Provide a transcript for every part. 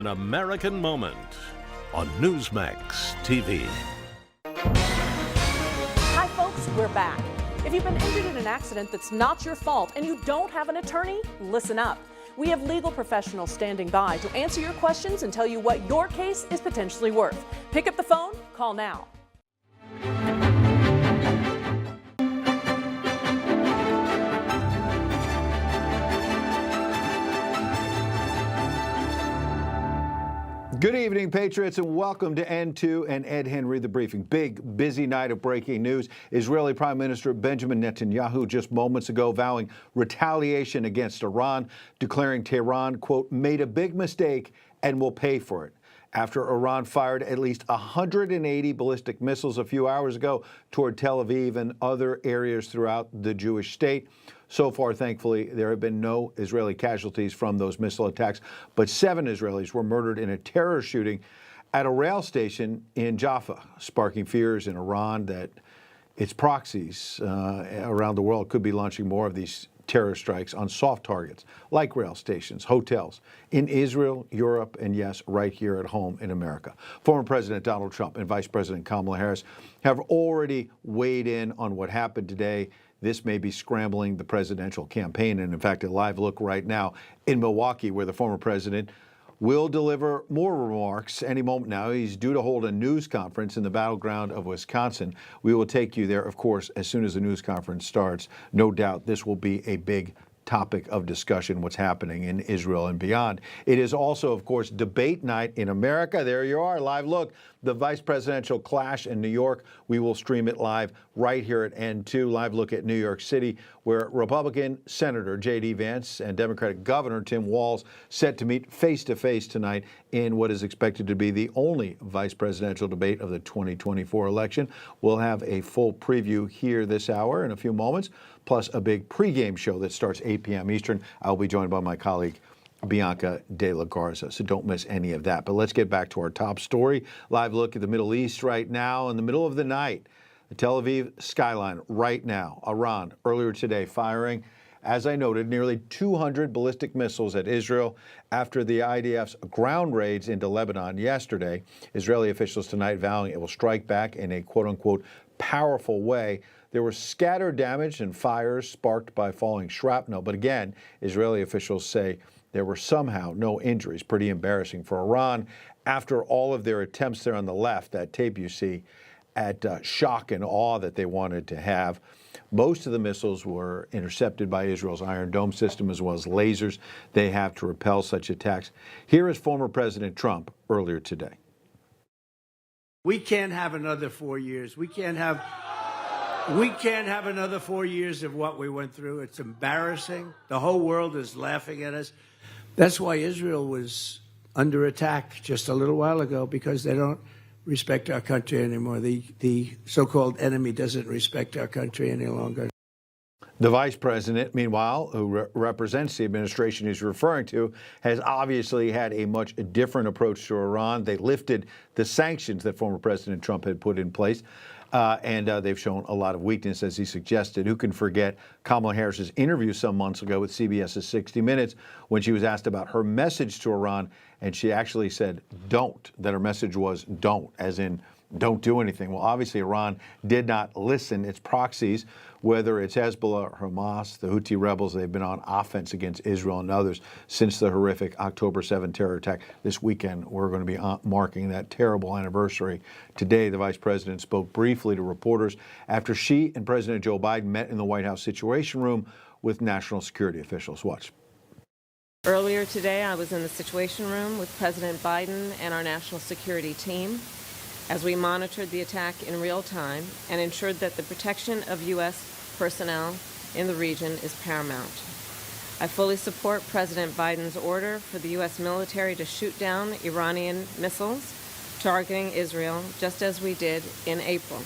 An American Moment on Newsmax TV. Hi folks, we're back. If you've been injured in an accident that's not your fault and you don't have an attorney, listen up. We have legal professionals standing by to answer your questions and tell you what your case is potentially worth. Pick up the phone, call now. Good evening, Patriots, and welcome to N2 and Ed Henry, the briefing. Big, busy night of breaking news. Israeli Prime Minister Benjamin Netanyahu just moments ago vowing retaliation against Iran, declaring Tehran, quote, made a big mistake and will pay for it. After Iran fired at least 180 ballistic missiles a few hours ago toward Tel Aviv and other areas throughout the Jewish state. So far, thankfully, there have been no Israeli casualties from those missile attacks, but 7 Israelis were murdered in a terror shooting at a rail station in Jaffa, sparking fears in Iran that its proxies around the world could be launching more of these terror strikes on soft targets like rail stations, hotels in Israel, Europe, and yes, right here at home in America. Former President Donald Trump and Vice President Kamala Harris have already weighed in on what happened today. This may be scrambling the presidential campaign, and in fact, a live look right now in Milwaukee, where the former president will deliver more remarks any moment now. He's due to hold a news conference in the battleground of Wisconsin. We will take you there, of course, as soon as the news conference starts. No doubt this will be a big topic of discussion, what's happening in Israel and beyond. It is also, of course, debate night in America. There you are, live look, the vice presidential clash in New York. We will stream it live right here at N2, live look at New York City, where Republican Senator J.D. Vance and Democratic Governor Tim Walz set to meet face-to-face tonight in what is expected to be the only vice presidential debate of the 2024 election. We'll have a full preview here this hour in a few moments, plus a big pregame show that starts 8 p.m. Eastern. I'll be joined by my colleague, Bianca de la Garza, so don't miss any of that. But let's get back to our top story. Live look at the Middle East right now in the middle of the night. The Tel Aviv skyline right now. Iran earlier today firing, as I noted, nearly 200 ballistic missiles at Israel after the IDF's ground raids into Lebanon yesterday. Israeli officials tonight vowing it will strike back in a quote-unquote powerful way. There was scattered damage and fires sparked by falling shrapnel. But again, Israeli officials say there were somehow no injuries. Pretty embarrassing for Iran. After all of their attempts there on the left, that tape you see, at shock and awe that they wanted to have. Most of the missiles were intercepted by Israel's Iron Dome system, as well as lasers they have to repel such attacks. Here is former President Trump earlier today. We can't have another 4 years. We can't have another 4 years of what we went through. It's embarrassing. The whole world is laughing at us. That's why Israel was under attack just a little while ago, because they don't respect our country anymore. The so-called enemy doesn't respect our country any longer. The vice president, meanwhile, who represents the administration he's referring to, has obviously had a much different approach to Iran. They lifted the sanctions that former President Trump had put in place. And they've shown a lot of weakness, as he suggested. Who can forget Kamala Harris's interview some months ago with CBS's 60 Minutes when she was asked about her message to Iran, and she actually said don't, that her message was don't, as in don't do anything. Well, obviously, Iran did not listen. Its proxies, whether it's Hezbollah or Hamas, the Houthi rebels, they've been on offense against Israel and others since the horrific October 7 terror attack. This weekend, we're going to be marking that terrible anniversary. Today, the vice president spoke briefly to reporters after she and President Joe Biden met in the White House Situation Room with national security officials. Watch. Earlier today, I was in the Situation Room with President Biden and our national security team as we monitored the attack in real time and ensured that the protection of U.S. personnel in the region is paramount. I fully support President Biden's order for the U.S. military to shoot down Iranian missiles targeting Israel, just as we did in April.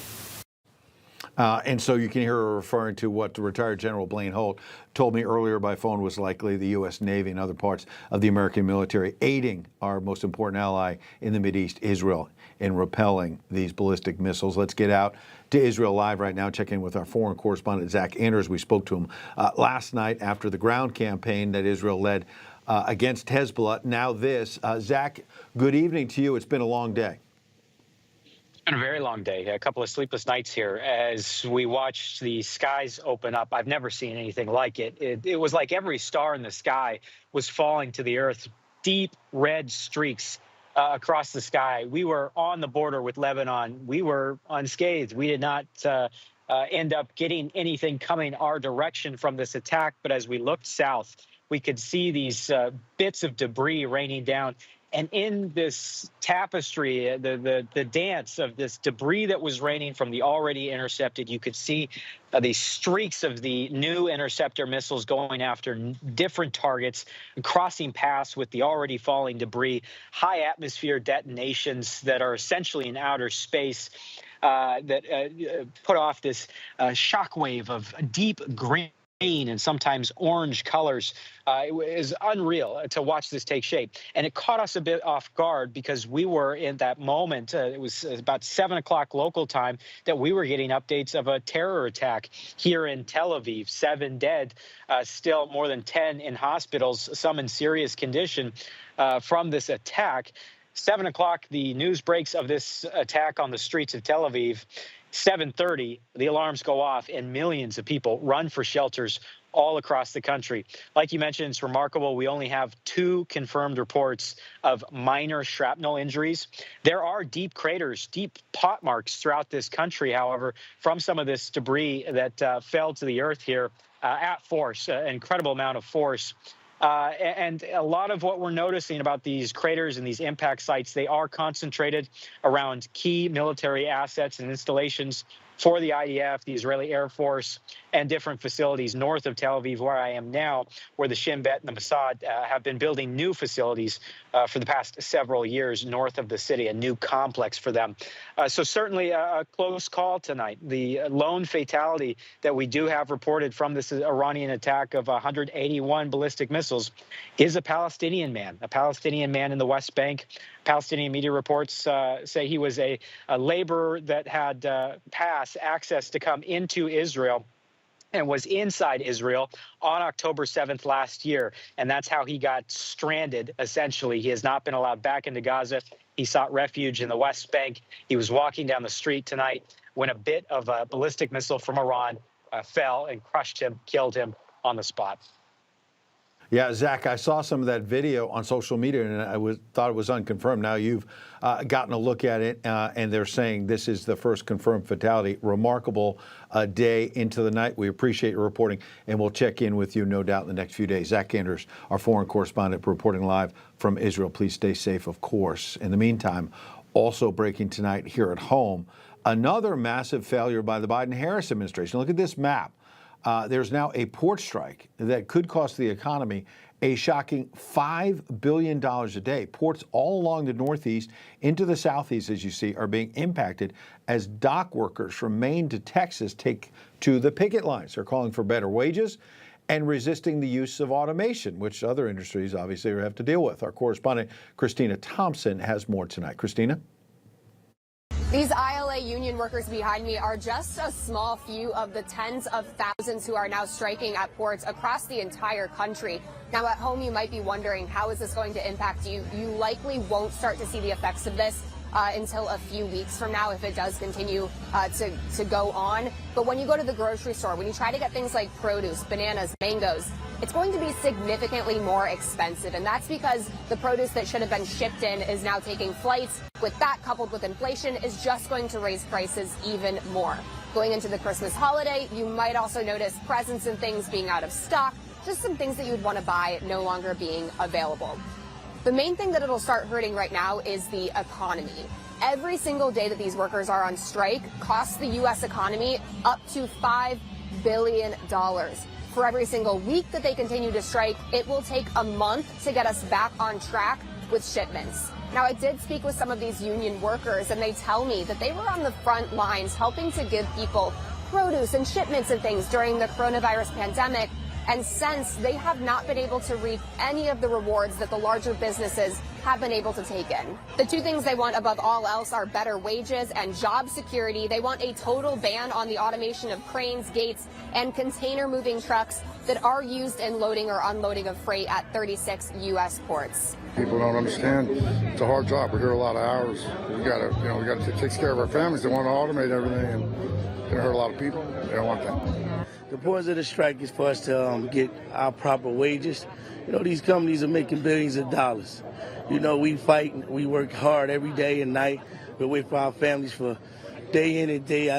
And so you can hear her referring to what retired General Blaine Holt told me earlier by phone was likely the U.S. Navy and other parts of the American military aiding our most important ally in the Mideast, Israel, in repelling these ballistic missiles. Let's get out to Israel live right now, check in with our foreign correspondent, Zach Anders. We spoke to him last night after the ground campaign that Israel led against Hezbollah. Now this. Zach, good evening to you. It's been a long day. It's been a very long day, a couple of sleepless nights here as we watched the skies open up. I've never seen anything like it. It was like every star in the sky was falling to the earth, deep red streaks across the sky. We were on the border with Lebanon. We were unscathed. We did not end up getting anything coming our direction from this attack. But as we looked south, we could see these bits of debris raining down. And in this tapestry, the dance of this debris that was raining from the already intercepted, you could see these streaks of the new interceptor missiles going after different targets, crossing paths with the already falling debris, high atmosphere detonations that are essentially in outer space that put off this shockwave of deep green and sometimes orange colors. It was unreal to watch this take shape. And it caught us a bit off guard because we were in that moment. It was about 7 o'clock local time that we were getting updates of a terror attack here in Tel Aviv. 7 dead, still more than 10 in hospitals, some in serious condition from this attack. 7 o'clock, the news breaks of this attack on the streets of Tel Aviv. 7:30, the alarms go off and millions of people run for shelters all across the country. Like you mentioned, it's remarkable. We only have 2 confirmed reports of minor shrapnel injuries. There are deep craters, deep pot marks throughout this country, however, from some of this debris that fell to the earth here at force, an incredible amount of force. And a lot of what we're noticing about these craters and these impact sites, they are concentrated around key military assets and installations for the IDF, the Israeli Air Force, and different facilities north of Tel Aviv, where I am now, where the Shin Bet and the Mossad have been building new facilities for the past several years north of the city, a new complex for them. So certainly a close call tonight. The lone fatality that we do have reported from this Iranian attack of 181 ballistic missiles is a Palestinian man in the West Bank. Palestinian media reports say he was a laborer that had access to come into Israel and was inside Israel on October 7th last year. And that's how he got stranded, essentially. He has not been allowed back into Gaza. He sought refuge in the West Bank. He was walking down the street tonight when a bit of a ballistic missile from Iran fell and crushed him, killed him on the spot. Yeah, Zach, I saw some of that video on social media, and I thought it was unconfirmed. Now you've gotten a look at it, and they're saying this is the first confirmed fatality. Remarkable day into the night. We appreciate your reporting, and we'll check in with you, no doubt, in the next few days. Zach Anders, our foreign correspondent, reporting live from Israel. Please stay safe, of course. In the meantime, also breaking tonight here at home, another massive failure by the Biden-Harris administration. Look at this map. There's now a port strike that could cost the economy a shocking $5 billion a day. Ports all along the Northeast into the Southeast, as you see, are being impacted as dock workers from Maine to Texas take to the picket lines. They're calling for better wages and resisting the use of automation, which other industries obviously have to deal with. Our correspondent, Christina Thompson, has more tonight. Christina? These ILA union workers behind me are just a small few of the tens of thousands who are now striking at ports across the entire country. Now at home, you might be wondering, how is this going to impact you? You likely won't start to see the effects of this until a few weeks from now if it does continue to go on. But when you go to the grocery store, when you try to get things like produce, bananas, mangoes, it's going to be significantly more expensive. And that's because the produce that should have been shipped in is now taking flights. With that, coupled with inflation, is just going to raise prices even more. Going into the Christmas holiday, you might also notice presents and things being out of stock, just some things that you would want to buy no longer being available. The main thing that it'll start hurting right now is the economy. Every single day that these workers are on strike costs the U.S. economy up to $5 billion. For every single week that they continue to strike, it will take a month to get us back on track with shipments. Now, I did speak with some of these union workers, and they tell me that they were on the front lines helping to give people produce and shipments and things during the coronavirus pandemic. And since, they have not been able to reap any of the rewards that the larger businesses have been able to take in. The two things they want above all else are better wages and job security. They want a total ban on the automation of cranes, gates, and container moving trucks that are used in loading or unloading of freight at 36 U.S. ports. People don't understand it's a hard job. We're here a lot of hours. We got to take care of our families. They want to automate everything, and it's going to hurt a lot of people. They don't want that. The point of the strike is for us to get our proper wages. You know, these companies are making billions of dollars. You know, we fight, we work hard every day and night. We wait for our families for day in and day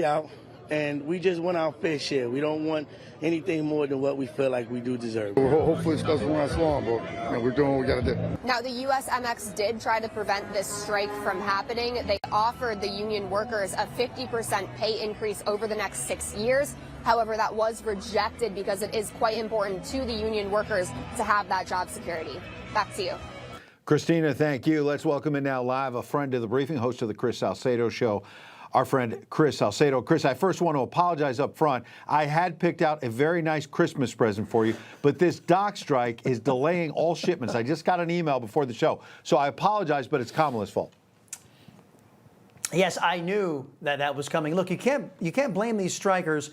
out, and we just want our fair share. We don't want anything more than what we feel like we do deserve. Hopefully this doesn't last long, but we're doing what we got to do. Now, the USMX did try to prevent this strike from happening. They offered the union workers a 50% pay increase over the next 6 years. However, that was rejected because it is quite important to the union workers to have that job security. Back to you. Christina, thank you. Let's welcome in now live a friend of the briefing, host of the Chris Salcedo Show, our friend Chris Salcedo. Chris, I first want to apologize up front. I had picked out a very nice Christmas present for you, but this dock strike is delaying all shipments. I just got an email before the show, so I apologize, but it's Kamala's fault. Yes, I knew that was coming. Look, you can't blame these strikers.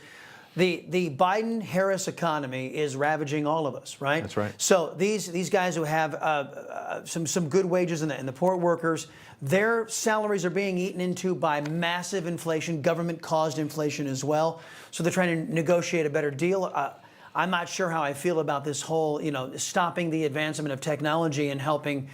The Biden-Harris economy is ravaging all of us, right? That's right. So these guys who have some good wages in the port workers, their salaries are being eaten into by massive inflation, government-caused inflation as well. So they're trying to negotiate a better deal. I'm not sure how I feel about this whole, stopping the advancement of technology and helping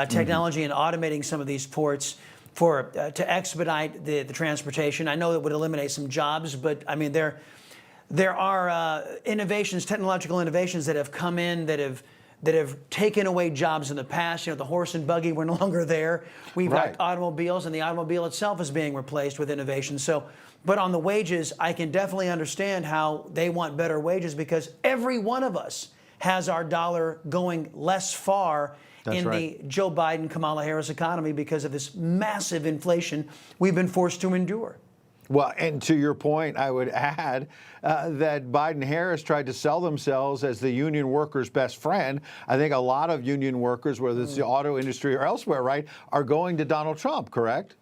technology and automating some of these ports to expedite the transportation. I know it would eliminate some jobs, but I mean there are innovations, technological innovations that have come in that have taken away jobs in the past. The horse and buggy were no longer there. We've got automobiles, and the automobile itself is being replaced with innovation. So, but on the wages, I can definitely understand how they want better wages because every one of us has our dollar going less far the Joe Biden, Kamala Harris economy because of this massive inflation we've been forced to endure. Well, and to your point, I would add that Biden-Harris tried to sell themselves as the union workers' best friend. I think a lot of union workers, whether it's the auto industry or elsewhere, right, are going to Donald Trump, correct?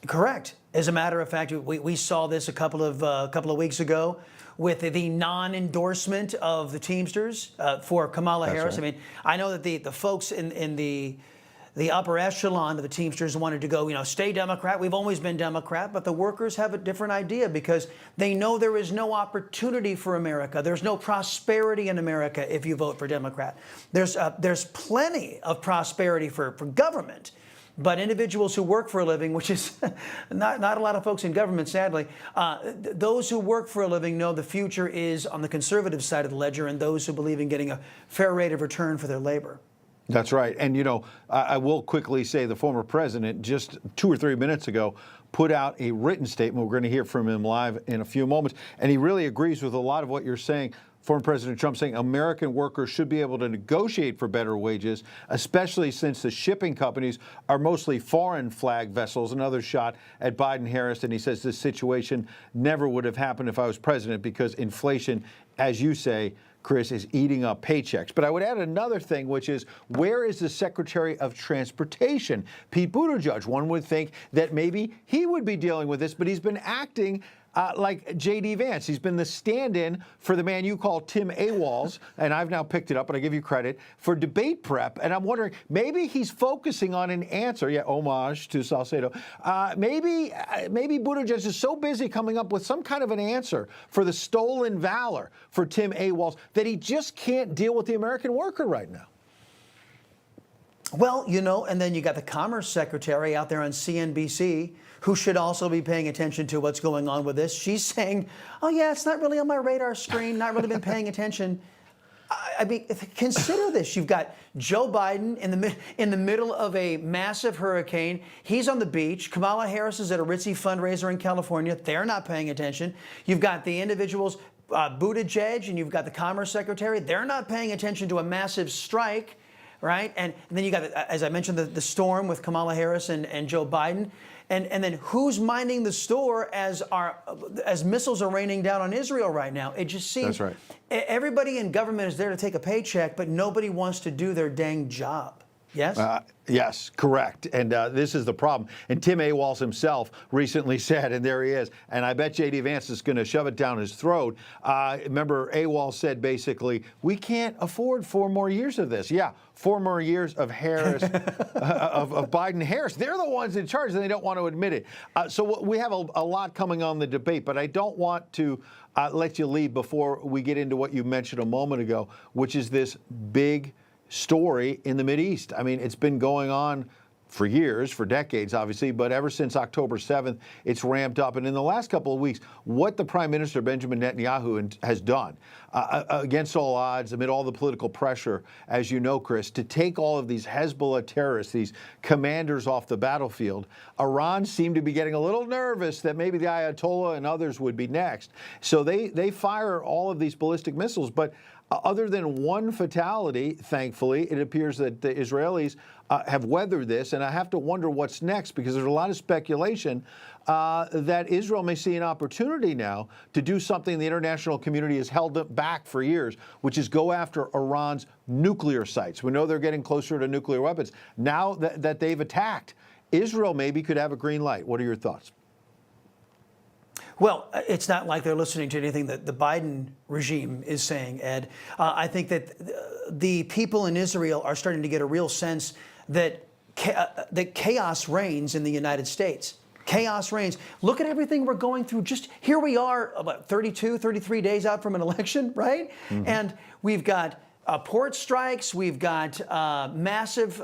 Correct. As a matter of fact, we saw this a couple of weeks ago with the non-endorsement of the Teamsters for Kamala Harris. Right. I mean, I know that the folks in the upper echelon of the Teamsters wanted to go, stay Democrat. We've always been Democrat, but the workers have a different idea because they know there is no opportunity for America. There's no prosperity in America if you vote for Democrat. There's plenty of prosperity for government, but individuals who work for a living, which is not a lot of folks in government, sadly, those who work for a living know the future is on the conservative side of the ledger, and those who believe in getting a fair rate of return for their labor. That's right. And, I will quickly say the former president just 2 or 3 minutes ago put out a written statement. We're going to hear from him live in a few moments. And he really agrees with a lot of what you're saying. Former President Trump saying American workers should be able to negotiate for better wages, especially since the shipping companies are mostly foreign flag vessels. Another shot at Biden-Harris. And he says this situation never would have happened if I was president because inflation, as you say, Chris, is eating up paychecks. But I would add another thing, which is where is the Secretary of Transportation? Pete Buttigieg. One would think that maybe he would be dealing with this, but he's been acting like J.D. Vance. He's been the stand-in for the man you call Tim A. Walz, and I've now picked it up, and I give you credit, for debate prep. And I'm wondering, maybe he's focusing on an answer. Yeah, homage to Salcedo. Maybe Buttigieg is so busy coming up with some kind of an answer for the stolen valor for Tim A. Walz that he just can't deal with the American worker right now. Well, and then you got the Commerce Secretary out there on CNBC who should also be paying attention to what's going on with this. She's saying, oh, yeah, it's not really on my radar screen, not really been paying attention. I mean, consider this. You've got Joe Biden in the middle of a massive hurricane. He's on the beach. Kamala Harris is at a ritzy fundraiser in California. They're not paying attention. You've got the individuals, Buttigieg, and you've got the Commerce Secretary. They're not paying attention to a massive strike. right? And then you got, as I mentioned, the storm with Kamala Harris and Joe Biden. And then who's minding the store as missiles are raining down on Israel right now? It just seems That's right. Everybody in government is there to take a paycheck, but nobody wants to do their dang job. Yes? Yes, correct. And this is the problem. And Tim A. Walz himself recently said, and there he is, and I bet J.D. Vance is going to shove it down his throat. Remember, A. Walz said basically, we can't afford 4 more years of this. Yeah, 4 more years of Harris, of Biden-Harris. They're the ones in charge, and they don't want to admit it. So we have a lot coming on the debate, but I don't want to let you leave before we get into what you mentioned a moment ago, which is this big story in the Mideast. I mean, it's been going on for years, for decades, obviously, but ever since October 7th, it's ramped up. And in the last couple of weeks, what the Prime Minister, Benjamin Netanyahu, has done against all odds, amid all the political pressure, as you know, Chris, to take all of these Hezbollah terrorists, these commanders off the battlefield. Iran seemed to be getting a little nervous that maybe the Ayatollah and others would be next. So they fire all of these ballistic missiles, but other than one fatality, thankfully, it appears that the Israelis have weathered this, and I have to wonder what's next, because there's a lot of speculation that Israel may see an opportunity now to do something the international community has held back for years, which is go after Iran's nuclear sites. We know they're getting closer to nuclear weapons. Now that they've attacked, Israel maybe could have a green light. What are your thoughts? Well, it's not like they're listening to anything that the Biden regime is saying, Ed. I think that the people in Israel are starting to get a real sense that chaos reigns in the United States. Chaos reigns. Look at everything we're going through. Just here we are, about 32, 33 days out from an election, right? Mm-hmm. And we've got port strikes, we've got massive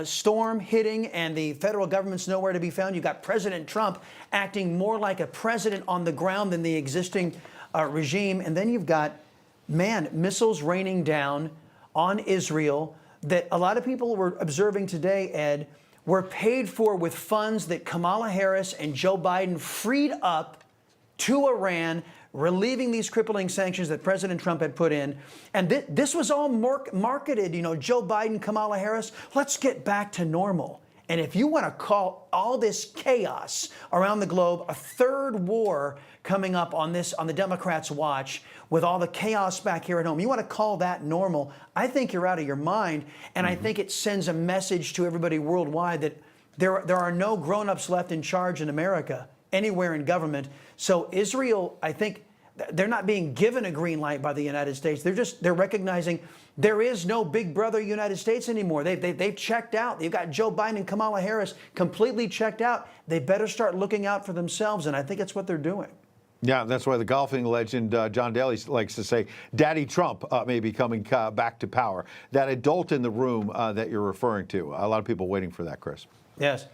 storm hitting, and the federal government's nowhere to be found. You've got President Trump acting more like a president on the ground than the existing regime. And then you've got, missiles raining down on Israel that a lot of people were observing today, Ed, were paid for with funds that Kamala Harris and Joe Biden freed up to Iran, relieving these crippling sanctions that President Trump had put in. And this was all marketed, Joe Biden, Kamala Harris, let's get back to normal. And if you want to call all this chaos around the globe a third war coming up on the Democrats' watch with all the chaos back here at home, you want to call that normal, I think you're out of your mind. And I think it sends a message to everybody worldwide that there are no grown-ups left in charge in America, anywhere in government. So Israel, I think, they're not being given a green light by the United States. They're recognizing there is no big brother United States anymore. They've checked out. They've got Joe Biden and Kamala Harris completely checked out. They better start looking out for themselves, and I think that's what they're doing. Yeah, that's why the golfing legend John Daly likes to say, Daddy Trump may be coming back to power. That adult in the room that you're referring to. A lot of people waiting for that, Chris. Yes.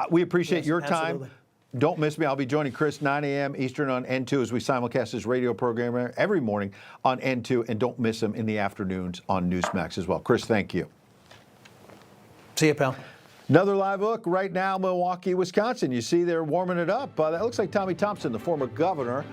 We appreciate your time. Absolutely. Don't miss me. I'll be joining Chris 9 a.m. Eastern on N2 as we simulcast his radio program every morning on N2. And don't miss him in the afternoons on Newsmax as well. Chris, thank you. See you, pal. Another live look right now, Milwaukee, Wisconsin. You see they're warming it up. That looks like Tommy Thompson, the former governor.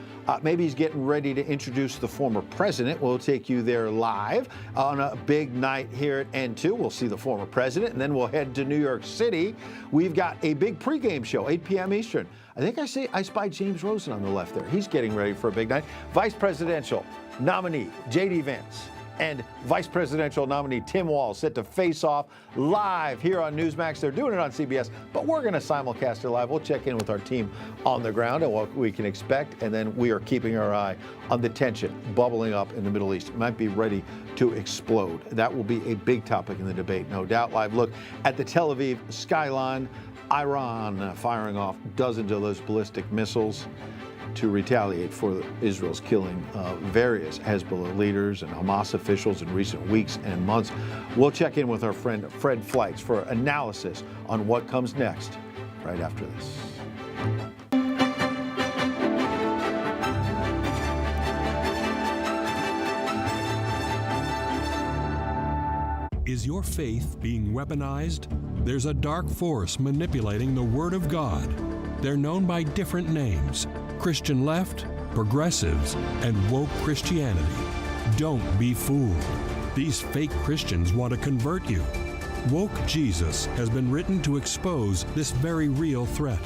Maybe he's getting ready to introduce the former president. We'll take you there live on a big night here at N2. We'll see the former president, and then we'll head to New York City. We've got a big pregame show, 8 p.m. Eastern. I think I spied James Rosen on the left there. He's getting ready for a big night. Vice presidential nominee J.D. Vance and Vice Presidential nominee Tim Walz set to face off live here on Newsmax. They're doing it on CBS, but we're going to simulcast it live. We'll check in with our team on the ground and what we can expect, and then we are keeping our eye on the tension bubbling up in the Middle East. It might be ready to explode. That will be a big topic in the debate, no doubt. Live look at the Tel Aviv skyline. Iran firing off dozens of those ballistic missiles to retaliate for Israel's killing various Hezbollah leaders and Hamas officials in recent weeks and months. We'll check in with our friend Fred Fleitz for analysis on what comes next right after this. Is your faith being weaponized? There's a dark force manipulating the Word of God. They're known by different names: Christian left, progressives, and woke Christianity. Don't be fooled. These fake Christians want to convert you. Woke Jesus has been written to expose this very real threat.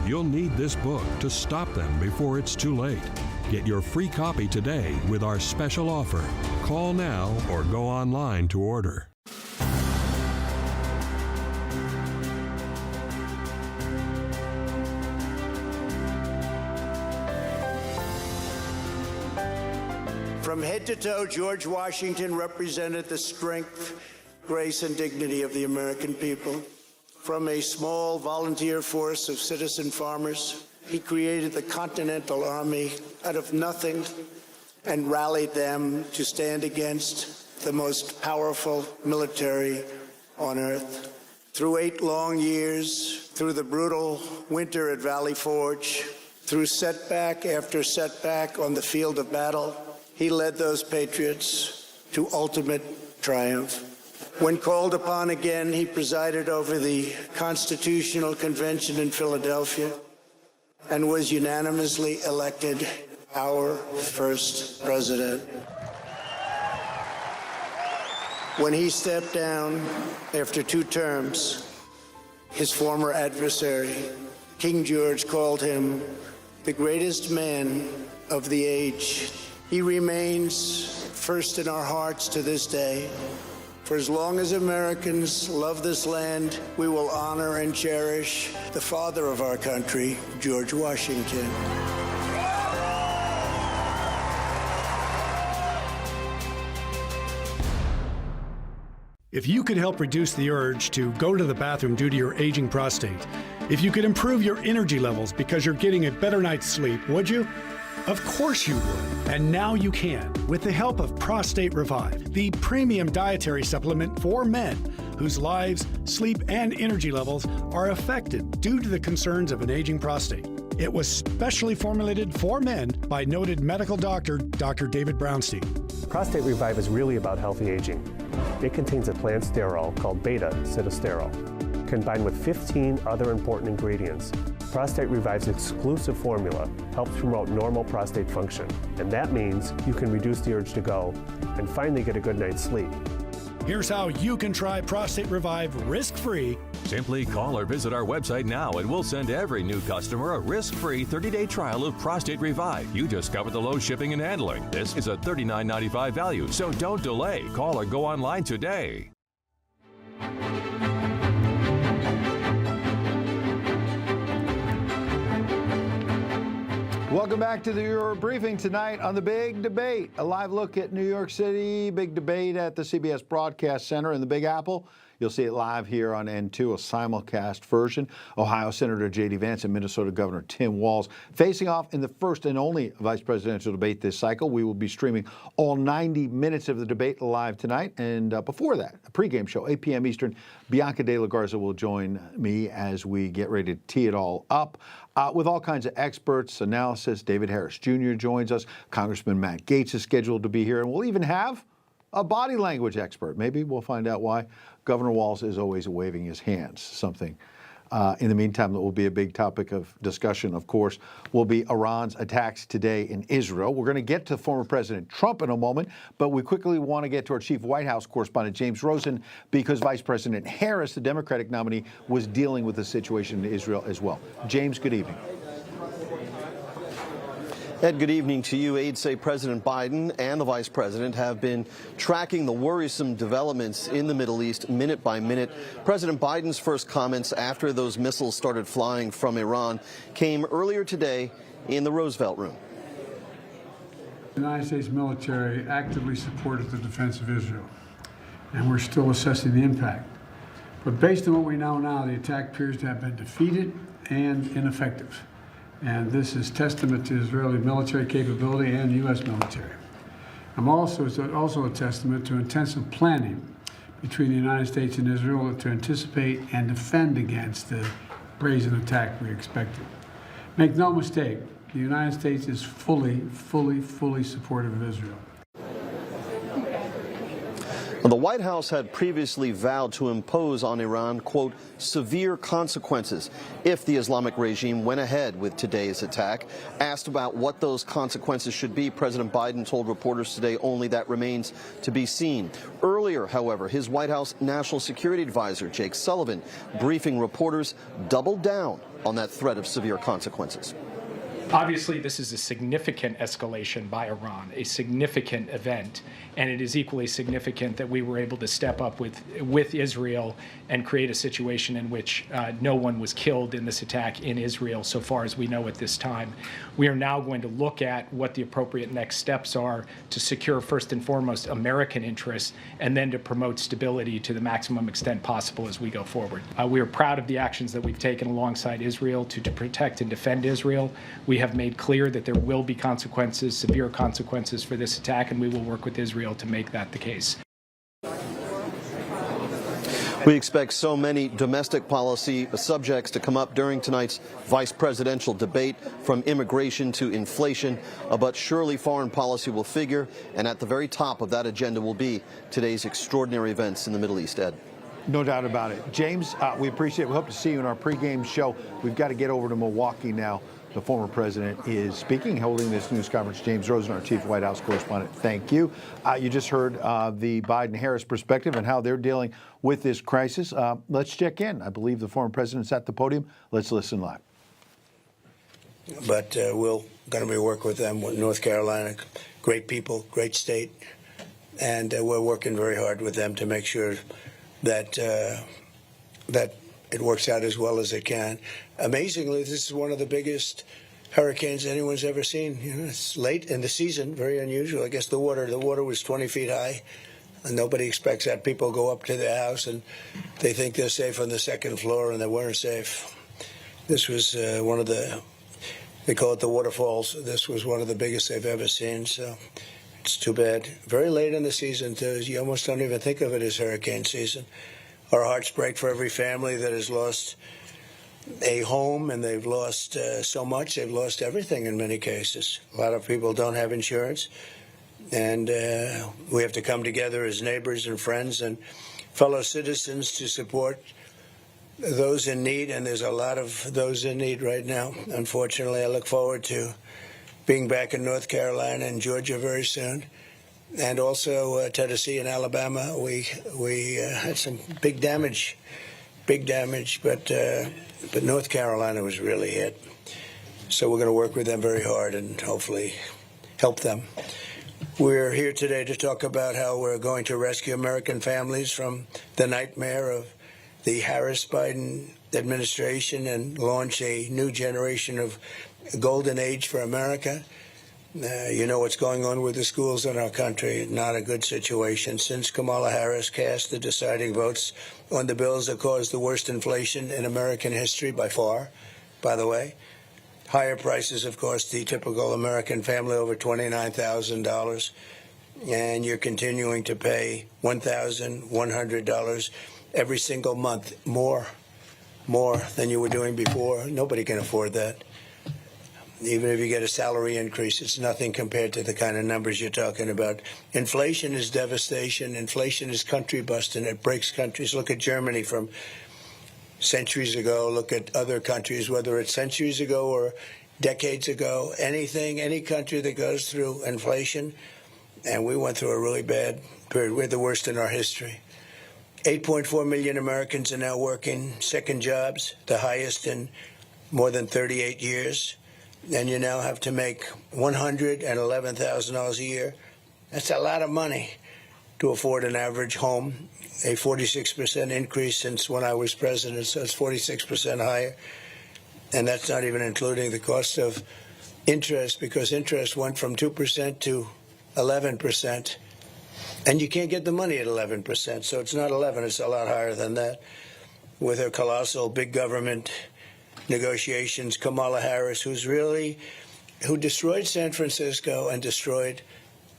You'll need this book to stop them before it's too late. Get your free copy today with our special offer. Call now or go online to order. From head to toe, George Washington represented the strength, grace, and dignity of the American people. From a small volunteer force of citizen farmers, he created the Continental Army out of nothing and rallied them to stand against the most powerful military on earth. Through 8 long years, through the brutal winter at Valley Forge, through setback after setback on the field of battle, he led those patriots to ultimate triumph. When called upon again, he presided over the Constitutional Convention in Philadelphia and was unanimously elected our first president. When he stepped down after 2 terms, his former adversary, King George, called him the greatest man of the age. He remains first in our hearts to this day. For as long as Americans love this land, we will honor and cherish the father of our country, George Washington. If you could help reduce the urge to go to the bathroom due to your aging prostate, if you could improve your energy levels because you're getting a better night's sleep, would you? Of course you would. And now you can, with the help of Prostate Revive, the premium dietary supplement for men whose lives, sleep, and energy levels are affected due to the concerns of an aging prostate. It was specially formulated for men by noted medical doctor, Dr. David Brownstein. Prostate Revive is really about healthy aging. It contains a plant sterol called beta-sitosterol, combined with 15 other important ingredients. Prostate Revive's exclusive formula helps promote normal prostate function, and that means you can reduce the urge to go and finally get a good night's sleep. Here's how you can try Prostate Revive risk-free. Simply call or visit our website now and we'll send every new customer a risk-free 30-day trial of Prostate Revive. You just covered the low shipping and handling. This is a $39.95 value, so don't delay. Call or go online today. Welcome back to your briefing tonight on the Big Debate. A live look at New York City, big debate at the CBS Broadcast Center in the Big Apple. You'll see it live here on N2, a simulcast version. Ohio Senator J.D. Vance and Minnesota Governor Tim Walz facing off in the first and only vice presidential debate this cycle. We will be streaming all 90 minutes of the debate live tonight. And before that, a pregame show, 8 p.m. Eastern. Bianca de la Garza will join me as we get ready to tee it all up. With all kinds of experts, analysis. David Harris Jr. joins us. Congressman Matt Gaetz is scheduled to be here. And we'll even have a body language expert. Maybe we'll find out why Governor Walz is always waving his hands, something. In the meantime, that will be a big topic of discussion, of course, will be Iran's attacks today in Israel. We're going to get to former President Trump in a moment, but we quickly want to get to our chief White House correspondent, James Rosen, because Vice President Harris, the Democratic nominee, was dealing with the situation in Israel as well. James, good evening. Ed, good evening to you. Aides say President Biden and the Vice President have been tracking the worrisome developments in the Middle East minute by minute. President Biden's first comments after those missiles started flying from Iran came earlier today in the Roosevelt Room. The United States military actively supported the defense of Israel, and we're still assessing the impact. But based on what we know now, the attack appears to have been defeated and ineffective. And this is testament to Israeli military capability and U.S. military. It's also a testament to intensive planning between the United States and Israel to anticipate and defend against the brazen attack we expected. Make no mistake, the United States is fully supportive of Israel. The White House had previously vowed to impose on Iran, quote, severe consequences if the Islamic regime went ahead with today's attack. Asked about what those consequences should be, President Biden told reporters today only that remains to be seen. Earlier, however, his White House National Security Advisor, Jake Sullivan, briefing reporters, doubled down on that threat of severe consequences. Obviously, this is a significant escalation by Iran, a significant event, and it is equally significant that we were able to step up with Israel and create a situation in which no one was killed in this attack in Israel, so far as we know at this time. We are now going to look at what the appropriate next steps are to secure, first and foremost, American interests, and then to promote stability to the maximum extent possible as we go forward. We are proud of the actions that we've taken alongside Israel to protect and defend Israel. We have made clear that there will be consequences, severe consequences for this attack, and we will work with Israel to make that the case. We expect so many domestic policy subjects to come up during tonight's vice presidential debate, from immigration to inflation, but surely foreign policy will figure, and at the very top of that agenda will be today's extraordinary events in the Middle East. Ed. No doubt about it. James, we appreciate it. We hope to see you in our pregame show. We've got to get over to Milwaukee now. The former president is speaking, holding this news conference. James Rosen, our chief White House correspondent, thank you. You just heard the Biden-Harris perspective and how they're dealing with this crisis. Let's check in. I believe the former president's at the podium. Let's listen live. But we're going to be working with them, with North Carolina. Great people, great state. And we're working very hard with them to make sure that that it works out as well as it can. Amazingly, this is one of the biggest hurricanes anyone's ever seen. You know, it's late in the season, very unusual. I guess the water was 20 feet high, and nobody expects that. People go up to their house and they think they're safe on the second floor, and they weren't safe. This was one of the, they call it the waterfalls. This was one of the biggest they've ever seen, so it's too bad. Very late in the season, too. You almost don't even think of it as hurricane season. Our hearts break for every family that has lost a home, and they've lost so much. They've lost everything in many cases. A lot of people don't have insurance, and we have to come together as neighbors and friends and fellow citizens to support those in need, and there's a lot of those in need right now. Unfortunately, I look forward to being back in North Carolina and Georgia very soon. And also Tennessee and Alabama, we had some big damage, but North Carolina was really hit. So we're going to work with them very hard and hopefully help them. We're here today to talk about how we're going to rescue American families from the nightmare of the Harris-Biden administration and launch a new generation of golden age for America. You know what's going on with the schools in our country. Not a good situation. Since Kamala Harris cast the deciding votes on the bills that caused the worst inflation in American history by far, by the way. Higher prices, of course, the typical American family over $29,000. And you're continuing to pay $1,100 every single month, more than you were doing before. Nobody can afford that. Even if you get a salary increase, it's nothing compared to the kind of numbers you're talking about. Inflation is devastation. Inflation is country busting. It breaks countries. Look at Germany from centuries ago. Look at other countries, whether it's centuries ago or decades ago. Any country that goes through inflation, and we went through a really bad period. We're the worst in our history. 8.4 million Americans are now working second jobs, the highest in more than 38 years. And you now have to make $111,000 a year. That's a lot of money to afford an average home. A 46% increase since when I was president, so it's 46% higher. And that's not even including the cost of interest, because interest went from 2% to 11%. And you can't get the money at 11%, so it's not 11, it's a lot higher than that. With her colossal big government negotiations, Kamala Harris, who destroyed San Francisco and destroyed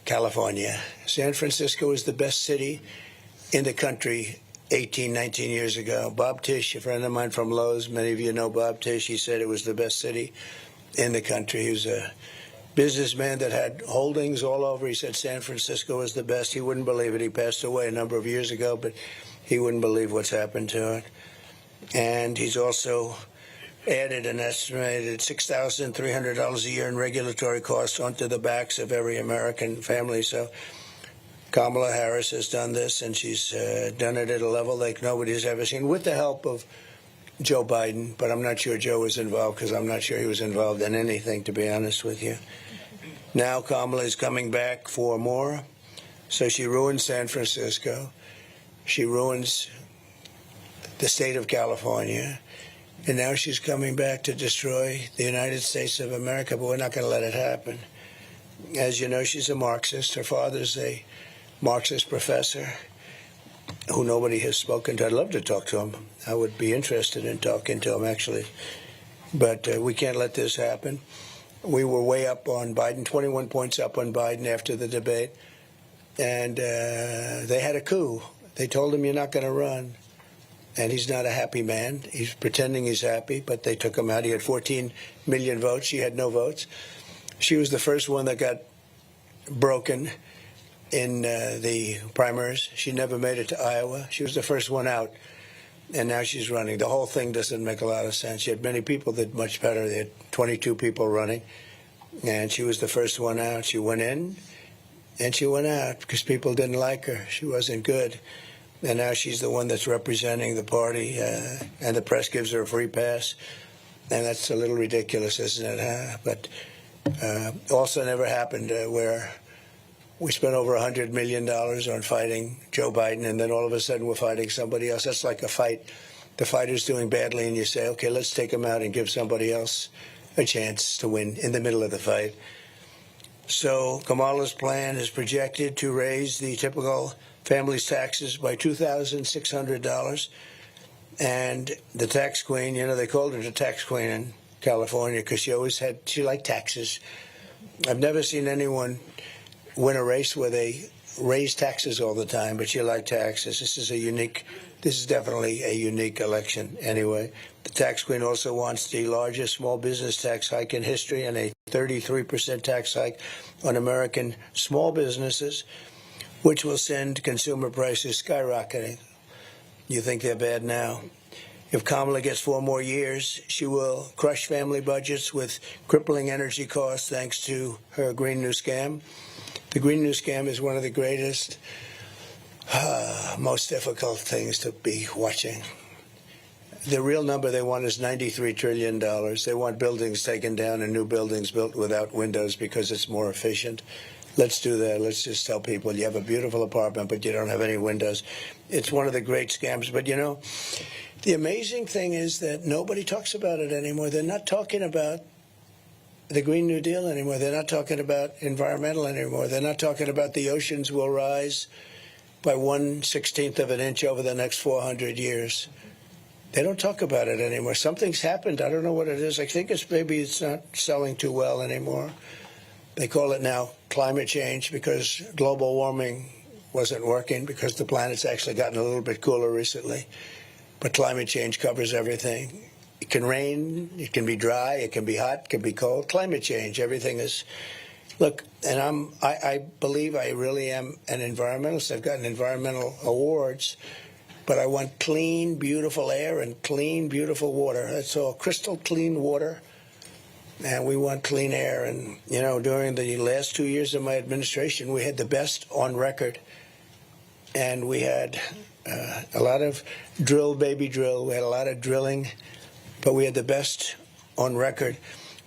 California. San Francisco was the best city in the country 18, 19 years ago. Bob Tisch, a friend of mine from Lowe's, many of you know Bob Tisch, he said it was the best city in the country. He was a businessman that had holdings all over. He said San Francisco was the best. He wouldn't believe it. He passed away a number of years ago, but he wouldn't believe what's happened to it. And he's also added an estimated $6,300 a year in regulatory costs onto the backs of every American family. So Kamala Harris has done this, and she's done it at a level like nobody's ever seen, with the help of Joe Biden. But I'm not sure Joe was involved, because I'm not sure he was involved in anything, to be honest with you. Now Kamala is coming back for more. So she ruins San Francisco. She ruins the state of California. And now she's coming back to destroy the United States of America, but we're not going to let it happen. As you know, she's a Marxist. Her father's a Marxist professor who nobody has spoken to. I'd love to talk to him. I would be interested in talking to him, actually. But we can't let this happen. We were way up on Biden, 21 points up on Biden after the debate. And they had a coup. They told him, you're not going to run. And he's not a happy man. He's pretending he's happy, but they took him out. He had 14 million votes. She had no votes. She was the first one that got broken in the primaries. She never made it to Iowa. She was the first one out, and now she's running. The whole thing doesn't make a lot of sense. She had many people that much better. They had 22 people running, and she was the first one out. She went in, and she went out because people didn't like her. She wasn't good. And now she's the one that's representing the party, and the press gives her a free pass. And that's a little ridiculous, isn't it? Huh? But also never happened where we spent over $100 million on fighting Joe Biden, and then all of a sudden we're fighting somebody else. That's like a fight. The fighter's doing badly, and you say, okay, let's take him out and give somebody else a chance to win in the middle of the fight. So Kamala's plan is projected to raise the typical family's taxes by $2,600. And the tax queen, you know, they called her the tax queen in California because she liked taxes. I've never seen anyone win a race where they raise taxes all the time, but she liked taxes. This is definitely a unique election anyway. The tax queen also wants the largest small business tax hike in history and a 33% tax hike on American small businesses, which will send consumer prices skyrocketing. You think they're bad now. If Kamala gets 4 more years, she will crush family budgets with crippling energy costs thanks to her Green New Scam. The Green New Scam is one of the greatest, most difficult things to be watching. The real number they want is $93 trillion. They want buildings taken down and new buildings built without windows because it's more efficient. Let's do that. Let's just tell people you have a beautiful apartment, but you don't have any windows. It's one of the great scams. But, you know, the amazing thing is that nobody talks about it anymore. They're not talking about the Green New Deal anymore. They're not talking about environmental anymore. They're not talking about the oceans will rise by 1/16 of an inch over the next 400 years. They don't talk about it anymore. Something's happened. I don't know what it is. I think maybe it's not selling too well anymore. They call it now climate change because global warming wasn't working because the planet's actually gotten a little bit cooler recently. But climate change covers everything. It can rain, it can be dry, it can be hot, it can be cold. Climate change, everything is. Look, and I believe I really am an environmentalist. I've gotten environmental awards, but I want clean, beautiful air and clean, beautiful water. That's all, crystal clean water. And we want clean air. And, you know, during the last 2 years of my administration, we had the best on record. And we had a lot of drill, baby drill. We had a lot of drilling, but we had the best on record.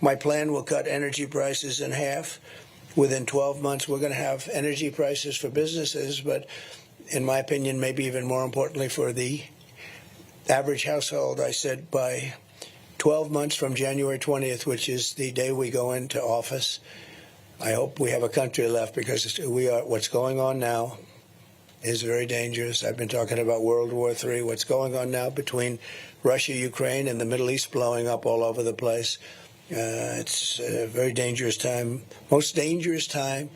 My plan will cut energy prices in half. Within 12 months, we're going to have energy prices for businesses, but in my opinion, maybe even more importantly for the average household, I said by 12 months from January 20th, which is the day we go into office, I hope we have a country left because what's going on now is very dangerous. I've been talking about World War III. What's going on now between Russia, Ukraine, and the Middle East blowing up all over the place. It's a very dangerous time, most dangerous time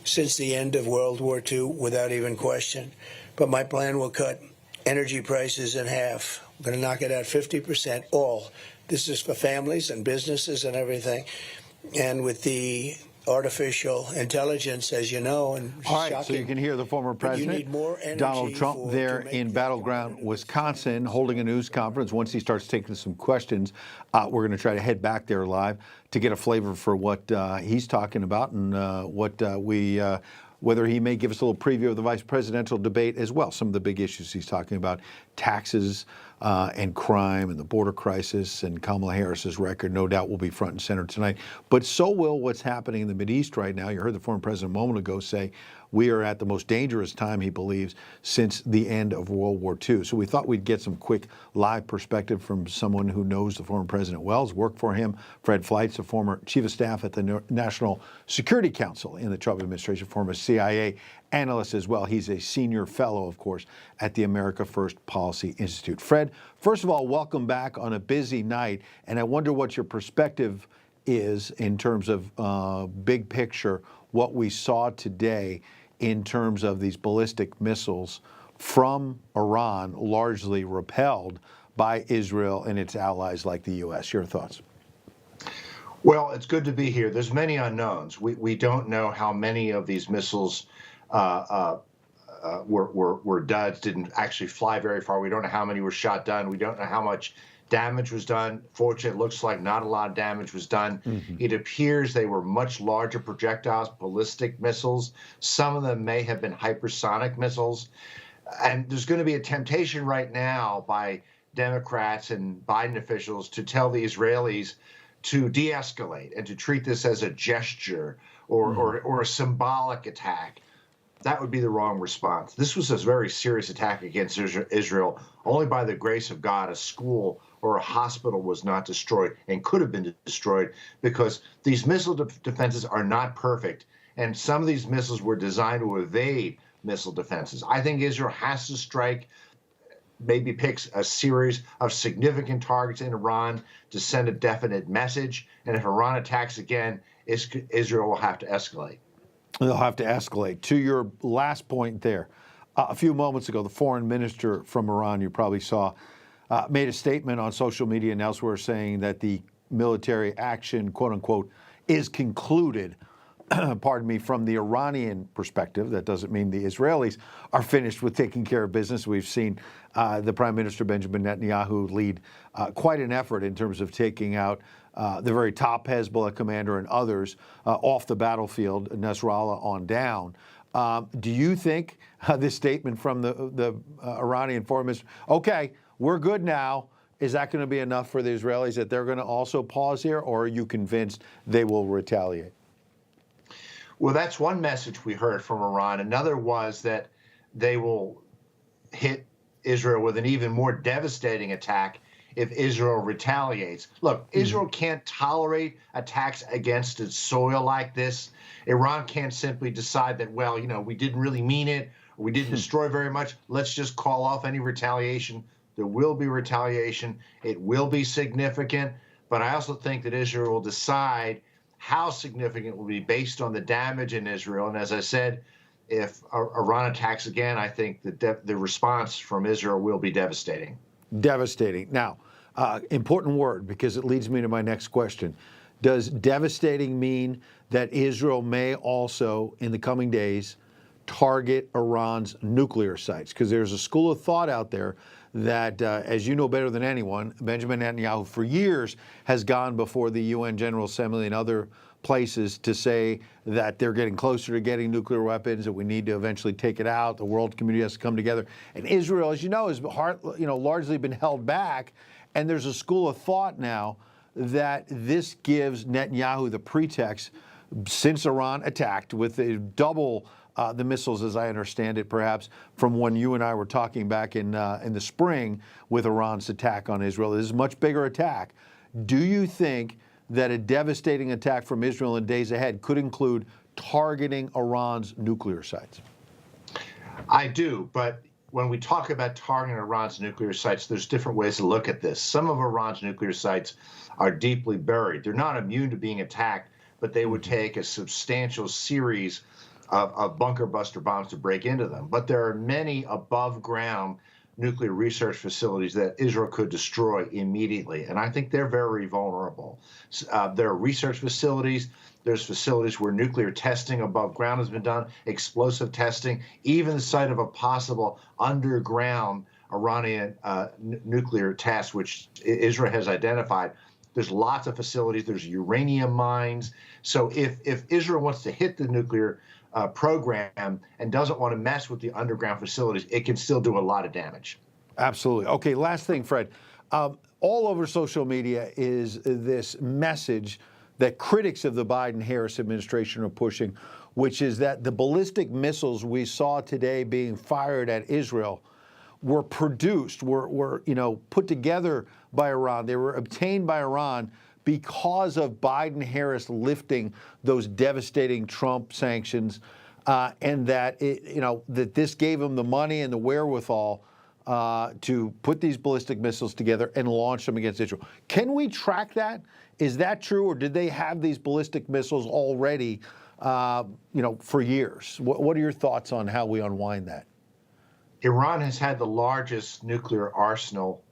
since the end of World War II, without even question. But my plan will cut energy prices in half. I'm going to knock it out 50%, all. This is for families and businesses and everything. And with the artificial intelligence, as you know, and all right, shocking. so you can hear the former But you president, need more energy Donald Trump, there in battleground Wisconsin, holding a news conference. Once he starts taking some questions, we're going to try to head back there live to get a flavor for what he's talking about and whether he may give us a little preview of the vice presidential debate as well. Some of the big issues he's talking about, taxes and crime and the border crisis, and Kamala Harris's record, no doubt, will be front and center tonight. But so will what's happening in the Mideast right now. You heard the former president a moment ago say we are at the most dangerous time, he believes, since the end of World War II. So we thought we'd get some quick live perspective from someone who knows the former President Walz, worked for him. Fred Fleitz, a former chief of staff at the National Security Council in the Trump administration, former CIA analyst as well. He's a senior fellow, of course, at the America First Policy Institute. Fred, first of all, welcome back on a busy night, and I wonder what your perspective is in terms of big picture, what we saw today in terms of these ballistic missiles from Iran, largely repelled by Israel and its allies like the U.S. Your thoughts? Well, it's good to be here. There's many unknowns. We don't know how many of these missiles were duds, didn't actually fly very far. We don't know how many were shot down. We don't know how much damage was done. Fortunately, it looks like not a lot of damage was done. It appears they were much larger projectiles, ballistic missiles. Some of them may have been hypersonic missiles. And there's going to be a temptation right now by Democrats and Biden officials to tell the Israelis to de-escalate and to treat this as a gesture or a symbolic attack. That would be the wrong response. This was a very serious attack against Israel. Only by the grace of God, a school or a hospital was not destroyed and could have been destroyed, because these missile defenses are not perfect. And some of these missiles were designed to evade missile defenses. I think Israel has to strike, maybe picks a series of significant targets in Iran to send a definite message. And if Iran attacks again, Israel will have to escalate. They'll have to escalate. To your last point there, a few moments ago, the foreign minister from Iran, you probably saw, made a statement on social media and elsewhere saying that the military action, quote unquote, is concluded. Pardon me, from the Iranian perspective. That doesn't mean the Israelis are finished with taking care of business. We've seen the Prime Minister Benjamin Netanyahu lead quite an effort in terms of taking out the very top Hezbollah commander and others off the battlefield, Nasrallah on down. Do you think this statement from the Iranian foreign minister, okay, we're good now, is that going to be enough for the Israelis that they're going to also pause here, or are you convinced they will retaliate? Well, that's one message we heard from Iran. Another was that they will hit Israel with an even more devastating attack if Israel retaliates. Look, Israel can't tolerate attacks against its soil like this. Iran can't simply decide that, well, you know, we didn't really mean it, or we didn't destroy very much. Let's just call off any retaliation. There will be retaliation. It will be significant. But I also think that Israel will decide how significant it will be based on the damage in Israel. And as I said, if Iran attacks again, I think the response from Israel will be devastating. Devastating. Now, important word, because it leads me to my next question. Does devastating mean that Israel may also, in the coming days, target Iran's nuclear sites? Because there's a school of thought out there that, as you know better than anyone, Benjamin Netanyahu for years has gone before the UN General Assembly and other places to say that they're getting closer to getting nuclear weapons, that we need to eventually take it out. The world community has to come together. And Israel, as you know, has largely been held back. And there's a school of thought now that this gives Netanyahu the pretext, since Iran attacked with a double the missiles, as I understand it, perhaps, from when you and I were talking back in the spring with Iran's attack on Israel. This is a much bigger attack. Do you think that a devastating attack from Israel in days ahead could include targeting Iran's nuclear sites? I do, but when we talk about targeting Iran's nuclear sites, there's different ways to look at this. Some of Iran's nuclear sites are deeply buried. They're not immune to being attacked, but they would take a substantial series of bunker buster bombs to break into them. But there are many above ground nuclear research facilities that Israel could destroy immediately. And I think they're very vulnerable. There are research facilities. There's facilities where nuclear testing above ground has been done, explosive testing, even the site of a possible underground Iranian nuclear test, which Israel has identified. There's lots of facilities. There's uranium mines. So if Israel wants to hit the nuclear program and doesn't want to mess with the underground facilities, it can still do a lot of damage. Absolutely. Okay, last thing, Fred. All over social media is this message that critics of the Biden-Harris administration are pushing, which is that the ballistic missiles we saw today being fired at Israel were produced, were put together by Iran. They were obtained by Iran because of Biden-Harris lifting those devastating Trump sanctions, and that that this gave them the money and the wherewithal to put these ballistic missiles together and launch them against Israel. Can we track that? Is that true, or did they have these ballistic missiles already, for years? What are your thoughts on how we unwind that? Iran has had the largest nuclear arsenal,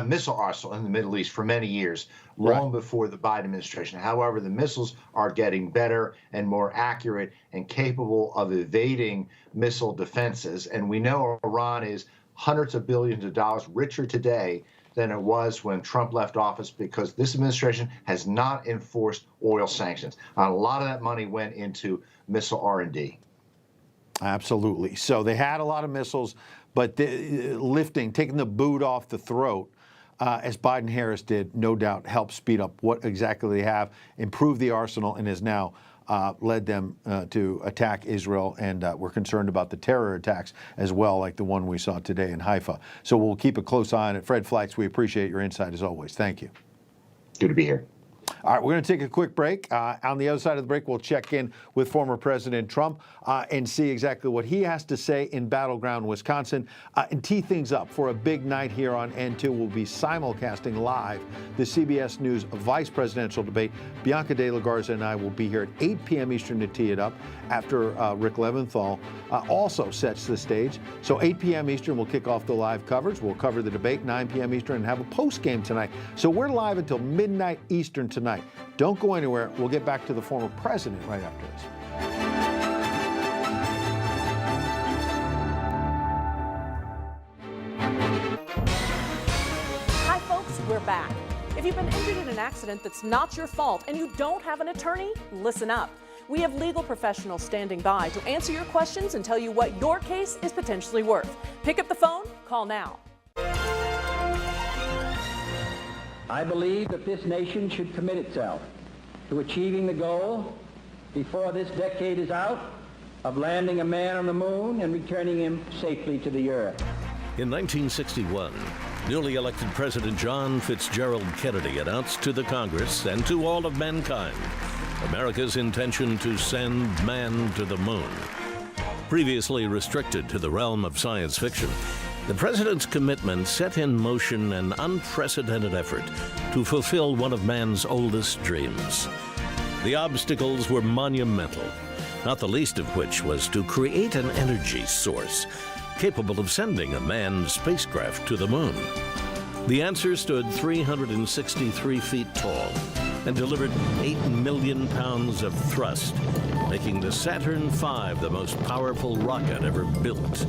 missile arsenal in the Middle East for many years, long before the Biden administration. However, the missiles are getting better and more accurate and capable of evading missile defenses. And we know Iran is hundreds of billions of dollars richer today than it was when Trump left office, because this administration has not enforced oil sanctions. A lot of that money went into missile R&D. Absolutely. So they had a lot of missiles, but taking the boot off the throat, as Biden-Harris did, no doubt helped speed up what exactly they have, improve the arsenal, and has now led them to attack Israel. And we're concerned about the terror attacks as well, like the one we saw today in Haifa. So we'll keep a close eye on it. Fred Flax, we appreciate your insight as always. Thank you. Good to be here. All right, we're going to take a quick break. On the other side of the break, we'll check in with former President Trump and see exactly what he has to say in battleground Wisconsin and tee things up for a big night here on N2. We'll be simulcasting live the CBS News vice presidential debate. Bianca de la Garza and I will be here at 8 p.m. Eastern to tee it up after Rick Leventhal also sets the stage. So 8 p.m. Eastern, we'll kick off the live coverage. We'll cover the debate 9 p.m. Eastern and have a post game tonight. So we're live until midnight Eastern tonight. Don't go anywhere. We'll get back to the former president right after this. Hi, folks. We're back. If you've been injured in an accident that's not your fault and you don't have an attorney, listen up. We have legal professionals standing by to answer your questions and tell you what your case is potentially worth. Pick up the phone. Call now. I believe that this nation should commit itself to achieving the goal, before this decade is out, of landing a man on the moon and returning him safely to the earth. In 1961, newly elected President John Fitzgerald Kennedy announced to the Congress and to all of mankind America's intention to send man to the moon. Previously restricted to the realm of science fiction, the president's commitment set in motion an unprecedented effort to fulfill one of man's oldest dreams. The obstacles were monumental, not the least of which was to create an energy source capable of sending a manned spacecraft to the moon. The answer stood 363 feet tall and delivered 8 million pounds of thrust, making the Saturn V the most powerful rocket ever built.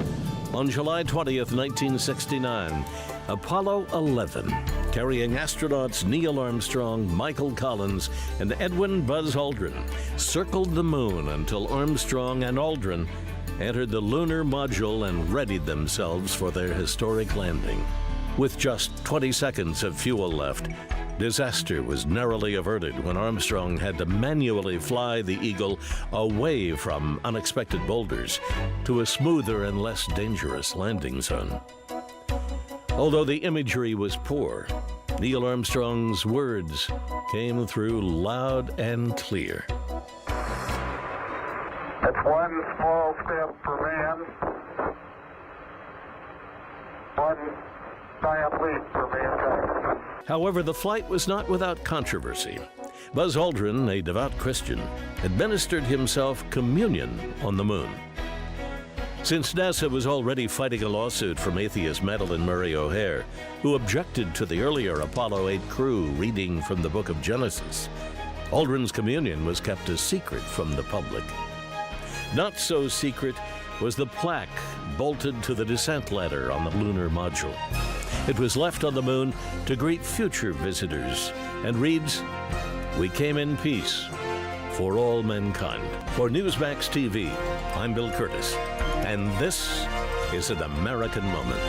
On July 20th, 1969, Apollo 11, carrying astronauts Neil Armstrong, Michael Collins, and Edwin Buzz Aldrin, circled the moon until Armstrong and Aldrin entered the lunar module and readied themselves for their historic landing. With just 20 seconds of fuel left, disaster was narrowly averted when Armstrong had to manually fly the Eagle away from unexpected boulders to a smoother and less dangerous landing zone. Although the imagery was poor, Neil Armstrong's words came through loud and clear. It's one small step for man, one giant leap for mankind. However, the flight was not without controversy. Buzz Aldrin, a devout Christian, administered himself communion on the moon. Since NASA was already fighting a lawsuit from atheist Madeline Murray O'Hare, who objected to the earlier Apollo 8 crew reading from the book of Genesis, Aldrin's communion was kept a secret from the public. Not so secret was the plaque bolted to the descent ladder on the lunar module. It was left on the moon to greet future visitors and reads, "We came in peace for all mankind." For Newsmax TV, I'm Bill Curtis, and this is an American Moment.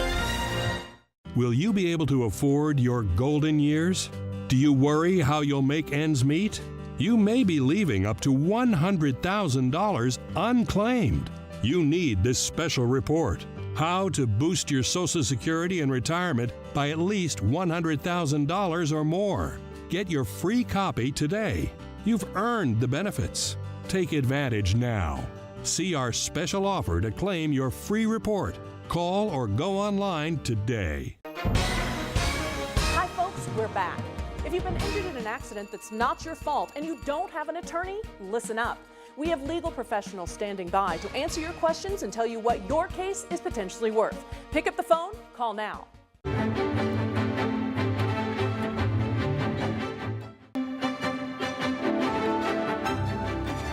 Will you be able to afford your golden years? Do you worry how you'll make ends meet? You may be leaving up to $100,000 unclaimed. You need this special report. How to boost your Social Security and retirement by at least $100,000 or more. Get your free copy today. You've earned the benefits. Take advantage now. See our special offer to claim your free report. Call or go online today. Hi, folks, we're back. If you've been injured in an accident that's not your fault and you don't have an attorney, listen up. We have legal professionals standing by to answer your questions and tell you what your case is potentially worth. Pick up the phone, call now.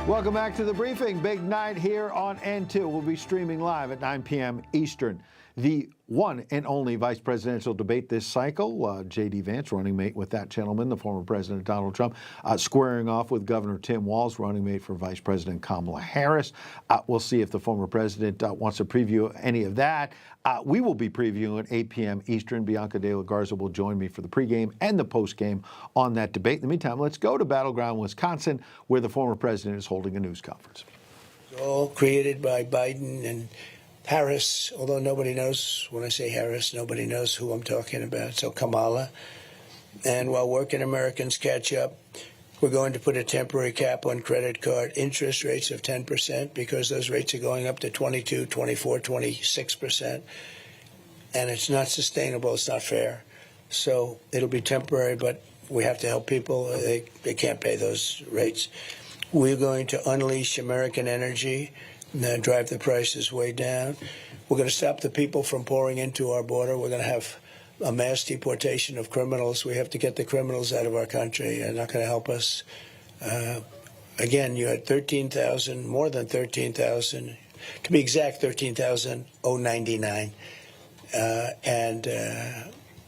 Welcome back to the briefing. Big night here on N2. We'll be streaming live at 9 p.m. Eastern. The one and only vice presidential debate this cycle, J.D. Vance, running mate with that gentleman, the former President Donald Trump, squaring off with Governor Tim Walz, running mate for Vice President Kamala Harris. We'll see if the former president wants to preview any of that. We will be previewing at 8 p.m. Eastern. Bianca de la Garza will join me for the pregame and the postgame on that debate. In the meantime, let's go to Battleground, Wisconsin, where the former president is holding a news conference. All created by Biden and Harris, although nobody knows, when I say Harris, nobody knows who I'm talking about, so Kamala. And while working Americans catch up, we're going to put a temporary cap on credit card interest rates of 10% because those rates are going up to 22, 24, 26%. And it's not sustainable, it's not fair. So it'll be temporary, but we have to help people. They can't pay those rates. We're going to unleash American energy, drive the prices way down. We're going to stop the people from pouring into our border. We're going to have a mass deportation of criminals. We have to get the criminals out of our country. They're not going to help us. Again, you had 13,000, more than 13,000, to be exact, 13,099.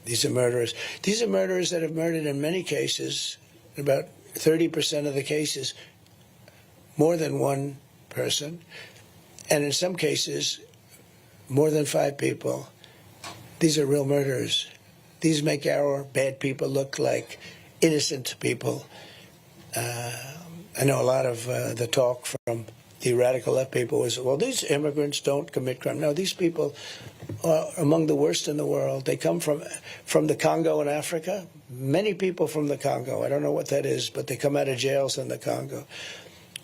These are murderers. These are murderers that have murdered in many cases, about 30% of the cases, more than one person. And in some cases, more than 5 people. These are real murderers. These make our bad people look like innocent people. I know a lot of the talk from the radical left people was, well, these immigrants don't commit crime. No, these people are among the worst in the world. They come from the Congo in Africa. Many people from the Congo. I don't know what that is, but they come out of jails in the Congo.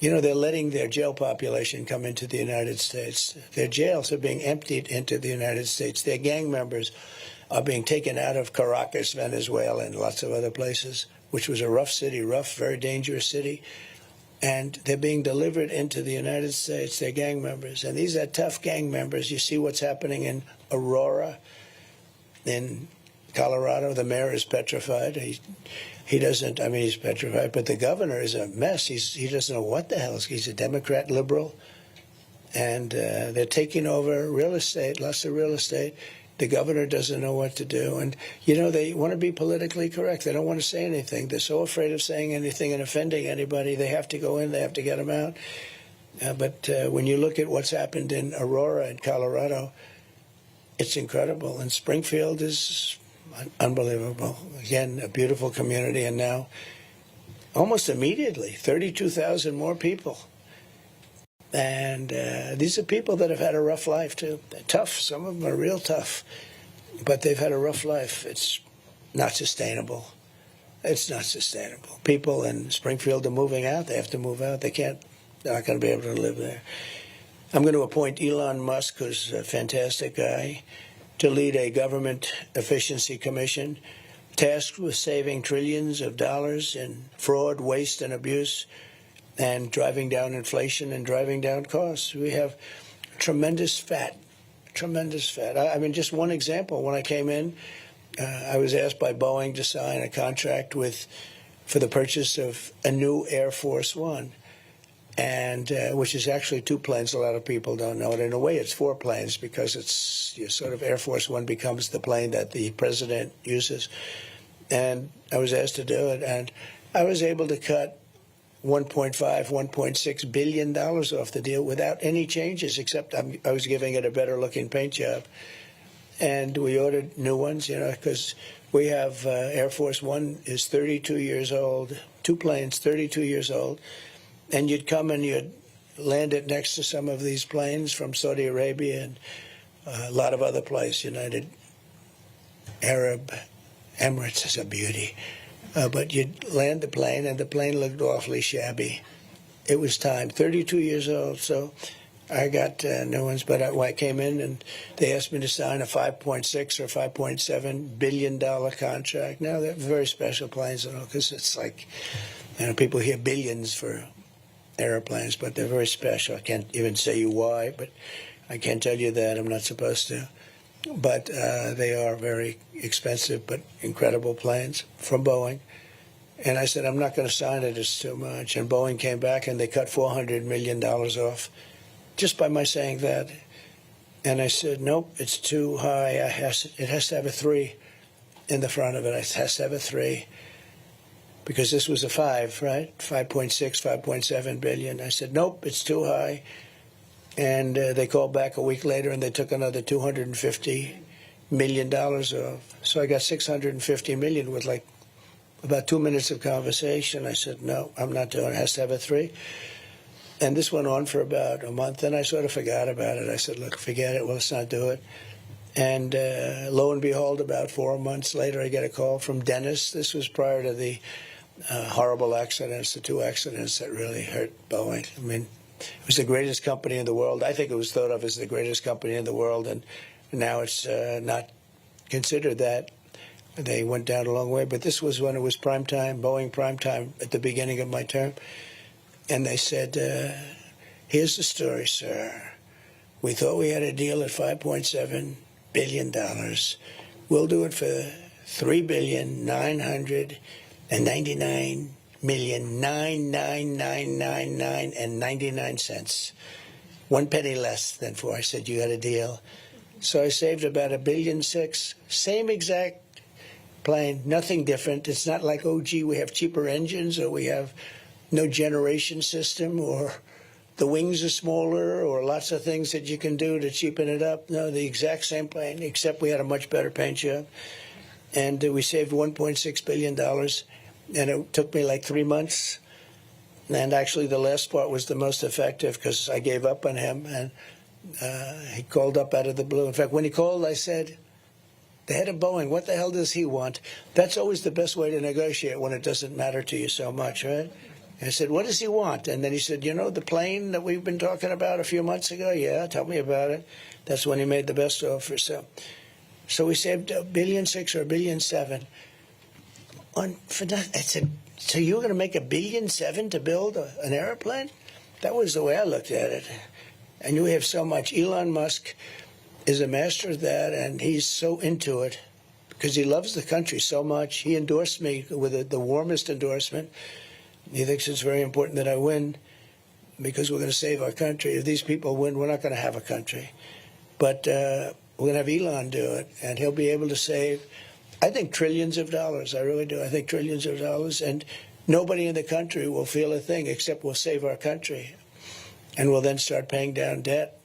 You know, they're letting their jail population come into the United States. Their jails are being emptied into the United States. Their gang members are being taken out of Caracas, Venezuela, and lots of other places, which was a rough city, very dangerous city. And they're being delivered into the United States. They're gang members. And these are tough gang members. You see what's happening in Aurora, in Colorado. The mayor is petrified. He doesn't, I mean, he's petrified, but the governor is a mess. He doesn't know what the hell. He's a Democrat liberal, and they're taking over real estate, lots of real estate. The governor doesn't know what to do. And, you know, they want to be politically correct. They don't want to say anything. They're so afraid of saying anything and offending anybody. They have to go in. They have to get them out. But when you look at what's happened in Aurora and Colorado, it's incredible. And Springfield is unbelievable. Again, a beautiful community, and now almost immediately 32,000 more people. And these are people that have had a rough life too. They're tough. Some of them are real tough, but they've had a rough life. It's not sustainable. It's not sustainable. People in Springfield are moving out. They have to move out. They're not going to be able to live there. I'm going to appoint Elon Musk, who's a fantastic guy, to lead a government efficiency commission tasked with saving trillions of dollars in fraud, waste, and abuse, and driving down inflation and driving down costs. We have tremendous fat. I mean, just one example. When I came in, I was asked by Boeing to sign a contract for the purchase of a new Air Force One, and which is actually 2 planes. A lot of people don't know it. In a way, it's 4 planes because it's sort of Air Force One becomes the plane that the president uses. And I was asked to do it, and I was able to cut $1.6 billion off the deal without any changes, except I was giving it a better-looking paint job. And we ordered new ones, because we have Air Force One is 32 years old, 2 planes, 32 years old. And you'd come and you'd land it next to some of these planes from Saudi Arabia and a lot of other places, United Arab Emirates is a beauty. But you'd land the plane, and the plane looked awfully shabby. It was time, 32 years old, so I got new ones. But I came in, and they asked me to sign a $5.6 or $5.7 billion contract. Now, they're very special planes, because it's like, people hear billions for airplanes, but they're very special. I can't even say you why, but I can't tell you that. I'm not supposed to. But they are very expensive but incredible planes from Boeing. And I said, I'm not going to sign it. It's too much. And Boeing came back, and they cut $400 million off just by my saying that. And I said, nope, it's too high. It has to have a 3 in the front of it. It has to have a 3. Because this was a 5, right? 5.6, 5.7 billion. I said, nope, it's too high. And they called back a week later, and they took another $250 million off. So I got $650 million with like about 2 minutes of conversation. I said, no, I'm not doing it. It has to have a 3. And this went on for about a month, and I sort of forgot about it. I said, look, forget it. Well, let's not do it. And lo and behold, about 4 months later, I get a call from Dennis. This was prior to the horrible accidents, the 2 accidents that really hurt Boeing. I mean, it was the greatest company in the world. I think it was thought of as the greatest company in the world, and now it's not considered that. They went down a long way, but this was when it was prime time, Boeing prime time, at the beginning of my term. And they said, here's the story, sir. We thought we had a deal at $5.7 billion. We'll do it for $3,999,999.99. 1 penny less than 4. I said, you got a deal. So I saved about $1.6 billion. Same exact plane, nothing different. It's not like, oh, gee, we have cheaper engines, or we have no generation system, or the wings are smaller, or lots of things that you can do to cheapen it up. No, the exact same plane, except we had a much better paint job. And we saved $1.6 billion. And it took me like 3 months. And actually, the last part was the most effective, because I gave up on him. And he called up out of the blue. In fact, when he called, I said, the head of Boeing, what the hell does he want? That's always the best way to negotiate when it doesn't matter to you so much, right? And I said, what does he want? And then he said, the plane that we've been talking about a few months ago? Yeah, tell me about it. That's when he made the best offer. So we saved $1.6 billion or $1.7 billion. For that. I said, so you were going to make $1.7 billion to build an airplane? That was the way I looked at it. And we have so much. Elon Musk is a master of that, and he's so into it because he loves the country so much. He endorsed me with the warmest endorsement. He thinks it's very important that I win because we're going to save our country. If these people win, we're not going to have a country. But we're going to have Elon do it, and he'll be able to save, I think, trillions of dollars. I really do. I think trillions of dollars. And nobody in the country will feel a thing except we'll save our country. And we'll then start paying down debt.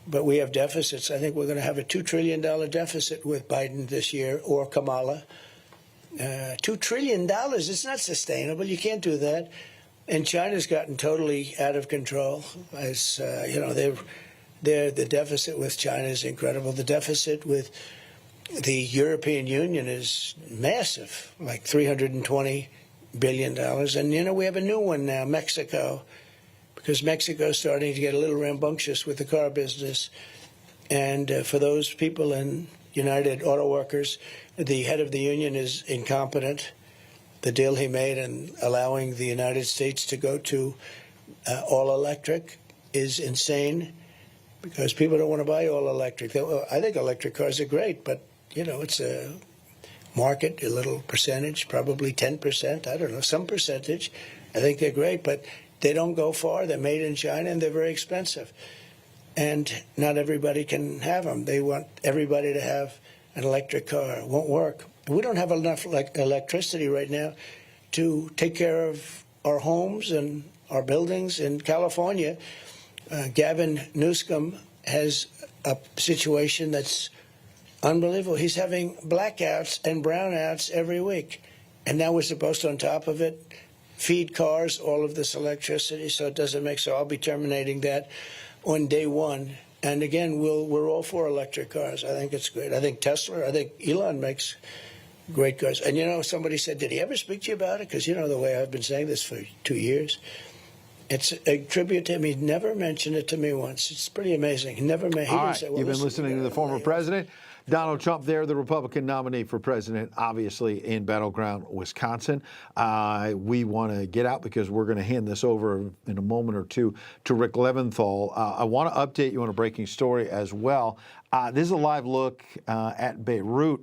But we have deficits. I think we're going to have a $2 trillion deficit with Biden this year, or Kamala. $2 trillion, it's not sustainable. You can't do that. And China's gotten totally out of control. As the deficit with China is incredible. The deficit with the European Union is massive, like $320 billion. And, we have a new one now, Mexico, because Mexico's starting to get a little rambunctious with the car business. And for those people in United Auto Workers, the head of the union is incompetent. The deal he made in allowing the United States to go to all electric is insane. because people don't want to buy all electric. I think electric cars are great, but, you know, it's a market, a little percentage, probably 10%, I don't know, some percentage. I think they're great, but they don't go far. They're made in China, and they're very expensive. And not everybody can have them. They want everybody to have an electric car. It won't work. We don't have enough electricity right now to take care of our homes and our buildings in California. Gavin Newsom has a situation that's unbelievable. He's having blackouts and brownouts every week. And now we're supposed to, on top of it, feed cars all of this electricity, so it doesn't make so. I'll be terminating that on day one. And again, we're all for electric cars. I think it's great. I think Tesla, I think Elon makes great cars. And, you know, somebody said, did he ever speak to you about it? Because, you know, the way I've been saying this for 2 years. It's a tribute to him. He never mentioned it to me once. It's pretty amazing. He never made. All right, you've been listening to the former president, Donald Trump there, the Republican nominee for president, obviously in battleground Wisconsin. We want to get out because we're going to hand this over in a moment or two to Rick Leventhal. I want to update you on a breaking story as well. This is a live look at Beirut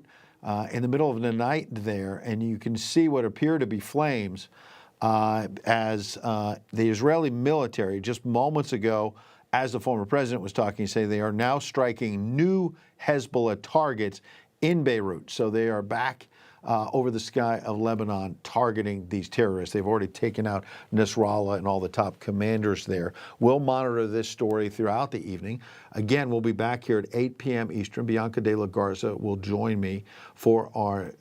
in the middle of the night there, and you can see what appear to be flames as the Israeli military just moments ago, as the former president was talking, say they are now striking new Hezbollah targets in Beirut. So they are back over the sky of Lebanon targeting these terrorists. They've already taken out Nasrallah and all the top commanders there. We'll monitor this story throughout the evening. Again, we'll be back here at 8 p.m. Eastern. Bianca de la Garza will join me for our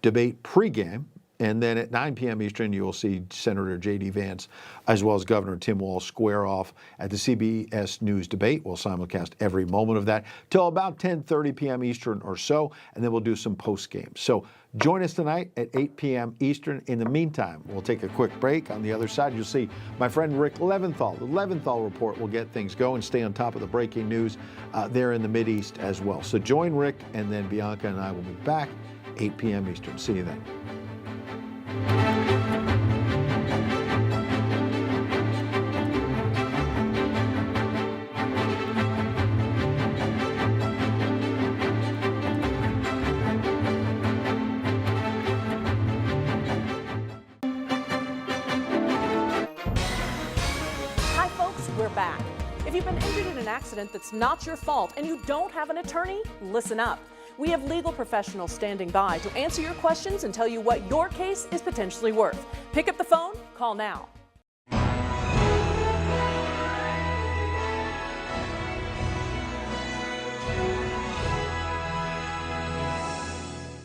debate pregame. And then at 9 p.m. Eastern, you will see Senator J.D. Vance as well as Governor Tim Walz square off at the CBS News debate. We'll simulcast every moment of that till about 10:30 p.m. Eastern or so, and then we'll do some post-game. So join us tonight at 8 p.m. Eastern. In the meantime, we'll take a quick break. On the other side, you'll see my friend Rick Leventhal. The Leventhal Report will get things going, stay on top of the breaking news there in the Mideast as well. So join Rick, and then Bianca and I will be back 8 p.m. Eastern. See you then. Hi folks, we're back. If you've been injured in an accident that's not your fault and you don't have an attorney, listen up. We have legal professionals standing by to answer your questions and tell you what your case is potentially worth. Pick up the phone, call now.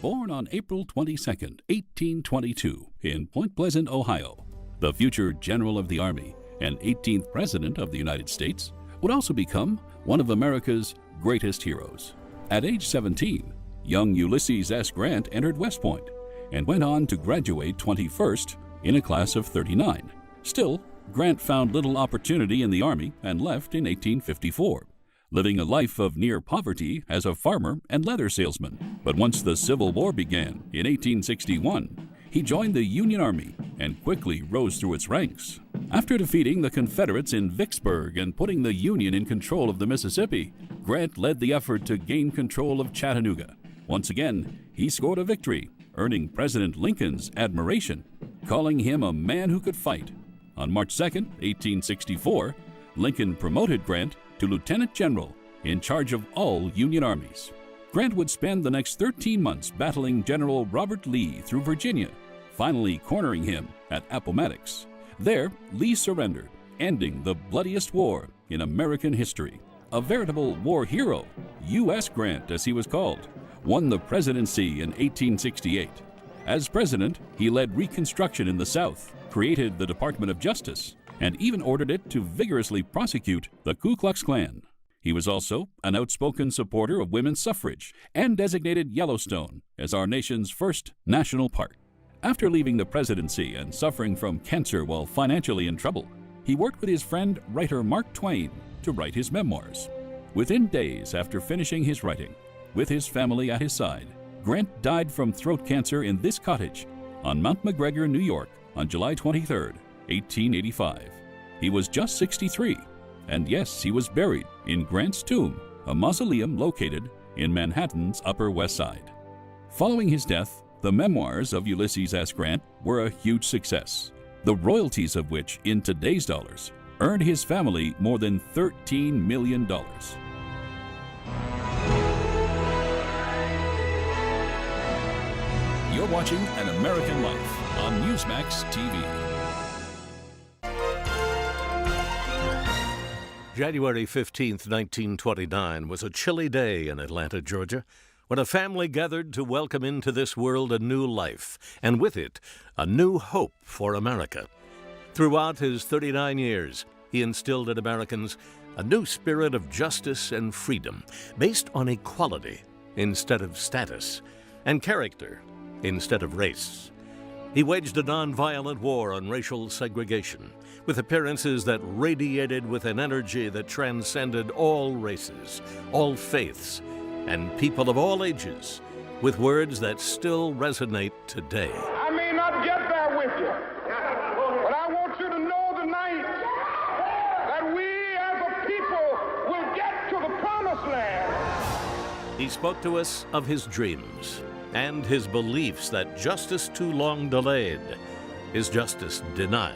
Born on April 22, 1822, in Point Pleasant, Ohio, the future General of the Army and 18th President of the United States would also become one of America's greatest heroes. At age 17, young Ulysses S. Grant entered West Point and went on to graduate 21st in a class of 39. Still, Grant found little opportunity in the Army and left in 1854, living a life of near poverty as a farmer and leather salesman. But once the Civil War began in 1861, he joined the Union Army and quickly rose through its ranks. After defeating the Confederates in Vicksburg and putting the Union in control of the Mississippi, Grant led the effort to gain control of Chattanooga. Once again, he scored a victory, earning President Lincoln's admiration, calling him a man who could fight. On March 2, 1864, Lincoln promoted Grant to Lieutenant General in charge of all Union armies. Grant would spend the next 13 months battling General Robert Lee through Virginia, finally cornering him at Appomattox. There, Lee surrendered, ending the bloodiest war in American history. A veritable war hero, U.S. Grant, as he was called, won the presidency in 1868. As president, he led Reconstruction in the South, created the Department of Justice, and even ordered it to vigorously prosecute the Ku Klux Klan. He was also an outspoken supporter of women's suffrage and designated Yellowstone as our nation's first national park. After leaving the presidency and suffering from cancer while financially in trouble, he worked with his friend writer Mark Twain to write his memoirs. Within days after finishing his writing, with his family at his side, Grant died from throat cancer in this cottage on Mount McGregor, New York, on July 23, 1885. He was just 63, And yes, he was buried in Grant's tomb, a mausoleum located in Manhattan's Upper West Side. Following his death, the memoirs of Ulysses S. Grant were a huge success, the royalties of which, in today's dollars, earned his family more than $13 million. You're watching An American Life on Newsmax TV. January 15th, 1929 was a chilly day in Atlanta, Georgia, when a family gathered to welcome into this world a new life, and with it, a new hope for America. Throughout his 39 years, he instilled in Americans a new spirit of justice and freedom, based on equality instead of status, and character instead of race. He waged a nonviolent war on racial segregation, with appearances that radiated with an energy that transcended all races, all faiths, and people of all ages, with words that still resonate today. I may not get there with you, but I want you to know tonight that we as a people will get to the promised land. He spoke to us of his dreams and his beliefs that justice too long delayed is justice denied.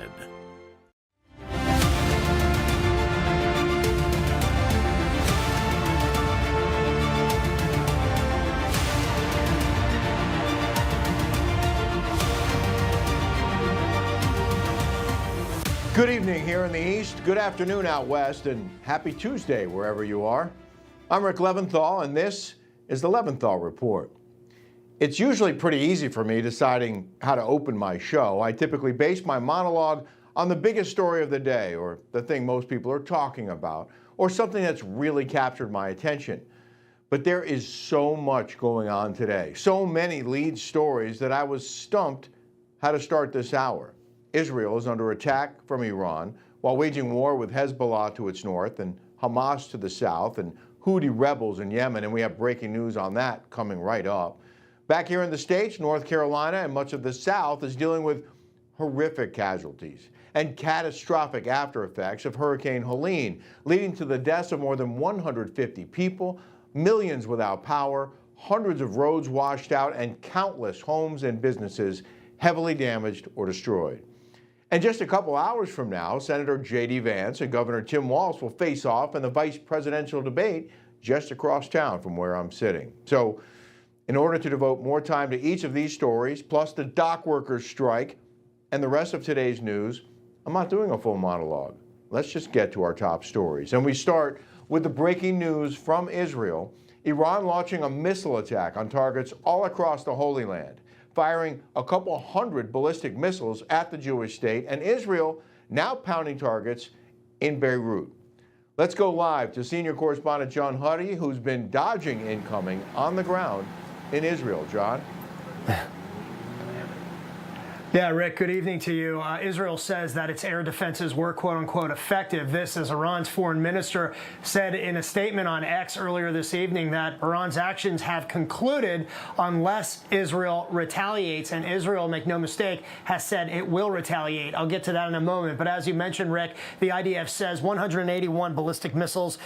Good evening here in the East, good afternoon out West, and happy Tuesday wherever you are. I'm Rick Leventhal, and this is the Leventhal Report. It's usually pretty easy for me deciding how to open my show. I typically base my monologue on the biggest story of the day, or the thing most people are talking about, or something that's really captured my attention. But there is so much going on today, so many lead stories that I was stumped how to start this hour. Israel is under attack from Iran while waging war with Hezbollah to its north and Hamas to the south and Houthi rebels in Yemen, and we have breaking news on that coming right up. Back here in the States, North Carolina and much of the South is dealing with horrific casualties and catastrophic after effects of Hurricane Helene, leading to the deaths of more than 150 people, millions without power, hundreds of roads washed out, and countless homes and businesses heavily damaged or destroyed. And just a couple hours from now, Senator J.D. Vance and Governor Tim Walz will face off in the vice presidential debate just across town from where I'm sitting. So, in order to devote more time to each of these stories, plus the dock workers' strike and the rest of today's news, I'm not doing a full monologue. Let's just get to our top stories. And we start with the breaking news from Israel: Iran launching a missile attack on targets all across the Holy Land, firing a couple hundred ballistic missiles at the Jewish state, and Israel now pounding targets in Beirut. Let's go live to senior correspondent John Huddy, who's been dodging incoming on the ground in Israel. John? Yeah, Rick, good evening to you. Israel says that its air defenses were quote-unquote effective. This, as Iran's foreign minister said in a statement on X earlier this evening, that Iran's actions have concluded unless Israel retaliates. And Israel, make no mistake, has said it will retaliate. I'll get to that in a moment. But as you mentioned, Rick, the IDF says 181 ballistic missiles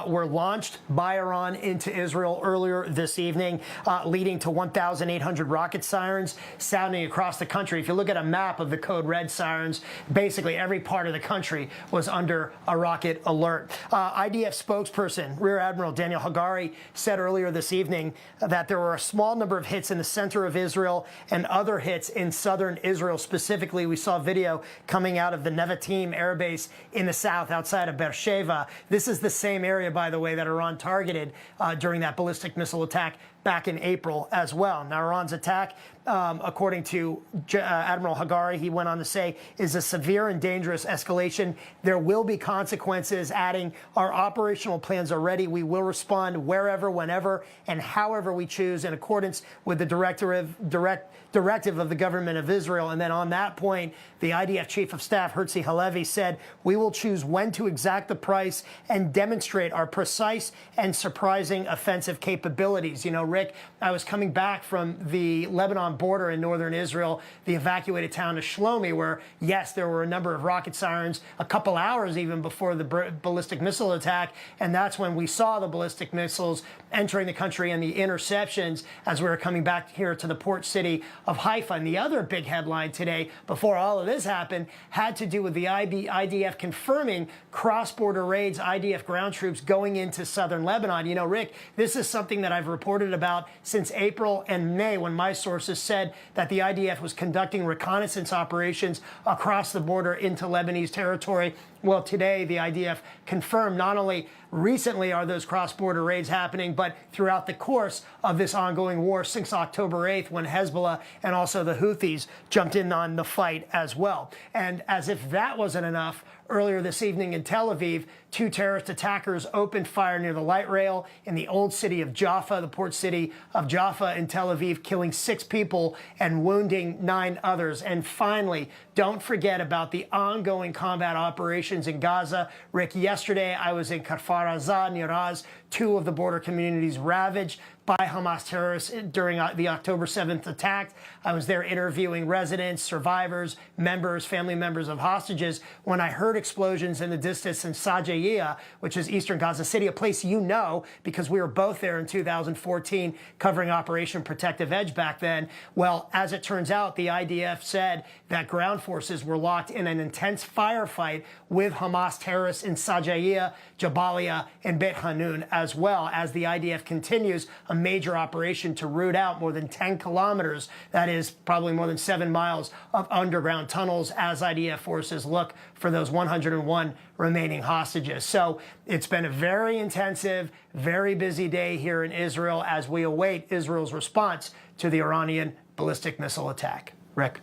were launched by Iran into Israel earlier this evening, leading to 1,800 rocket sirens sounding across the country. If you look at a map of the code red sirens, basically every part of the country was under a rocket alert. IDF spokesperson Rear Admiral Daniel Hagari said earlier this evening that there were a small number of hits in the center of Israel and other hits in southern Israel. Specifically, we saw video coming out of the Nevatim air base in the south outside of Beersheba. This is the same area, by the way, that Iran targeted during that ballistic missile attack back in April as well. Now, Iran's attack, according to Admiral Hagari, he went on to say, is a severe and dangerous escalation. There will be consequences, adding, our operational plans are ready. We will respond wherever, whenever, and however we choose in accordance with the directive of the government of Israel. And then on that point, the IDF Chief of Staff, Herzi Halevi, said, we will choose when to exact the price and demonstrate our precise and surprising offensive capabilities. You know, Rick, I was coming back from the Lebanon border in northern Israel, the evacuated town of Shlomi, where, yes, there were a number of rocket sirens a couple hours even before the ballistic missile attack. And that's when we saw the ballistic missiles entering the country and the interceptions as we were coming back here to the port city of Haifa. And the other big headline today, before all of this happened, had to do with the IDF confirming cross-border raids, IDF ground troops going into southern Lebanon. You know, Rick, this is something that I've reported about since April and May, when my sources said that the IDF was conducting reconnaissance operations across the border into Lebanese territory. Well, today, the IDF confirmed not only recently are those cross-border raids happening, but throughout the course of this ongoing war since October 8th, when Hezbollah and also the Houthis jumped in on the fight as well. And as if that wasn't enough, earlier this evening in Tel Aviv, 2 terrorist attackers opened fire near the light rail in the old city of Jaffa, the port city of Jaffa in Tel Aviv, killing 6 people and wounding 9 others. And finally, don't forget about the ongoing combat operations in Gaza. Rick, yesterday I was in Kfar Aza, near Oz, 2 of the border communities ravaged by Hamas terrorists during the October 7th attack. I was there interviewing residents, survivors, members, family members of hostages, when I heard explosions in the distance in Sajaiya, which is eastern Gaza City, a place you know because we were both there in 2014 covering Operation Protective Edge back then. Well, as it turns out, the IDF said that ground forces were locked in an intense firefight with Hamas terrorists in Sajaiya, Jabalia, and Beit Hanun, as well as the IDF continues a major operation to root out more than 10 kilometers, that is probably more than 7 miles of underground tunnels, as IDF forces look for those 101 remaining hostages. So it's been a very intensive, very busy day here in Israel as we await Israel's response to the Iranian ballistic missile attack. Rick.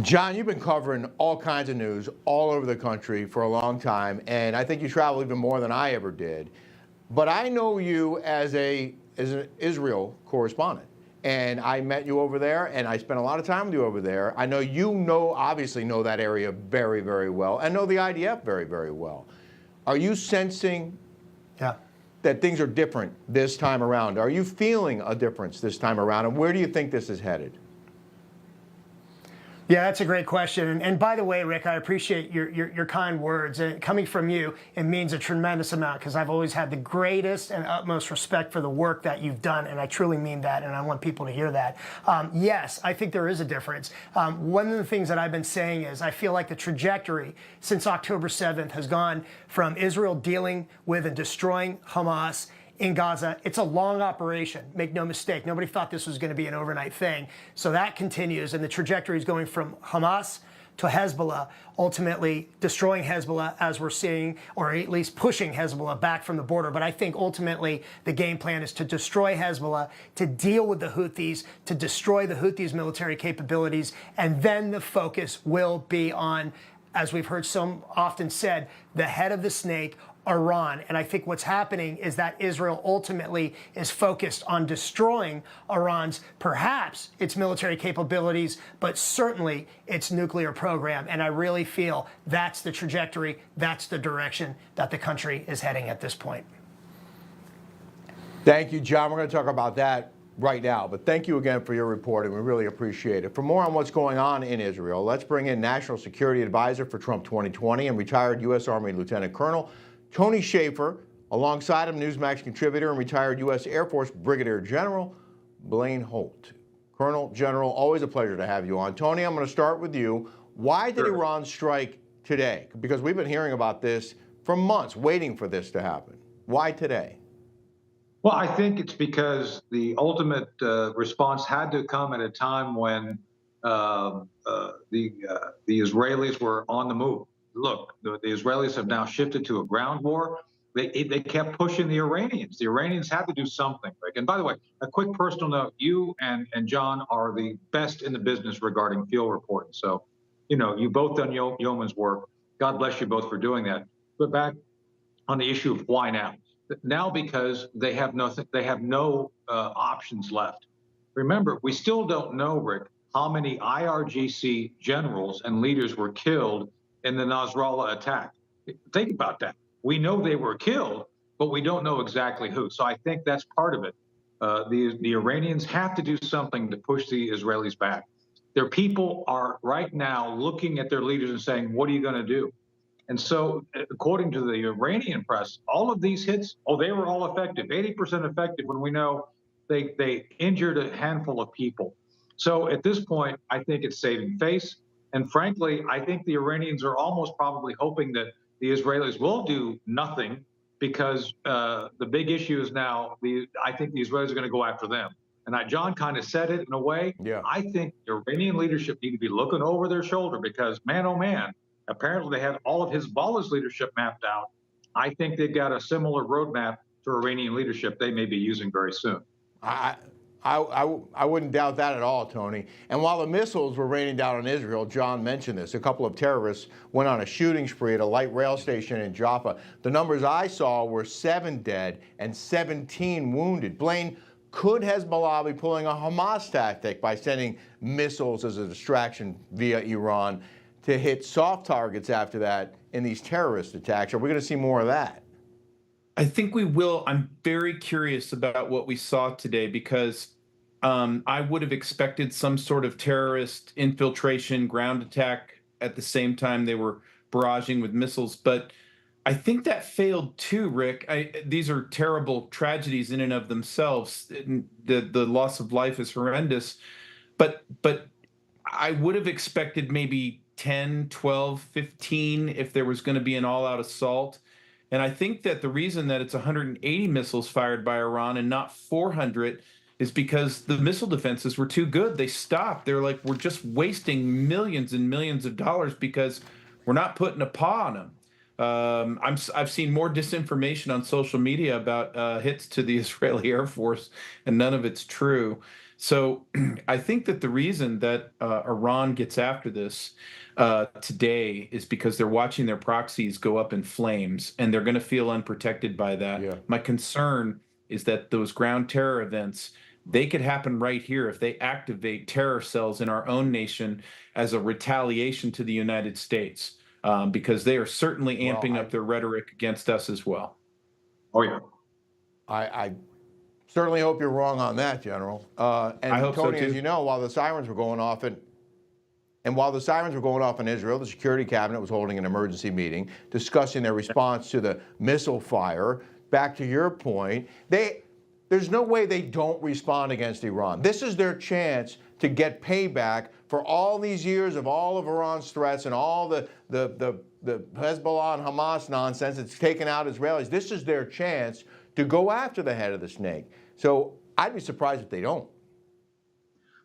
John, you've been covering all kinds of news all over the country for a long time, and I think you travel even more than I ever did. But I know you as an Israel correspondent, and I met you over there, and I spent a lot of time with you over there. I know you obviously know that area very, very well, and know the IDF very, very well. Are you sensing that things are different this time around? Are you feeling a difference this time around, and where do you think this is headed? Yeah, that's a great question. And by the way, Rick, I appreciate your kind words. And coming from you, it means a tremendous amount because I've always had the greatest and utmost respect for the work that you've done. And I truly mean that. And I want people to hear that. Yes, I think there is a difference. One of the things that I've been saying is I feel like the trajectory since October 7th has gone from Israel dealing with and destroying Hamas in Gaza. It's a long operation, make no mistake. Nobody thought this was going to be an overnight thing. So that continues, and the trajectory is going from Hamas to Hezbollah, ultimately destroying Hezbollah as we're seeing, or at least pushing Hezbollah back from the border. But I think ultimately the game plan is to destroy Hezbollah, to deal with the Houthis, to destroy the Houthis' military capabilities, and then the focus will be on, as we've heard so often said, the head of the snake, Iran. And I think what's happening is that Israel ultimately is focused on destroying Iran's, perhaps its military capabilities, but certainly its nuclear program. And I really feel that's the trajectory, that's the direction that the country is heading at this point. Thank you, John. We're going to talk about that right now, but thank you again for your report, and we really appreciate it. For more on what's going on in Israel, let's bring in National Security Advisor for Trump 2020 and retired U.S. Army Lieutenant Colonel Tony Shaffer, alongside him, Newsmax contributor and retired U.S. Air Force Brigadier General Blaine Holt. Colonel, General, always a pleasure to have you on. Tony, I'm going to start with you. Why did Iran strike today? Because we've been hearing about this for months, waiting for this to happen. Why today? Well, I think it's because the ultimate response had to come at a time when the Israelis were on the move. Look, the Israelis have now shifted to a ground war. They kept pushing the Iranians. The Iranians had to do something, Rick. And by the way, a quick personal note, you and John are the best in the business regarding field reporting. So, you know, you both done yeoman's work. God bless you both for doing that. But back on the issue of why now. Now because they have no options left. Remember, we still don't know, Rick, how many IRGC generals and leaders were killed in the Nasrallah attack. Think about that. We know they were killed, but we don't know exactly who. So I think that's part of it. The Iranians have to do something to push the Israelis back. Their people are right now looking at their leaders and saying, what are you going to do? And so, according to the Iranian press, all of these hits, they were all effective, 80% effective, when we know they injured a handful of people. So at this point, I think it's saving face. And frankly, I think the Iranians are almost probably hoping that the Israelis will do nothing, because the big issue is now, I think the Israelis are going to go after them. And John kind of said it in a way. Yeah. I think the Iranian leadership need to be looking over their shoulder, because, man, oh, man, apparently they have all of Hezbollah's leadership mapped out. I think they've got a similar roadmap to Iranian leadership they may be using very soon. I wouldn't doubt that at all, Tony. And while the missiles were raining down on Israel, John mentioned this, a couple of terrorists went on a shooting spree at a light rail station in Jaffa. The numbers I saw were 7 dead and 17 wounded. Blaine, could Hezbollah be pulling a Hamas tactic by sending missiles as a distraction via Iran to hit soft targets after that in these terrorist attacks? Are we going to see more of that? I think we will. I'm very curious about what we saw today, because I would have expected some sort of terrorist infiltration, ground attack at the same time they were barraging with missiles. But I think that failed too, Rick. These are terrible tragedies in and of themselves. The loss of life is horrendous. But I would have expected maybe 10, 12, 15 if there was going to be an all-out assault. And I think that the reason that it's 180 missiles fired by Iran and not 400 is because the missile defenses were too good. They stopped. They're like, we're just wasting millions and millions of dollars because we're not putting a paw on them. I've seen more disinformation on social media about hits to the Israeli Air Force, and none of it's true. So I think that the reason that Iran gets after this today is because they're watching their proxies go up in flames, and they're going to feel unprotected by that. Yeah. My concern is that those ground terror events, they could happen right here if they activate terror cells in our own nation as a retaliation to the United States, because they are certainly amping up their rhetoric against us as well. Oh, yeah. I certainly hope you're wrong on that, General. And I hope Tony, so too. as you know, while the sirens were going off in Israel, the Security Cabinet was holding an emergency meeting discussing their response to the missile fire. Back to your point, there's no way they don't respond against Iran. This is their chance to get payback for all these years of all of Iran's threats and all the Hezbollah and Hamas nonsense that's taken out Israelis. This is their chance to go after the head of the snake. So I'd be surprised if they don't.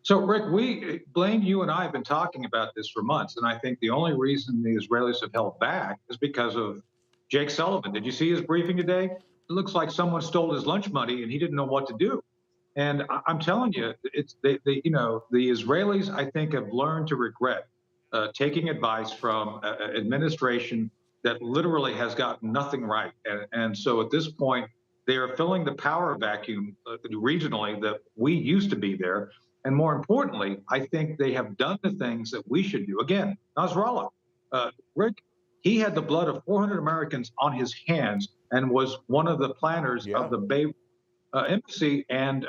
So, Rick, Blaine, you and I have been talking about this for months, and I think the only reason the Israelis have held back is because of Jake Sullivan. Did you see his briefing today? It looks like someone stole his lunch money, and he didn't know what to do. And I'm telling you, the Israelis, I think, have learned to regret taking advice from an administration that literally has gotten nothing right. And so at this point, they are filling the power vacuum regionally that we used to be there. And more importantly, I think they have done the things that we should do. Again, Nasrallah, Rick, he had the blood of 400 Americans on his hands and was one of the planners of the Beirut embassy and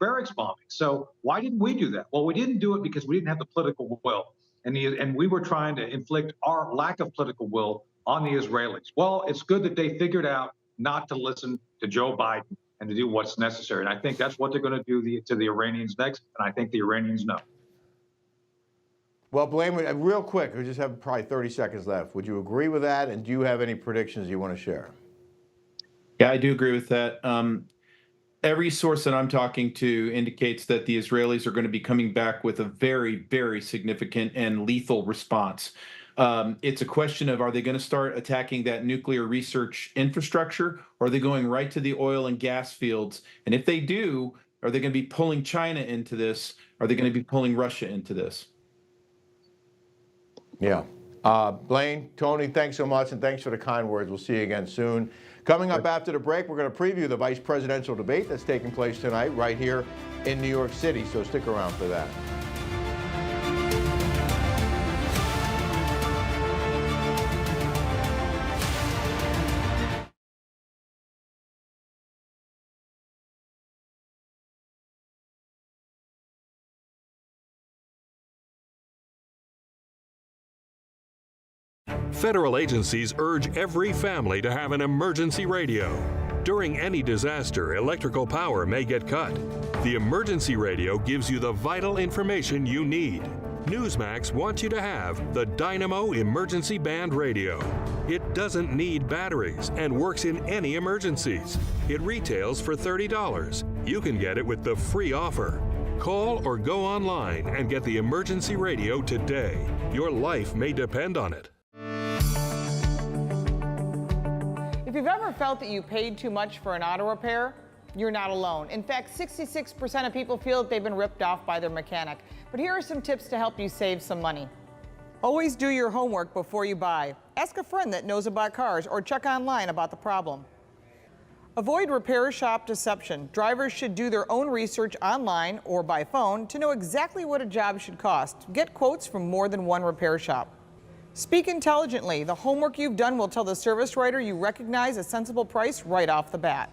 barracks bombing. So why didn't we do that? Well, we didn't do it because we didn't have the political will. And we were trying to inflict our lack of political will on the Israelis. Well, it's good that they figured out not to listen to Joe Biden and to do what's necessary. And I think that's what they're going to do to the Iranians next. And I think the Iranians know. Well, Blaine, real quick, we just have probably 30 seconds left. Would you agree with that? And do you have any predictions you want to share? Yeah, I do agree with that. Every source that I'm talking to indicates that the Israelis are going to be coming back with a very, very significant and lethal response. It's a question of, are they going to start attacking that nuclear research infrastructure, or are they going right to the oil and gas fields? And if they do, are they going to be pulling China into this? Are they going to be pulling Russia into this? Yeah. Blaine, Tony, thanks so much, and thanks for the kind words. We'll see you again soon. Coming up after the break, we're going to preview the vice presidential debate that's taking place tonight right here in New York City, so stick around for that. Federal agencies urge every family to have an emergency radio. During any disaster, electrical power may get cut. The emergency radio gives you the vital information you need. Newsmax wants you to have the Dynamo Emergency Band Radio. It doesn't need batteries and works in any emergencies. It retails for $30. You can get it with the free offer. Call or go online and get the emergency radio today. Your life may depend on it. If you've ever felt that you paid too much for an auto repair, you're not alone. In fact, 66% of people feel that they've been ripped off by their mechanic. But here are some tips to help you save some money. Always do your homework before you buy. Ask a friend that knows about cars or check online about the problem. Avoid repair shop deception. Drivers should do their own research online or by phone to know exactly what a job should cost. Get quotes from more than one repair shop. Speak intelligently. The homework you've done will tell the service writer you recognize a sensible price right off the bat.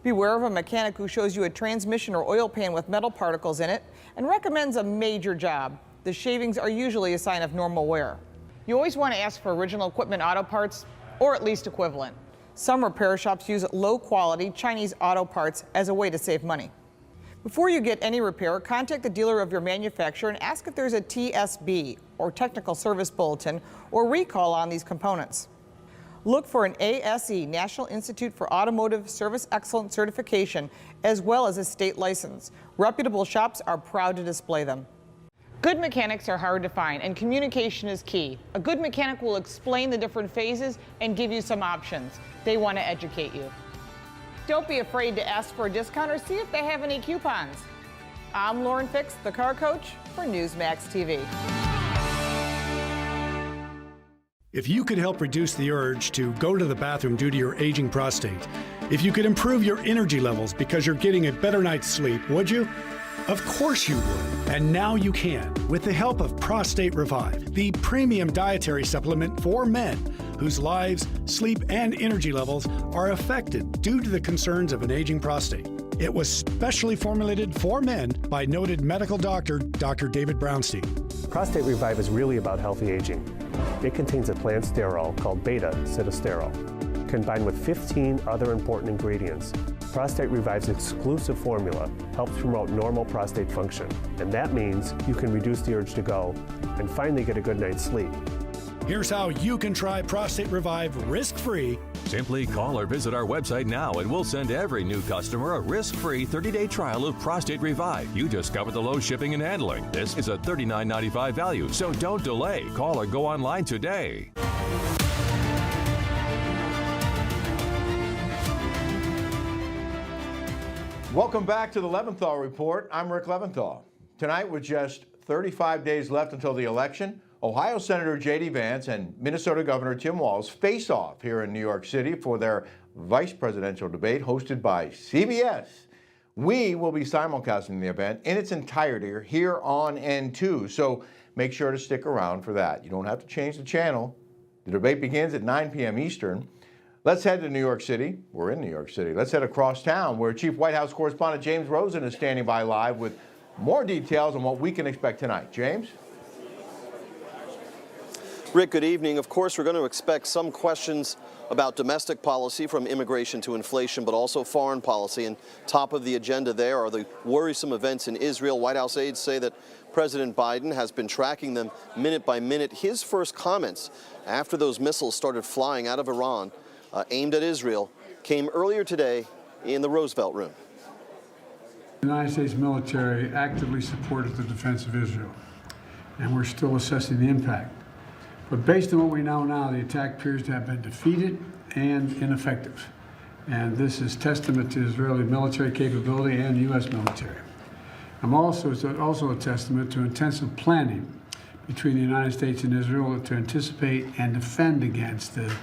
Beware of a mechanic who shows you a transmission or oil pan with metal particles in it and recommends a major job. The shavings are usually a sign of normal wear. You always want to ask for original equipment auto parts, or at least equivalent. Some repair shops use low-quality Chinese auto parts as a way to save money. Before you get any repair, contact the dealer of your manufacturer and ask if there's a TSB, or Technical Service Bulletin, or recall on these components. Look for an ASE, National Institute for Automotive Service Excellence certification, as well as a state license. Reputable shops are proud to display them. Good mechanics are hard to find, and communication is key. A good mechanic will explain the different phases and give you some options. They want to educate you. Don't be afraid to ask for a discount or see if they have any coupons. I'm Lauren Fix, the car coach for Newsmax TV. If you could help reduce the urge to go to the bathroom due to your aging prostate, if you could improve your energy levels because you're getting a better night's sleep, would you? Of course you would. And now you can, with the help of Prostate Revive, the premium dietary supplement for men whose lives, sleep, and energy levels are affected due to the concerns of an aging prostate. It was specially formulated for men by noted medical doctor, Dr. David Brownstein. Prostate Revive is really about healthy aging. It contains a plant sterol called beta-sitosterol. Combined with 15 other important ingredients, Prostate Revive's exclusive formula helps promote normal prostate function. And that means you can reduce the urge to go and finally get a good night's sleep. Here's how you can try Prostate Revive risk-free. Simply call or visit our website now and we'll send every new customer a risk-free 30-day trial of Prostate Revive. You discover the low shipping and handling. This is a $39.95 value, so don't delay. Call or go online today. Welcome back to the Leventhal Report. I'm Rick Leventhal. Tonight, with just 35 days left until the election, Ohio Senator J.D. Vance and Minnesota Governor Tim Walz face off here in New York City for their vice presidential debate hosted by CBS. We will be simulcasting the event in its entirety here on N2, so make sure to stick around for that. You don't have to change the channel. The debate begins at 9 p.m. Eastern. Let's head to New York City. We're in New York City. Let's head across town where Chief White House Correspondent James Rosen is standing by live with more details on what we can expect tonight. James? Rick, good evening. Of course, we're going to expect some questions about domestic policy, from immigration to inflation, but also foreign policy. And top of the agenda there are the worrisome events in Israel. White House aides say that President Biden has been tracking them minute by minute. His first comments after those missiles started flying out of Iran, aimed at Israel, came earlier today in the Roosevelt Room. The United States military actively supported the defense of Israel, and we're still assessing the impact. But based on what we know now, the attack appears to have been defeated and ineffective. And this is testament to Israeli military capability and U.S. military. It's also a testament to intensive planning between the United States and Israel to anticipate and defend against the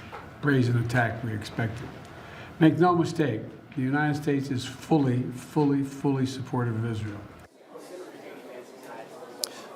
brazen attack we expected. Make no mistake, the United States is fully supportive of Israel.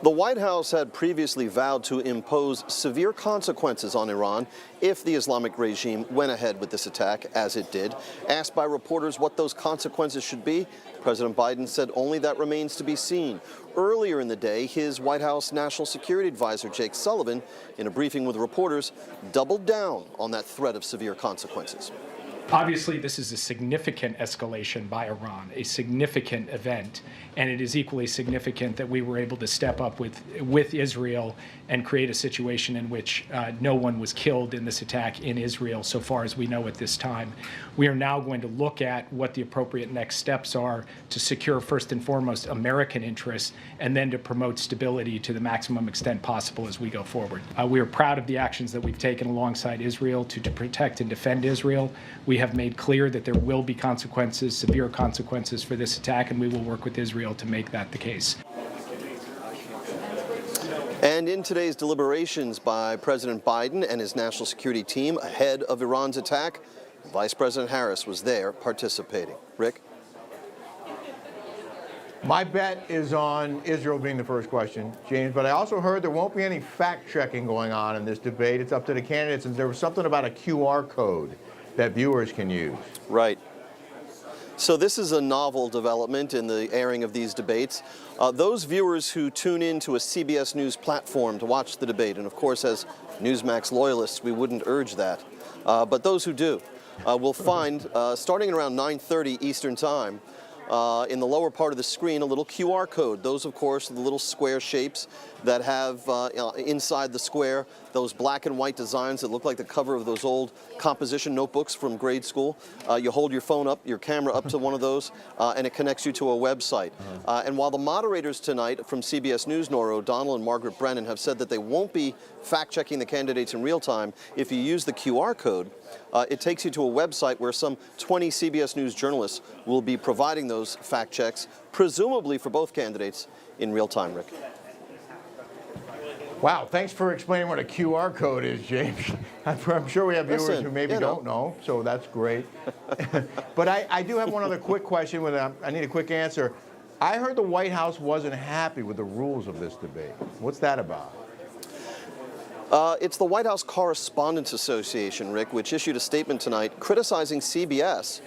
The White House had previously vowed to impose severe consequences on Iran if the Islamic regime went ahead with this attack, as it did. Asked by reporters what those consequences should be, President Biden said only that remains to be seen. Earlier in the day, his White House National Security Advisor, Jake Sullivan, in a briefing with reporters, doubled down on that threat of severe consequences. Obviously, this is a significant escalation by Iran, a significant event, and it is equally significant that we were able to step up with Israel and create a situation in which no one was killed in this attack in Israel, so far as we know at this time. We are now going to look at what the appropriate next steps are to secure, first and foremost, American interests, and then to promote stability to the maximum extent possible as we go forward. We are proud of the actions that we've taken alongside Israel to protect and defend Israel. We have made clear that there will be consequences, severe consequences for this attack, and we will work with Israel to make that the case. And in today's deliberations by President Biden and his national security team ahead of Iran's attack, Vice President Harris was there participating. Rick? My bet is on Israel being the first question, James, but I also heard there won't be any fact-checking going on in this debate. It's up to the candidates, and there was something about a QR code that viewers can use. Right. So this is a novel development in the airing of these debates. Those viewers who tune in to a CBS News platform to watch the debate, and of course as Newsmax loyalists, we wouldn't urge that, but those who do will find, starting at around 9:30 Eastern Time, in the lower part of the screen, a little QR code. Those, of course, are the little square shapes that have inside the square those black and white designs that look like the cover of those old composition notebooks from grade school. You hold your phone up, your camera up to one of those, and it connects you to a website. And while the moderators tonight from CBS News, Norah O'Donnell and Margaret Brennan, have said that they won't be fact-checking the candidates in real time, if you use the QR code, it takes you to a website where some 20 CBS News journalists will be providing those fact checks, presumably for both candidates, in real time, Rick. Wow, thanks for explaining what a QR code is, James. I'm sure we have viewers who maybe don't know, so that's great. But I do have one other quick question. I need a quick answer. I heard the White House wasn't happy with the rules of this debate. What's that about? It's the White House Correspondents Association, Rick, which issued a statement tonight criticizing CBS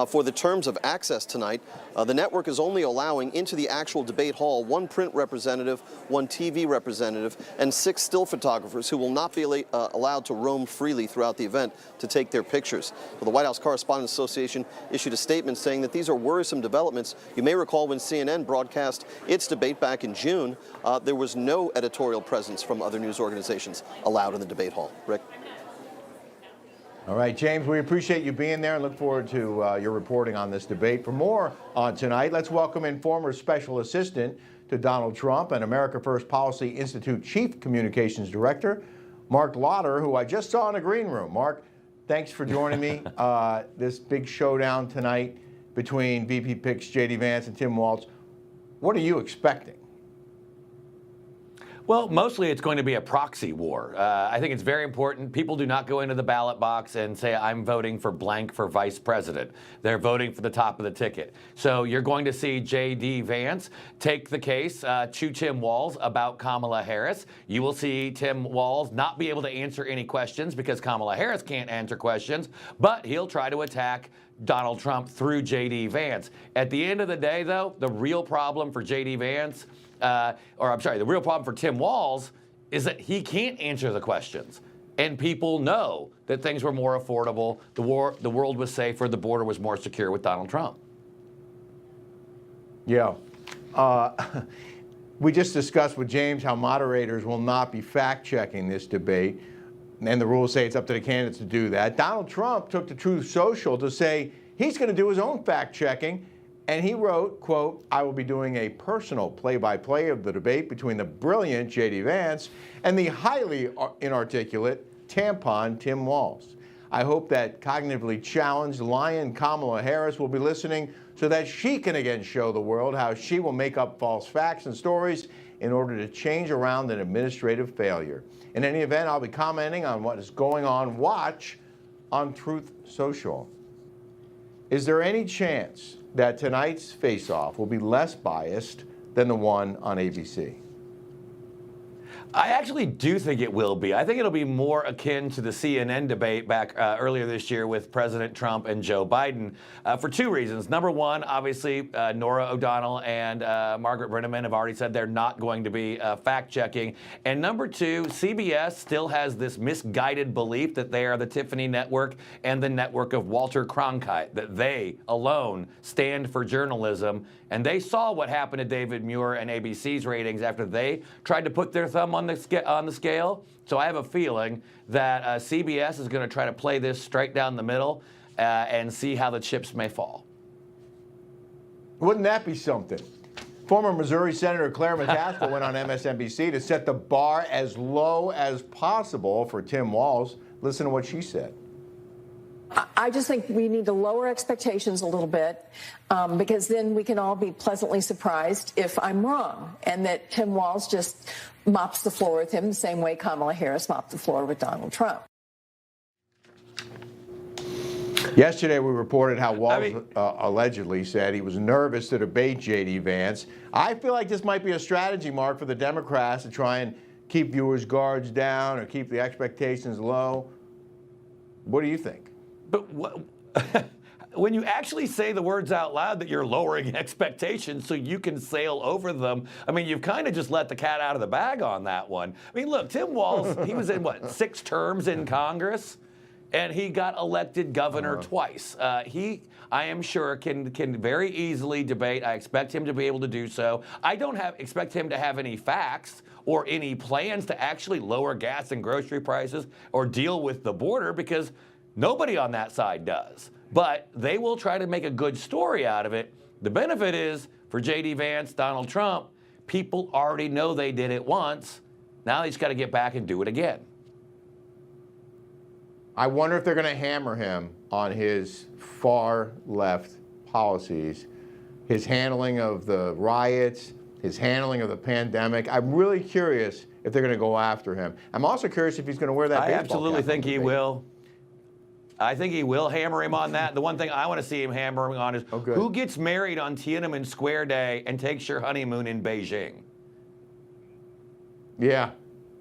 for the terms of access tonight. The network is only allowing into the actual debate hall one print representative, one TV representative, and 6 still photographers who will not be allowed to roam freely throughout the event to take their pictures. So the White House Correspondents Association issued a statement saying that these are worrisome developments. You may recall when CNN broadcast its debate back in June, there was no editorial presence from other news organizations allowed in the debate hall. Rick? All right, James, we appreciate you being there and look forward to your reporting on this debate. For more on tonight, let's welcome in former Special Assistant to Donald Trump and America First Policy Institute Chief Communications Director, Mark Lauder, who I just saw in the green room. Mark, thanks for joining me. This big showdown tonight between VP picks J.D. Vance and Tim Walz. What are you expecting? Well, mostly it's going to be a proxy war. I think it's very important. People do not go into the ballot box and say, I'm voting for blank for vice president. They're voting for the top of the ticket. So you're going to see J.D. Vance take the case to Tim Walz about Kamala Harris. You will see Tim Walz not be able to answer any questions because Kamala Harris can't answer questions, but he'll try to attack Donald Trump through J.D. Vance. At the end of the day, though, the real problem for J.D. Vance the real problem for Tim Walz is that he can't answer the questions. And people know that things were more affordable, the world was safer, the border was more secure with Donald Trump. Yeah. We just discussed with James how moderators will not be fact-checking this debate, and the rules say it's up to the candidates to do that. Donald Trump took to Truth Social to say he's going to do his own fact-checking. And he wrote, quote, I will be doing a personal play-by-play of the debate between the brilliant J.D. Vance and the highly inarticulate tampon Tim Walz. I hope that cognitively challenged lion Kamala Harris will be listening so that she can again show the world how she will make up false facts and stories in order to change around an administrative failure. In any event, I'll be commenting on what is going on. Watch on Truth Social. Is there any chance that tonight's face-off will be less biased than the one on ABC? I actually do think it will be. I think it'll be more akin to the CNN debate back earlier this year with President Trump and Joe Biden for two reasons. Number one, obviously, Norah O'Donnell and Margaret Brenneman have already said they're not going to be fact-checking. And number two, CBS still has this misguided belief that they are the Tiffany Network and the network of Walter Cronkite, that they alone stand for journalism. And they saw what happened to David Muir and ABC's ratings after they tried to put their thumb on the scale. So I have a feeling that CBS is going to try to play this straight down the middle and see how the chips may fall. Wouldn't that be something? Former Missouri Senator Claire McCaskill went on MSNBC to set the bar as low as possible for Tim Walz. Listen to what she said. I just think we need to lower expectations a little bit because then we can all be pleasantly surprised if I'm wrong and that Tim Walz just mops the floor with him the same way Kamala Harris mopped the floor with Donald Trump. Yesterday, we reported how Walz allegedly said he was nervous to debate J.D. Vance. I feel like this might be a strategy, Mark, for the Democrats to try and keep viewers' guards down or keep the expectations low. What do you think? But when you actually say the words out loud that you're lowering expectations so you can sail over them, I mean, you've kind of just let the cat out of the bag on that one. I mean, look, Tim Walz, he was in, 6 terms in Congress, and he got elected governor twice. I am sure, can very easily debate. I expect him to be able to do so. I don't expect him to have any facts or any plans to actually lower gas and grocery prices or deal with the border because nobody on that side does. But they will try to make a good story out of it. The benefit is, for J.D. Vance, Donald Trump, people already know they did it once. Now they just got to get back and do it again. I wonder if they're going to hammer him on his far-left policies, his handling of the riots, his handling of the pandemic. I'm really curious if they're going to go after him. I'm also curious if he's going to wear that baseball cap. I absolutely think he will. I think he will hammer him on that. The one thing I want to see him hammering on is who gets married on Tiananmen Square Day and takes your honeymoon in Beijing? Yeah,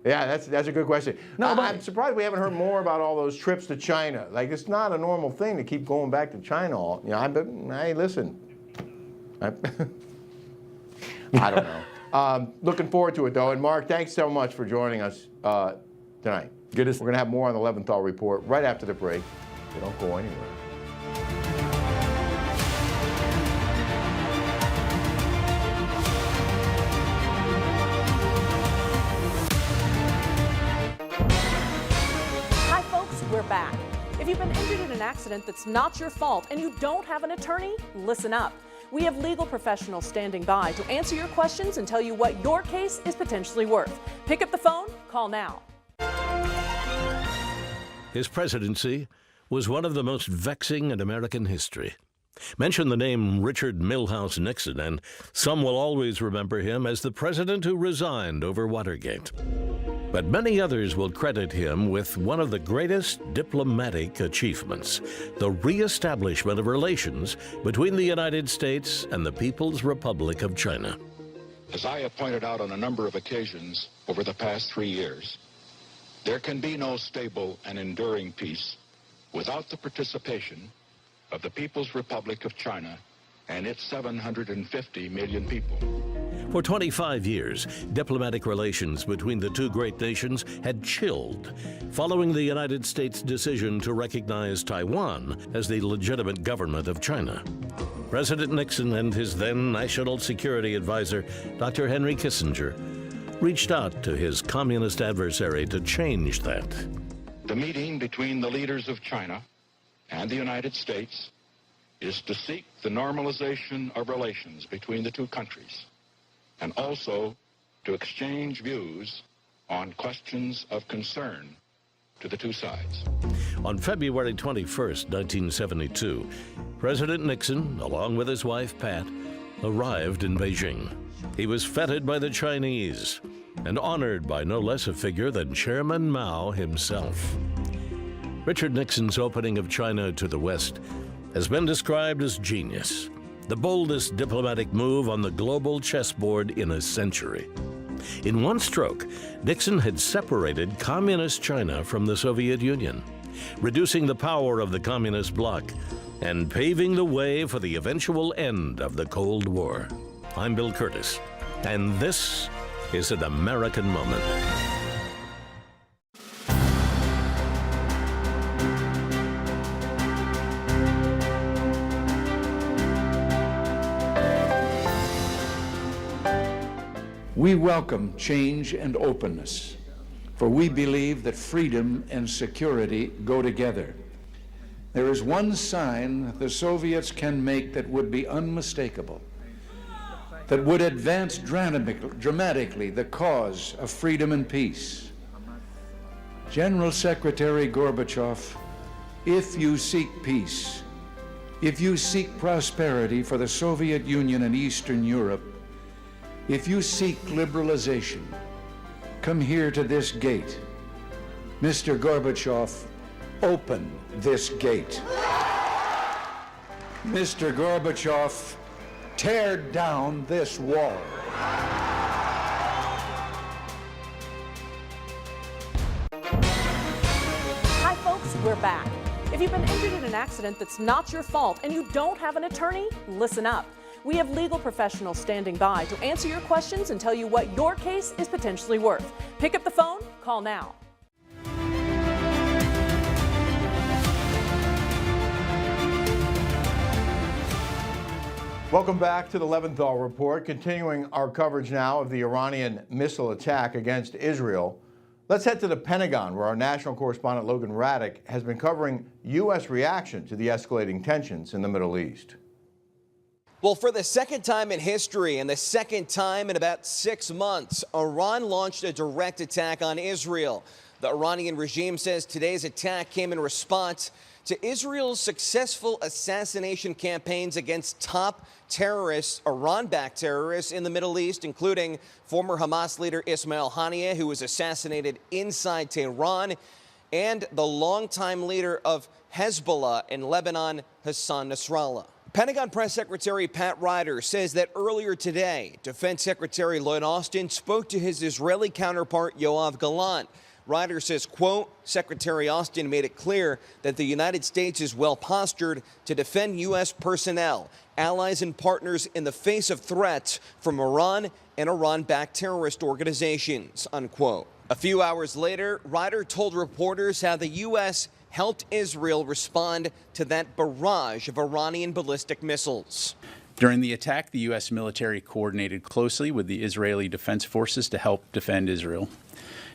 that's a good question. I'm surprised we haven't heard more about all those trips to China. Like, it's not a normal thing to keep going back to China. Hey, listen. I don't know. Looking forward to it, though. And, Mark, thanks so much for joining us tonight. We're going to have more on the Leventhal Report right after the break. So don't go anywhere. Hi, folks. We're back. If you've been injured in an accident that's not your fault and you don't have an attorney, listen up. We have legal professionals standing by to answer your questions and tell you what your case is potentially worth. Pick up the phone, call now. His presidency was one of the most vexing in American history. Mention the name Richard Milhous Nixon, and some will always remember him as the president who resigned over Watergate. But many others will credit him with one of the greatest diplomatic achievements, the reestablishment of relations between the United States and the People's Republic of China. As I have pointed out on a number of occasions over the past 3 years, there can be no stable and enduring peace without the participation of the People's Republic of China and its 750 million people. For 25 years, diplomatic relations between the two great nations had chilled, following the United States' decision to recognize Taiwan as the legitimate government of China. President Nixon and his then National Security Advisor, Dr. Henry Kissinger, reached out to his communist adversary to change that. The meeting between the leaders of China and the United States is to seek the normalization of relations between the two countries and also to exchange views on questions of concern to the two sides. On February 21st, 1972, President Nixon, along with his wife Pat, arrived in Beijing. He was feted by the Chinese and honored by no less a figure than Chairman Mao himself. Richard Nixon's opening of China to the West has been described as genius, the boldest diplomatic move on the global chessboard in a century. In one stroke, Nixon had separated communist China from the Soviet Union, reducing the power of the communist bloc and paving the way for the eventual end of the Cold War. I'm Bill Curtis, and this is an American Moment. We welcome change and openness, for we believe that freedom and security go together. There is one sign the Soviets can make that would be unmistakable, that would advance dramatically the cause of freedom and peace. General Secretary Gorbachev, if you seek peace, if you seek prosperity for the Soviet Union and Eastern Europe, if you seek liberalization, come here to this gate. Mr. Gorbachev, open this gate. Mr. Gorbachev, tear down this wall. Hi, folks, we're back. If you've been injured in an accident that's not your fault and you don't have an attorney, listen up. We have legal professionals standing by to answer your questions and tell you what your case is potentially worth. Pick up the phone, call now. Welcome back to the Leventhal Report, continuing our coverage now of the Iranian missile attack against Israel. Let's head to the Pentagon, where our national correspondent Logan Raddick has been covering U.S. reaction to the escalating tensions in the Middle East. Well, for the second time in history and the second time in about 6 months, Iran launched a direct attack on Israel. The Iranian regime says today's attack came in response to Israel's successful assassination campaigns against top terrorists, Iran-backed terrorists in the Middle East, including former Hamas leader Ismail Haniyeh, who was assassinated inside Tehran, and the longtime leader of Hezbollah in Lebanon, Hassan Nasrallah. Pentagon Press Secretary Pat Ryder says that earlier today, Defense Secretary Lloyd Austin spoke to his Israeli counterpart Yoav Gallant. Ryder says, quote, Secretary Austin made it clear that the United States is well postured to defend U.S. personnel, allies and partners in the face of threats from Iran and Iran-backed terrorist organizations, unquote. A few hours later, Ryder told reporters how the U.S. helped Israel respond to that barrage of Iranian ballistic missiles. During the attack, the U.S. military coordinated closely with the Israeli Defense Forces to help defend Israel.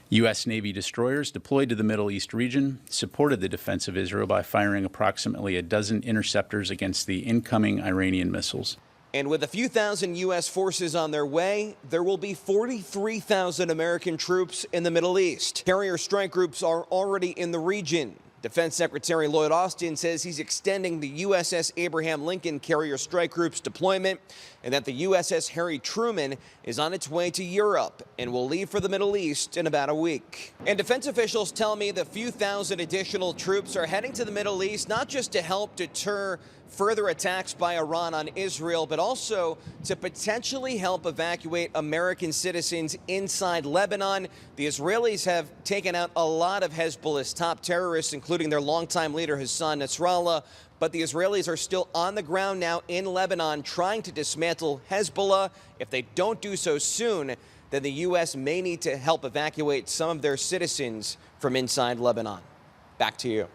U.S. Navy destroyers deployed to the Middle East region supported the defense of Israel by firing approximately a dozen interceptors against the incoming Iranian missiles. And with a few thousand U.S. forces on their way, there will be 43,000 American troops in the Middle East. Carrier strike groups are already in the region. Defense Secretary Lloyd Austin says he's extending the USS Abraham Lincoln Carrier Strike Group's deployment and that the USS Harry Truman is on its way to Europe and will leave for the Middle East in about a week. And defense officials tell me the few thousand additional troops are heading to the Middle East not just to help deter further attacks by Iran on Israel, but also to potentially help evacuate American citizens inside Lebanon. The Israelis have taken out a lot of Hezbollah's top terrorists, including their longtime leader Hassan Nasrallah. But the Israelis are still on the ground now in Lebanon trying to dismantle Hezbollah. If they don't do so soon, then the U.S. may need to help evacuate some of their citizens from inside Lebanon. Back to you.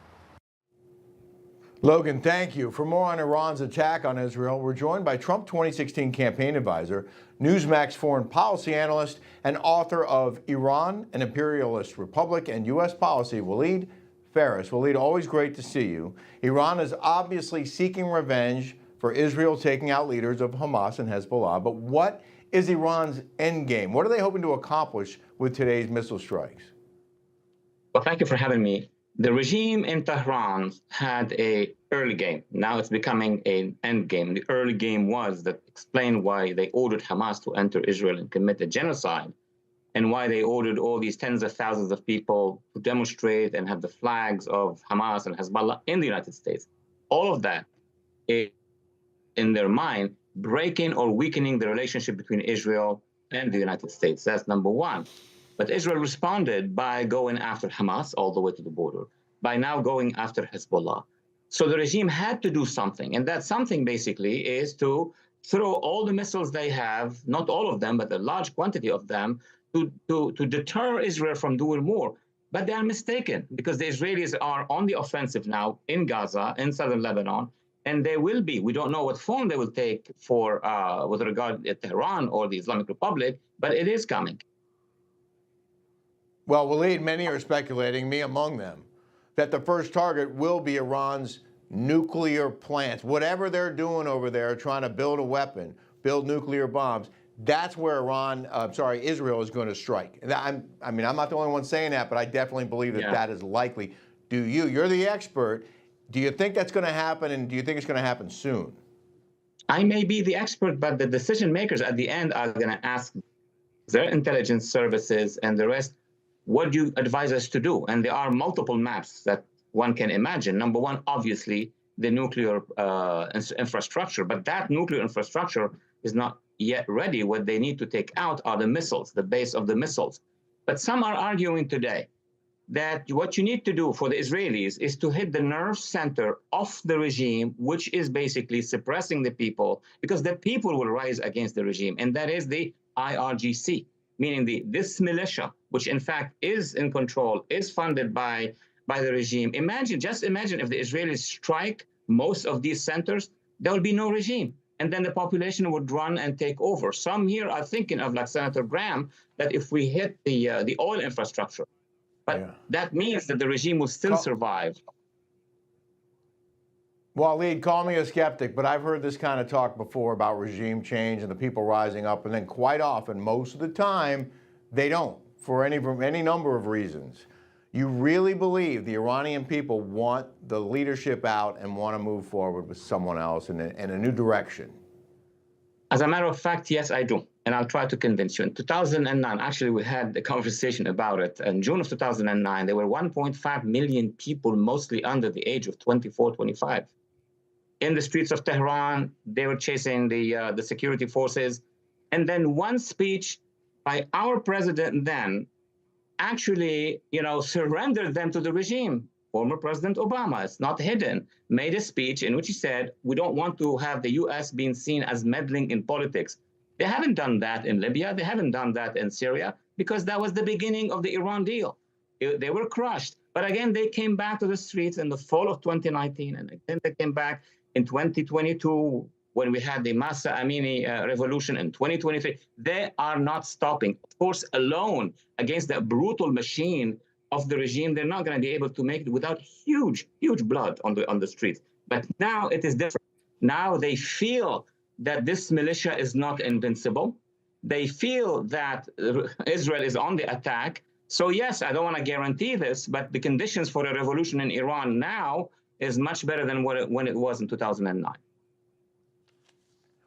Logan, thank you. For more on Iran's attack on Israel, we're joined by Trump 2016 campaign advisor, Newsmax foreign policy analyst, and author of Iran, an Imperialist Republic and U.S. Policy, Walid Phares. Walid, always great to see you. Iran is obviously seeking revenge for Israel taking out leaders of Hamas and Hezbollah, but what is Iran's end game? What are they hoping to accomplish with today's missile strikes? Well, thank you for having me. The regime in Tehran had an early game. Now it's becoming an end game. The early game was that explained why they ordered Hamas to enter Israel and commit a genocide, and why they ordered all these tens of thousands of people to demonstrate and have the flags of Hamas and Hezbollah in the United States. All of that is, in their mind, breaking or weakening the relationship between Israel and the United States. That's number one. But Israel responded by going after Hamas all the way to the border, by now going after Hezbollah. So the regime had to do something, and that something basically is to throw all the missiles they have, not all of them, but a large quantity of them, to deter Israel from doing more. But they are mistaken, because the Israelis are on the offensive now in Gaza, in southern Lebanon, and they will be. We don't know what form they will take for with regard to Tehran or the Islamic Republic, but it is coming. Well, Walid, many are speculating, me among them, that the first target will be Iran's nuclear plants. Whatever they're doing over there, trying to build a weapon, build nuclear bombs, that's where Israel is going to strike. I'm not the only one saying that, but I definitely believe that that is likely. Do you? You're the expert. Do you think that's going to happen, and do you think it's going to happen soon? I may be the expert, but the decision makers at the end are going to ask their intelligence services and the rest, what do you advise us to do? And there are multiple maps that one can imagine. Number one, obviously, the nuclear infrastructure, but that nuclear infrastructure is not yet ready. What they need to take out are the missiles, the base of the missiles. But some are arguing today that what you need to do for the Israelis is to hit the nerve center of the regime, which is basically suppressing the people, because the people will rise against the regime, and that is the IRGC, meaning this militia, which in fact is in control, is funded by the regime. Just imagine if the Israelis strike most of these centers, there will be no regime. And then the population would run and take over. Some here are thinking of, like Senator Graham, that if we hit the oil infrastructure, but that means that the regime will still survive. Walid, call me a skeptic, but I've heard this kind of talk before about regime change and the people rising up, and then quite often, most of the time, they don't, for any number of reasons. You really believe the Iranian people want the leadership out and want to move forward with someone else in a new direction? As a matter of fact, yes, I do. And I'll try to convince you. In 2009, actually, we had a conversation about it. In June of 2009, there were 1.5 million people, mostly under the age of 24, 25. In the streets of Tehran, they were chasing the security forces. And then one speech by our president then actually, surrendered them to the regime. Former President Obama, it's not hidden, made a speech in which he said, we don't want to have the U.S. being seen as meddling in politics. They haven't done that in Libya. They haven't done that in Syria, because that was the beginning of the Iran deal. They were crushed. But again, they came back to the streets in the fall of 2019, and again they came back in 2022 when we had the Masa Amini revolution in 2023. They are not stopping. Of course, alone against the brutal machine of the regime, they're not going to be able to make it without huge blood on the streets. But now it is different. Now they feel that this militia is not invincible. They feel that Israel is on the attack. So yes, I don't want to guarantee this, but the conditions for a revolution in Iran now is much better than when it was in 2009.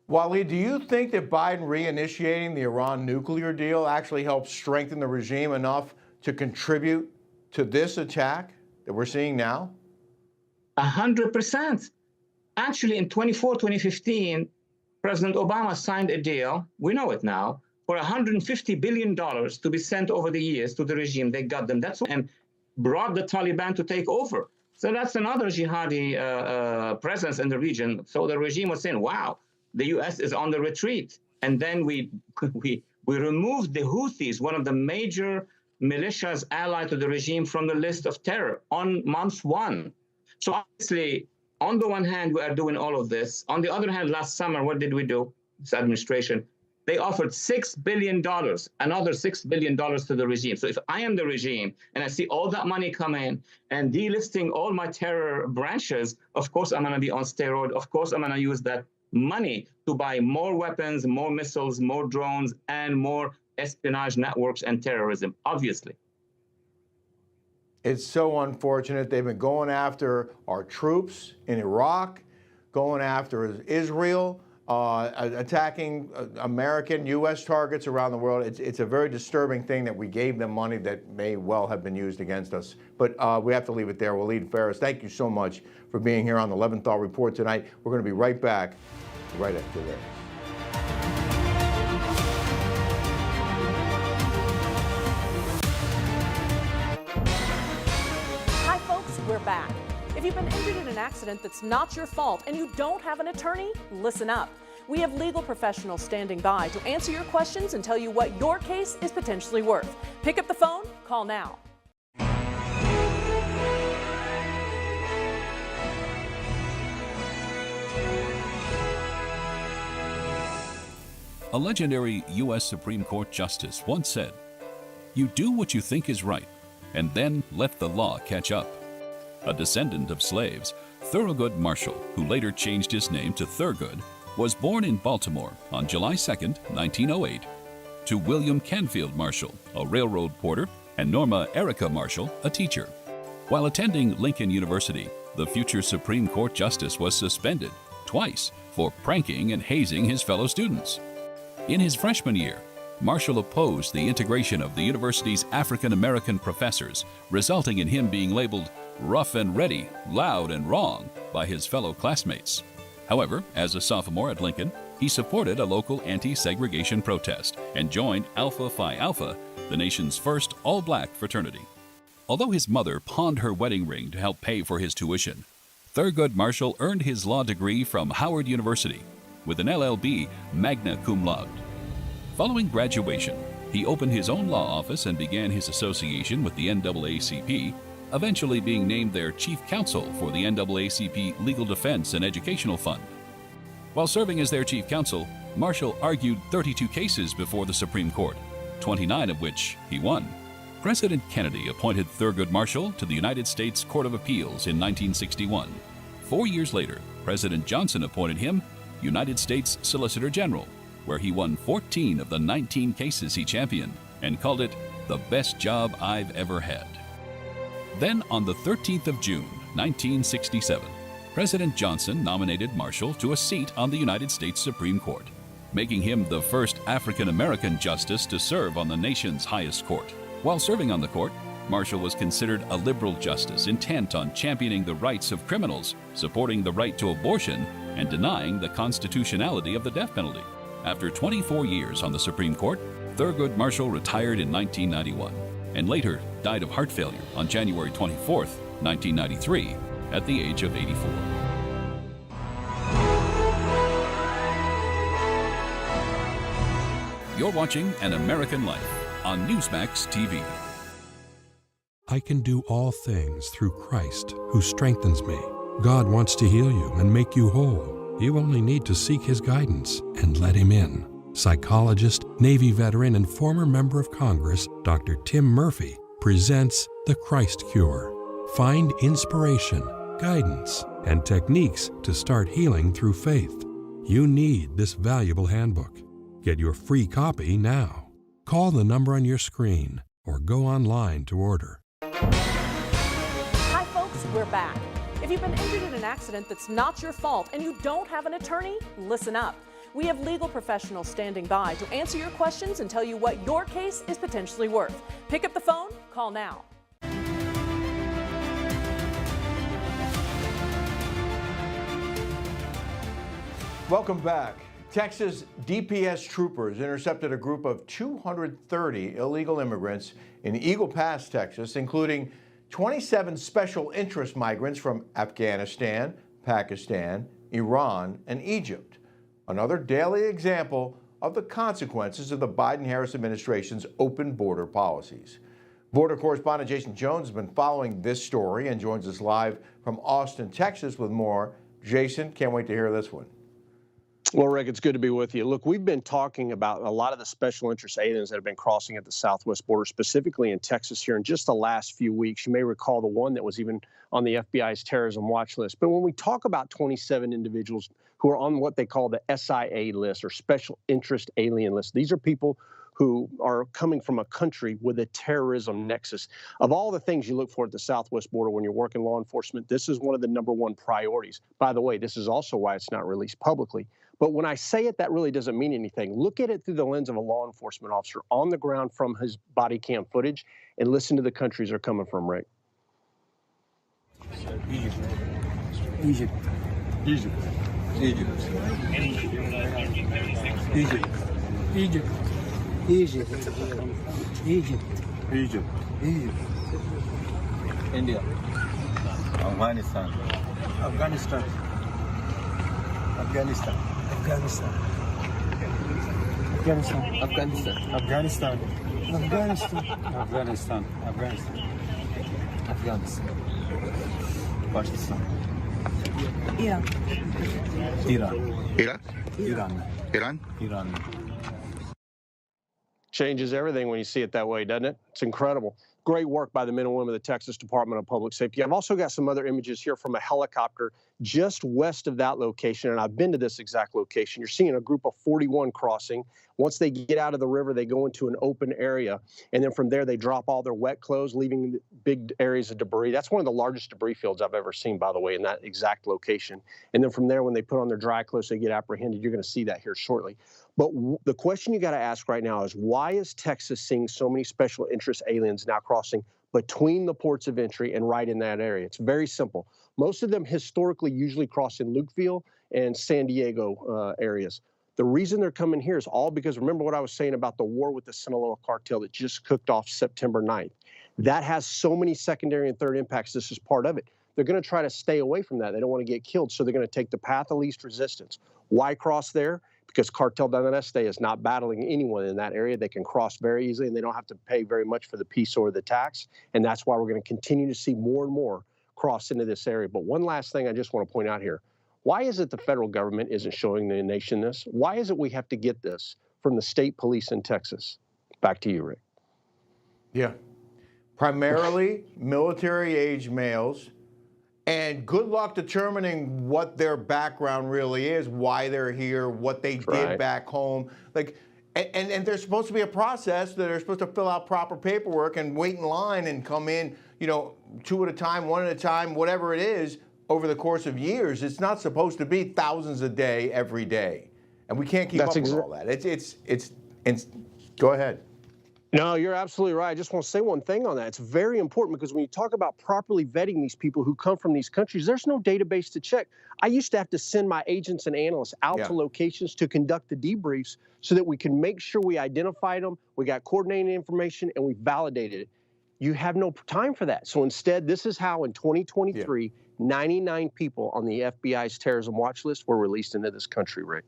Walid, do you think that Biden reinitiating the Iran nuclear deal actually helps strengthen the regime enough to contribute to this attack that we're seeing now? 100%. Actually, in 2015, President Obama signed a deal, we know it now, for $150 billion to be sent over the years to the regime. They got them. And brought the Taliban to take over. So that's another jihadi presence in the region. So the regime was saying, wow, the U.S. is on the retreat. And then we removed the Houthis, one of the major militias allied to the regime, from the list of terror on month one. So obviously, on the one hand, we are doing all of this. On the other hand, last summer, what did we do? This administration, they offered $6 billion, another $6 billion to the regime. So if I am the regime and I see all that money come in and delisting all my terror branches, of course, I'm going to be on steroid. Of course, I'm going to use that money to buy more weapons, more missiles, more drones, and more espionage networks and terrorism, obviously. It's so unfortunate. They've been going after our troops in Iraq, going after Israel, attacking American, U.S. targets around the world. It's a very disturbing thing that we gave them money that may well have been used against us. But we have to leave it there. Walid Phares, thank you so much for being here on the Leventhal Report tonight. We're going to be right back right after this. you've been injured in an accident that's not your fault and you don't have an attorney, listen up. We have legal professionals standing by to answer your questions and tell you what your case is potentially worth. Pick up the phone, call now. A legendary U.S. Supreme Court justice once said, "You do what you think is right, and then let the law catch up." A descendant of slaves, Thurgood Marshall, who later changed his name to Thurgood, was born in Baltimore on July 2, 1908, to William Canfield Marshall, a railroad porter, and Norma Erica Marshall, a teacher. While attending Lincoln University, the future Supreme Court justice was suspended twice for pranking and hazing his fellow students. In his freshman year, Marshall opposed the integration of the university's African American professors, resulting in him being labeled rough and ready, loud and wrong by his fellow classmates. However, as a sophomore at Lincoln, he supported a local anti-segregation protest and joined Alpha Phi Alpha, the nation's first all-black fraternity. Although his mother pawned her wedding ring to help pay for his tuition, Thurgood Marshall earned his law degree from Howard University with an LLB magna cum laude. Following graduation, he opened his own law office and began his association with the NAACP, eventually being named their chief counsel for the NAACP Legal Defense and Educational Fund. While serving as their chief counsel, Marshall argued 32 cases before the Supreme Court, 29 of which he won. President Kennedy appointed Thurgood Marshall to the United States Court of Appeals in 1961. 4 years later, President Johnson appointed him United States Solicitor General, where he won 14 of the 19 cases he championed and called it the best job I've ever had. Then on the 13th of June, 1967, President Johnson nominated Marshall to a seat on the United States Supreme Court, making him the first African-American justice to serve on the nation's highest court. While serving on the court, Marshall was considered a liberal justice intent on championing the rights of criminals, supporting the right to abortion, and denying the constitutionality of the death penalty. After 24 years on the Supreme Court, Thurgood Marshall retired in 1991 and later died of heart failure on January 24, 1993, at the age of 84. You're watching An American Life on Newsmax TV. I can do all things through Christ who strengthens me. God wants to heal you and make you whole. You only need to seek His guidance and let Him in. Psychologist, Navy veteran, and former member of Congress, Dr. Tim Murphy, presents The Christ Cure. Find inspiration, guidance, and techniques to start healing through faith. You need this valuable handbook. Get your free copy now. Call the number on your screen or go online to order. Hi folks, we're back. If you've been injured in an accident that's not your fault and you don't have an attorney, listen up. We have legal professionals standing by to answer your questions and tell you what your case is potentially worth. Pick up the phone, call now. Welcome back. Texas DPS troopers intercepted a group of 230 illegal immigrants in Eagle Pass, Texas, including 27 special interest migrants from Afghanistan, Pakistan, Iran, and Egypt. Another daily example of the consequences of the Biden-Harris administration's open border policies. Border correspondent Jason Jones has been following this story and joins us live from Austin, Texas with more. Jason, can't wait to hear this one. Well, Rick, it's good to be with you. Look, we've been talking about a lot of the special interest aliens that have been crossing at the southwest border, specifically in Texas here in just the last few weeks. You may recall the one that was even on the FBI's terrorism watch list. But when we talk about 27 individuals who are on what they call the SIA list or special interest alien list, these are people who are coming from a country with a terrorism nexus. Of all the things you look for at the southwest border when you're working law enforcement, this is one of the #1 priorities. By the way, this is also why it's not released publicly. But when I say it, that really doesn't mean anything. Look at it through the lens of a law enforcement officer on the ground from his body cam footage and listen to the countries they're coming from, Rick. Egypt. Egypt. Egypt. Egypt. Egypt. Egypt. Egypt. Egypt. Egypt. Egypt. India. Afghanistan. Afghanistan. Afghanistan. Afghanistan. Afghanistan. Afghanistan. Afghanistan. Afghanistan. Afghanistan. Afghanistan. Afghanistan. Pakistan. Iran. Iran. Iran? Iran. Iran? Iran. Changes everything when you see it that way, doesn't it? It's incredible. Great work by the men and women of the Texas Department of Public Safety. I've also got some other images here from a helicopter just west of that location, and I've been to this exact location. You're seeing a group of 41 crossing. Once they get out of the river, they go into an open area, and then from there they drop all their wet clothes, leaving big areas of debris. That's one of the largest debris fields I've ever seen, by the way, in that exact location. And then from there, when they put on their dry clothes, they get apprehended. You're going to see that here shortly. But the question you got to ask right now is, why is Texas seeing so many special interest aliens now crossing between the ports of entry and right in that area? It's very simple. Most of them historically usually cross in Lukeville and San Diego areas. The reason they're coming here is all because, remember what I was saying about the war with the Sinaloa cartel that just cooked off September 9th. That has so many secondary and third impacts. This is part of it. They're going to try to stay away from that. They don't want to get killed, so they're going to take the path of least resistance. Why cross there? Because Cartel del Este is not battling anyone in that area. They can cross very easily, and they don't have to pay very much for the peso or the tax, and that's why we're going to continue to see more and more cross into this area. But one last thing I just want to point out here. Why is it the federal government isn't showing the nation this? Why is it we have to get this from the state police in Texas? Back to you, Rick. Yeah. Primarily military-age males. And good luck determining what their background really is, why they're here, what they did back home. Like, and there's supposed to be a process that they're supposed to fill out proper paperwork and wait in line and come in, you know, 2 at a time, 1 at a time, whatever it is, over the course of years. It's not supposed to be thousands a day, every day. And we can't keep up with all that. It's go ahead. No, you're absolutely right. I just want to say one thing on that. It's very important because when you talk about properly vetting these people who come from these countries, there's no database to check. I used to have to send my agents and analysts out to locations to conduct the debriefs so that we can make sure we identified them, we got coordinated information, and we validated it. You have no time for that. So instead, this is how in 2023, 99 people on the FBI's terrorism watch list were released into this country, Rick.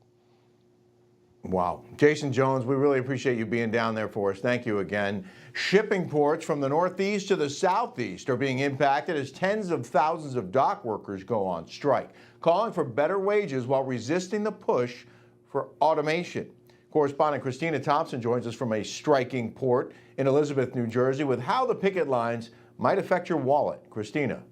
Wow. Jason Jones, we really appreciate you being down there for us. Thank you again. Shipping ports from the Northeast to the Southeast are being impacted as tens of thousands of dock workers go on strike, calling for better wages while resisting the push for automation. Correspondent Christina Thompson joins us from a striking port in Elizabeth, New Jersey, with how the picket lines might affect your wallet. Christina.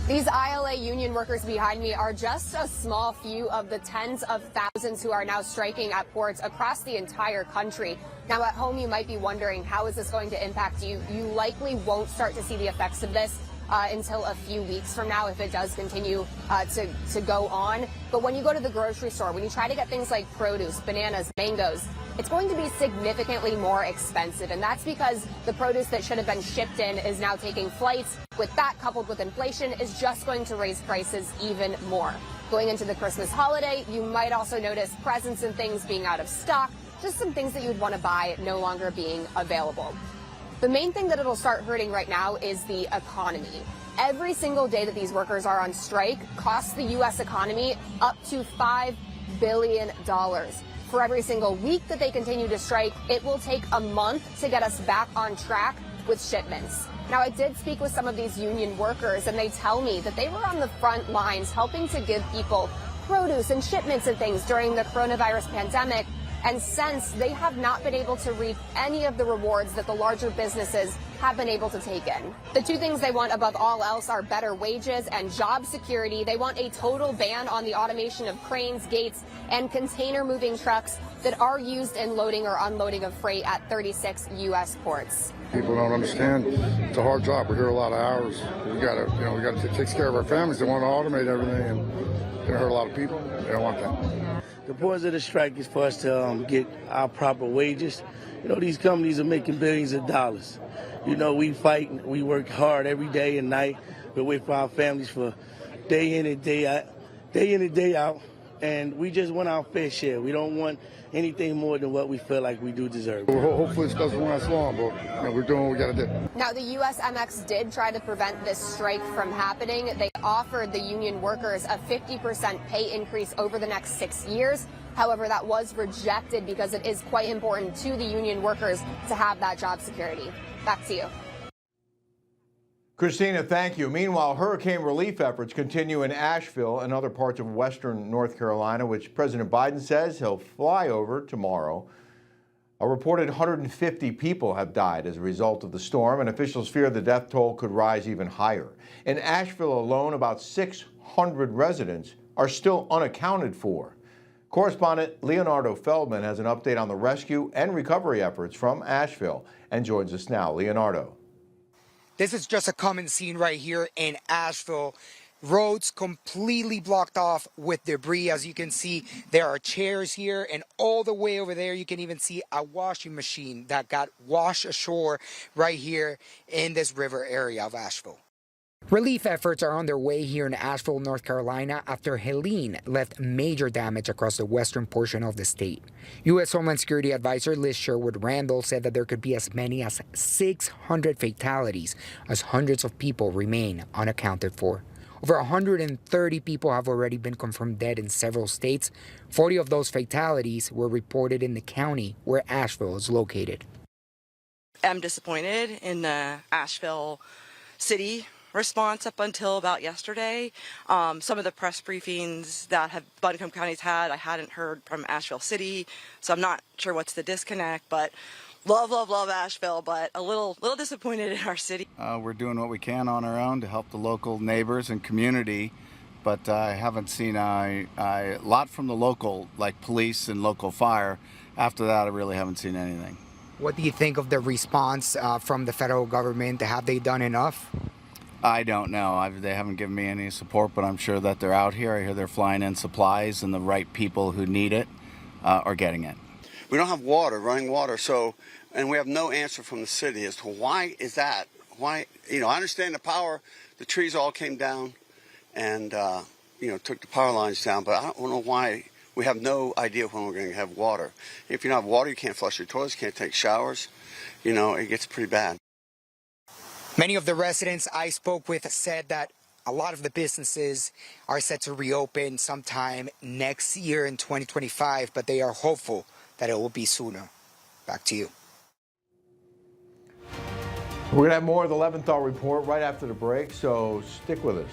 These ILA union workers behind me are just a small few of the tens of thousands who are now striking at ports across the entire country. Now at home you might be wondering, how is this going to impact you? You likely won't start to see the effects of this until a few weeks from now if it does continue to go on. But when you go to the grocery store, when you try to get things like produce, bananas, mangoes, it's going to be significantly more expensive, and that's because the produce that should have been shipped in is now taking flights. With that, coupled with inflation, is just going to raise prices even more. Going into the Christmas holiday, you might also notice presents and things being out of stock, just some things that you'd want to buy no longer being available. The main thing that it'll start hurting right now is the economy. Every single day that these workers are on strike costs the U.S. economy up to $5 billion. For every single week that they continue to strike, it will take a month to get us back on track with shipments. Now, I did speak with some of these union workers, and they tell me that they were on the front lines helping to give people produce and shipments and things during the coronavirus pandemic. And since, they have not been able to reap any of the rewards that the larger businesses have been able to take in. The two things they want above all else are better wages and job security. They want a total ban on the automation of cranes, gates, and container moving trucks that are used in loading or unloading of freight at 36 U.S. ports. People don't understand it's a hard job. We're here a lot of hours. We gotta take care of our families. They want to automate everything, and it's gonna hurt a lot of people. They don't want that. The point of the strike is for us to get our proper wages. You know, these companies are making billions of dollars. You know, we fight, we work hard every day and night. We wait for our families for day in and day out, and we just want our fair share. We don't want anything more than what we feel like we do deserve. Hopefully this doesn't last long, but we're doing what we got to do. Now, the USMX did try to prevent this strike from happening. They offered the union workers a 50% pay increase over the next 6 years. However, that was rejected because it is quite important to the union workers to have that job security. Back to you. Christina, thank you. Meanwhile, hurricane relief efforts continue in Asheville and other parts of western North Carolina, which President Biden says he'll fly over tomorrow. A reported 150 people have died as a result of the storm, and officials fear the death toll could rise even higher. In Asheville alone, about 600 residents are still unaccounted for. Correspondent Leonardo Feldman has an update on the rescue and recovery efforts from Asheville and joins us now. Leonardo. This is just a common scene right here in Asheville. Roads completely blocked off with debris. As you can see, there are chairs here, and all the way over there you can even see a washing machine that got washed ashore right here in this river area of Asheville. Relief efforts are underway here in Asheville, North Carolina, after Helene left major damage across the western portion of the state. U.S. Homeland Security Advisor Liz Sherwood Randall said that there could be as many as 600 fatalities as hundreds of people remain unaccounted for. Over 130 people have already been confirmed dead in several states. 40 of those fatalities were reported in the county where Asheville is located. I'm disappointed in the Asheville city response up until about yesterday. Some of the press briefings that Buncombe County's had, I hadn't heard from Asheville City, so I'm not sure what's the disconnect, but love Asheville, but a little disappointed in our city. We're doing what we can on our own to help the local neighbors and community, but I haven't seen a lot from the local, like police and local fire. After that, I really haven't seen anything. What do you think of the response from the federal government? Have they done enough? I don't know. They haven't given me any support, but I'm sure that they're out here. I hear they're flying in supplies, and the right people who need it are getting it. We don't have water, running water, and we have no answer from the city as to why is that. Why, I understand the power, the trees all came down and, took the power lines down, but I don't know why we have no idea when we're going to have water. If you don't have water, you can't flush your toilets, you can't take showers. It gets pretty bad. Many of the residents I spoke with said that a lot of the businesses are set to reopen sometime next year in 2025, but they are hopeful that it will be sooner. Back to you. We're going to have more of the Leventhal Report right after the break, so stick with us.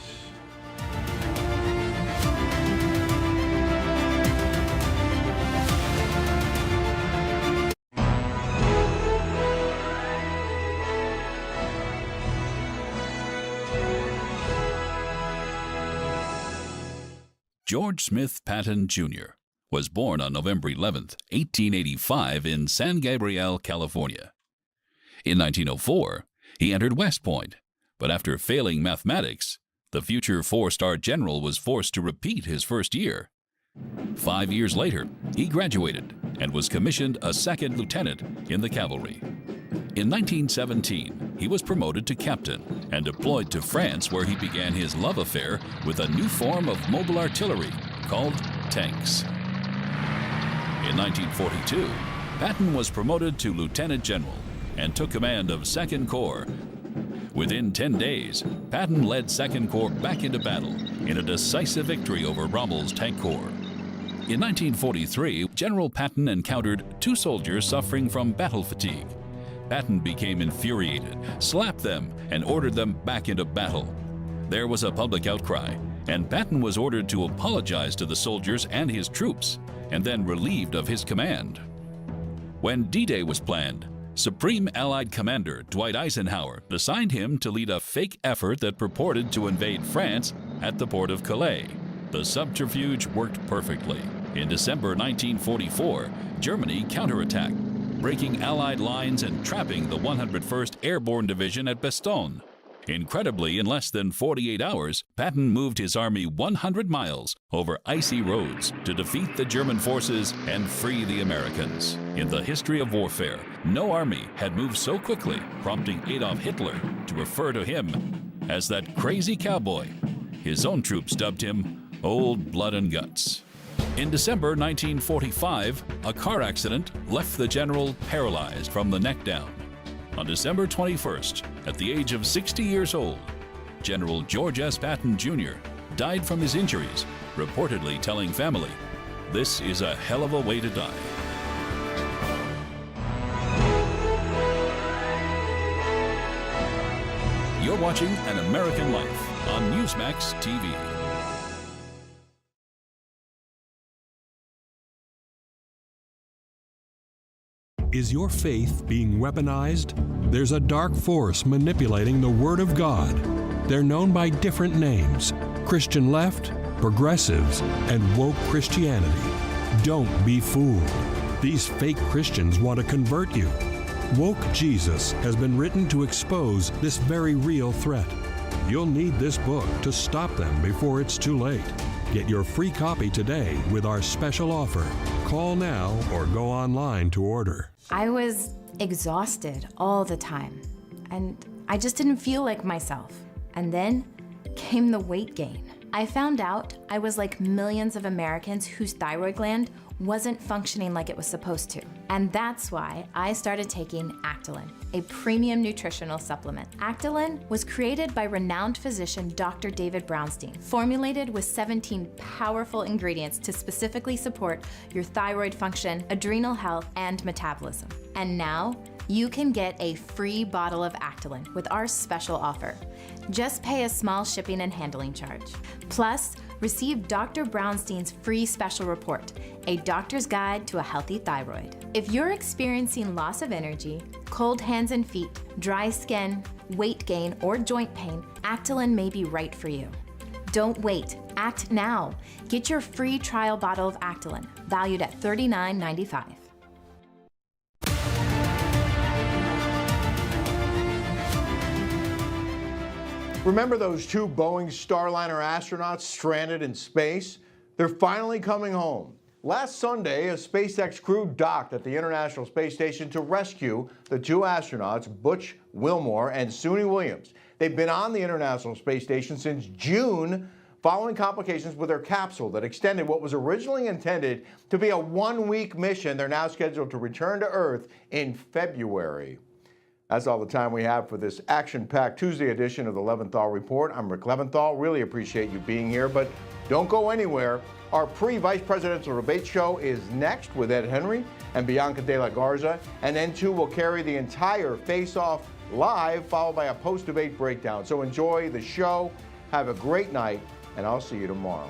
George Smith Patton, Jr. was born on November 11, 1885 in San Gabriel, California. In 1904, he entered West Point, but after failing mathematics, the future four-star general was forced to repeat his first year. 5 years later, he graduated and was commissioned a second lieutenant in the cavalry. In 1917, he was promoted to captain and deployed to France, where he began his love affair with a new form of mobile artillery called tanks. In 1942, Patton was promoted to lieutenant general and took command of 2nd Corps. Within 10 days, Patton led 2nd Corps back into battle in a decisive victory over Rommel's Tank Corps. In 1943, General Patton encountered 2 soldiers suffering from battle fatigue. Patton became infuriated, slapped them, and ordered them back into battle. There was a public outcry, and Patton was ordered to apologize to the soldiers and his troops, and then relieved of his command. When D-Day was planned, Supreme Allied Commander Dwight Eisenhower assigned him to lead a fake effort that purported to invade France at the port of Calais. The subterfuge worked perfectly. In December 1944, Germany counterattacked, breaking Allied lines and trapping the 101st Airborne Division at Bastogne. Incredibly, in less than 48 hours, Patton moved his army 100 miles over icy roads to defeat the German forces and free the Americans. In the history of warfare, no army had moved so quickly, prompting Adolf Hitler to refer to him as that crazy cowboy. His own troops dubbed him Old Blood and Guts. In December 1945, a car accident left the general paralyzed from the neck down. On December 21st, at the age of 60 years old, General George S. Patton Jr. died from his injuries, reportedly telling family, "This is a hell of a way to die." You're watching An American Life on Newsmax TV. Is your faith being weaponized? There's a dark force manipulating the Word of God. They're known by different names: Christian left, progressives, and woke Christianity. Don't be fooled. These fake Christians want to convert you. Woke Jesus has been written to expose this very real threat. You'll need this book to stop them before it's too late. Get your free copy today with our special offer. Call now or go online to order. I was exhausted all the time, and I just didn't feel like myself. And then came the weight gain. I found out I was like millions of Americans whose thyroid gland wasn't functioning like it was supposed to. And that's why I started taking Actilin, a premium nutritional supplement. Actilin was created by renowned physician Dr. David Brownstein, formulated with 17 powerful ingredients to specifically support your thyroid function, adrenal health, and metabolism. And now, you can get a free bottle of Actilin with our special offer. Just pay a small shipping and handling charge. Plus, receive Dr. Brownstein's free special report, A Doctor's Guide to a Healthy Thyroid. If you're experiencing loss of energy, cold hands and feet, dry skin, weight gain, or joint pain, Actilin may be right for you. Don't wait. Act now. Get your free trial bottle of Actilin, valued at $39.95. Remember those two Boeing Starliner astronauts stranded in space? They're finally coming home. Last Sunday, a SpaceX crew docked at the International Space Station to rescue the two astronauts, Butch Wilmore and Suni Williams. They've been on the International Space Station since June, following complications with their capsule that extended what was originally intended to be a one-week mission. They're now scheduled to return to Earth in February. That's all the time we have for this action-packed Tuesday edition of the Leventhal Report. I'm Rick Leventhal. Really appreciate you being here, but don't go anywhere. Our pre-vice presidential debate show is next with Ed Henry and Bianca de la Garza, and N2 will carry the entire face-off live, followed by a post-debate breakdown. So enjoy the show, have a great night, and I'll see you tomorrow.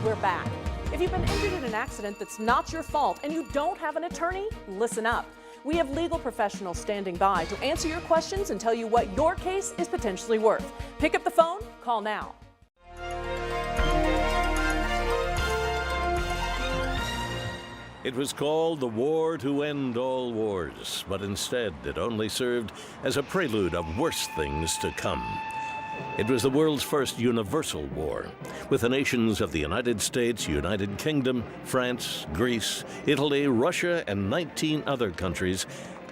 We're back. If you've been injured in an accident that's not your fault and you don't have an attorney, listen up. We have legal professionals standing by to answer your questions and tell you what your case is potentially worth. Pick up the phone, call now. It was called the War to End All Wars, but instead it only served as a prelude of worse things to come. It was the world's first universal war, with the nations of the United States, United Kingdom, France, Greece, Italy, Russia, and 19 other countries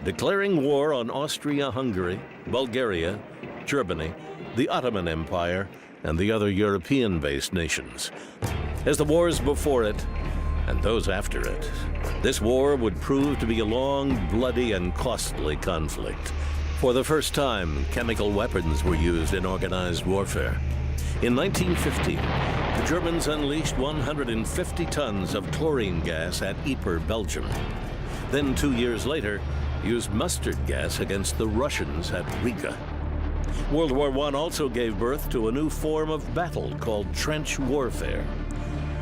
declaring war on Austria-Hungary, Bulgaria, Germany, the Ottoman Empire, and the other European-based nations. As the wars before it, and those after it, this war would prove to be a long, bloody, and costly conflict. For the first time, chemical weapons were used in organized warfare. In 1950, the Germans unleashed 150 tons of chlorine gas at Ypres, Belgium. Then 2 years later, used mustard gas against the Russians at Riga. World War I also gave birth to a new form of battle called trench warfare.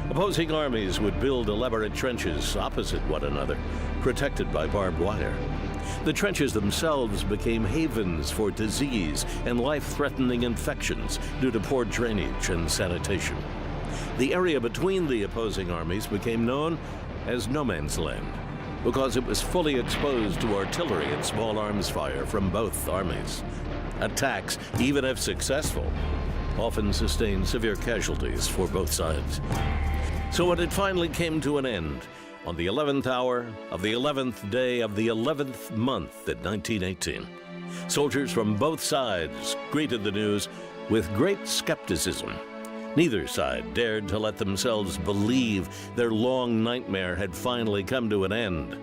Opposing armies would build elaborate trenches opposite one another, protected by barbed wire. The trenches themselves became havens for disease and life-threatening infections due to poor drainage and sanitation. The area between the opposing armies became known as no man's land because it was fully exposed to artillery and small arms fire from both armies. Attacks, even if successful, often sustained severe casualties for both sides. So when it finally came to an end, on the 11th hour of the 11th day of the 11th month in 1918, Soldiers from both sides greeted the news with great skepticism. Neither side dared to let themselves believe their long nightmare had finally come to an end,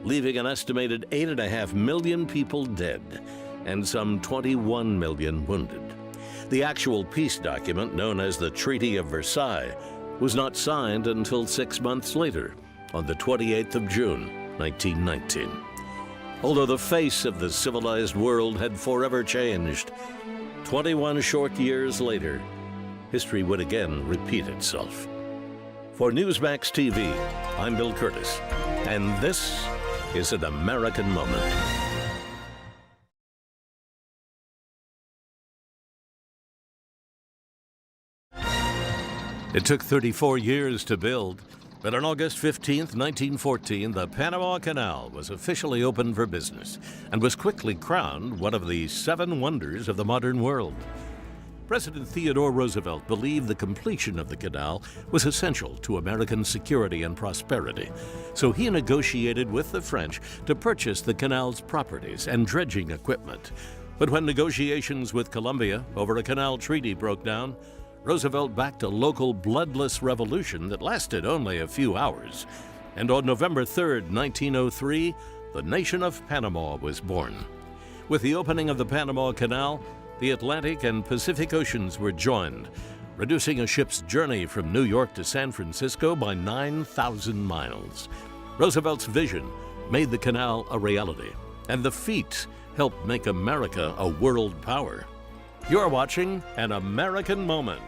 leaving an estimated 8.5 million people dead and some 21 million wounded. The actual peace document, known as the Treaty of Versailles, was not signed until 6 months later, on the 28th of June, 1919. Although the face of the civilized world had forever changed, 21 short years later, history would again repeat itself. For Newsmax TV, I'm Bill Curtis, and this is an American Moment. It took 34 years to build, but on August 15, 1914, the Panama Canal was officially opened for business and was quickly crowned one of the 7 wonders of the modern world. President Theodore Roosevelt believed the completion of the canal was essential to American security and prosperity, so he negotiated with the French to purchase the canal's properties and dredging equipment. But when negotiations with Colombia over a canal treaty broke down, Roosevelt backed a local bloodless revolution that lasted only a few hours. And on November 3, 1903, the nation of Panama was born. With the opening of the Panama Canal, the Atlantic and Pacific Oceans were joined, reducing a ship's journey from New York to San Francisco by 9,000 miles. Roosevelt's vision made the canal a reality, and the feat helped make America a world power. You're watching An American Moment.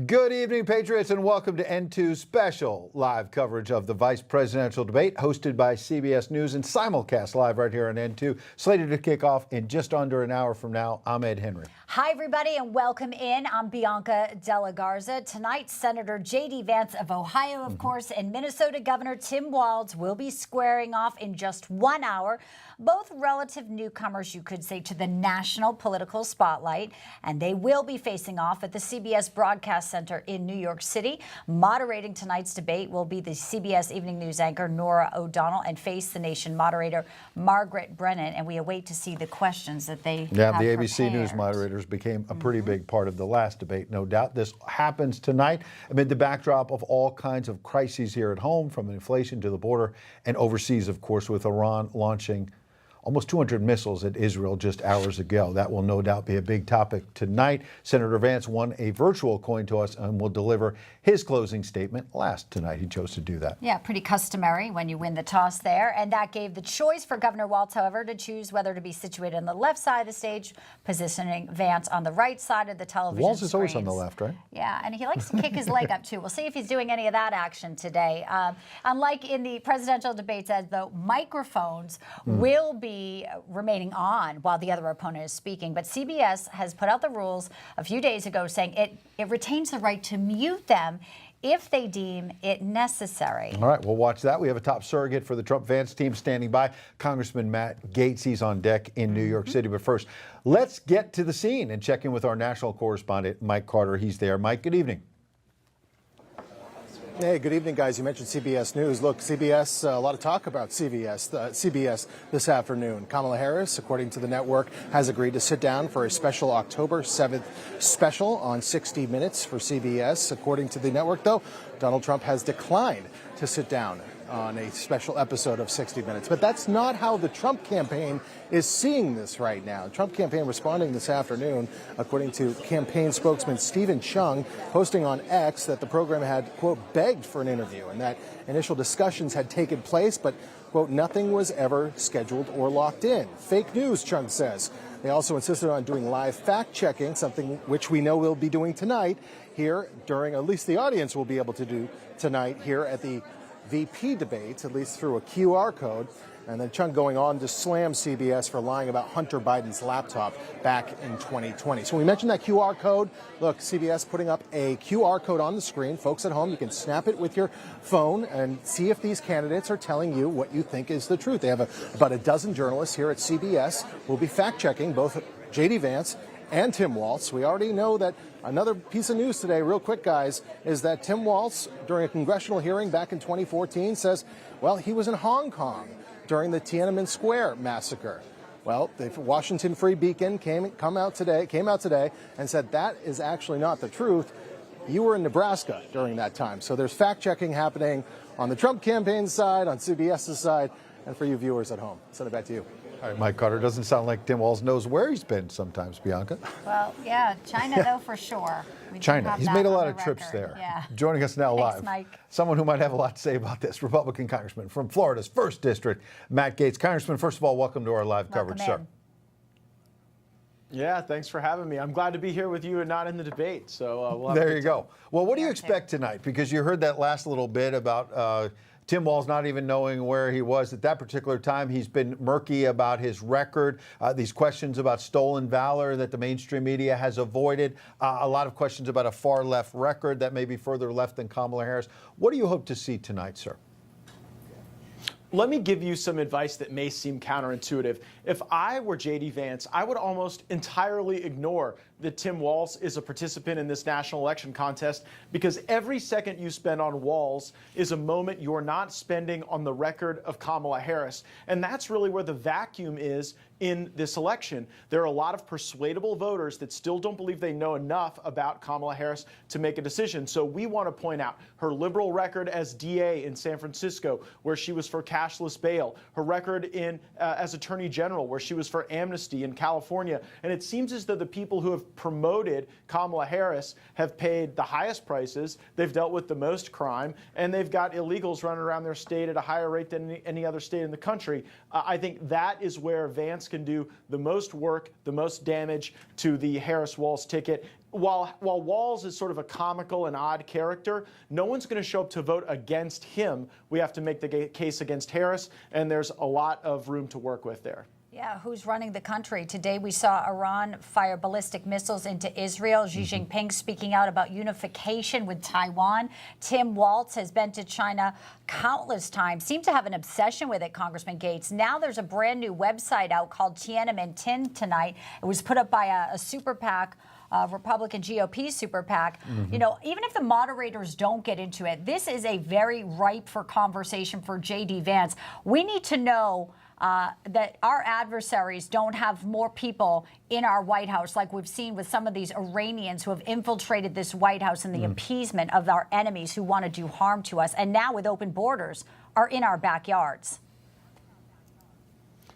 Good evening, Patriots, and welcome to N2's special live coverage of the vice presidential debate hosted by CBS News and simulcast live right here on N2. Slated to kick off in just under an hour from now. I'm Ed Henry. Hi, everybody, and welcome in. I'm Bianca Della Garza. Tonight, Senator J.D. Vance of Ohio, of course, and Minnesota Governor Tim Walz will be squaring off in just 1 hour. Both relative newcomers, you could say, to the national political spotlight, and they will be facing off at the CBS Broadcast Center in New York City. Moderating tonight's debate will be the CBS Evening News anchor Norah O'Donnell and Face the Nation moderator Margaret Brennan, and we await to see the questions that they have the ABC prepared. News moderators became a pretty big part of the last debate, no doubt. This happens tonight amid the backdrop of all kinds of crises here at home, from inflation to the border and overseas, of course, with Iran launching almost 200 missiles at Israel just hours ago. That will no doubt be a big topic tonight. Senator Vance won a virtual coin toss and will deliver his closing statement last tonight. He chose to do that. Yeah, pretty customary when you win the toss there. And that gave the choice for Governor Walz, however, to choose whether to be situated on the left side of the stage, positioning Vance on the right side of the television Walz is always on screens. the left, right? Yeah, and he likes to kick his leg up, too. We'll see if he's doing any of that action today. Unlike in the presidential debates, as though microphones will be remaining on while the other opponent is speaking. But CBS has put out the rules a few days ago saying it retains the right to mute them if they deem it necessary. All right, we'll watch that. We have a top surrogate for the Trump-Vance team standing by, Congressman Matt Gaetz. He's on deck in New York City. But first, let's get to the scene and check in with our national correspondent, Mike Carter. He's there. Mike, good evening. Hey, good evening, guys. You mentioned CBS News. Look, CBS, a lot of talk about CBS this afternoon. Kamala Harris, according to the network, has agreed to sit down for a special October 7th special on 60 Minutes for CBS. According to the network, though, Donald Trump has declined to sit down on a special episode of 60 Minutes. But that's not how the Trump campaign is seeing this right now. The Trump campaign responding this afternoon, according to campaign spokesman Stephen Chung, posting on X that the program had, quote, begged for an interview and that initial discussions had taken place, but, quote, nothing was ever scheduled or locked in. Fake news, Chung says. They also insisted on doing live fact-checking, something which we know we'll be doing tonight here during, at least the audience will be able to do tonight here at the VP debates, at least through a QR code. And then Chung going on to slam CBS for lying about Hunter Biden's laptop back in 2020. So we mentioned that QR code. Look, CBS putting up a QR code on the screen. Folks at home, you can snap it with your phone and see if these candidates are telling you what you think is the truth. They have about a dozen journalists here at CBS who will be fact-checking both J.D. Vance and Tim Walz. We already know that another piece of news today, real quick, guys, is that Tim Walz, during a congressional hearing back in 2014, says, well, he was in Hong Kong during the Tiananmen Square massacre. Well, the Washington Free Beacon came out today and said that is actually not the truth. You were in Nebraska during that time. So there's fact-checking happening on the Trump campaign side, on CBS's side, and for you viewers at home. Send it back to you. All right, Mike Carter, doesn't sound like Tim Walz knows where he's been sometimes, Bianca. Well, yeah, China, though, for sure. China. He's made a lot of trips there. Yeah. Joining us now Thanks, live, Mike. Someone who might have a lot to say about this, Republican Congressman from Florida's 1st District, Matt Gaetz. Congressman, first of all, welcome to our live coverage, sir. Yeah, thanks for having me. I'm glad to be here with you and not in the debate. So we'll have there you go. Well, what do you expect tonight? Because you heard that last little bit about Tim Walz not even knowing where he was at that particular time. He's been murky about his record, these questions about stolen valor that the mainstream media has avoided, a lot of questions about a far left record that may be further left than Kamala Harris. What do you hope to see tonight, sir? Let me give you some advice that may seem counterintuitive. If I were J.D. Vance, I would almost entirely ignore that Tim Walz is a participant in this national election contest, because every second you spend on Walz is a moment you're not spending on the record of Kamala Harris. And that's really where the vacuum is in this election. There are a lot of persuadable voters that still don't believe they know enough about Kamala Harris to make a decision. So we want to point out her liberal record as DA in San Francisco, where she was for cashless bail, her record in as Attorney General, where she was for amnesty in California. And it seems as though the people who have promoted Kamala Harris have paid the highest prices, they've dealt with the most crime, and they've got illegals running around their state at a higher rate than any other state in the country. I think that is where Vance can do the most work, the most damage to the Harris-Walz ticket. While Walz is sort of a comical and odd character, no one's going to show up to vote against him. We have to make the case against Harris, and there's a lot of room to work with there. Yeah, who's running the country? Today we saw Iran fire ballistic missiles into Israel. Xi Jinping speaking out about unification with Taiwan. Tim Walz has been to China countless times, seemed to have an obsession with it, Congressman Gaetz. Now there's a brand new website out called Tiananmen tonight. It was put up by a super PAC, Republican GOP super PAC. You know, even if the moderators don't get into it, this is a very ripe for conversation for J.D. Vance. We need to know that our adversaries don't have more people in our White House, like we've seen with some of these Iranians who have infiltrated this White House in the appeasement of our enemies who want to do harm to us, and now with open borders are in our backyards.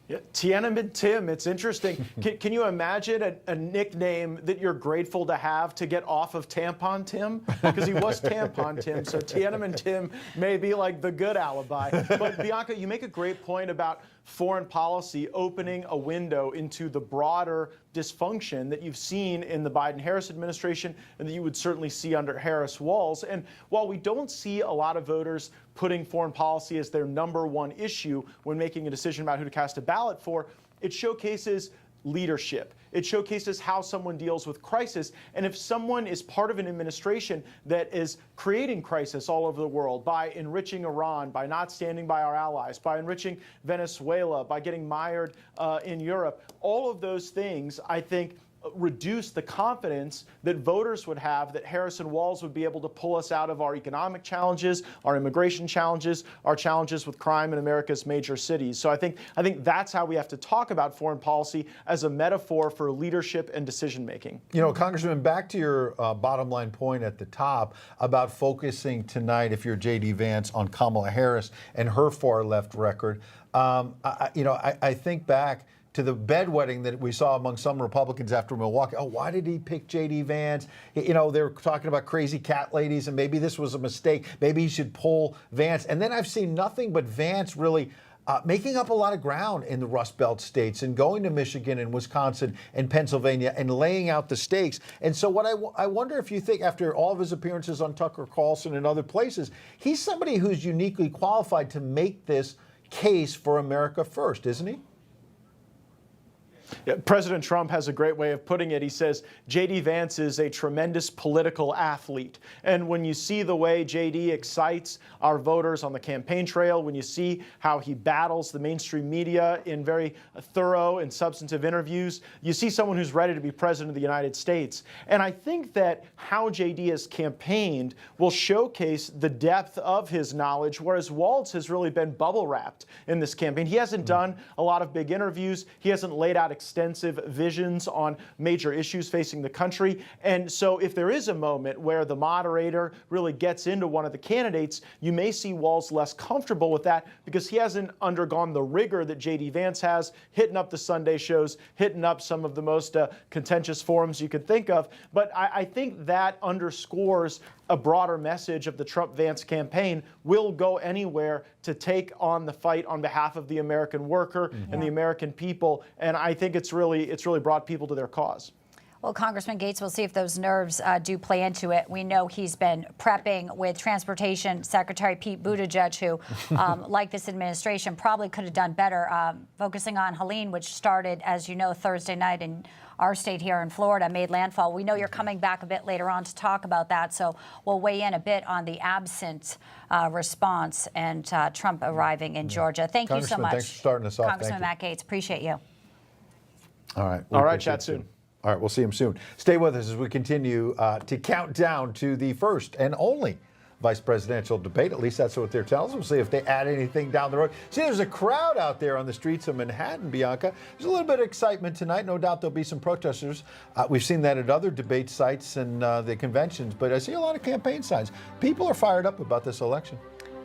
Yeah, Tiananmen Tim, it's interesting. Can you imagine a nickname that you're grateful to have to get off of Tampon Tim? Because he was Tampon Tim, so Tiananmen Tim may be like the good alibi. But Bianca, you make a great point about foreign policy opening a window into the broader dysfunction that you've seen in the Biden-Harris administration and that you would certainly see under Harris-Walz. And while we don't see a lot of voters putting foreign policy as their #1 issue when making a decision about who to cast a ballot for, it showcases leadership. It showcases how someone deals with crisis. And if someone is part of an administration that is creating crisis all over the world by enriching Iran, by not standing by our allies, by enriching Venezuela, by getting mired in Europe, all of those things, I think, reduce the confidence that voters would have that Harris and Walz would be able to pull us out of our economic challenges, our immigration challenges, our challenges with crime in America's major cities. So I think that's how we have to talk about foreign policy as a metaphor for leadership and decision making. You know, Congressman, back to your bottom line point at the top about focusing tonight, if you're J.D. Vance, on Kamala Harris and her far left record. I think back to the bedwetting that we saw among some Republicans after Milwaukee. Oh, why did he pick J.D. Vance? You know, they're talking about crazy cat ladies, and maybe this was a mistake. Maybe he should pull Vance. And then I've seen nothing but Vance really making up a lot of ground in the Rust Belt states and going to Michigan and Wisconsin and Pennsylvania and laying out the stakes. And so what I wonder if you think, after all of his appearances on Tucker Carlson and other places, he's somebody who's uniquely qualified to make this case for America first, isn't he? Yeah, President Trump has a great way of putting it. He says, J.D. Vance is a tremendous political athlete. And when you see the way J.D. excites our voters on the campaign trail, when you see how he battles the mainstream media in very thorough and substantive interviews, you see someone who's ready to be president of the United States. And I think that how J.D. has campaigned will showcase the depth of his knowledge, whereas Walz has really been bubble wrapped in this campaign. He hasn't done a lot of big interviews. He hasn't laid out extensive visions on major issues facing the country. And so if there is a moment where the moderator really gets into one of the candidates, you may see Walz less comfortable with that because he hasn't undergone the rigor that J.D. Vance has, hitting up the Sunday shows, hitting up some of the most contentious forums you could think of. But I think that underscores a broader message of the Trump-Vance campaign will go anywhere to take on the fight on behalf of the American worker and the American people. And I think it's really brought people to their cause. Well, Congressman Gates, we'll see if those nerves do play into it. We know he's been prepping with Transportation Secretary Pete Buttigieg, who, like this administration, probably could have done better focusing on Helene, which started, as you know, Thursday night in our state here in Florida, made landfall. We know you're coming back a bit later on to talk about that, so we'll weigh in a bit on the absent response and Trump arriving in Georgia. Thank you so much. Thanks for starting us off. Congressman Matt Gaetz, appreciate you. All right. All right, chat soon. All right, we'll see him soon. Stay with us as we continue to count down to the first and only vice presidential debate. At least that's what they're telling us. We'll see if they add anything down the road. See, there's a crowd out there on the streets of Manhattan, Bianca. There's a little bit of excitement tonight. No doubt there'll be some protesters. We've seen that at other debate sites and the conventions, but I see a lot of campaign signs. People are fired up about this election.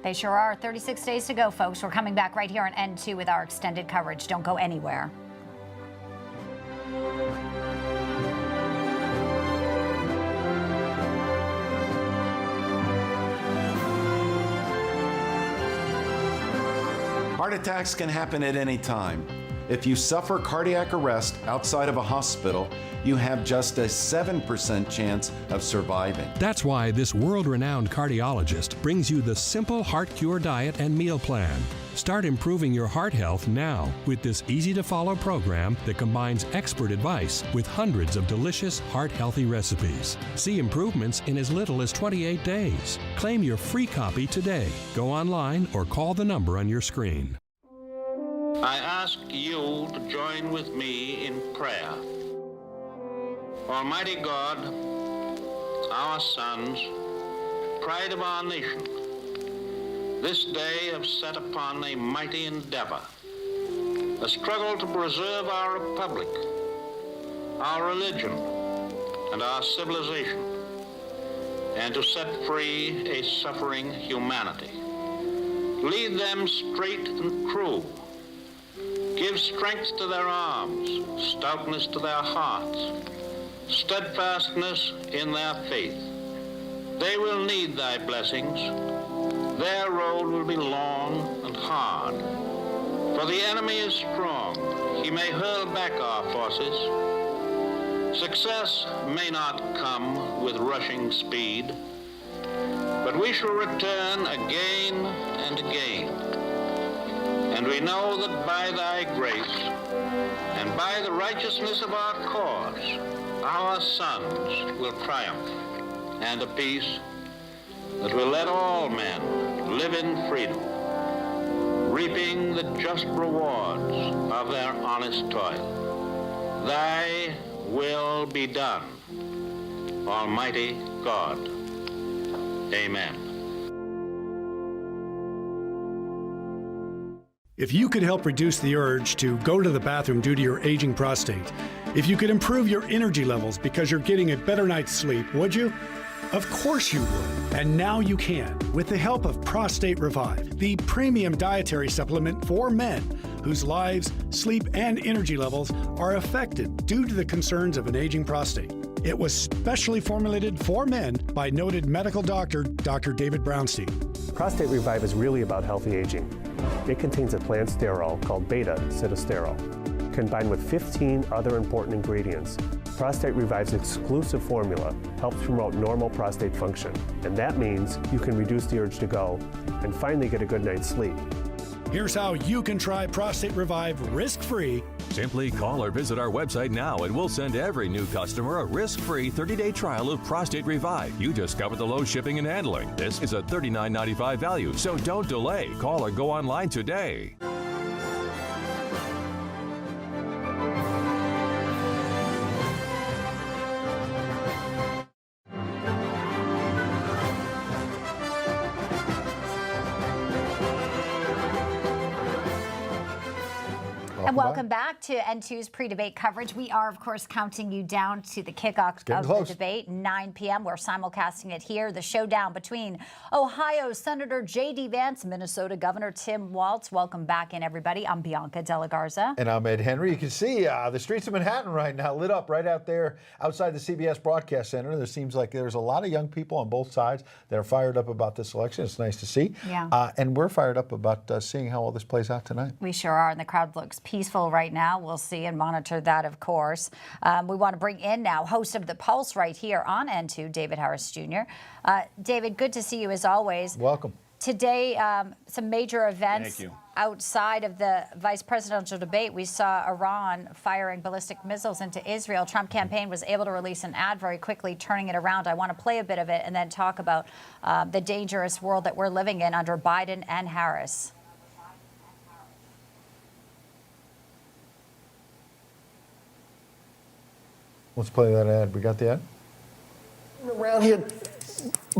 They sure are. 36 days to go, folks. We're coming back right here on N2 with our extended coverage. Don't go anywhere. Heart attacks can happen at any time. If you suffer cardiac arrest outside of a hospital, you have just a 7% chance of surviving. That's why this world-renowned cardiologist brings you the Simple Heart Cure diet and meal plan. Start improving your heart health now with this easy-to-follow program that combines expert advice with hundreds of delicious heart-healthy recipes. See improvements in as little as 28 days. Claim your free copy today. Go online or call the number on your screen. I ask you to join with me in prayer. Almighty God, our sons, pride of our nation, this day have set upon a mighty endeavor, a struggle to preserve our republic, our religion, and our civilization, and to set free a suffering humanity. Lead them straight and true. Give strength to their arms, stoutness to their hearts, steadfastness in their faith. They will need thy blessings. Their road will be long and hard. For the enemy is strong. He may hurl back our forces. Success may not come with rushing speed, but we shall return again and again. And we know that by thy grace and by the righteousness of our cause, our sons will triumph, and a peace that will let all men live in freedom, reaping the just rewards of their honest toil. Thy will be done, Almighty God. Amen. If you could help reduce the urge to go to the bathroom due to your aging prostate, if you could improve your energy levels because you're getting a better night's sleep, would you? Of course you would. And now you can, with the help of Prostate Revive, the premium dietary supplement for men whose lives, sleep, and energy levels are affected due to the concerns of an aging prostate. It was specially formulated for men by noted medical doctor, Dr. David Brownstein. Prostate Revive is really about healthy aging. It contains a plant sterol called beta-sitosterol. Combined with 15 other important ingredients, Prostate Revive's exclusive formula helps promote normal prostate function. And that means you can reduce the urge to go and finally get a good night's sleep. Here's how you can try Prostate Revive risk-free. Simply call or visit our website now and we'll send every new customer a risk-free 30-day trial of Prostate Revive. You discover the low shipping and handling. This is a $39.95 value, so don't delay. Call or go online today. And welcome back to N2's pre-debate coverage. We are, of course, counting you down to the kickoff of the debate, 9 p.m. We're simulcasting it here. The showdown between Ohio Senator J.D. Vance, Minnesota Governor Tim Walz. Welcome back in, everybody. I'm Bianca Della Garza. And I'm Ed Henry. You can see the streets of Manhattan right now lit up right out there outside the CBS Broadcast Center. There seems like there's a lot of young people on both sides that are fired up about this election. It's nice to see. Yeah. And we're fired up about seeing how all this plays out tonight. We sure are, and the crowd looks peaceful right now. We'll see and monitor that, of course. We want to bring in now host of The Pulse right here on N2, David Harris Jr. David, good to see you as always. Welcome. Today, some major events. Thank you. Outside of the vice presidential debate, we saw Iran firing ballistic missiles into Israel. Trump campaign was able to release an ad very quickly, turning it around. I want to play a bit of it and then talk about the dangerous world that we're living in under Biden and Harris. Let's play that ad. We got the ad? Around here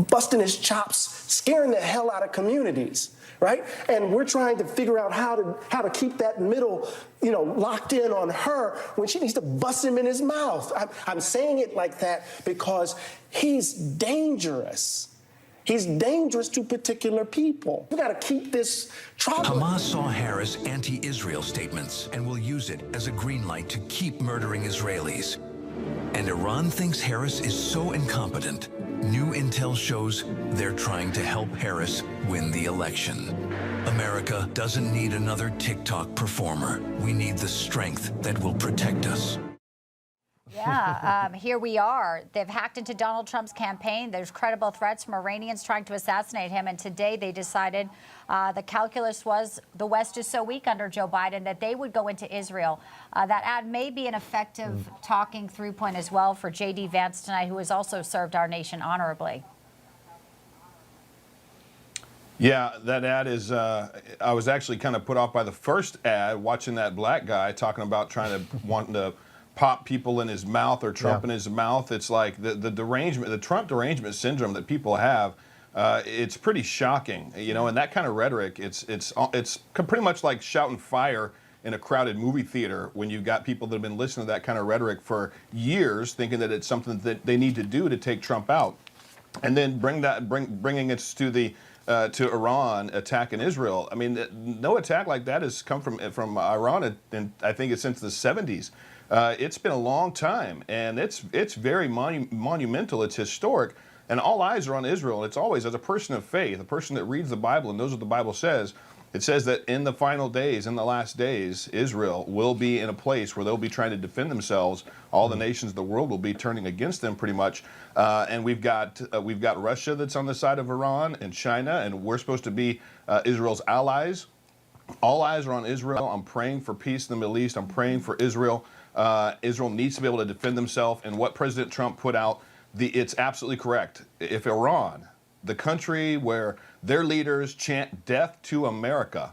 busting his chops, scaring the hell out of communities, right? And we're trying to figure out how to keep that middle, locked in on her when she needs to bust him in his mouth. I'm saying it like that because he's dangerous. He's dangerous to particular people. We got to keep this trouble. Hamas saw Harris' anti-Israel statements and will use it as a green light to keep murdering Israelis. And Iran thinks Harris is so incompetent. New intel shows they're trying to help Harris win the election. America doesn't need another TikTok performer. We need the strength that will protect us. Yeah, here we are. They've hacked into Donald Trump's campaign. There's credible threats from Iranians trying to assassinate him. And today they decided the calculus was the West is so weak under Joe Biden that they would go into Israel. That ad may be an effective talking through point as well for J.D. Vance tonight, who has also served our nation honorably. Yeah, that ad is, I was actually kind of put off by the first ad, watching that black guy talking about wanting to pop people in his mouth or Trump in his mouth. It's like the derangement, the Trump derangement syndrome that people have. It's pretty shocking, and that kind of rhetoric. It's pretty much like shouting fire in a crowded movie theater when you've got people that have been listening to that kind of rhetoric for years, thinking that it's something that they need to do to take Trump out, and then bringing it to the to Iran attacking Israel. I mean, no attack like that has come from Iran, and I think it's since the 70s. It's been a long time, and it's very monumental. It's historic, and all eyes are on Israel. And it's always, as a person of faith, a person that reads the Bible and knows what the Bible says, it says that in the final days, in the last days, Israel will be in a place where they'll be trying to defend themselves. All the nations of the world will be turning against them pretty much. And we've got Russia that's on the side of Iran and China, and we're supposed to be Israel's allies. All eyes are on Israel. I'm praying for peace in the Middle East. I'm praying for Israel. Israel needs to be able to defend themselves, and what President Trump put out, it's absolutely correct. If Iran, the country where their leaders chant death to America,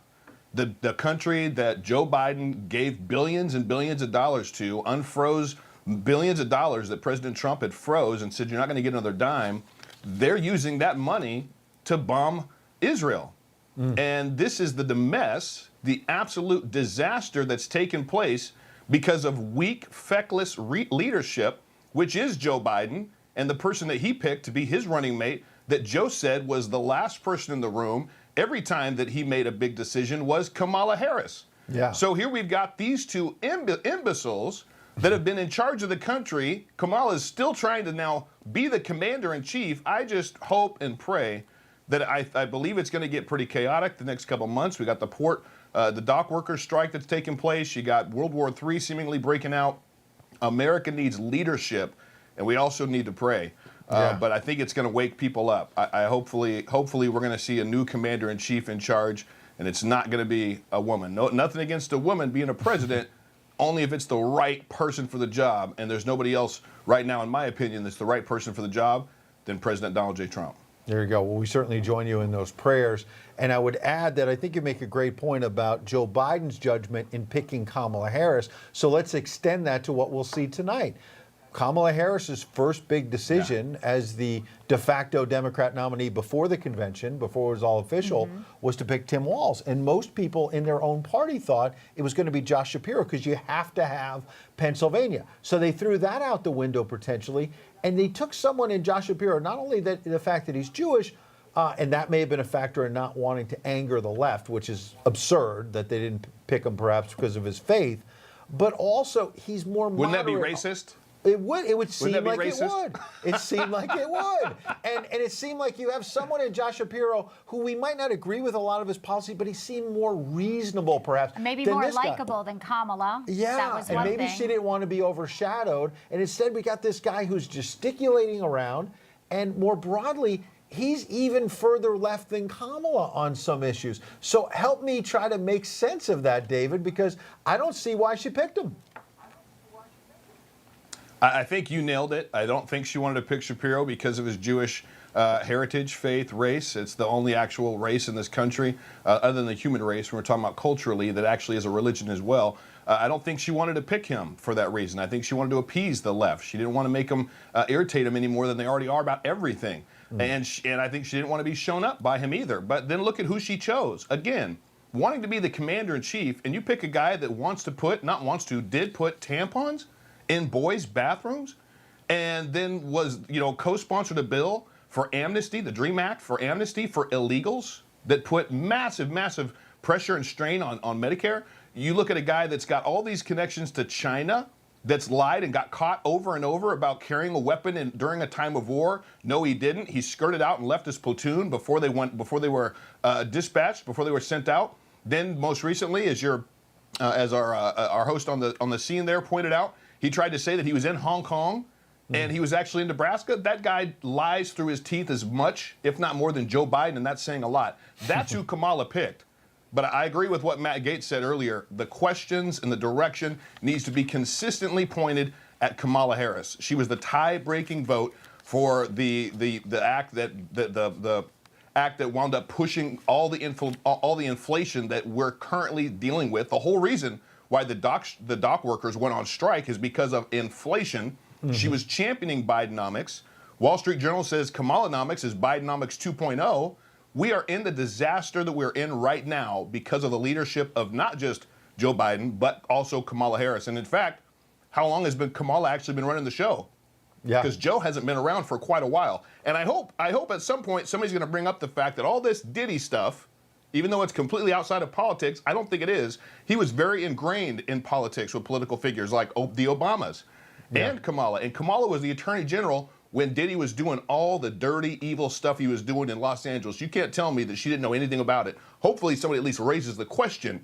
the country that Joe Biden gave billions and billions of dollars to, unfroze billions of dollars that President Trump had froze and said you're not going to get another dime, they're using that money to bomb Israel. And this is the mess, the absolute disaster that's taken place because of weak, feckless leadership, which is Joe Biden and the person that he picked to be his running mate that Joe said was the last person in the room every time that he made a big decision was Kamala Harris. Yeah. So here we've got these two imbeciles that have been in charge of the country. Kamala is still trying to now be the commander-in-chief. I just hope and pray that I believe it's going to get pretty chaotic the next couple months. We got the dock workers strike that's taking place. You got World War III seemingly breaking out. America needs leadership, and we also need to pray. But I think it's going to wake people up. I hopefully we're going to see a new commander-in-chief in charge, and it's not going to be a woman. No, nothing against a woman being a president, only if it's the right person for the job. And there's nobody else right now, in my opinion, that's the right person for the job than President Donald J. Trump. There you go. Well, we certainly join you in those prayers. And I would add that I think you make a great point about Joe Biden's judgment in picking Kamala Harris. So let's extend that to what we'll see tonight. Kamala Harris's first big decision as the de facto Democrat nominee before the convention, before it was all official, was to pick Tim Walz. And most people in their own party thought it was going to be Josh Shapiro because you have to have Pennsylvania. So they threw that out the window potentially, and they took someone in Josh Shapiro, not only the fact that he's Jewish, and that may have been a factor in not wanting to anger the left, which is absurd that they didn't pick him perhaps because of his faith, but also he's more moderate. Wouldn't that be racist? It would seem like racist? it would. It seemed like it would. And it seemed like you have someone in Josh Shapiro who we might not agree with a lot of his policy, but he seemed more reasonable perhaps. Maybe than more this guy. likable than Kamala. Yeah, that was and one maybe thing. she didn't want to be overshadowed. And instead we got this guy who's gesticulating around, and more broadly, he's even further left than Kamala on some issues. So help me try to make sense of that, David, because I don't see why she picked him. I think you nailed it. I don't think she wanted to pick Shapiro because of his Jewish heritage, faith, race. It's the only actual race in this country, other than the human race, when we're talking about culturally, that actually is a religion as well. I don't think she wanted to pick him for that reason. I think she wanted to appease the left. She didn't want to make them irritate him any more than they already are about everything. And I think she didn't want to be shown up by him either. But then look at who she chose. Again, wanting to be the commander-in-chief, and you pick a guy that did put tampons in boys' bathrooms, and then was, co-sponsored a bill for amnesty, the DREAM Act for amnesty for illegals that put massive, massive pressure and strain on Medicare. You look at a guy that's got all these connections to China, that's lied and got caught over and over about carrying a weapon during a time of war. No, he didn't. He skirted out and left his platoon before they were dispatched, before they were sent out. Then most recently, as our host on the scene there pointed out, he tried to say that he was in Hong Kong and he was actually in Nebraska. That guy lies through his teeth as much, if not more, than Joe Biden, and that's saying a lot. That's who Kamala picked. But I agree with what Matt Gaetz said earlier. The questions and the direction needs to be consistently pointed at Kamala Harris. She was the tie-breaking vote for the act the act that wound up pushing all the inflation that we're currently dealing with. The whole reason why the dock workers went on strike is because of inflation. She was championing Bidenomics. Wall Street Journal says Kamalanomics is Bidenomics 2.0. We are in the disaster that we're in right now because of the leadership of not just Joe Biden, but also Kamala Harris. And in fact, how long has Kamala actually been running the show? Yeah. Because Joe hasn't been around for quite a while. And I hope at some point somebody's going to bring up the fact that all this Diddy stuff, even though it's completely outside of politics, I don't think it is. He was very ingrained in politics with political figures like the Obamas and Kamala. And Kamala was the attorney general when Diddy was doing all the dirty, evil stuff he was doing in Los Angeles. You can't tell me that she didn't know anything about it. Hopefully somebody at least raises the question.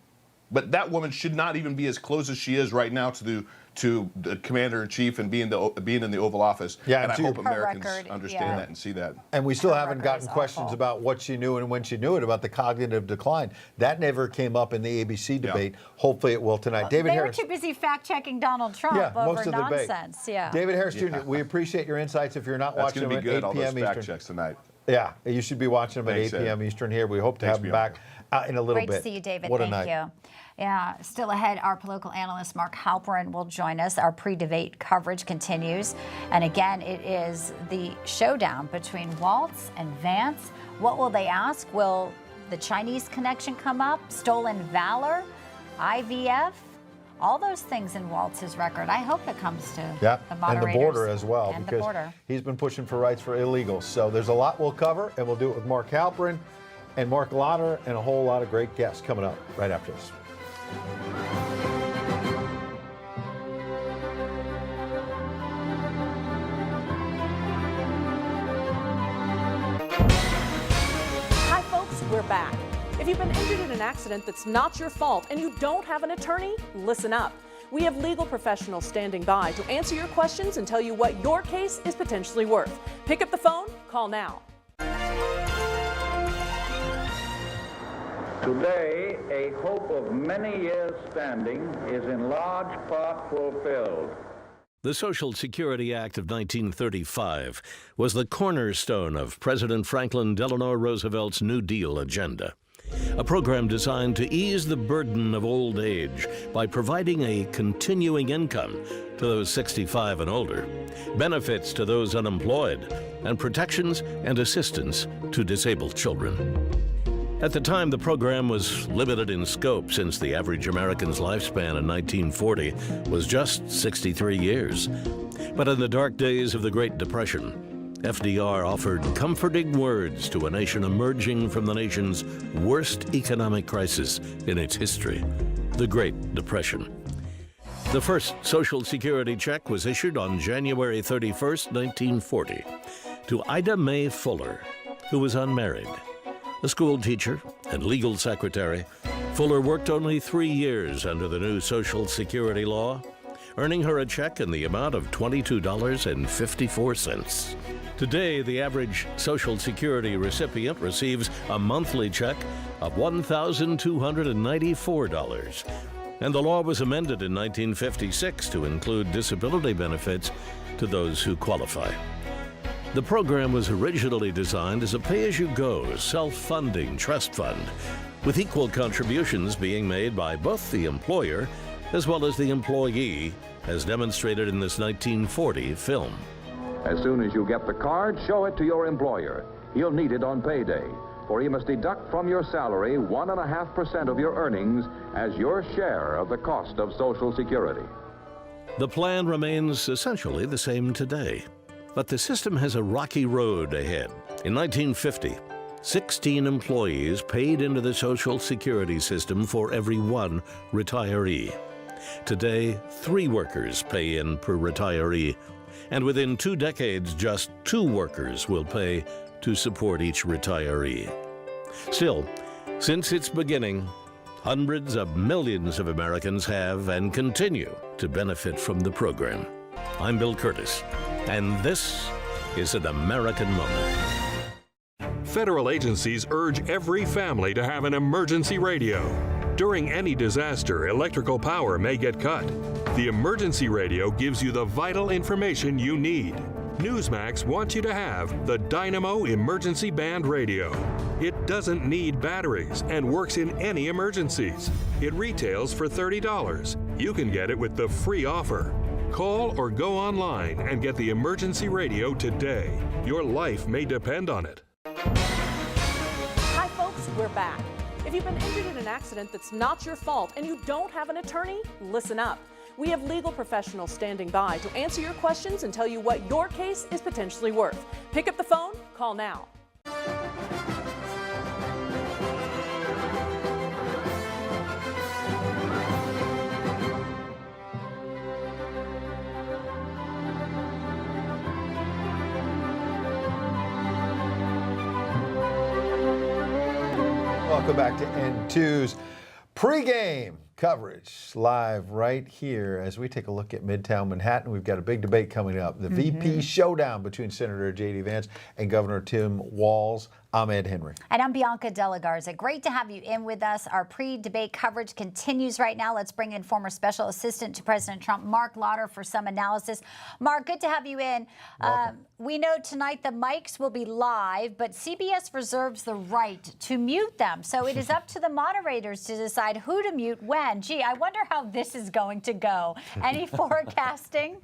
But that woman should not even be as close as she is right now to the commander-in-chief and being in the Oval Office. Yeah, and I hope Americans understand that and see that. And we still haven't gotten questions about what she knew and when she knew it, about the cognitive decline. That never came up in the ABC debate. Yeah. Hopefully it will tonight. David Harris. They were too busy fact-checking Donald Trump over nonsense. Yeah. David Harris Jr., we appreciate your insights. If you're not watching them at 8 p.m. Eastern. All those fact checks tonight. Yeah, you should be watching them at 8 p.m. Eastern here. We hope to have him back in a little bit. Great to see you, David. What a Thank night. you. Yeah, still ahead, our political analyst Mark Halperin will join us. Our pre-debate coverage continues. And again, it is the showdown between Walz and Vance. What will they ask? Will the Chinese connection come up? Stolen valor? IVF? All those things in Walz's record. I hope it comes to the moderators. And the border as well, and because the border. He's been pushing for rights for illegals. So there's a lot we'll cover, and we'll do it with Mark Halperin and Mark Lauder and a whole lot of great guests coming up right after this. we're back. If you've been injured in an accident that's not your fault and you don't have an attorney, listen up. We have legal professionals standing by to answer your questions and tell you what your case is potentially worth. Pick up the phone, call now. Today, a hope of many years standing is in large part fulfilled. The Social Security Act of 1935 was the cornerstone of President Franklin Delano Roosevelt's New Deal agenda. A program designed to ease the burden of old age by providing a continuing income to those 65 and older, benefits to those unemployed, and protections and assistance to disabled children. At the time, the program was limited in scope since the average American's lifespan in 1940 was just 63 years. But in the dark days of the Great Depression, FDR offered comforting words to a nation emerging from the nation's worst economic crisis in its history, the Great Depression. The first Social Security check was issued on January 31st, 1940, to Ida Mae Fuller, who was unmarried. A school teacher and legal secretary, Fuller worked only 3 years under the new Social Security law, earning her a check in the amount of $22.54. Today, the average Social Security recipient receives a monthly check of $1,294, and the law was amended in 1956 to include disability benefits to those who qualify. The program was originally designed as a pay-as-you-go, self-funding trust fund, with equal contributions being made by both the employer as well as the employee, as demonstrated in this 1940 film. As soon as you get the card, show it to your employer. He'll need it on payday, for he must deduct from your salary 1.5% of your earnings as your share of the cost of Social Security. The plan remains essentially the same today. But the system has a rocky road ahead. In 1950, 16 employees paid into the Social Security system for every one retiree. Today, 3 workers pay in per retiree, and within 2 decades, just 2 workers will pay to support each retiree. Still, since its beginning, hundreds of millions of Americans have and continue to benefit from the program. I'm Bill Curtis, and this is an American Moment. Federal agencies urge every family to have an emergency radio. During any disaster, electrical power may get cut. The emergency radio gives you the vital information you need. Newsmax wants you to have the Dynamo Emergency Band Radio. It doesn't need batteries and works in any emergencies. It retails for $30. You can get it with the free offer. Call or go online and get the emergency radio today. Your life may depend on it. Hi folks, we're back. If you've been injured in an accident that's not your fault and you don't have an attorney, listen up. We have legal professionals standing by to answer your questions and tell you what your case is potentially worth. Pick up the phone, call now. Welcome back to N2's pregame coverage live right here as we take a look at Midtown Manhattan. We've got a big debate coming up. The VP showdown between Senator J.D. Vance and Governor Tim Walz. I'm Ed Henry. And I'm Bianca Della Garza. Great to have you in with us. Our pre-debate coverage continues right now. Let's bring in former Special Assistant to President Trump, Mark Lauder, for some analysis. Mark, good to have you in. We know tonight the mics will be live, but CBS reserves the right to mute them. So it is up to the moderators to decide who to mute when. Gee, I wonder how this is going to go. Any forecasting?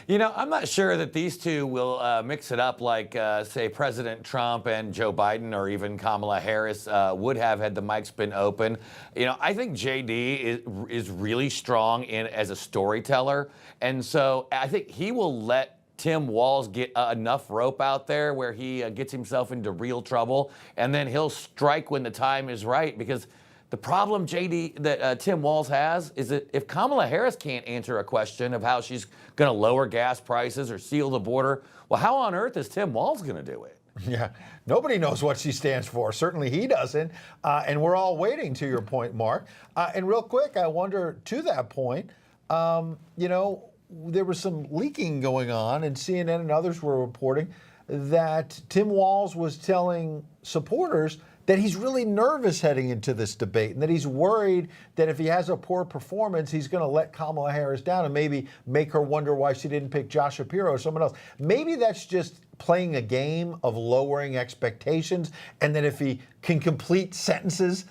You know, I'm not sure that these two will mix it up like, say, President Trump and Joe Biden or even Kamala Harris would have had the mics been open. You know, I think J.D. is really strong as a storyteller. And so I think he will let Tim Walz get enough rope out there where he gets himself into real trouble. And then he'll strike when the time is right, because the problem, J.D., that Tim Walz has is that if Kamala Harris can't answer a question of how she's going to lower gas prices or seal the border, well, how on earth is Tim Walz going to do it? Yeah, nobody knows what she stands for. Certainly he doesn't. And we're all waiting, to your point, Mark. And real quick, I wonder, to that point, you know, there was some leaking going on, and CNN and others were reporting that Tim Walz was telling supporters that he's really nervous heading into this debate and that he's worried that if he has a poor performance, he's going to let Kamala Harris down and maybe make her wonder why she didn't pick Josh Shapiro or someone else. Maybe that's just playing a game of lowering expectations, and that if he can complete sentences,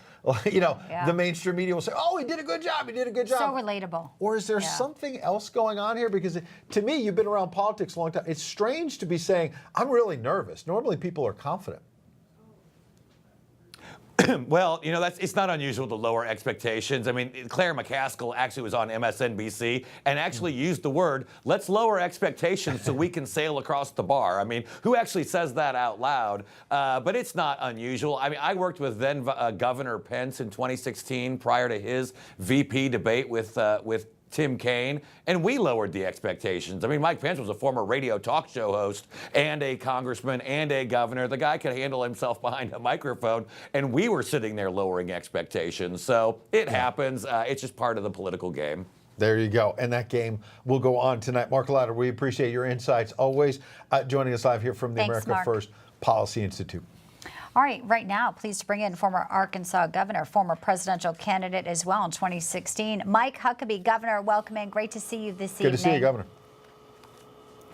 you know, the mainstream media will say, oh, he did a good job, he did a good job. So relatable. Or is there something else going on here? Because to me, you've been around politics a long time. It's strange to be saying, I'm really nervous. Normally people are confident. Well, you know, it's not unusual to lower expectations. I mean, Claire McCaskill actually was on MSNBC and actually used the word, let's lower expectations so we can sail across the bar. I mean, who actually says that out loud? But it's not unusual. I mean, I worked with then Governor Pence in 2016 prior to his VP debate with Tim Kaine, and we lowered the expectations. I mean, Mike Pence was a former radio talk show host and a congressman and a governor. The guy could handle himself behind a microphone, and we were sitting there lowering expectations. So it happens. It's just part of the political game. There you go. And that game will go on tonight. Mark Louder, we appreciate your insights always, joining us live here from the Thanks, America Mark. First Policy Institute. All right, right now, pleased to bring in former Arkansas governor, former presidential candidate as well in 2016, Mike Huckabee. Governor, welcome in. Great to see you this evening. Good to see you, Governor.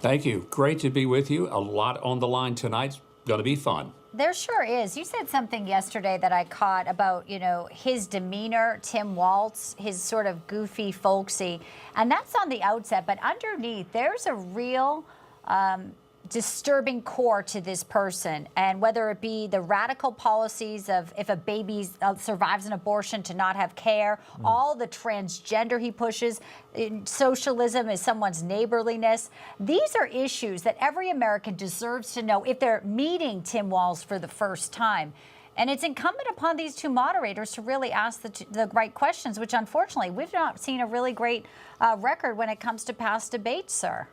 Thank you. Great to be with you. A lot on the line tonight. It's going to be fun. There sure is. You said something yesterday that I caught about, you know, his demeanor, Tim Walz, his sort of goofy, folksy, and that's on the outset. But underneath, there's a real disturbing core to this person, and whether it be the radical policies of if a baby survives an abortion to not have care, all the transgender he pushes, socialism is someone's neighborliness. These are issues that every American deserves to know if they're meeting Tim Walz for the first time. And it's incumbent upon these two moderators to really ask the right questions, which unfortunately we've not seen a really great record when it comes to past debates, sir.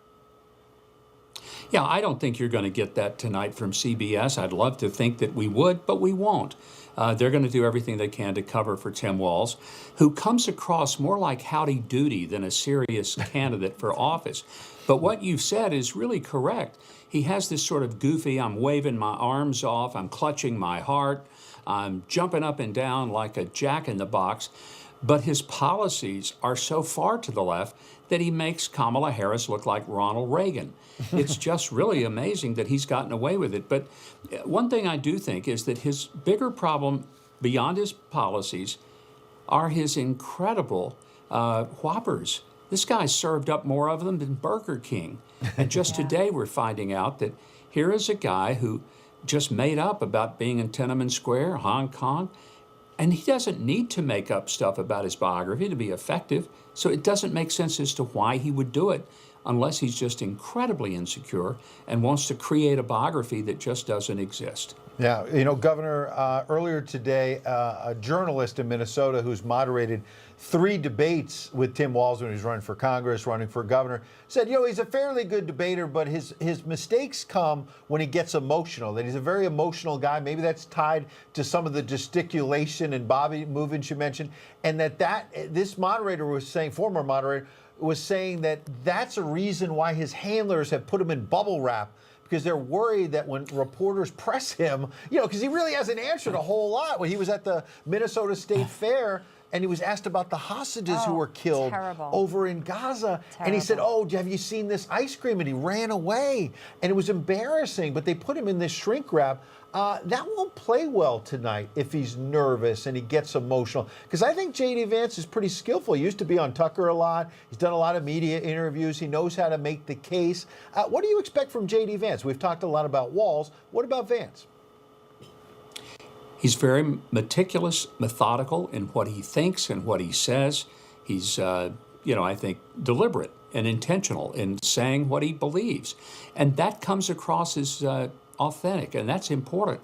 Yeah, I don't think you're going to get that tonight from CBS. I'd love to think that we would, but we won't. They're going to do everything they can to cover for Tim Walz, who comes across more like Howdy Doody than a serious candidate for office. But what you've said is really correct. He has this sort of goofy, I'm waving my arms off, I'm clutching my heart, I'm jumping up and down like a jack-in-the-box. But his policies are so far to the left that he makes Kamala Harris look like Ronald Reagan. It's just really amazing that he's gotten away with it. But one thing I do think is that his bigger problem beyond his policies are his incredible Whoppers. This guy served up more of them than Burger King. And just today we're finding out that here is a guy who just made up about being in Tiananmen Square, Hong Kong, and he doesn't need to make up stuff about his biography to be effective. So it doesn't make sense as to why he would do it unless he's just incredibly insecure and wants to create a biography that just doesn't exist. Yeah, you know, Governor, earlier today, a journalist in Minnesota who's moderated 3 debates with Tim Walz when he was running for Congress, running for governor, said, you know, he's a fairly good debater, but his mistakes come when he gets emotional, that he's a very emotional guy. Maybe that's tied to some of the gesticulation and body movements you mentioned, and this moderator was saying, former moderator, was saying that that's a reason why his handlers have put him in bubble wrap, because they're worried that when reporters press him, you know, because he really hasn't answered a whole lot. When he was at the Minnesota State Fair and he was asked about the hostages who were killed over in Gaza. And he said, oh, have you seen this ice cream? And he ran away. And it was embarrassing, but they put him in this shrink wrap. That won't play well tonight if he's nervous and he gets emotional. Because I think J.D. Vance is pretty skillful. He used to be on Tucker a lot. He's done a lot of media interviews. He knows how to make the case. What do you expect from J.D. Vance? We've talked a lot about Walz. What about Vance? He's very meticulous, methodical in what he thinks and what he says. He's, I think, deliberate and intentional in saying what he believes. And that comes across as authentic, and that's important.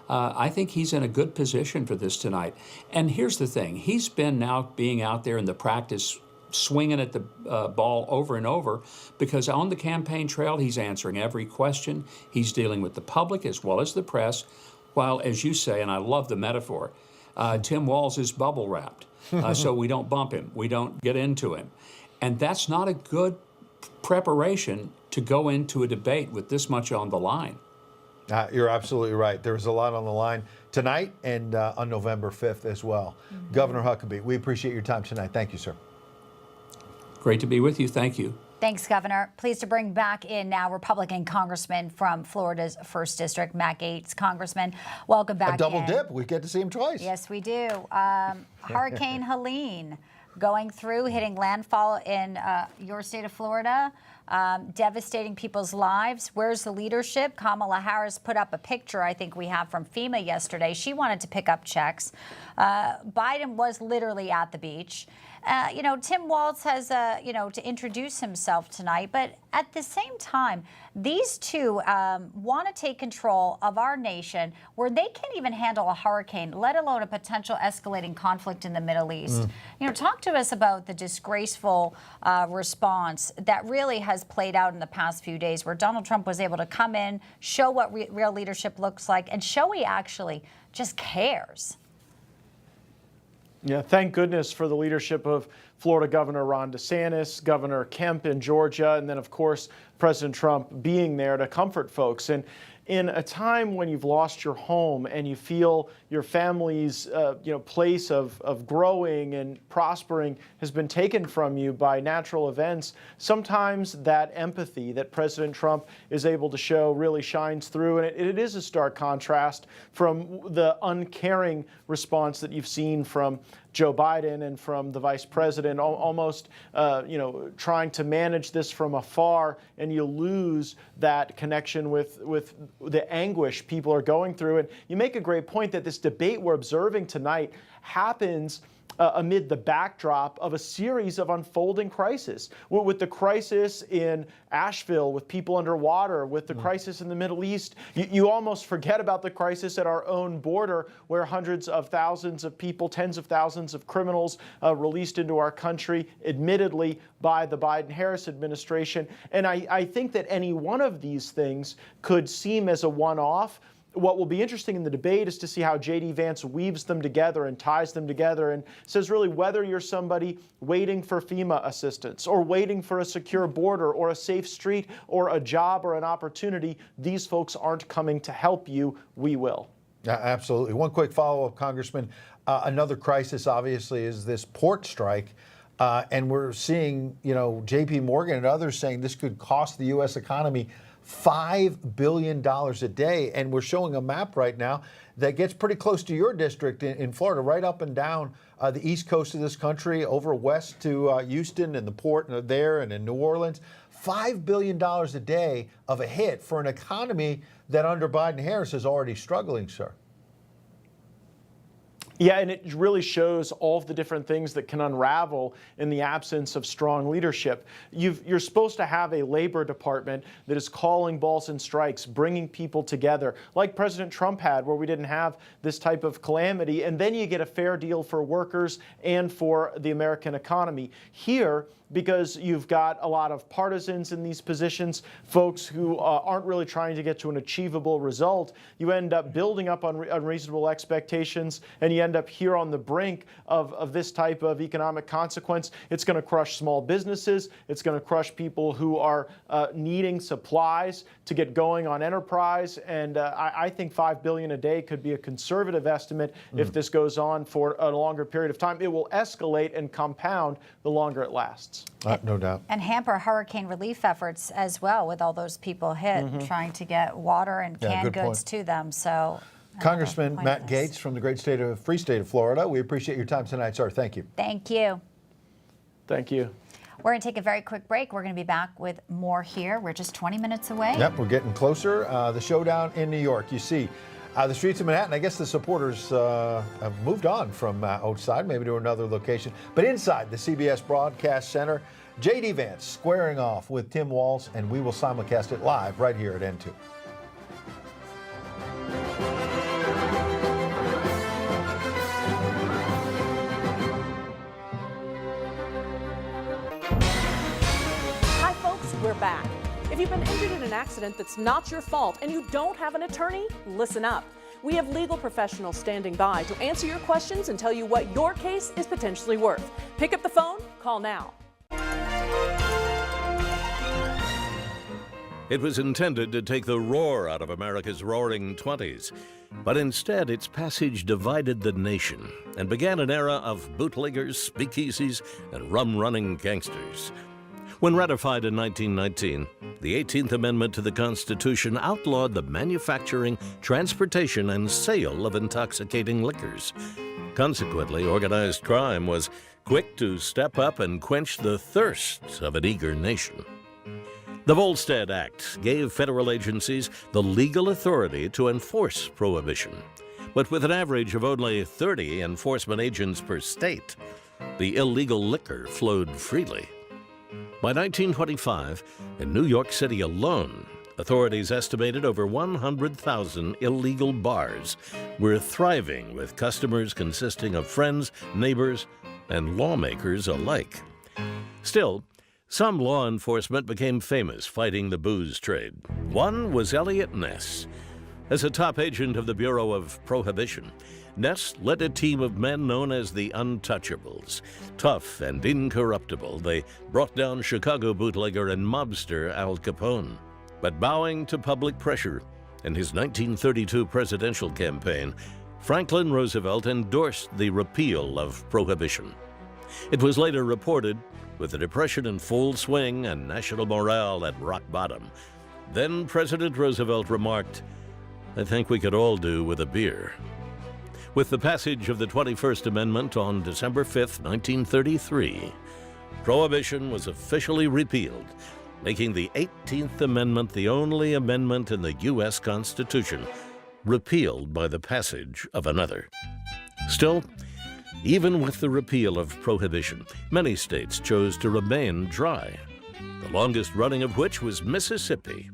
I think he's in a good position for this tonight. And here's the thing. He's been now being out there in the practice swinging at the ball over and over, because on the campaign trail, he's answering every question. He's dealing with the public as well as the press, while, as you say, and I love the metaphor, Tim Walz is bubble wrapped, so we don't bump him, we don't get into him. And that's not a good preparation to go into a debate with this much on the line. You're absolutely right. There's a lot on the line tonight and on November 5th as well. Governor Huckabee, we appreciate your time tonight. Thank you, sir. Great to be with you. Thank you. Thanks, Governor. Pleased to bring back in now Republican Congressman from Florida's 1st District, Matt Gaetz. Congressman, welcome back. A double dip. We get to see him twice. Yes, we do. Hurricane Helene going through, hitting landfall in your state of Florida, devastating people's lives. Where's the leadership? Kamala Harris put up a picture, I think we have, from FEMA yesterday. She wanted to pick up checks. Biden was literally at the beach. Tim Walz has, to introduce himself tonight, but at the same time, these two want to take control of our nation where they can't even handle a hurricane, let alone a potential escalating conflict in the Middle East. Talk to us about the disgraceful response that really has played out in the past few days, where Donald Trump was able to come in, show what real leadership looks like, and show he actually just cares. Yeah, thank goodness for the leadership of Florida Governor Ron DeSantis, Governor Kemp in Georgia, and then, of course, President Trump being there to comfort folks. And in a time when you've lost your home and you feel your family's place of growing and prospering has been taken from you by natural events, sometimes that empathy that President Trump is able to show really shines through. And it is a stark contrast from the uncaring response that you've seen from Joe Biden and from the vice president, almost trying to manage this from afar, and you lose that connection with the anguish people are going through. And you make a great point that this debate we're observing tonight happens amid the backdrop of a series of unfolding crises, with the crisis in Asheville, with people underwater, with the crisis in the Middle East. You almost forget about the crisis at our own border, where hundreds of thousands of people, tens of thousands of criminals released into our country, admittedly by the Biden-Harris administration. And I think that any one of these things could seem as a one-off. What will be interesting in the debate is to see how J.D. Vance weaves them together and ties them together and says, really, whether you're somebody waiting for FEMA assistance or waiting for a secure border or a safe street or a job or an opportunity, these folks aren't coming to help you. We will. Absolutely. One quick follow-up, Congressman. Another crisis, obviously, is this port strike. And we're seeing, J.P. Morgan and others saying this could cost the U.S. economy $5 billion a day. And we're showing a map right now that gets pretty close to your district in Florida, right up and down the east coast of this country, over west to Houston and the port there and in New Orleans. $5 billion a day of a hit for an economy that under Biden-Harris is already struggling, sir. Yeah, and it really shows all of the different things that can unravel in the absence of strong leadership. You're supposed to have a labor department that is calling balls and strikes, bringing people together, like President Trump had, where we didn't have this type of calamity, and then you get a fair deal for workers and for the American economy. Here, because you've got a lot of partisans in these positions, folks who aren't really trying to get to an achievable result, you end up building up unreasonable expectations, and you end up here on the brink of this type of economic consequence. It's going to crush small businesses. It's going to crush people who are needing supplies to get going on enterprise. And I think $5 billion a day could be a conservative estimate if this goes on for a longer period of time. It will escalate and compound the longer it lasts. No doubt. And hamper hurricane relief efforts as well, with all those people hit trying to get water and canned goods to them. So, Congressman Matt Gaetz from the great free state of Florida, we appreciate your time tonight, sir. Thank you. Thank you. Thank you. We're going to take a very quick break. We're going to be back with more here. We're just 20 minutes away. Yep, we're getting closer. The showdown in New York. You see the streets of Manhattan. I guess the supporters have moved on from outside, maybe to another location. But inside the CBS Broadcast Center, J.D. Vance squaring off with Tim Walz, and we will simulcast it live right here at N2. If you've been injured in an accident that's not your fault and you don't have an attorney, listen up. We have legal professionals standing by to answer your questions and tell you what your case is potentially worth. Pick up the phone, call now. It was intended to take the roar out of America's roaring 20s, but instead its passage divided the nation and began an era of bootleggers, speakeasies, and rum-running gangsters. When ratified in 1919, the 18th Amendment to the Constitution outlawed the manufacturing, transportation, and sale of intoxicating liquors. Consequently, organized crime was quick to step up and quench the thirst of an eager nation. The Volstead Act gave federal agencies the legal authority to enforce prohibition, but with an average of only 30 enforcement agents per state, the illegal liquor flowed freely. By 1925, in New York City alone, authorities estimated over 100,000 illegal bars were thriving, with customers consisting of friends, neighbors, and lawmakers alike. Still, some law enforcement became famous fighting the booze trade. One was Elliot Ness. As a top agent of the Bureau of Prohibition, Ness led a team of men known as the Untouchables. Tough and incorruptible, they brought down Chicago bootlegger and mobster Al Capone. But bowing to public pressure, in his 1932 presidential campaign, Franklin Roosevelt endorsed the repeal of prohibition. It was later reported, with the Depression in full swing and national morale at rock bottom, then President Roosevelt remarked, "I think we could all do with a beer." With the passage of the 21st Amendment on December 5, 1933, prohibition was officially repealed, making the 18th Amendment the only amendment in the U.S. Constitution repealed by the passage of another. Still, even with the repeal of prohibition, many states chose to remain dry, the longest running of which was Mississippi,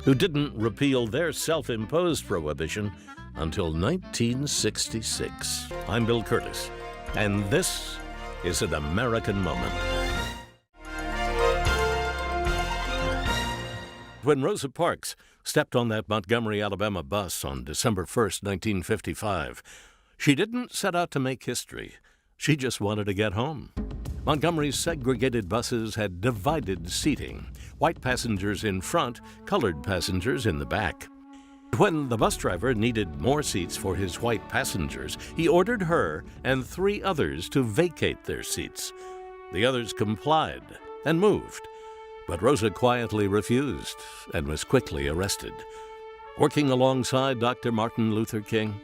who didn't repeal their self-imposed prohibition until 1966. I'm Bill Curtis, and this is an American Moment. When Rosa Parks stepped on that Montgomery, Alabama bus on December 1st, 1955, she didn't set out to make history. She just wanted to get home. Montgomery's segregated buses had divided seating, white passengers in front, colored passengers in the back. When the bus driver needed more seats for his white passengers, he ordered her and 3 others to vacate their seats. The others complied and moved, but Rosa quietly refused and was quickly arrested. Working alongside Dr. Martin Luther King,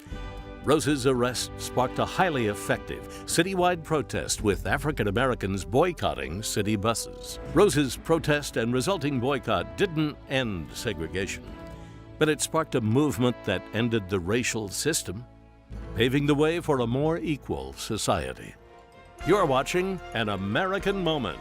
Rosa's arrest sparked a highly effective citywide protest, with African Americans boycotting city buses. Rosa's protest and resulting boycott didn't end segregation, but it sparked a movement that ended the racial system, paving the way for a more equal society. You're watching An American Moment.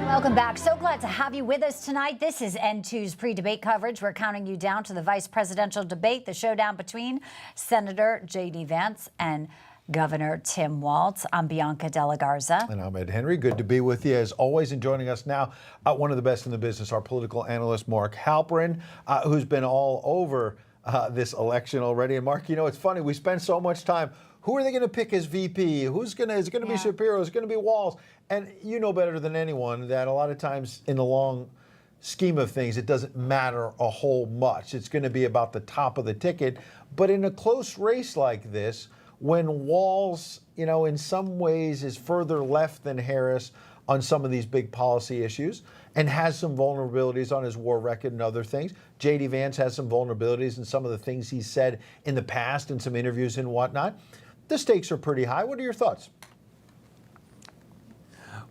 Welcome back. So glad to have you with us tonight. This is N2's pre-debate coverage. We're counting you down to the vice presidential debate, the showdown between Senator J.D. Vance and Governor Tim Walz. I'm Bianca Della Garza. And I'm Ed Henry. Good to be with you as always. And joining us now, one of the best in the business, our political analyst, Mark Halperin, who's been all over this election already. And Mark, you know, it's funny, we spend so much time. Who are they going to pick as VP? Is it going to be Shapiro? Is it going to be Walz? And you know better than anyone that a lot of times in the long scheme of things, it doesn't matter a whole much. It's going to be about the top of the ticket. But in a close race like this, when Walz, you know, in some ways is further left than Harris on some of these big policy issues and has some vulnerabilities on his war record and other things. J.D. Vance has some vulnerabilities in some of the things he's said in the past and some interviews and whatnot. The stakes are pretty high. What are your thoughts?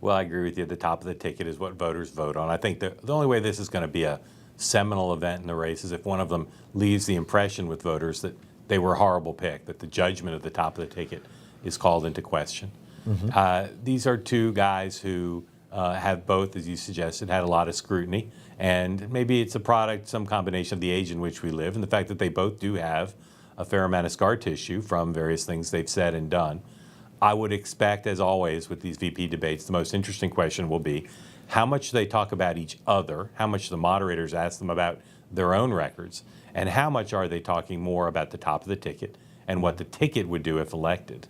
Well, I agree with you. The top of the ticket is what voters vote on. I think the only way this is going to be a seminal event in the race is if one of them leaves the impression with voters that they were a horrible pick, that the judgment of the top of the ticket is called into question. Mm-hmm. These are two guys who have both, as you suggested, had a lot of scrutiny. And maybe it's a product, some combination of the age in which we live and the fact that they both do have a fair amount of scar tissue from various things they've said and done. I would expect, as always with these VP debates, the most interesting question will be how much they talk about each other, how much the moderators ask them about their own records, and how much are they talking more about the top of the ticket and what the ticket would do if elected.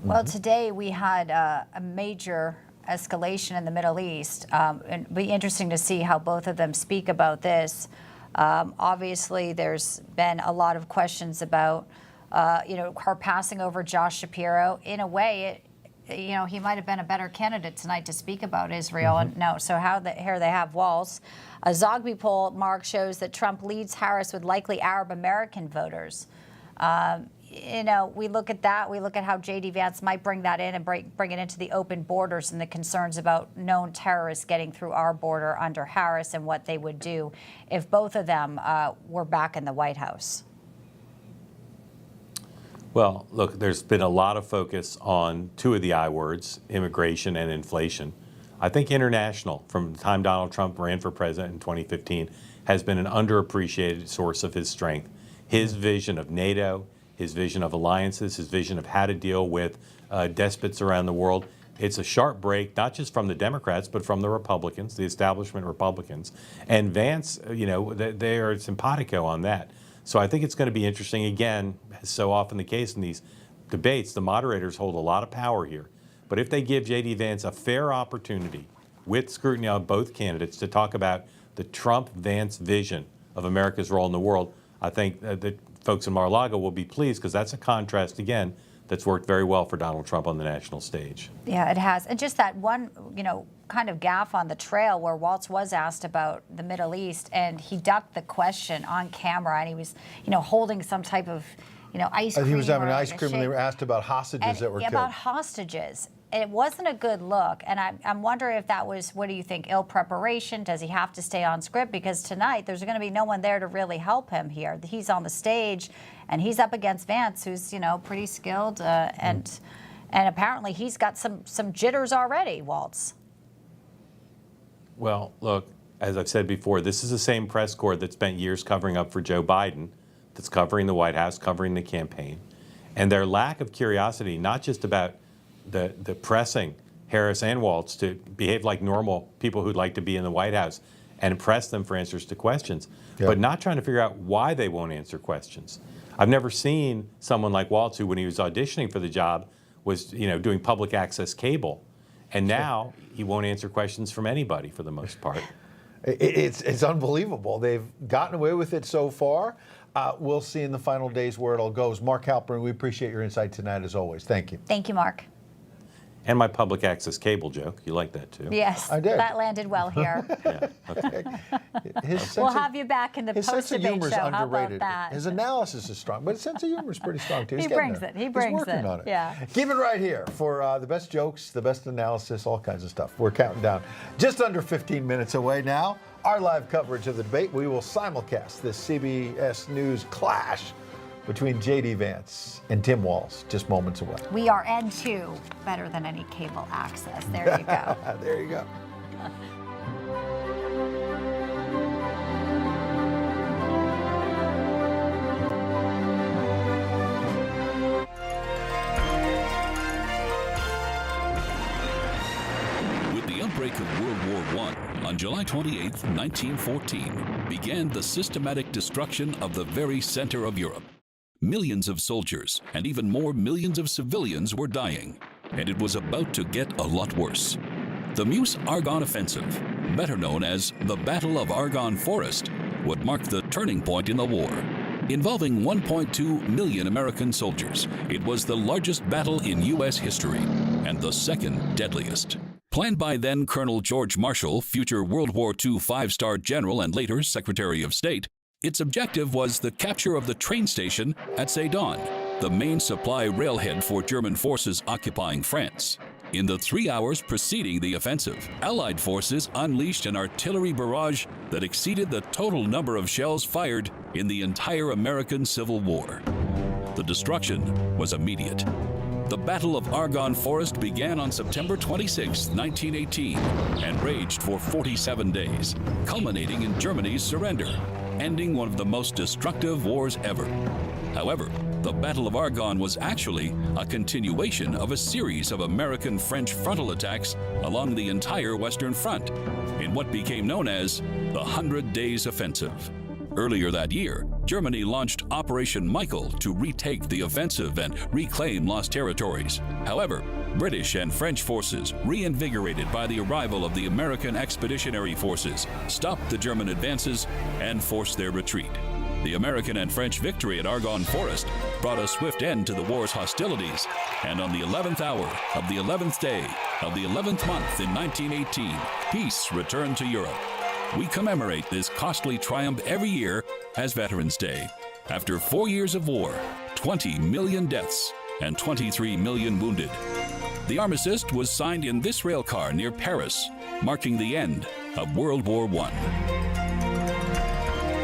Well, today we had a major escalation in the Middle East. It'd be interesting to see how both of them speak about this. Obviously, there's been a lot of questions about, her passing over Josh Shapiro. In a way, he might have been a better candidate tonight to speak about Israel. And no, so here they have Walz. A Zogby poll, Mark, shows that Trump leads Harris with likely Arab American voters. We look at that. We look at how J.D. Vance might bring that in and bring it into the open borders and the concerns about known terrorists getting through our border under Harris and what they would do if both of them were back in the White House. Well, look, there's been a lot of focus on two of the I words, immigration and inflation. I think international, from the time Donald Trump ran for president in 2015, has been an underappreciated source of his strength. His vision of NATO, his vision of alliances, his vision of how to deal with despots around the world. It's a sharp break, not just from the Democrats, but from the Republicans, the establishment Republicans. And Vance, they are simpatico on that. So I think it's going to be interesting. Again, as so often the case in these debates, the moderators hold a lot of power here. But if they give J.D. Vance a fair opportunity with scrutiny on both candidates to talk about the Trump-Vance vision of America's role in the world, I think that folks in Mar-a-Lago will be pleased because that's a contrast, again, that's worked very well for Donald Trump on the national stage. Yeah, it has. And just that one, kind of gaffe on the trail where Walz was asked about the Middle East and he ducked the question on camera and he was, holding some type of, ice cream. He was having or ice cream and they were asked about hostages that were killed. About hostages. It wasn't a good look. And I'm wondering if that was, what do you think, ill preparation? Does he have to stay on script? Because tonight there's going to be no one there to really help him here. He's on the stage and he's up against Vance, who's, pretty skilled. And apparently he's got some jitters already, Walz. Well, look, as I've said before, this is the same press corps that spent years covering up for Joe Biden, that's covering the White House, covering the campaign. And their lack of curiosity, not just about the pressing Harris and Walz to behave like normal people who'd like to be in the White House and press them for answers to questions, but not trying to figure out why they won't answer questions. I've never seen someone like Walz who, when he was auditioning for the job, was doing public access cable, and now he won't answer questions from anybody for the most part. It's unbelievable. They've gotten away with it so far. We'll see in the final days where it all goes. Mark Halperin, we appreciate your insight tonight as always. Thank you. Thank you, Mark. And my public access cable joke. You like that too? Yes, I did. That landed well here. Yeah, okay. We'll have you back in the post-debate show. How about that? His analysis is strong, but his sense of humor is pretty strong too. He brings it. He brings it. He's working on it. Yeah. Keep it right here for the best jokes, the best analysis, all kinds of stuff. We're counting down. Just under 15 minutes away now. Our live coverage of the debate. We will simulcast this CBS News clash between J.D. Vance and Tim Walz just moments away. We are N2, better than any cable access. There you go. There you go. With the outbreak of World War I, on July 28, 1914, began the systematic destruction of the very center of Europe. Millions of soldiers and even more millions of civilians were dying, and it was about to get a lot worse. The Meuse-Argonne Offensive, better known as the Battle of Argonne Forest, would mark the turning point in the war. Involving 1.2 million American soldiers, it was the largest battle in U.S. history and the second deadliest. Planned by then Colonel George Marshall, future World War II five-star general and later Secretary of State, its objective was the capture of the train station at Sedan, the main supply railhead for German forces occupying France. In the 3 hours preceding the offensive, Allied forces unleashed an artillery barrage that exceeded the total number of shells fired in the entire American Civil War. The destruction was immediate. The Battle of Argonne Forest began on September 26, 1918, and raged for 47 days, culminating in Germany's surrender, ending one of the most destructive wars ever. However, the Battle of Argonne was actually a continuation of a series of American-French frontal attacks along the entire Western Front, in what became known as the 100 Days Offensive. Earlier that year, Germany launched Operation Michael to retake the offensive and reclaim lost territories. However, British and French forces, reinvigorated by the arrival of the American Expeditionary Forces, stopped the German advances and forced their retreat. The American and French victory at Argonne Forest brought a swift end to the war's hostilities, and on the 11th hour of the 11th day of the 11th month in 1918, peace returned to Europe. We commemorate this costly triumph every year as Veterans Day. After 4 years of war, 20 million deaths, and 23 million wounded. The armistice was signed in this rail car near Paris, marking the end of World War I.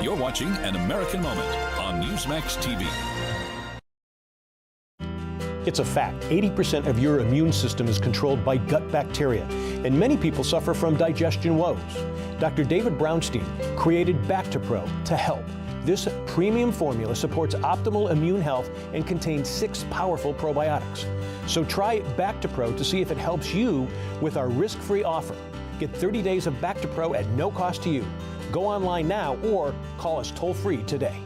You're watching An American Moment on Newsmax TV. It's a fact. 80% of your immune system is controlled by gut bacteria, and many people suffer from digestion woes. Dr. David Brownstein created Bactipro to help. This premium formula supports optimal immune health and contains 6 powerful probiotics. So try Bactipro to see if it helps you with our risk-free offer. Get 30 days of Bactipro at no cost to you. Go online now or call us toll-free today.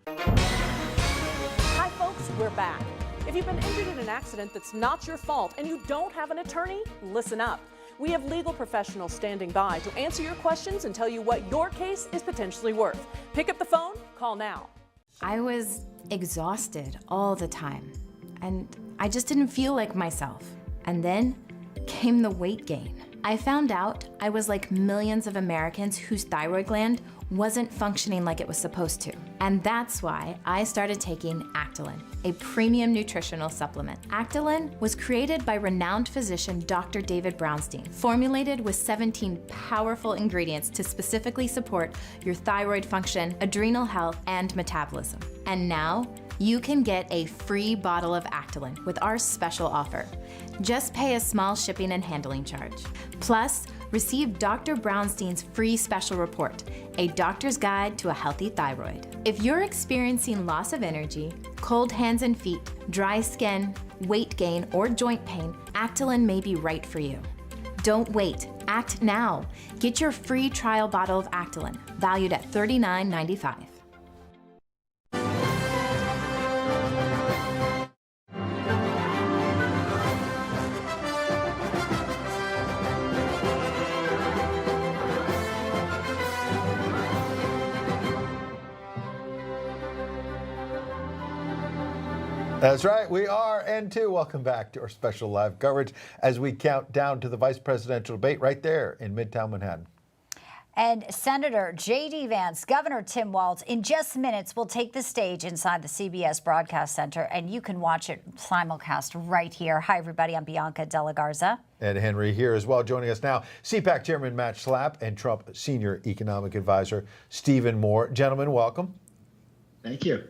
Hi folks, we're back. If you've been injured in an accident that's not your fault and you don't have an attorney, listen up. We have legal professionals standing by to answer your questions and tell you what your case is potentially worth. Pick up the phone, call now. I was exhausted all the time, and I just didn't feel like myself. And then came the weight gain. I found out I was like millions of Americans whose thyroid gland wasn't functioning like it was supposed to. And that's why I started taking Actilin, a premium nutritional supplement. Actilin was created by renowned physician Dr. David Brownstein, formulated with 17 powerful ingredients to specifically support your thyroid function, adrenal health, and metabolism. And now, you can get a free bottle of Actilin with our special offer. Just pay a small shipping and handling charge. Plus, receive Dr. Brownstein's free special report, A Doctor's Guide to a Healthy Thyroid. If you're experiencing loss of energy, cold hands and feet, dry skin, weight gain, or joint pain, Actilin may be right for you. Don't wait. Act now. Get your free trial bottle of Actilin, valued at $39.95. That's right, we are N2. Welcome back to our special live coverage as we count down to the vice presidential debate right there in Midtown Manhattan. And Senator J.D. Vance, Governor Tim Walz, in just minutes will take the stage inside the CBS Broadcast Center, and you can watch it simulcast right here. Hi, everybody. I'm Bianca Della Garza. Ed Henry here as well. Joining us now, CPAC Chairman Matt Schlapp and Trump Senior Economic Advisor Stephen Moore. Gentlemen, welcome. Thank you.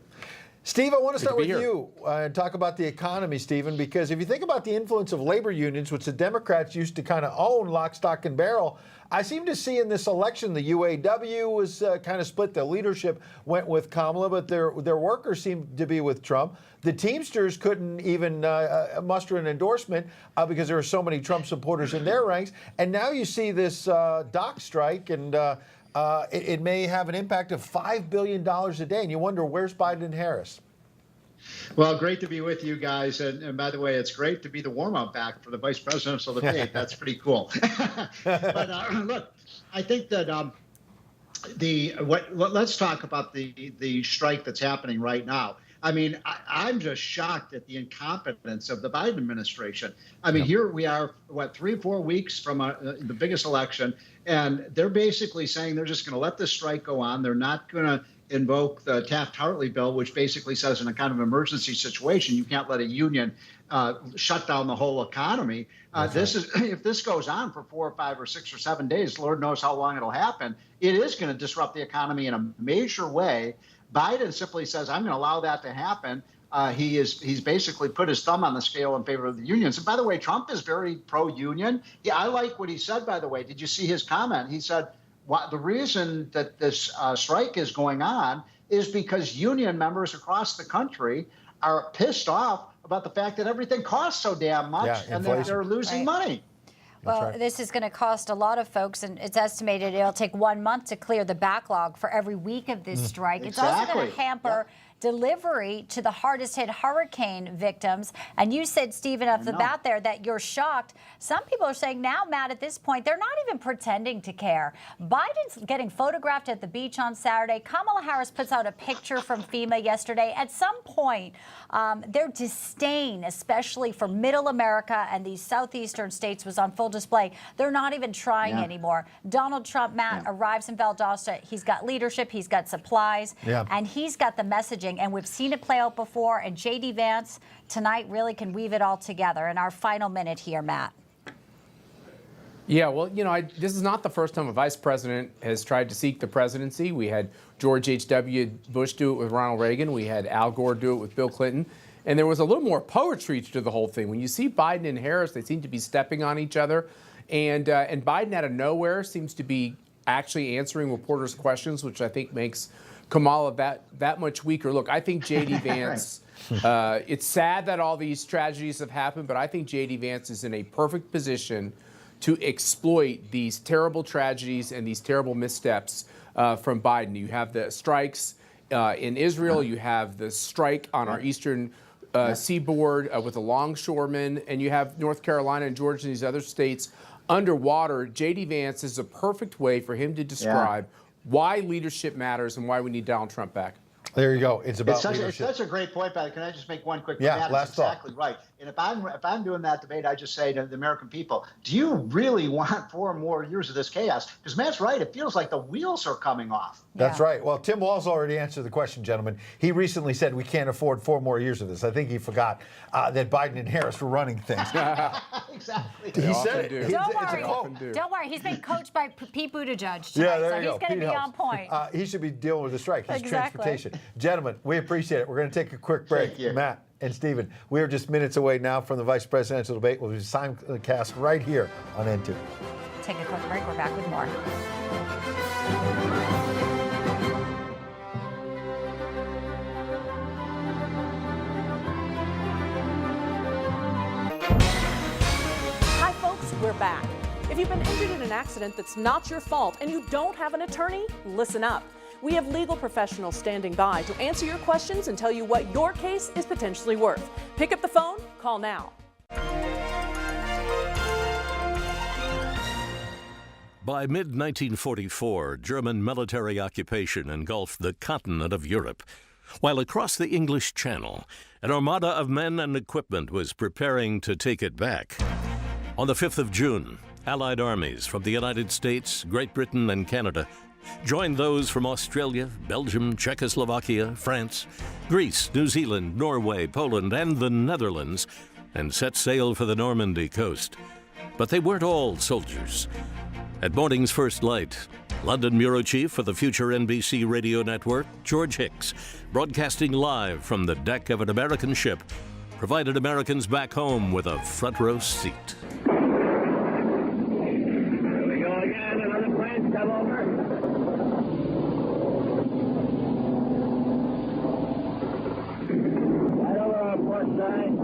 Steve, I want to start with you and talk about the economy, Stephen, because if you think about the influence of labor unions, which the Democrats used to kind of own lock, stock, and barrel, I seem to see in this election the UAW was kind of split. The leadership went with Kamala, but their workers seemed to be with Trump. The Teamsters couldn't even muster an endorsement because there were so many Trump supporters in their ranks. And now you see this dock strike, and it may have an impact of $5 billion a day. And you wonder, where's Biden and Harris? Well, great to be with you guys. And by the way, it's great to be the warm-up act for the vice presidential debate. That's pretty cool. But look, I think that let's talk about the strike that's happening right now. I mean, I'm just shocked at the incompetence of the Biden administration. I mean, here we are, 3 or 4 weeks from the biggest election, and they're basically saying they're just going to let this strike go on. They're not going to invoke the Taft-Hartley bill, which basically says in a kind of emergency situation, you can't let a union shut down the whole economy. If this goes on for 4 or 5 or 6 or 7 days, Lord knows how long it'll happen, it is going to disrupt the economy in a major way. Biden simply says, I'm going to allow that to happen. He's basically put his thumb on the scale in favor of the unions. And by the way, Trump is very pro-union. Yeah, I like what he said, by the way. Did you see his comment? He said, the reason that this strike is going on is because union members across the country are pissed off about the fact that everything costs so damn much and that they're losing money. Well, this is going to cost a lot of folks, and it's estimated it'll take 1 month to clear the backlog for every week of this strike. It's also going to hamper delivery to the hardest hit hurricane victims. And you said, Stephen, off the bat there that you're shocked. Some people are saying now, Matt, at this point, they're not even pretending to care. Biden's getting photographed at the beach on Saturday. Kamala Harris puts out a picture from FEMA yesterday. At some point, their disdain, especially for middle America and these southeastern states, was on full display. They're not even trying anymore. Donald Trump, Matt, arrives in Valdosta. He's got leadership, he's got supplies, and he's got the messaging. And we've seen it play out before. And J.D. Vance tonight really can weave it all together. In our final minute here, Matt. Yeah, well, you know, this is not the first time a vice president has tried to seek the presidency. We had George H.W. Bush do it with Ronald Reagan. We had Al Gore do it with Bill Clinton. And there was a little more poetry to the whole thing. When you see Biden and Harris, they seem to be stepping on each other. And Biden out of nowhere seems to be actually answering reporters' questions, which I think makes Kamala that much weaker. Look, I think J.D. Vance, it's sad that all these tragedies have happened, but I think J.D. Vance is in a perfect position to exploit these terrible tragedies and these terrible missteps from Biden. You have the strikes in Israel, you have the strike on our eastern seaboard with the longshoremen, and you have North Carolina and Georgia and these other states underwater. J.D. Vance is a perfect way for him to describe why leadership matters and why we need Donald Trump back. There you go. It's about It's leadership. such a great point, Pat. Can I just make one quick point? Yeah, Matt last is exactly right. And if I'm doing that debate, I just say to the American people, do you really want 4 more years of this chaos? Because Matt's right. It feels like the wheels are coming off. That's right. Well, Tim Walz already answered the question, gentlemen. He recently said we can't afford 4 more years of this. I think he forgot that Biden and Harris were running things. Exactly. He said it. Don't worry. He's been coached by Pete Buttigieg tonight, Yeah, there you so go. he's going to Pete be helps. on point. He should be dealing with the strike. His Exactly. transportation. Gentlemen, we appreciate it. We're going to take a quick break. Matt and Stephen, we are just minutes away now from the vice presidential debate. We'll be simulcast right here on N2. Take a quick break. We're back with more. Hi, folks, we're back. If you've been injured in an accident that's not your fault and you don't have an attorney, listen up. We have legal professionals standing by to answer your questions and tell you what your case is potentially worth. Pick up the phone, call now. By mid-1944, German military occupation engulfed the continent of Europe, while across the English Channel, an armada of men and equipment was preparing to take it back. On the 5th of June, Allied armies from the United States, Great Britain, and Canada joined those from Australia, Belgium, Czechoslovakia, France, Greece, New Zealand, Norway, Poland, and the Netherlands, and set sail for the Normandy coast. But they weren't all soldiers. At morning's first light, London bureau chief for the future NBC radio network, George Hicks, broadcasting live from the deck of an American ship, provided Americans back home with a front row seat. Here we go again, another plane come over. Right over our port side.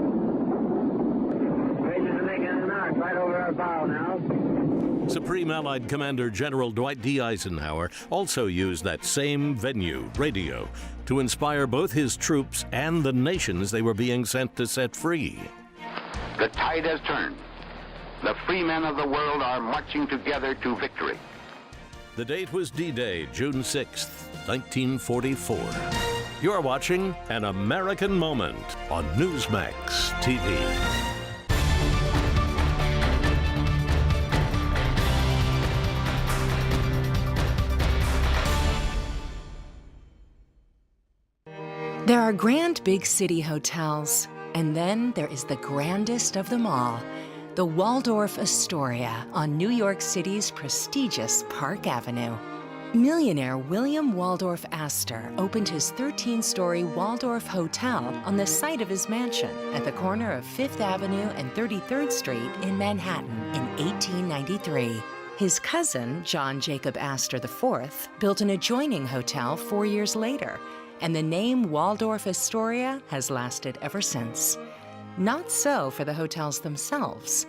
Rangers are making an arc right over our bow now. Supreme Allied Commander General Dwight D. Eisenhower also used that same venue, radio, to inspire both his troops and the nations they were being sent to set free. The tide has turned. The free men of the world are marching together to victory. The date was D-Day, June 6th, 1944. You're watching An American Moment on Newsmax TV. There are grand big city hotels, and then there is the grandest of them all, the Waldorf Astoria on New York City's prestigious Park Avenue. Millionaire William Waldorf Astor opened his 13-story Waldorf Hotel on the site of his mansion at the corner of 5th Avenue and 33rd Street in Manhattan in 1893. His cousin, John Jacob Astor IV, built an adjoining hotel 4 years later, and the name Waldorf Astoria has lasted ever since. Not so for the hotels themselves.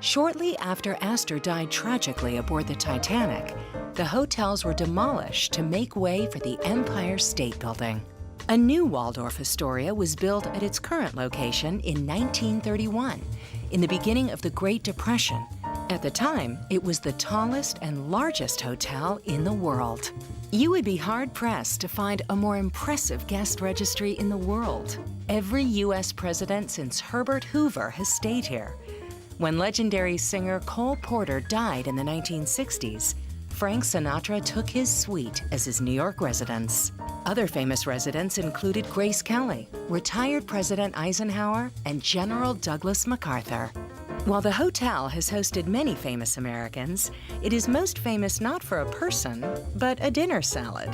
Shortly after Astor died tragically aboard the Titanic, the hotels were demolished to make way for the Empire State Building. A new Waldorf Astoria was built at its current location in 1931, in the beginning of the Great Depression. At the time, it was the tallest and largest hotel in the world. You would be hard-pressed to find a more impressive guest registry in the world. Every U.S. president since Herbert Hoover has stayed here. When legendary singer Cole Porter died in the 1960s, Frank Sinatra took his suite as his New York residence. Other famous residents included Grace Kelly, retired President Eisenhower, and General Douglas MacArthur. While the hotel has hosted many famous Americans, it is most famous not for a person, but a dinner salad.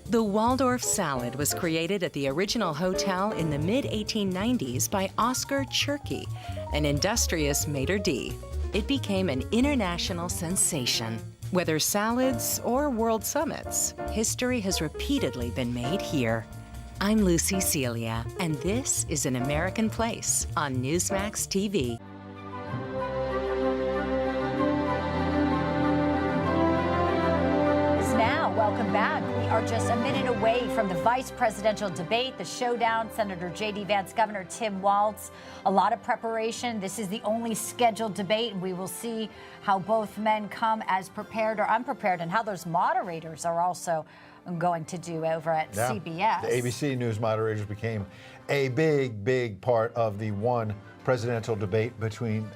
The Waldorf salad was created at the original hotel in the mid-1890s by Oscar Chirky, an industrious maitre d'. It became an international sensation. Whether salads or world summits, history has repeatedly been made here. I'm Lucy Celia, and this is An American Place on Newsmax TV. Welcome back. We are just a minute away from the vice presidential debate, the showdown. Senator J.D. Vance, Governor Tim Walz. A lot of preparation. This is the only scheduled debate, and we will see how both men come as prepared or unprepared, and how those moderators are also going to do over at CBS. The ABC News moderators became a big part of the one presidential debate between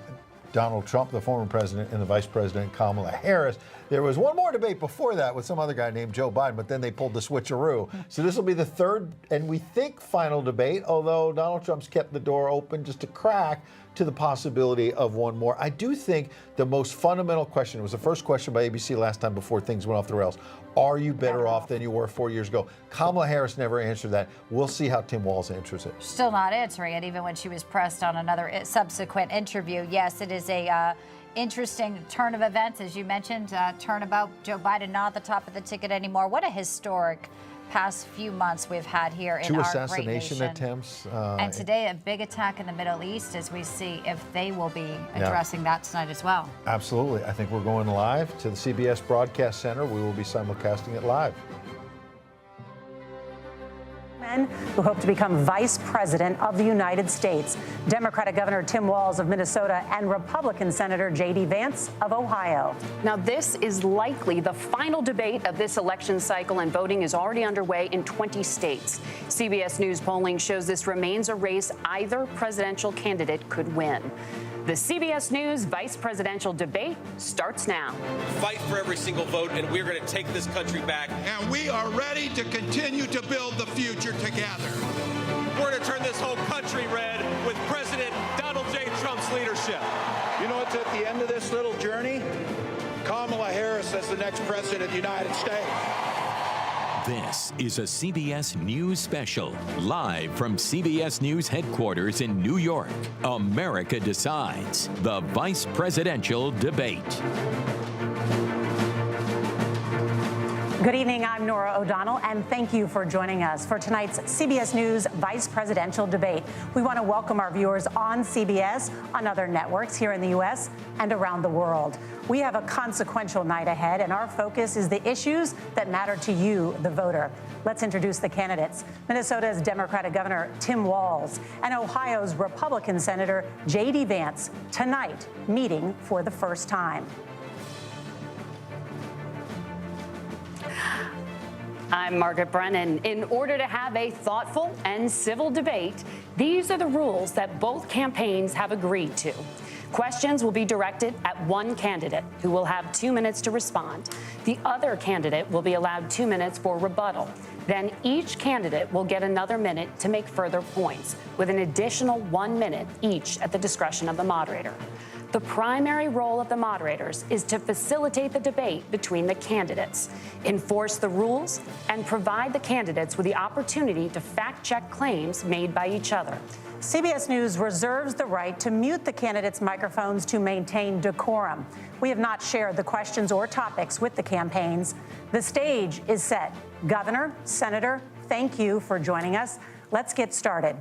Donald Trump, the former president, and the vice president, Kamala Harris. There was one more debate before that with some other guy named Joe Biden, but then they pulled the switcheroo. So this will be the third and we think final debate, although Donald Trump's kept the door open just a crack to the possibility of one more. I do think the most fundamental question, it was the first question by ABC last time before things went off the rails. Are you better off than you were 4 years ago? Kamala Harris never answered that. We'll see how Tim Walz answers it. Still not answering it, even when she was pressed on another subsequent interview. Yes, it is a interesting turn of events, as you mentioned, turnabout. Joe Biden not at the top of the ticket anymore. What a historic past few months we've had here in our great nation. 2 assassination attempts. And today, a big attack in the Middle East, as we see if they will be addressing that tonight as well. Absolutely. I think we're going live to the CBS Broadcast Center. We will be simulcasting it live. Men who hope to become vice president of the United States. Democratic Governor Tim Walz of Minnesota and Republican Senator J.D. Vance of Ohio. Now, this is likely the final debate of this election cycle, and voting is already underway in 20 states. CBS News polling shows this remains a race either presidential candidate could win. The CBS News vice presidential debate starts now. Fight for every single vote, and we're going to take this country back. And we are ready to continue to build the future together. We're going to turn this whole country red with President Donald J. Trump's leadership. You know what's at the end of this little journey? Kamala Harris as the next president of the United States. This is a CBS News special, live from CBS News headquarters in New York. America Decides, the vice presidential debate. Good evening, I'm Nora O'Donnell, and thank you for joining us for tonight's CBS News Vice Presidential Debate. We want to welcome our viewers on CBS, on other networks here in the U.S. and around the world. We have a consequential night ahead, and our focus is the issues that matter to you, the voter. Let's introduce the candidates. Minnesota's Democratic Governor Tim Walz and Ohio's Republican Senator J.D. Vance, tonight meeting for the first time. I'm Margaret Brennan. In order to have a thoughtful and civil debate, these are the rules that both campaigns have agreed to. Questions will be directed at one candidate, who will have 2 minutes to respond. The other candidate will be allowed 2 minutes for rebuttal. Then each candidate will get another minute to make further points, with an additional 1 minute each at the discretion of the moderator. The primary role of the moderators is to facilitate the debate between the candidates, enforce the rules, and provide the candidates with the opportunity to fact-check claims made by each other. CBS News reserves the right to mute the candidates' microphones to maintain decorum. We have not shared the questions or topics with the campaigns. The stage is set. Governor, Senator, thank you for joining us. Let's get started.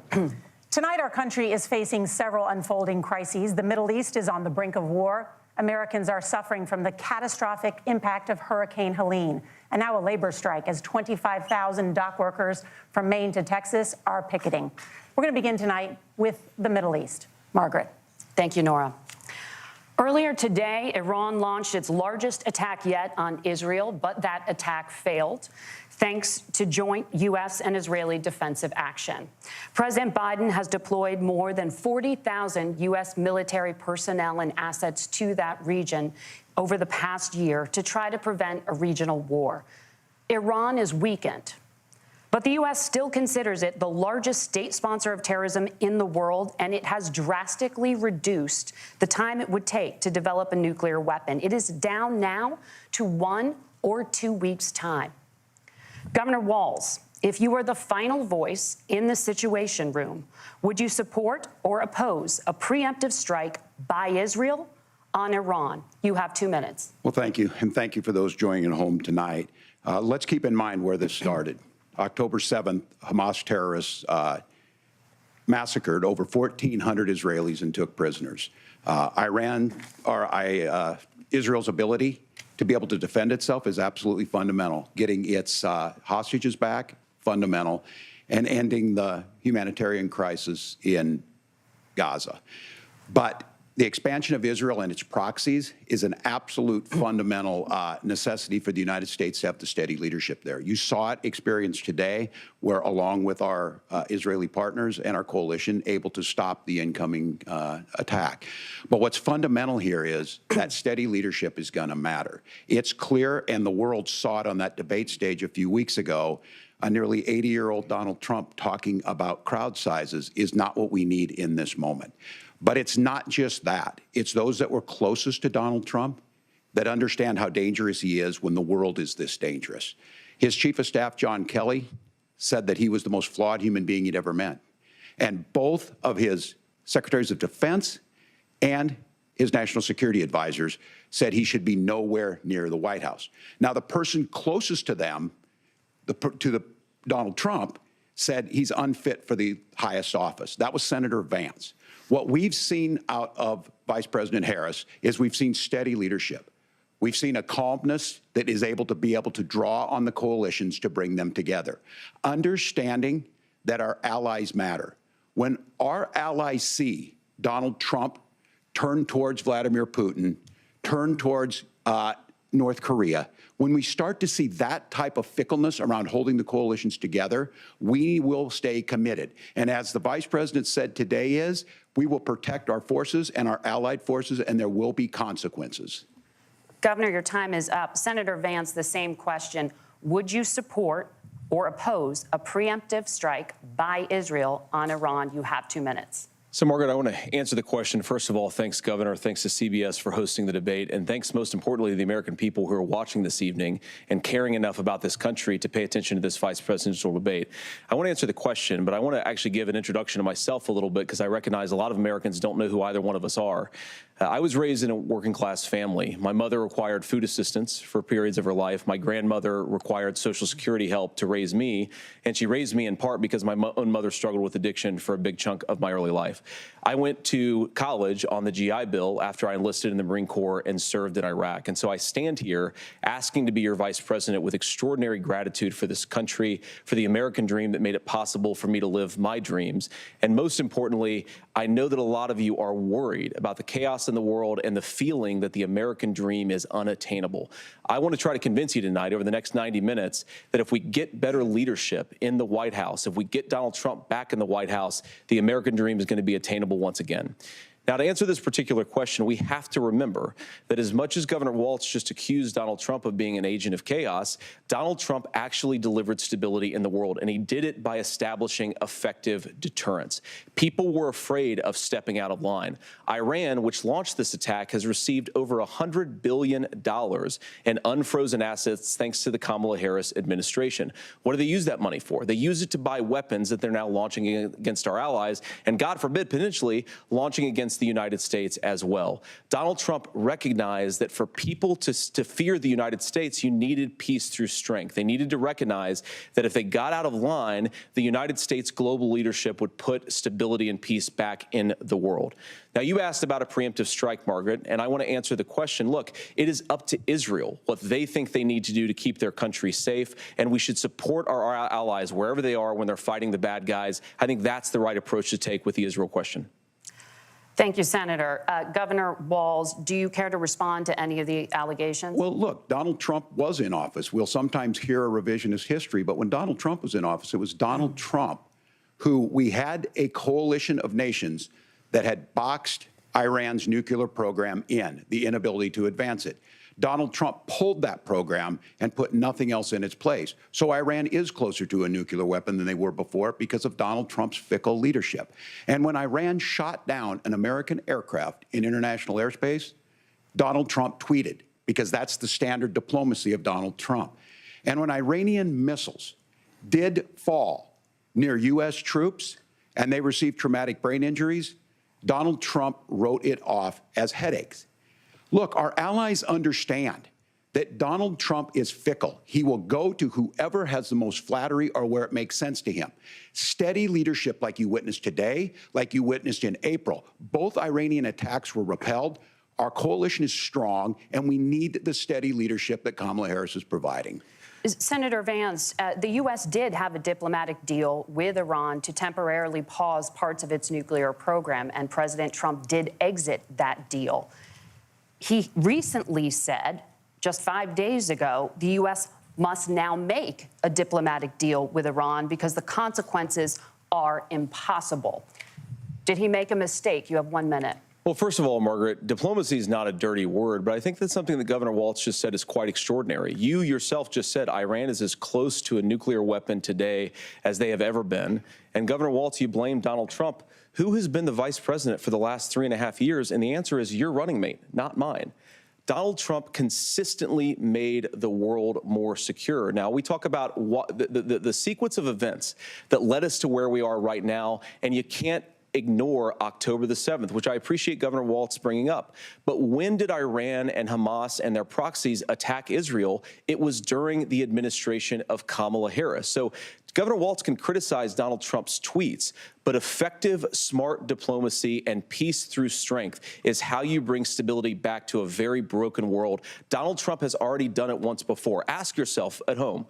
Tonight, our country is facing several unfolding crises. The Middle East is on the brink of war. Americans are suffering from the catastrophic impact of Hurricane Helene, and now a labor strike as 25,000 dock workers from Maine to Texas are picketing. We're going to begin tonight with the Middle East. Margaret. Thank you, Nora. Earlier today, Iran launched its largest attack yet on Israel, but that attack failed, thanks to joint U.S. and Israeli defensive action. President Biden has deployed more than 40,000 U.S. military personnel and assets to that region over the past year to try to prevent a regional war. Iran is weakened, but the U.S. still considers it the largest state sponsor of terrorism in the world, and it has drastically reduced the time it would take to develop a nuclear weapon. It is down now to 1 or 2 weeks' time. Governor Walz, if you were the final voice in the Situation Room, would you support or oppose a preemptive strike by Israel on Iran? You have 2 minutes. Well, thank you, and thank you for those joining at home tonight. Let's keep in mind where this started. October 7th, Hamas terrorists massacred over 1,400 Israelis and took prisoners. Israel's ability to be able to defend itself is absolutely fundamental. Getting its hostages back, fundamental, and ending the humanitarian crisis in Gaza. But the expansion of Israel and its proxies is an absolute fundamental necessity for the United States to have the steady leadership there. You saw it experienced today, where along with our Israeli partners and our coalition, able to stop the incoming attack. But what's fundamental here is that steady leadership is going to matter. It's clear, and the world saw it on that debate stage a few weeks ago, a nearly 80-year-old Donald Trump talking about crowd sizes is not what we need in this moment. But it's not just that. It's those that were closest to Donald Trump that understand how dangerous he is when the world is this dangerous. His chief of staff, John Kelly, said that he was the most flawed human being he'd ever met. And both of his secretaries of defense and his national security advisors said he should be nowhere near the White House. Now, the person closest to them, Donald Trump, said he's unfit for the highest office. That was Senator Vance. What we've seen out of Vice President Harris is we've seen steady leadership. We've seen a calmness that is able to draw on the coalitions to bring them together. Understanding that our allies matter. When our allies see Donald Trump turn towards Vladimir Putin, turn towards North Korea, when we start to see that type of fickleness around holding the coalitions together, we will stay committed. And as the Vice President said today we will protect our forces and our allied forces, and there will be consequences. Governor, your time is up. Senator Vance, the same question. Would you support or oppose a preemptive strike by Israel on Iran? You have 2 minutes. So, Margaret, I want to answer the question. First of all, thanks, Governor. Thanks to CBS for hosting the debate. And thanks, most importantly, to the American people who are watching this evening and caring enough about this country to pay attention to this vice presidential debate. I want to answer the question, but I want to actually give an introduction to myself a little bit, because I recognize a lot of Americans don't know who either one of us are. I was raised in a working-class family. My mother required food assistance for periods of her life. My grandmother required Social Security help to raise me, and she raised me in part because my own mother struggled with addiction for a big chunk of my early life. I went to college on the GI Bill after I enlisted in the Marine Corps and served in Iraq. And so I stand here asking to be your vice president with extraordinary gratitude for this country, for the American dream that made it possible for me to live my dreams. And most importantly, I know that a lot of you are worried about the chaos in the world and the feeling that the American dream is unattainable. I want to try to convince you tonight over the next 90 minutes that if we get better leadership in the White House, if we get Donald Trump back in the White House, the American dream is going to be attainable once again. Now, to answer this particular question, we have to remember that as much as Governor Walz just accused Donald Trump of being an agent of chaos, Donald Trump actually delivered stability in the world, and he did it by establishing effective deterrence. People were afraid of stepping out of line. Iran, which launched this attack, has received over $100 billion in unfrozen assets thanks to the Kamala Harris administration. What do they use that money for? They use it to buy weapons that they're now launching against our allies, and God forbid, potentially launching against the United States as well. Donald Trump recognized that for people to fear the United States, you needed peace through strength. They needed to recognize that if they got out of line, the United States global leadership would put stability and peace back in the world. Now, you asked about a preemptive strike, Margaret, and I want to answer the question. Look, it is up to Israel what they think they need to do to keep their country safe, and we should support our allies wherever they are when they're fighting the bad guys. I think that's the right approach to take with the Israel question. Thank you, Senator. Governor Walz, do you care to respond to any of the allegations? Well, look, Donald Trump was in office. We'll sometimes hear a revisionist history, but when Donald Trump was in office, it was Donald Trump who we had a coalition of nations that had boxed Iran's nuclear program in, the inability to advance it. Donald Trump pulled that program and put nothing else in its place. So Iran is closer to a nuclear weapon than they were before because of Donald Trump's fickle leadership. And when Iran shot down an American aircraft in international airspace, Donald Trump tweeted, because that's the standard diplomacy of Donald Trump. And when Iranian missiles did fall near U.S. troops and they received traumatic brain injuries, Donald Trump wrote it off as headaches. Look, our allies understand that Donald Trump is fickle. He will go to whoever has the most flattery or where it makes sense to him. Steady leadership like you witnessed today, like you witnessed in April. Both Iranian attacks were repelled. Our coalition is strong, and we need the steady leadership that Kamala Harris is providing. Senator Vance, the U.S. did have a diplomatic deal with Iran to temporarily pause parts of its nuclear program, and President Trump did exit that deal. He recently said, just 5 days ago, the U.S. must now make a diplomatic deal with Iran because the consequences are impossible. Did he make a mistake? You have 1 minute. Well, first of all, Margaret, diplomacy is not a dirty word, but I think that's something that Governor Walz just said is quite extraordinary. You yourself just said Iran is as close to a nuclear weapon today as they have ever been. And Governor Walz, you blame Donald Trump. Who has been the vice president for the last 3.5 years? And the answer is your running mate, not mine. Donald Trump consistently made the world more secure. Now, we talk about the sequence of events that led us to where we are right now, and you can't ignore October the 7th, which I appreciate Governor Walz bringing up. But when did Iran and Hamas and their proxies attack Israel? It was during the administration of Kamala Harris. So Governor Walz can criticize Donald Trump's tweets, but effective, smart diplomacy and peace through strength is how you bring stability back to a very broken world. Donald Trump has already done it once before. Ask yourself at home,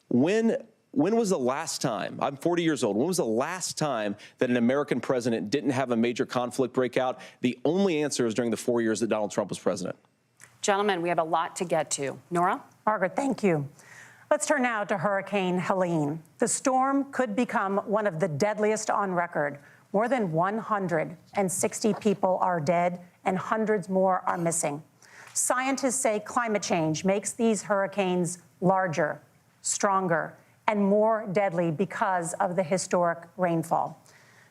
when was the last time, I'm 40 years old, when was the last time that an American president didn't have a major conflict break out? The only answer is during the 4 years that Donald Trump was president. Gentlemen, we have a lot to get to. Nora? Margaret, thank you. Let's turn now to Hurricane Helene. The storm could become one of the deadliest on record. More than 160 people are dead and hundreds more are missing. Scientists say climate change makes these hurricanes larger, stronger, and more deadly because of the historic rainfall.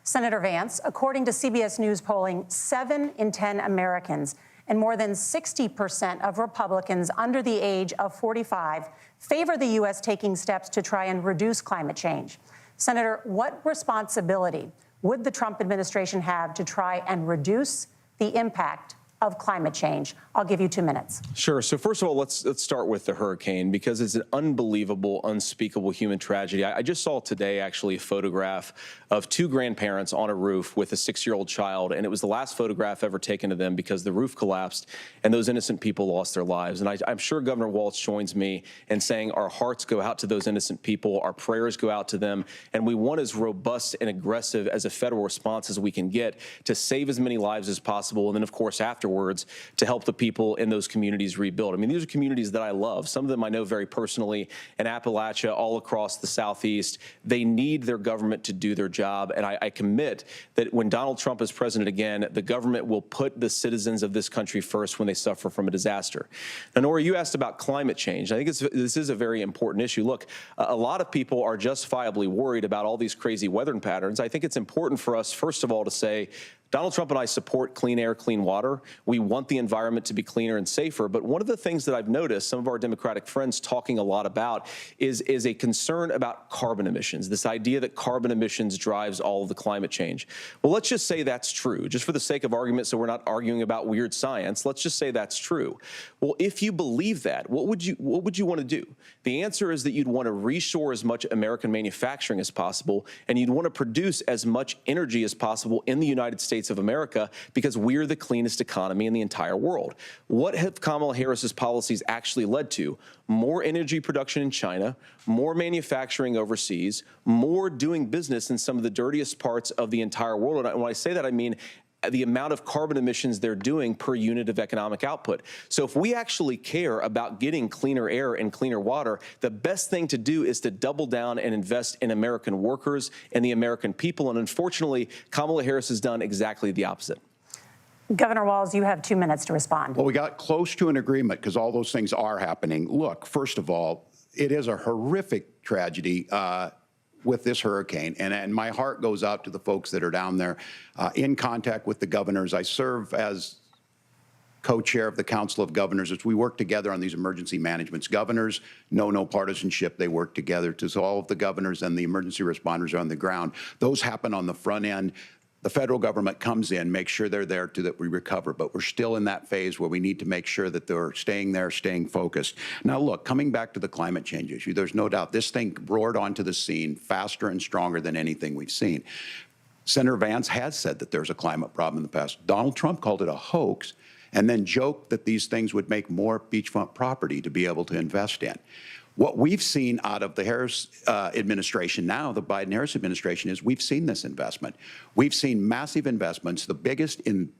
Senator Vance, according to CBS News polling, 7 in 10 Americans and more than 60% of Republicans under the age of 45 favor the U.S. taking steps to try and reduce climate change. Senator, what responsibility would the Trump administration have to try and reduce the impact of climate change? I'll give you 2 minutes. Sure. So first of all, let's start with the hurricane, because it's an unbelievable, unspeakable human tragedy. I just saw today, actually, a photograph of 2 grandparents on a roof with a 6-year-old child, and it was the last photograph ever taken of them because the roof collapsed and those innocent people lost their lives. And I'm sure Governor Walz joins me in saying our hearts go out to those innocent people, our prayers go out to them, and we want as robust and aggressive as a federal response as we can get to save as many lives as possible. And then, of course, afterwards, words, to help the people in those communities rebuild. I mean, these are communities that I love. Some of them I know very personally in Appalachia, all across the Southeast. They need their government to do their job. And I commit that when Donald Trump is president again, the government will put the citizens of this country first when they suffer from a disaster. Now, Nora, you asked about climate change. I think this is a very important issue. Look, a lot of people are justifiably worried about all these crazy weather patterns. I think it's important for us, first of all, to say, Donald Trump and I support clean air, clean water. We want the environment to be cleaner and safer. But one of the things that I've noticed some of our Democratic friends talking a lot about is a concern about carbon emissions, this idea that carbon emissions drives all of the climate change. Well, let's just say that's true, just for the sake of argument, so we're not arguing about weird science. Let's just say that's true. Well, if you believe that, what would you want to do? The answer is that you'd want to reshore as much American manufacturing as possible, and you'd want to produce as much energy as possible in the United States of America, because we're the cleanest economy in the entire world. What have Kamala Harris's policies actually led to? More energy production in China, more manufacturing overseas, more doing business in some of the dirtiest parts of the entire world. And when I say that, I mean the amount of carbon emissions they're doing per unit of economic output. So if we actually care about getting cleaner air and cleaner water, the best thing to do is to double down and invest in American workers and the American people. And unfortunately, Kamala Harris has done exactly the opposite. Governor Walz, you have 2 minutes to respond. Well, we got close to an agreement because all those things are happening. Look, first of all, it is a horrific tragedy with this hurricane. And my heart goes out to the folks that are down there in contact with the governors. I serve as co-chair of the Council of Governors as we work together on these emergency managements. Governors know no partisanship. They work together. So all of the governors and the emergency responders are on the ground. Those happen on the front end. The federal government comes in, makes sure they're there that we recover, but we're still in that phase where we need to make sure that they're staying there, staying focused. Now, look, coming back to the climate change issue, there's no doubt this thing roared onto the scene faster and stronger than anything we've seen. Senator Vance has said that there's a climate problem in the past. Donald Trump called it a hoax and then joked that these things would make more beachfront property to be able to invest in. What we've seen out of the Harris administration now, the Biden-Harris administration, is we've seen this investment. We've seen massive investments, the biggest in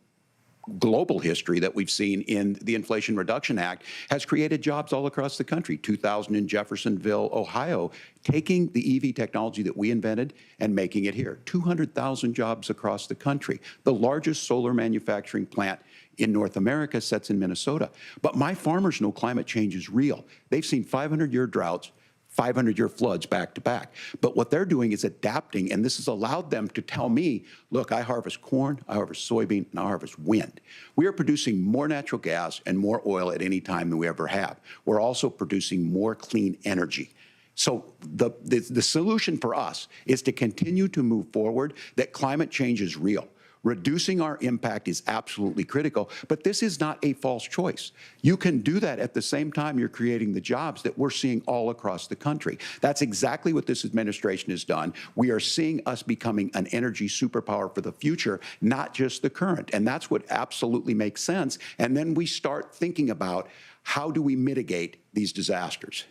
global history that we've seen in the Inflation Reduction Act, has created jobs all across the country. 2,000 in Jeffersonville, Ohio, taking the EV technology that we invented and making it here. 200,000 jobs across the country. The largest solar manufacturing plant in North America sits in Minnesota. But my farmers know climate change is real. They've seen 500-year droughts, 500-year floods back to back. But what they're doing is adapting, and this has allowed them to tell me, look, I harvest corn, I harvest soybean, and I harvest wind. We are producing more natural gas and more oil at any time than we ever have. We're also producing more clean energy. So the solution for us is to continue to move forward, that climate change is real. Reducing our impact is absolutely critical, but this is not a false choice. You can do that at the same time you're creating the jobs that we're seeing all across the country. That's exactly what this administration has done. We are seeing us becoming an energy superpower for the future, not just the current. And that's what absolutely makes sense. And then we start thinking about how do we mitigate these disasters.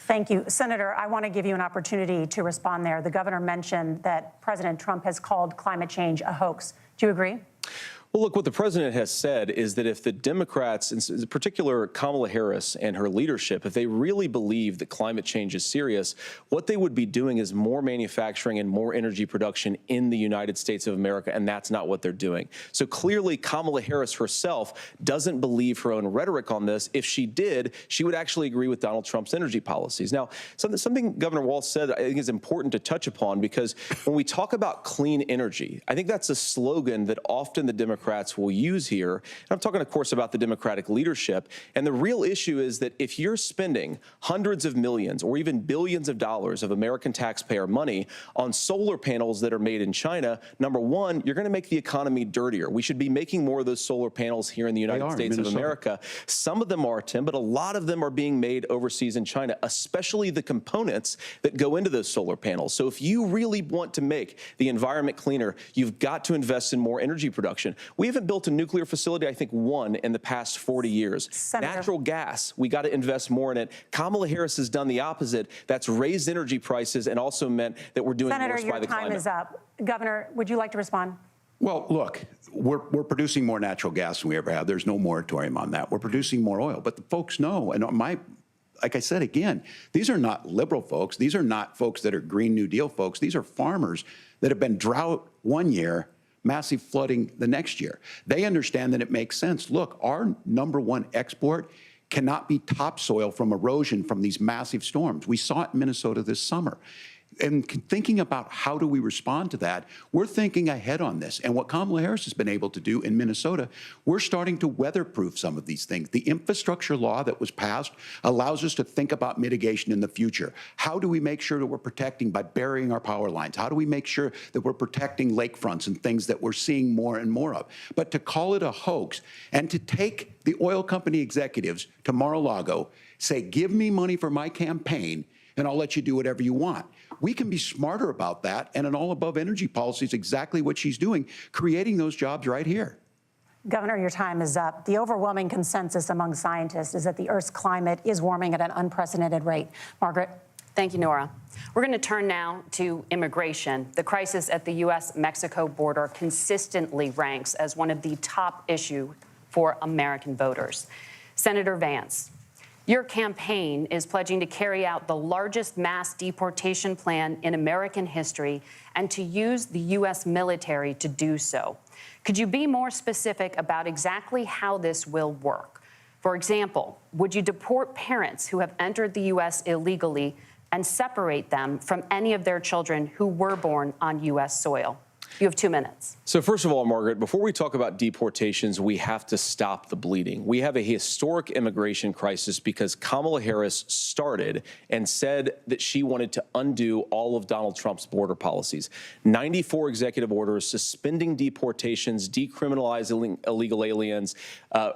Thank you. Senator, I want to give you an opportunity to respond there. The governor mentioned that President Trump has called climate change a hoax. Do you agree? Well, look, what the president has said is that if the Democrats, in particular Kamala Harris and her leadership, if they really believe that climate change is serious, what they would be doing is more manufacturing and more energy production in the United States of America, and that's not what they're doing. So clearly, Kamala Harris herself doesn't believe her own rhetoric on this. If she did, she would actually agree with Donald Trump's energy policies. Now, something Governor Walz said I think is important to touch upon, because when we talk about clean energy, I think that's a slogan that often the Democrats will use here. And I'm talking, of course, about the Democratic leadership. And the real issue is that if you're spending hundreds of millions or even billions of dollars of American taxpayer money on solar panels that are made in China, number one, you're going to make the economy dirtier. We should be making more of those solar panels here in the United States of America. Some of them are, Tim, but a lot of them are being made overseas in China, especially the components that go into those solar panels. So if you really want to make the environment cleaner, you've got to invest in more energy production. We haven't built a nuclear facility, I think, one in the past 40 years. Senator. Natural gas, we got to invest more in it. Kamala Harris has done the opposite. That's raised energy prices and also meant that we're doing more by the climate. Senator, your time is up. Governor, would you like to respond? Well, look, we're producing more natural gas than we ever have. There's no moratorium on that. We're producing more oil. But the folks know, and like I said again, these are not liberal folks. These are not folks that are Green New Deal folks. These are farmers that have been drought one year, massive flooding the next year. They understand that it makes sense. Look, our #1 export cannot be topsoil from erosion from these massive storms. We saw it in Minnesota this summer. And thinking about how do we respond to that, we're thinking ahead on this. And what Kamala Harris has been able to do in Minnesota, we're starting to weatherproof some of these things. The infrastructure law that was passed allows us to think about mitigation in the future. How do we make sure that we're protecting by burying our power lines? How do we make sure that we're protecting lakefronts and things that we're seeing more and more of? But to call it a hoax and to take the oil company executives to Mar-a-Lago, say, give me money for my campaign, and I'll let you do whatever you want. We can be smarter about that, and an all-above energy policy is exactly what she's doing, creating those jobs right here. Governor, your time is up. The overwhelming consensus among scientists is that the Earth's climate is warming at an unprecedented rate. Margaret? Thank you, Nora. We're going to turn now to immigration. The crisis at the U.S.-Mexico border consistently ranks as one of the top issues for American voters. Senator Vance, your campaign is pledging to carry out the largest mass deportation plan in American history and to use the U.S. military to do so. Could you be more specific about exactly how this will work? For example, would you deport parents who have entered the U.S. illegally and separate them from any of their children who were born on U.S. soil? You have 2 minutes. So first of all, Margaret, before we talk about deportations, we have to stop the bleeding. We have a historic immigration crisis because Kamala Harris started and said that she wanted to undo all of Donald Trump's border policies. 94 executive orders suspending deportations, decriminalizing illegal aliens,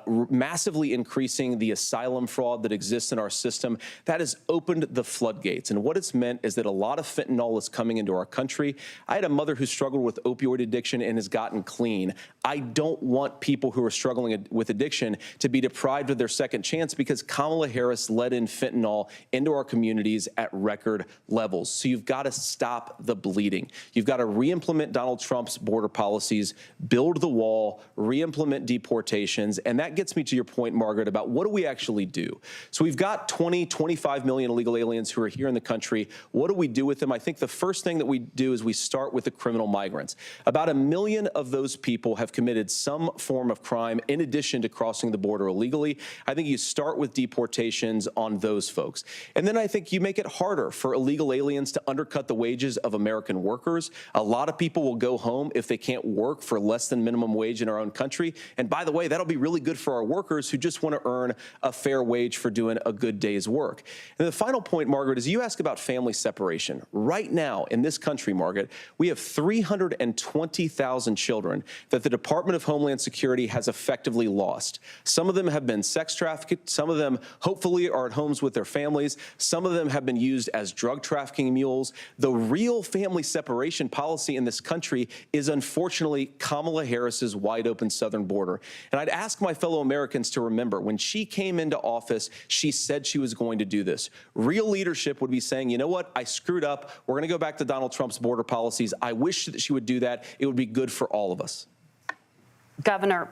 massively increasing the asylum fraud that exists in our system. That has opened the floodgates. And what it's meant is that a lot of fentanyl is coming into our country. I had a mother who struggled with opioid addiction and has gotten clean. I don't want people who are struggling with addiction to be deprived of their second chance because Kamala Harris let in fentanyl into our communities at record levels. So you've got to stop the bleeding. You've got to re-implement Donald Trump's border policies, build the wall, re-implement deportations. And that gets me to your point, Margaret, about what do we actually do? So we've got 25 million illegal aliens who are here in the country. What do we do with them? I think the first thing that we do is we start with the criminal migrants. About 1 million of those people have committed some form of crime in addition to crossing the border illegally. I think you start with deportations on those folks. And then I think you make it harder for illegal aliens to undercut the wages of American workers. A lot of people will go home if they can't work for less than minimum wage in our own country. And by the way, that'll be really good for our workers who just want to earn a fair wage for doing a good day's work. And the final point, Margaret, is you ask about family separation. Right now in this country, Margaret, we have 320,000 children that the Department of Homeland Security has effectively lost. Some of them have been sex trafficked. Some of them hopefully are at homes with their families. Some of them have been used as drug trafficking mules. The real family separation policy in this country is unfortunately Kamala Harris's wide open southern border. And I'd ask my fellow Americans to remember when she came into office, she said she was going to do this. Real leadership would be saying, you know what, I screwed up. We're going to go back to Donald Trump's border policies. I wish that she would do that. It would be good for all of us. Governor,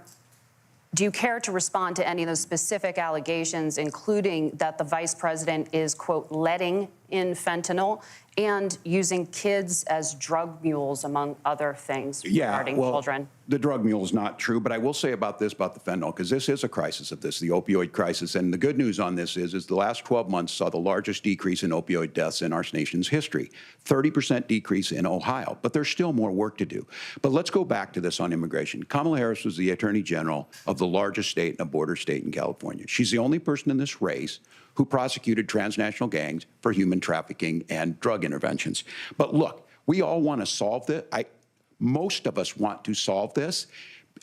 do you care to respond to any of those specific allegations, including that the vice president is, quote, letting in fentanyl and using kids as drug mules, among other things, regarding children? The drug mule is not true, but I will say about this, about the fentanyl, because this is a crisis of this, the opioid crisis. And the good news on this is the last 12 months saw the largest decrease in opioid deaths in our nation's history, 30% decrease in Ohio. But there's still more work to do. But let's go back to this on immigration. Kamala Harris was the Attorney General of the largest state and a border state in California. She's the only person in this race who prosecuted transnational gangs for human trafficking and drug interventions. But look, we all want to solve this. Most of us want to solve this,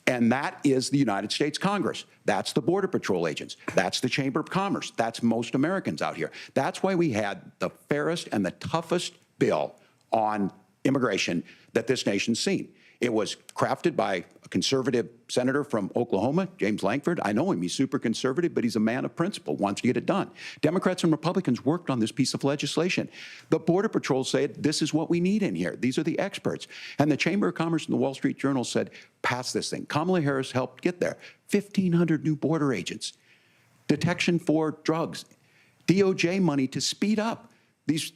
and that is the United States Congress. That's the Border Patrol agents. That's the Chamber of Commerce. That's most Americans out here. That's why we had the fairest and the toughest bill on immigration that this nation's seen. It was crafted by a conservative senator from Oklahoma, James Lankford. I know him. He's super conservative, but he's a man of principle, wants to get it done. Democrats and Republicans worked on this piece of legislation. The Border Patrol said, this is what we need in here. These are the experts. And the Chamber of Commerce and the Wall Street Journal said, pass this thing. Kamala Harris helped get there. 1,500 new border agents, detection for drugs, DOJ money to speed up these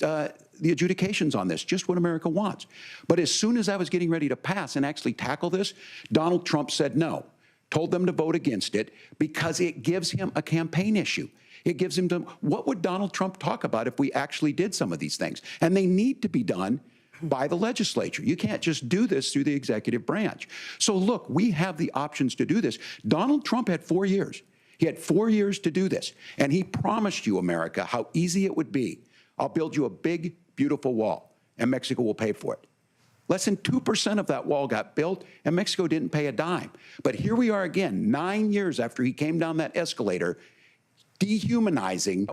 the adjudications on this, just what America wants. But as soon as I was getting ready to pass and actually tackle this, Donald Trump said no, told them to vote against it because it gives him a campaign issue. It gives him what would Donald Trump talk about if we actually did some of these things? And they need to be done by the legislature. You can't just do this through the executive branch. So look, we have the options to do this. Donald Trump had 4 years. He had 4 years to do this. And he promised you, America, how easy it would be. I'll build you a big, beautiful wall, and Mexico will pay for it. Less than 2% of that wall got built, and Mexico didn't pay a dime. But here we are again, 9 years after he came down that escalator, dehumanizing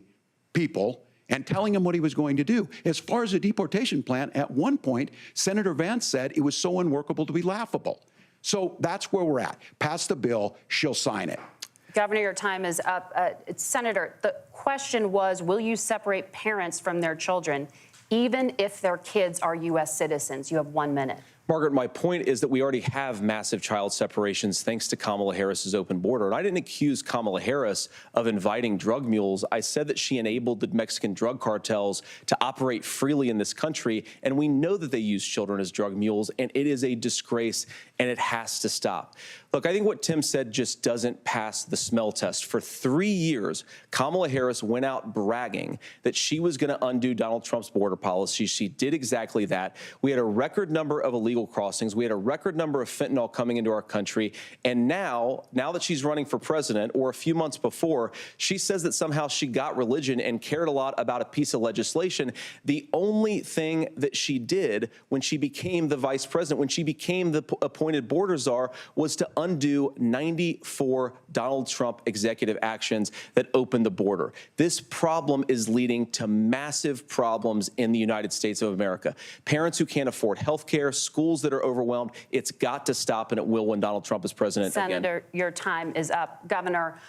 people and telling them what he was going to do. As far as the deportation plan, at one point, Senator Vance said it was so unworkable to be laughable. So that's where we're at. Pass the bill, she'll sign it. Governor, your time is up. Senator, the question was, will you separate parents from their children, even if their kids are U.S. citizens? You have 1 minute. Margaret, my point is that we already have massive child separations thanks to Kamala Harris's open border. And I didn't accuse Kamala Harris of inviting drug mules. I said that she enabled the Mexican drug cartels to operate freely in this country. And we know that they use children as drug mules, and it is a disgrace, and it has to stop. Look, I think what Tim said just doesn't pass the smell test. For 3 years, Kamala Harris went out bragging that she was going to undo Donald Trump's border policy. She did exactly that. We had a record number of illegal crossings. We had a record number of fentanyl coming into our country. And now that she's running for president, or a few months before, she says that somehow she got religion and cared a lot about a piece of legislation. The only thing that she did when she became the vice president, when she became the appointed border czar, was to undo 94 Donald Trump executive actions that opened the border. This problem is leading to massive problems in the United States of America. Parents who can't afford health care, schools that are overwhelmed. It's got to stop, and it will when Donald Trump is president again. Senator, your time is up. Governor,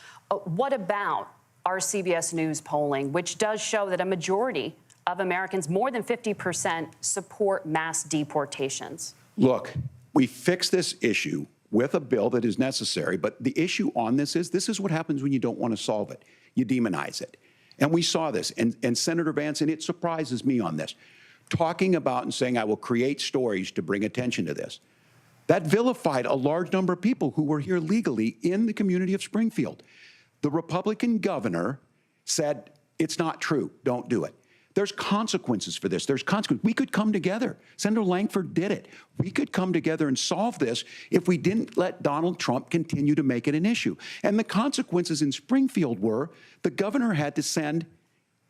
what about our CBS News polling, which does show that a majority of Americans, more than 50%, support mass deportations? Look, we fix this issue with a bill that is necessary, but the issue on this is what happens when you don't want to solve it. You demonize it. And we saw this, and Senator Vance, and it surprises me on this, talking about and saying, I will create stories to bring attention to this. That vilified a large number of people who were here legally in the community of Springfield. The Republican governor said, it's not true, don't do it. There's consequences for this. There's consequences. We could come together. Senator Lankford did it. We could come together and solve this if we didn't let Donald Trump continue to make it an issue. And the consequences in Springfield were the governor had to send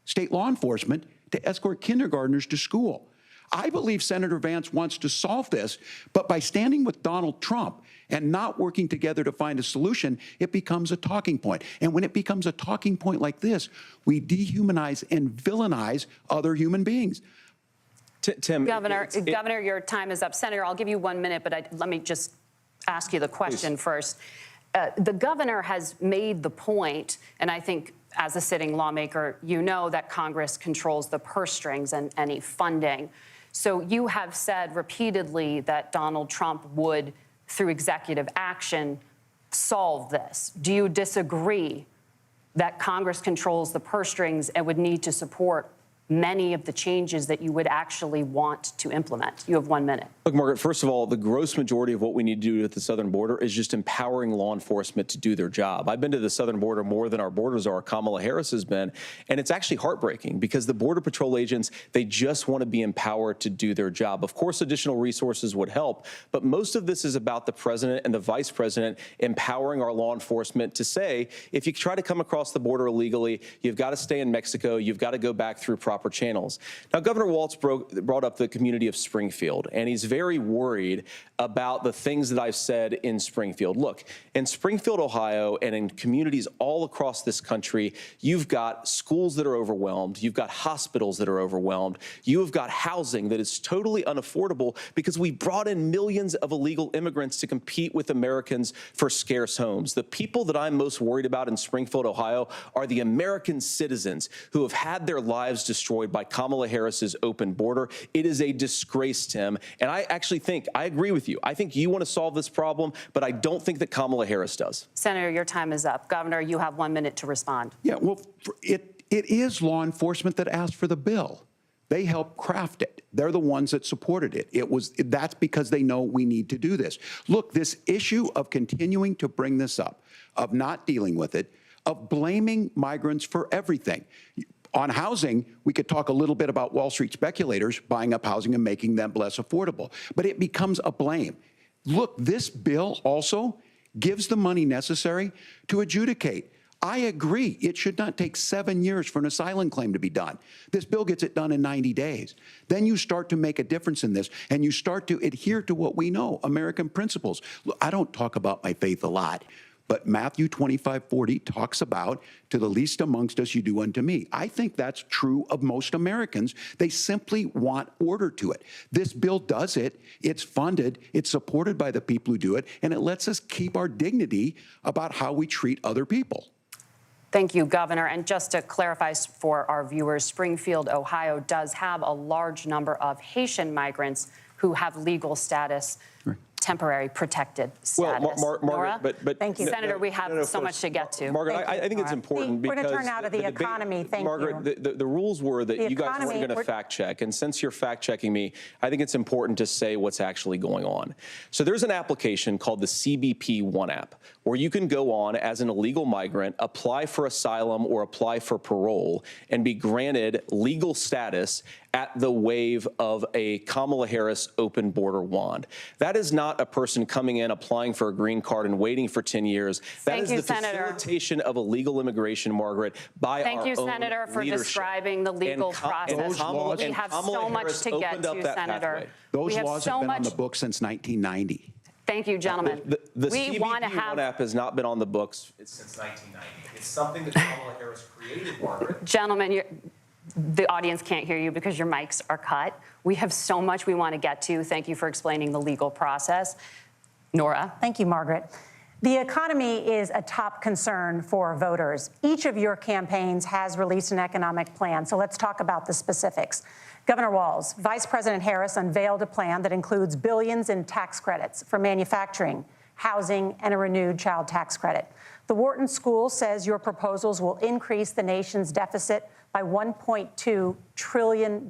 state law enforcement to escort kindergartners to school. I believe Senator Vance wants to solve this, but by standing with Donald Trump and not working together to find a solution, it becomes a talking point. And when it becomes a talking point like this, we dehumanize and villainize other human beings. Tim, Governor, your time is up. Senator, I'll give you 1 minute, but let me just ask you the question first. The governor has made the point, and I think as a sitting lawmaker, you know that Congress controls the purse strings and any funding. So you have said repeatedly that Donald Trump would, through executive action, solve this. Do you disagree that Congress controls the purse strings and would need to support many of the changes that you would actually want to implement? You have 1 minute. Look, Margaret, first of all, the gross majority of what we need to do at the southern border is just empowering law enforcement to do their job. I've been to the southern border more than our border czar, Kamala Harris, has been, and it's actually heartbreaking because the Border Patrol agents, they just want to be empowered to do their job. Of course, additional resources would help, but most of this is about the president and the vice president empowering our law enforcement to say, if you try to come across the border illegally, you've got to stay in Mexico, you've got to go back through proper proper channels. Now, Governor Walz brought up the community of Springfield, and he's very worried about the things that I've said in Springfield. Look, in Springfield, Ohio, and in communities all across this country, you've got schools that are overwhelmed. You've got hospitals that are overwhelmed. You have got housing that is totally unaffordable because we brought in millions of illegal immigrants to compete with Americans for scarce homes. The people that I'm most worried about in Springfield, Ohio, are the American citizens who have had their lives destroyed by Kamala Harris's open border. It is a disgrace, Tim. And I actually think, I agree with you. I think you want to solve this problem, but I don't think that Kamala Harris does. Senator, your time is up. Governor, you have 1 minute to respond. Yeah, well, it is law enforcement that asked for the bill. They helped craft it. They're the ones that supported it. That's because they know we need to do this. Look, this issue of continuing to bring this up, of not dealing with it, of blaming migrants for everything. On housing, we could talk a little bit about Wall Street speculators buying up housing and making them less affordable, but it becomes a blame. Look, this bill also gives the money necessary to adjudicate. I agree, it should not take 7 years for an asylum claim to be done. This bill gets it done in 90 days. Then you start to make a difference in this, and you start to adhere to what we know, American principles. Look, I don't talk about my faith a lot, but Matthew 25:40 talks about, to the least amongst us you do unto me. I think that's true of most Americans. They simply want order to it. This bill does it. It's funded. It's supported by the people who do it, and it lets us keep our dignity about how we treat other people. Thank you, Governor. And just to clarify for our viewers, Springfield, Ohio does have a large number of Haitian migrants who have legal status, temporary protected status. Well, Nora? but thank you. Senator, we have so much to get to. Margaret, I think it's important because— We're going to turn now to the economy. Thank you. Margaret, the rules were that you guys weren't going to fact check. And since you're fact checking me, I think it's important to say what's actually going on. So there's an application called the CBP One app where you can go on as an illegal migrant, apply for asylum or apply for parole, and be granted legal status at the wave of a Kamala Harris open border wand. That is not a person coming in, applying for a green card and waiting for 10 years. That is the facilitation of illegal immigration, Margaret, by our own Thank you, Senator, for describing the legal process. We have so much to get to, Senator. Those laws have been on the books since 1990. Thank you, gentlemen. The CBP One app has not been on the books since 1990. It's something that Kamala Harris created, Margaret. Gentlemen, the audience can't hear you because your mics are cut. We have so much we want to get to. Thank you for explaining the legal process. Nora. Thank you, Margaret. The economy is a top concern for voters. Each of your campaigns has released an economic plan, so let's talk about the specifics. Governor Walz, Vice President Harris unveiled a plan that includes billions in tax credits for manufacturing, housing, and a renewed child tax credit. The Wharton School says your proposals will increase the nation's deficit by $1.2 trillion.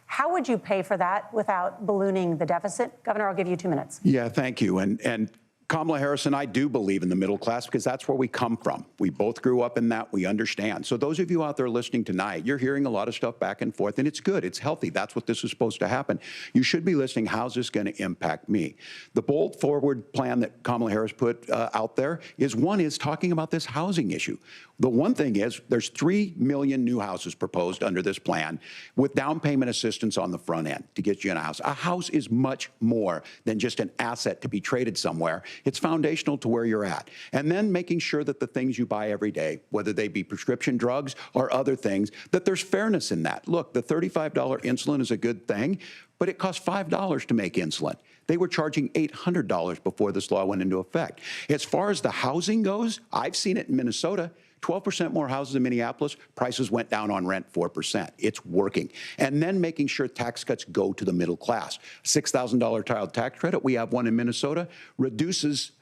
How would you pay for that without ballooning the deficit? Governor, I'll give you 2 minutes. Yeah, thank you. And Kamala Harris and I do believe in the middle class because that's where we come from. We both grew up in that. We understand. So those of you out there listening tonight, you're hearing a lot of stuff back and forth, and it's good. It's healthy. That's what this is supposed to happen. You should be listening. How's this going to impact me? The bold forward plan that Kamala Harris put out there is talking about this housing issue. The one thing is there's 3 million new houses proposed under this plan with down payment assistance on the front end to get you in a house. A house is much more than just an asset to be traded somewhere. It's foundational to where you're at. And then making sure that the things you buy every day, whether they be prescription drugs or other things, that there's fairness in that. Look, the $35 insulin is a good thing, but it costs $5 to make insulin. They were charging $800 before this law went into effect. As far as the housing goes, I've seen it in Minnesota. 12% more houses in Minneapolis, prices went down on rent 4%. It's working. And then making sure tax cuts go to the middle class. $6,000 child tax credit, we have one in Minnesota, reduces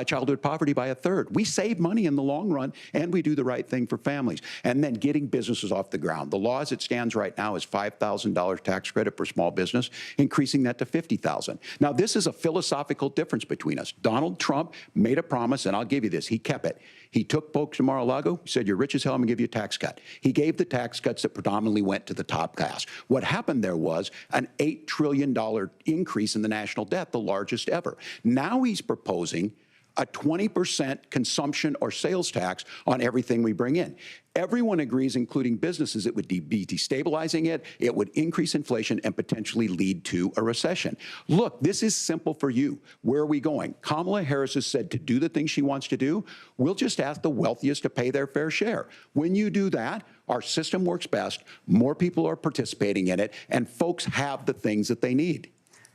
childhood poverty by 1/3. We save money in the long run, and we do the right thing for families. And then getting businesses off the ground. The law as it stands right now is $5,000 tax credit for small business, increasing that to $50,000. Now, this is a philosophical difference between us. Donald Trump made a promise, and I'll give you this. He kept it. He took folks to Mar-a-Lago, said, you're rich as hell, I'm going to give you a tax cut. He gave the tax cuts that predominantly went to the top class. What happened there was an $8 trillion increase in the national debt, the largest ever. Now he's proposing a 20% consumption or sales tax on everything we bring in. Everyone agrees, including businesses, it would be destabilizing it, it would increase inflation and potentially lead to a recession. Look, this is simple for you. Where are we going? Kamala Harris has said to do the things she wants to do, we'll just ask the wealthiest to pay their fair share. When you do that, our system works best, more people are participating in it, and folks have the things that they need.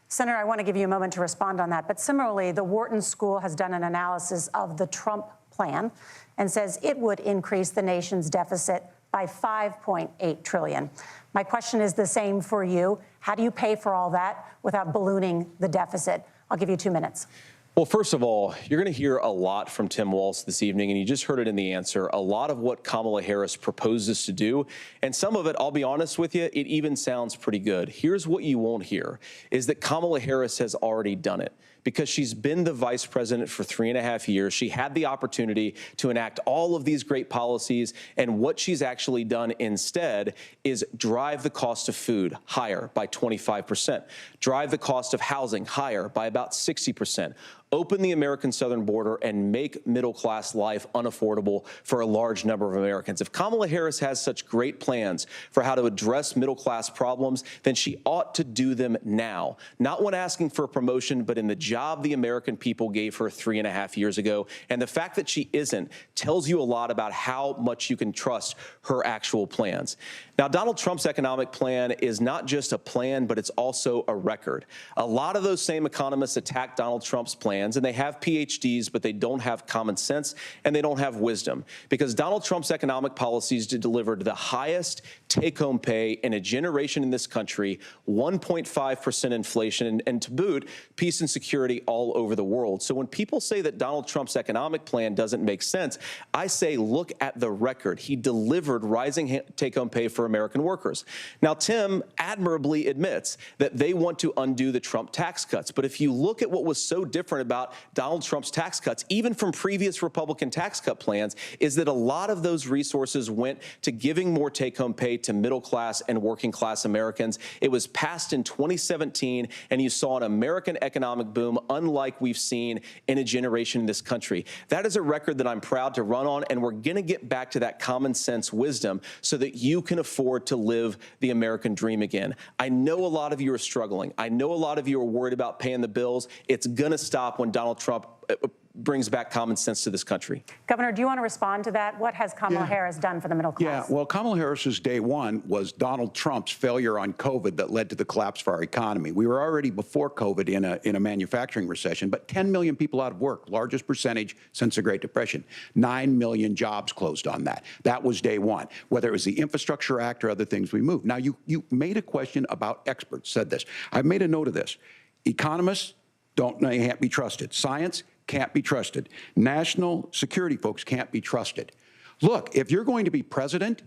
Senator, I want to give you a moment to respond on that. But similarly, the Wharton School has done an analysis of the Trump plan and says it would increase the nation's deficit by $5.8 trillion. My question is the same for you. How do you pay for all that without ballooning the deficit? I'll give you 2 minutes. Well, first of all, you're going to hear a lot from Tim Walz this evening, and you just heard it in the answer, a lot of what Kamala Harris proposes to do. And some of it, I'll be honest with you, it even sounds pretty good. Here's what you won't hear, is that Kamala Harris has already done it. Because she's been the vice president for 3.5 years. She had the opportunity to enact all of these great policies, and what she's actually done instead is drive the cost of food higher by 25%, drive the cost of housing higher by about 60%, open the American southern border, and make middle-class life unaffordable for a large number of Americans. If Kamala Harris has such great plans for how to address middle-class problems, then she ought to do them now, not when asking for a promotion, but in the job the American people gave her 3.5 years ago. And the fact that she isn't tells you a lot about how much you can trust her actual plans. Now, Donald Trump's economic plan is not just a plan, but it's also a record. A lot of those same economists attack Donald Trump's plans, and they have PhDs, but they don't have common sense and they don't have wisdom, because Donald Trump's economic policies delivered the highest take-home pay in a generation in this country, 1.5% inflation, and to boot, peace and security all over the world. So when people say that Donald Trump's economic plan doesn't make sense, I say look at the record. He delivered rising take-home pay for American workers. Now, Tim admirably admits that they want to undo the Trump tax cuts. But if you look at what was so different about Donald Trump's tax cuts, even from previous Republican tax cut plans, is that a lot of those resources went to giving more take-home pay to middle-class and working-class Americans. It was passed in 2017, and you saw an American economic boom unlike we've seen in a generation in this country. That is a record that I'm proud to run on, and we're going to get back to that common sense wisdom so that you can afford to live the American dream again. I know a lot of you are struggling. I know a lot of you are worried about paying the bills. It's going to stop when Donald Trump brings back common sense to this country. Governor, do you want to respond to that? What has Kamala Harris done for the middle class? Yeah, well, Kamala Harris's day one was Donald Trump's failure on COVID that led to the collapse of our economy. We were already before COVID in a manufacturing recession, but 10 million people out of work, largest percentage since the Great Depression. 9 million jobs closed on that. That was day one, whether it was the Infrastructure Act or other things we moved. Now, you made a question about experts, said this. I've made a note of this. Economists can't be trusted. Science can't be trusted. National security folks can't be trusted. Look, if you're going to be president,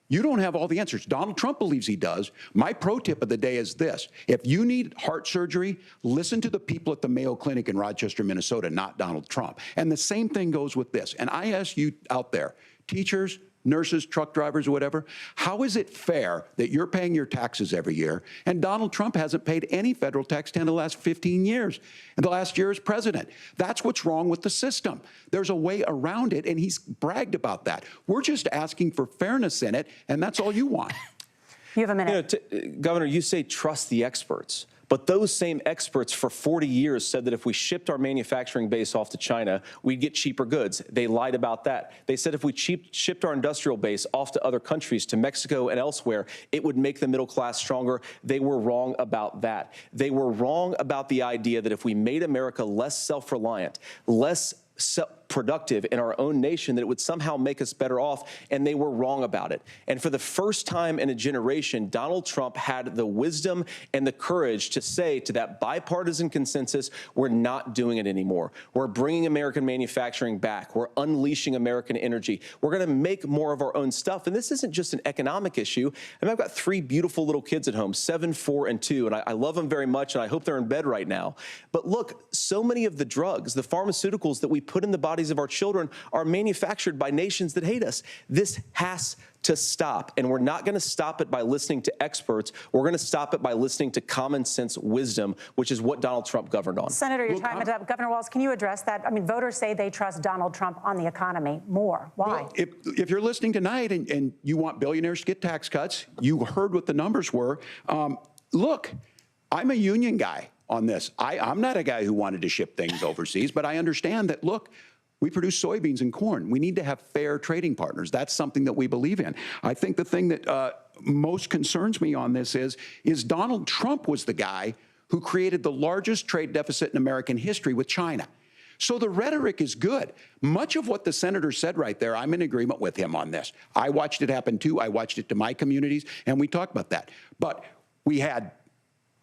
you don't have all the answers. Donald Trump believes he does. My pro tip of the day is this. If you need heart surgery, listen to the people at the Mayo Clinic in Rochester, Minnesota, not Donald Trump. And the same thing goes with this. And I ask you out there, teachers, nurses, truck drivers, or whatever, how is it fair that you're paying your taxes every year and Donald Trump hasn't paid any federal tax in the last 15 years, and the last year as president? That's what's wrong with the system. There's a way around it, and he's bragged about that. We're just asking for fairness in it, and that's all you want. You have a minute. Governor, you say trust the experts. But those same experts for 40 years said that if we shipped our manufacturing base off to China, we'd get cheaper goods. They lied about that. They said if we shipped our industrial base off to other countries, to Mexico and elsewhere, it would make the middle class stronger. They were wrong about that. They were wrong about the idea that if we made America less self-reliant, less productive in our own nation, that it would somehow make us better off, and they were wrong about it. And for the first time in a generation, Donald Trump had the wisdom and the courage to say to that bipartisan consensus, we're not doing it anymore. We're bringing American manufacturing back. We're unleashing American energy. We're going to make more of our own stuff. And this isn't just an economic issue. I mean, I've got 3 beautiful little kids at home, 7, 4, and 2, and I love them very much, and I hope they're in bed right now. But look, so many of the drugs, the pharmaceuticals that we put in the body bodies of our children are manufactured by nations that hate us. This has to stop, and we're not going to stop it by listening to experts. We're going to stop it by listening to common sense wisdom, which is what Donald Trump governed on. Senator, your time is up. Governor Walz, can you address that? I mean, voters say they trust Donald Trump on the economy more. Why? Well, if you're listening tonight and you want billionaires to get tax cuts, you heard what the numbers were. Look, I'm a union guy on this. I'm not a guy who wanted to ship things overseas, but I understand that, look, we produce soybeans and corn. We need to have fair trading partners. That's something that we believe in. I think the thing that most concerns me on this is Donald Trump was the guy who created the largest trade deficit in American history with China. So the rhetoric is good. Much of what the senator said right there, I'm in agreement with him on this. I watched it happen too. I watched it to my communities, and we talked about that. But we had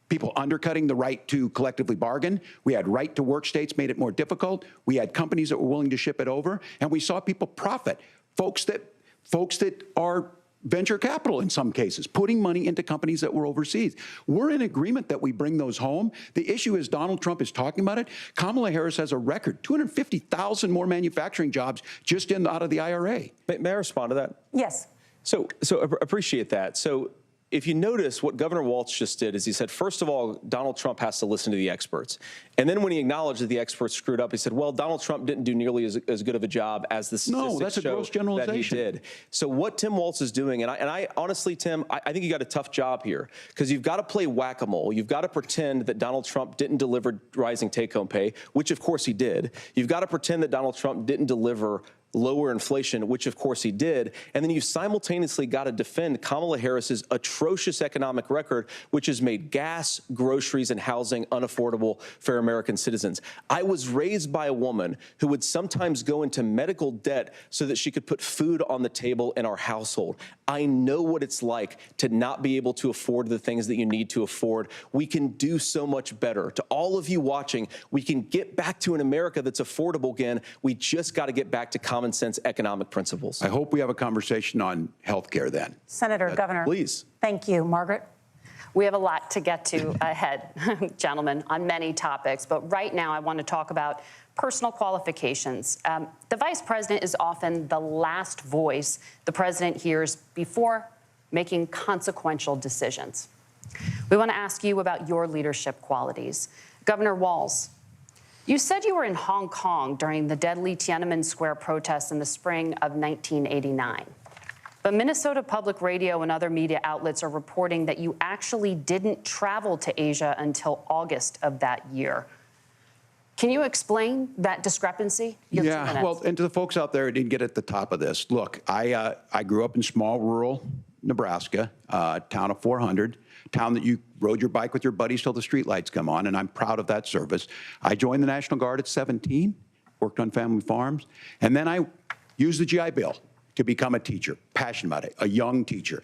people undercutting the right to collectively bargain. We had right to work states made it more difficult. We had companies that were willing to ship it over, and we saw people profit. Folks that are venture capital in some cases, putting money into companies that were overseas. We're in agreement that we bring those home. The issue is Donald Trump is talking about it. Kamala Harris has a record, 250,000 more manufacturing jobs just out of the IRA. May I respond to that? Yes. So appreciate that. So if you notice, what Governor Walz just did is he said, first of all, Donald Trump has to listen to the experts. And then when he acknowledged that the experts screwed up, he said, well, Donald Trump didn't do nearly as good of a job as the statistics that's a gross generalization. that he did. So what Tim Walz is doing, and I honestly, Tim, I think you got a tough job here because you've got to play whack-a-mole. You've got to pretend that Donald Trump didn't deliver rising take-home pay, which of course he did. You've got to pretend that Donald Trump didn't deliver lower inflation, which of course he did. And then you simultaneously got to defend Kamala Harris's atrocious economic record, which has made gas, groceries, and housing unaffordable for American citizens. I was raised by a woman who would sometimes go into medical debt so that she could put food on the table in our household. I know what it's like to not be able to afford the things that you need to afford. We can do so much better. To all of you watching, we can get back to an America that's affordable again. We just got to get back to common sense economic principles. I hope we have a conversation on health care then. Senator, Governor. Please. Thank you. Margaret? We have a lot to get to ahead, gentlemen, on many topics. But right now, I want to talk about personal qualifications. The vice president is often the last voice the president hears before making consequential decisions. We want to ask you about your leadership qualities. Governor Walz, you said you were in Hong Kong during the deadly Tiananmen Square protests in the spring of 1989. But Minnesota Public Radio and other media outlets are reporting that you actually didn't travel to Asia until August of that year. Can you explain that discrepancy? Yeah, well, and to the folks out there who didn't get at the top of this, look, I grew up in small rural Nebraska, town of 400, town that you rode your bike with your buddies till the streetlights come on, and I'm proud of that service. I joined the National Guard at 17, worked on family farms, and then I used the GI Bill to become a teacher, passionate about it, a young teacher.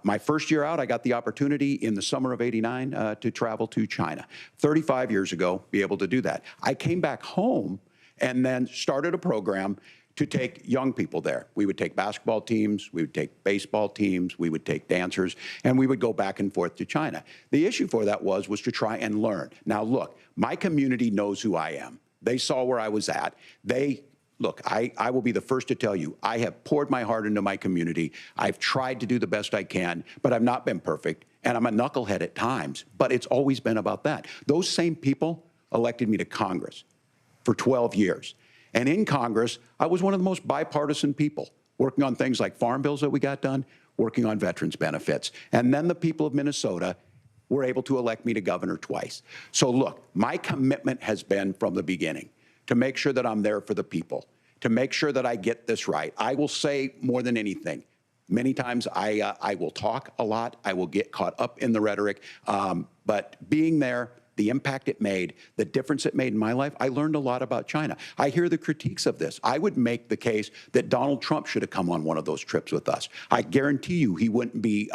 My first year out, I got the opportunity in the summer of '89 to travel to China. 35 years ago, be able to do that. I came back home and then started a program to take young people there. We would take basketball teams, we would take baseball teams, we would take dancers, and we would go back and forth to China. The issue for that was to try and learn. Now look, my community knows who I am. They saw where I was at. Look, I will be the first to tell you, I have poured my heart into my community. I've tried to do the best I can, but I've not been perfect, and I'm a knucklehead at times, but it's always been about that. Those same people elected me to Congress for 12 years. And in Congress, I was one of the most bipartisan people, working on things like farm bills that we got done, working on veterans benefits. And then the people of Minnesota were able to elect me to governor twice. So look, my commitment has been from the beginning to make sure that I'm there for the people, to make sure that I get this right. I will say more than anything, many times I will talk a lot, I will get caught up in the rhetoric, but being there, the impact it made, the difference it made in my life, I learned a lot about China. I hear the critiques of this. I would make the case that Donald Trump should have come on one of those trips with us. I guarantee you he wouldn't be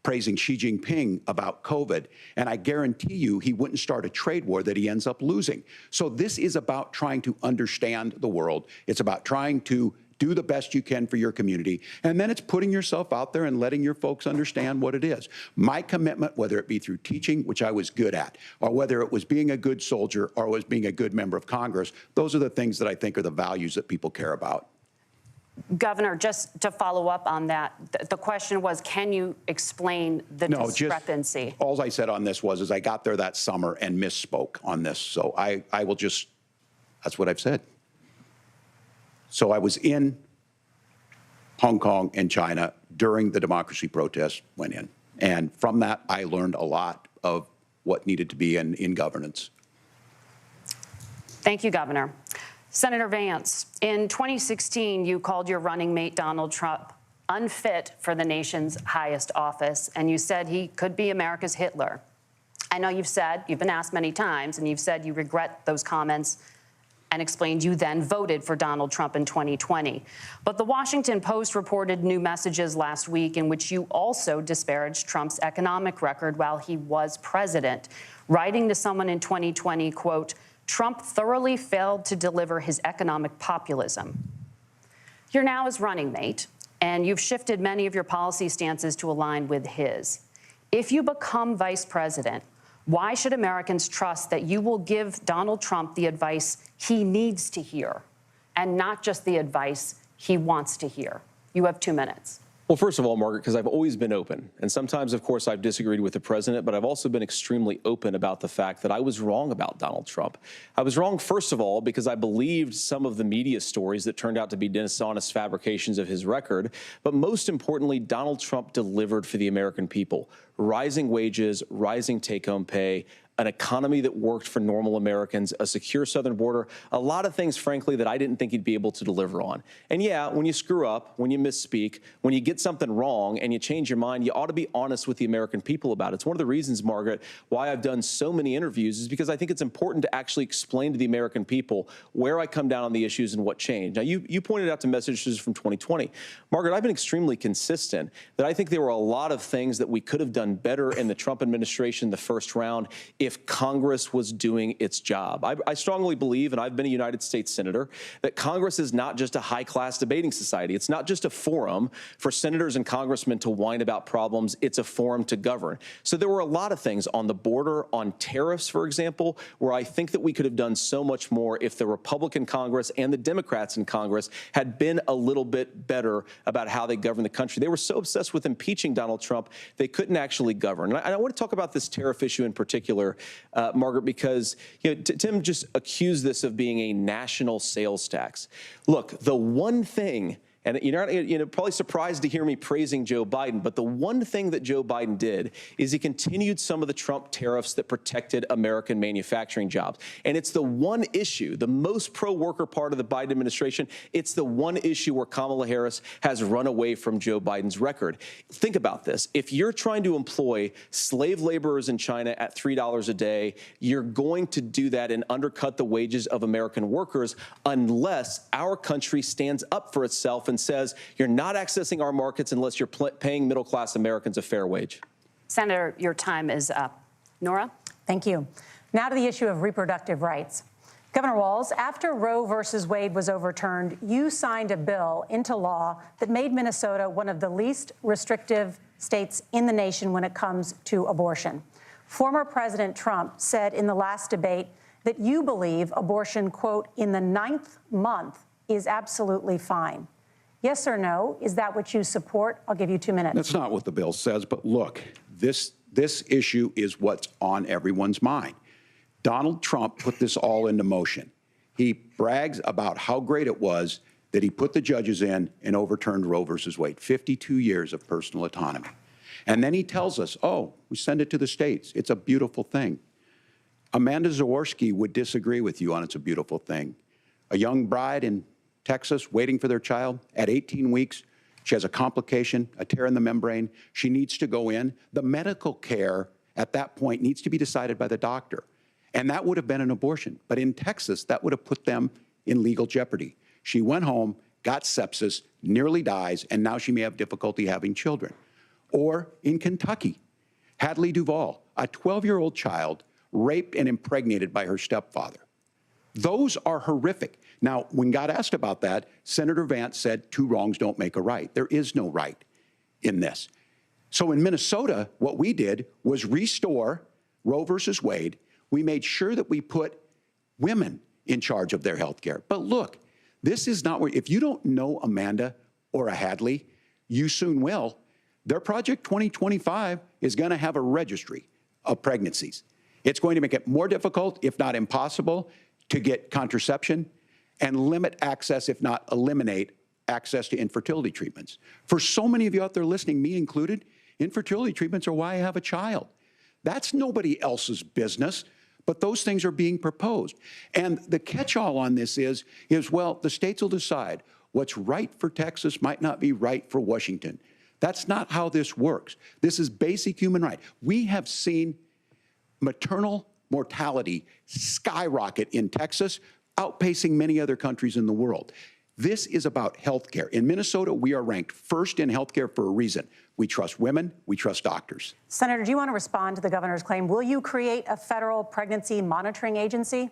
praising Xi Jinping about COVID, and I guarantee you he wouldn't start a trade war that he ends up losing. So this is about trying to understand the world. It's about trying to do the best you can for your community, and then it's putting yourself out there and letting your folks understand what it is. My commitment, whether it be through teaching, which I was good at, or whether it was being a good soldier or was being a good member of Congress, those are the things that I think are the values that people care about. Governor, just to follow up on that, the question was, can you explain the discrepancy? All I said on this was I got there that summer and misspoke on this. So I will just, that's what I've said. So I was in Hong Kong and China during the democracy protests went in. And from that, I learned a lot of what needed to be in governance. Thank you, Governor. Senator Vance, in 2016, you called your running mate, Donald Trump, unfit for the nation's highest office, and you said he could be America's Hitler. I know you've been asked many times, and you've said you regret those comments and explained you then voted for Donald Trump in 2020. But the Washington Post reported new messages last week in which you also disparaged Trump's economic record while he was president, writing to someone in 2020, quote, Trump thoroughly failed to deliver his economic populism. You're now his running mate, and you've shifted many of your policy stances to align with his. If you become vice president, why should Americans trust that you will give Donald Trump the advice he needs to hear and not just the advice he wants to hear? You have 2 minutes. Well, first of all, Margaret, because I've always been open. And sometimes, of course, I've disagreed with the president, but I've also been extremely open about the fact that I was wrong about Donald Trump. I was wrong, first of all, because I believed some of the media stories that turned out to be dishonest fabrications of his record. But most importantly, Donald Trump delivered for the American people. Rising wages, rising take-home pay, an economy that worked for normal Americans, a secure southern border, a lot of things, frankly, that I didn't think he'd be able to deliver on. And yeah, when you screw up, when you misspeak, when you get something wrong and you change your mind, you ought to be honest with the American people about it. It's one of the reasons, Margaret, why I've done so many interviews is because I think it's important to actually explain to the American people where I come down on the issues and what changed. Now, you pointed out to messages from 2020. Margaret, I've been extremely consistent that I think there were a lot of things that we could have done better in the Trump administration the first round if Congress was doing its job. I strongly believe, and I've been a United States Senator, that Congress is not just a high-class debating society. It's not just a forum for senators and congressmen to whine about problems. It's a forum to govern. So there were a lot of things on the border, on tariffs, for example, where I think that we could have done so much more if the Republican Congress and the Democrats in Congress had been a little bit better about how they govern the country. They were so obsessed with impeaching Donald Trump, they couldn't actually govern. And I want to talk about this tariff issue in particular, Margaret, because Tim just accused this of being a national sales tax. Look, the one thing, and you're probably surprised to hear me praising Joe Biden, but the one thing that Joe Biden did is he continued some of the Trump tariffs that protected American manufacturing jobs. And it's the one issue, the most pro-worker part of the Biden administration, it's the one issue where Kamala Harris has run away from Joe Biden's record. Think about this. If you're trying to employ slave laborers in China at $3 a day, you're going to do that and undercut the wages of American workers unless our country stands up for itself and says you're not accessing our markets unless you're paying middle-class Americans a fair wage. Senator, your time is up. Nora? Thank you. Now to the issue of reproductive rights. Governor Walz, after Roe versus Wade was overturned, you signed a bill into law that made Minnesota one of the least restrictive states in the nation when it comes to abortion. Former President Trump said in the last debate that you believe abortion, quote, in the 9th month is absolutely fine. Yes or no? Is that what you support? I'll give you 2 minutes. That's not what the bill says, but look, this issue is what's on everyone's mind. Donald Trump put this all into motion. He brags about how great it was that he put the judges in and overturned Roe versus Wade, 52 years of personal autonomy. And then he tells us, oh, we send it to the states. It's a beautiful thing. Amanda Zaworski would disagree with you on it's a beautiful thing. A young bride in Texas waiting for their child at 18 weeks. She has a complication, a tear in the membrane. She needs to go in. The medical care at that point needs to be decided by the doctor. And that would have been an abortion. But in Texas, that would have put them in legal jeopardy. She went home, got sepsis, nearly dies, and now she may have difficulty having children. Or in Kentucky, Hadley Duvall, a 12-year-old child raped and impregnated by her stepfather. Those are horrific. Now, when God asked about that, Senator Vance said 2 wrongs don't make a right. There is no right in this. So in Minnesota, what we did was restore Roe versus Wade. We made sure that we put women in charge of their health care. But look, this is not where, if you don't know Amanda or a Hadley, you soon will. Their Project 2025 is going to have a registry of pregnancies. It's going to make it more difficult, if not impossible, to get contraception and limit access, if not eliminate access to infertility treatments. For so many of you out there listening, me included, infertility treatments are why I have a child. That's nobody else's business, but those things are being proposed. And the catch-all on this is, well, the states will decide what's right for Texas might not be right for Washington. That's not how this works. This is basic human right. We have seen maternal mortality skyrocket in Texas, outpacing many other countries in the world. This is about health care. In Minnesota, we are ranked first in health care for a reason. We trust women, we trust doctors. Senator, do you want to respond to the governor's claim? Will you create a federal pregnancy monitoring agency?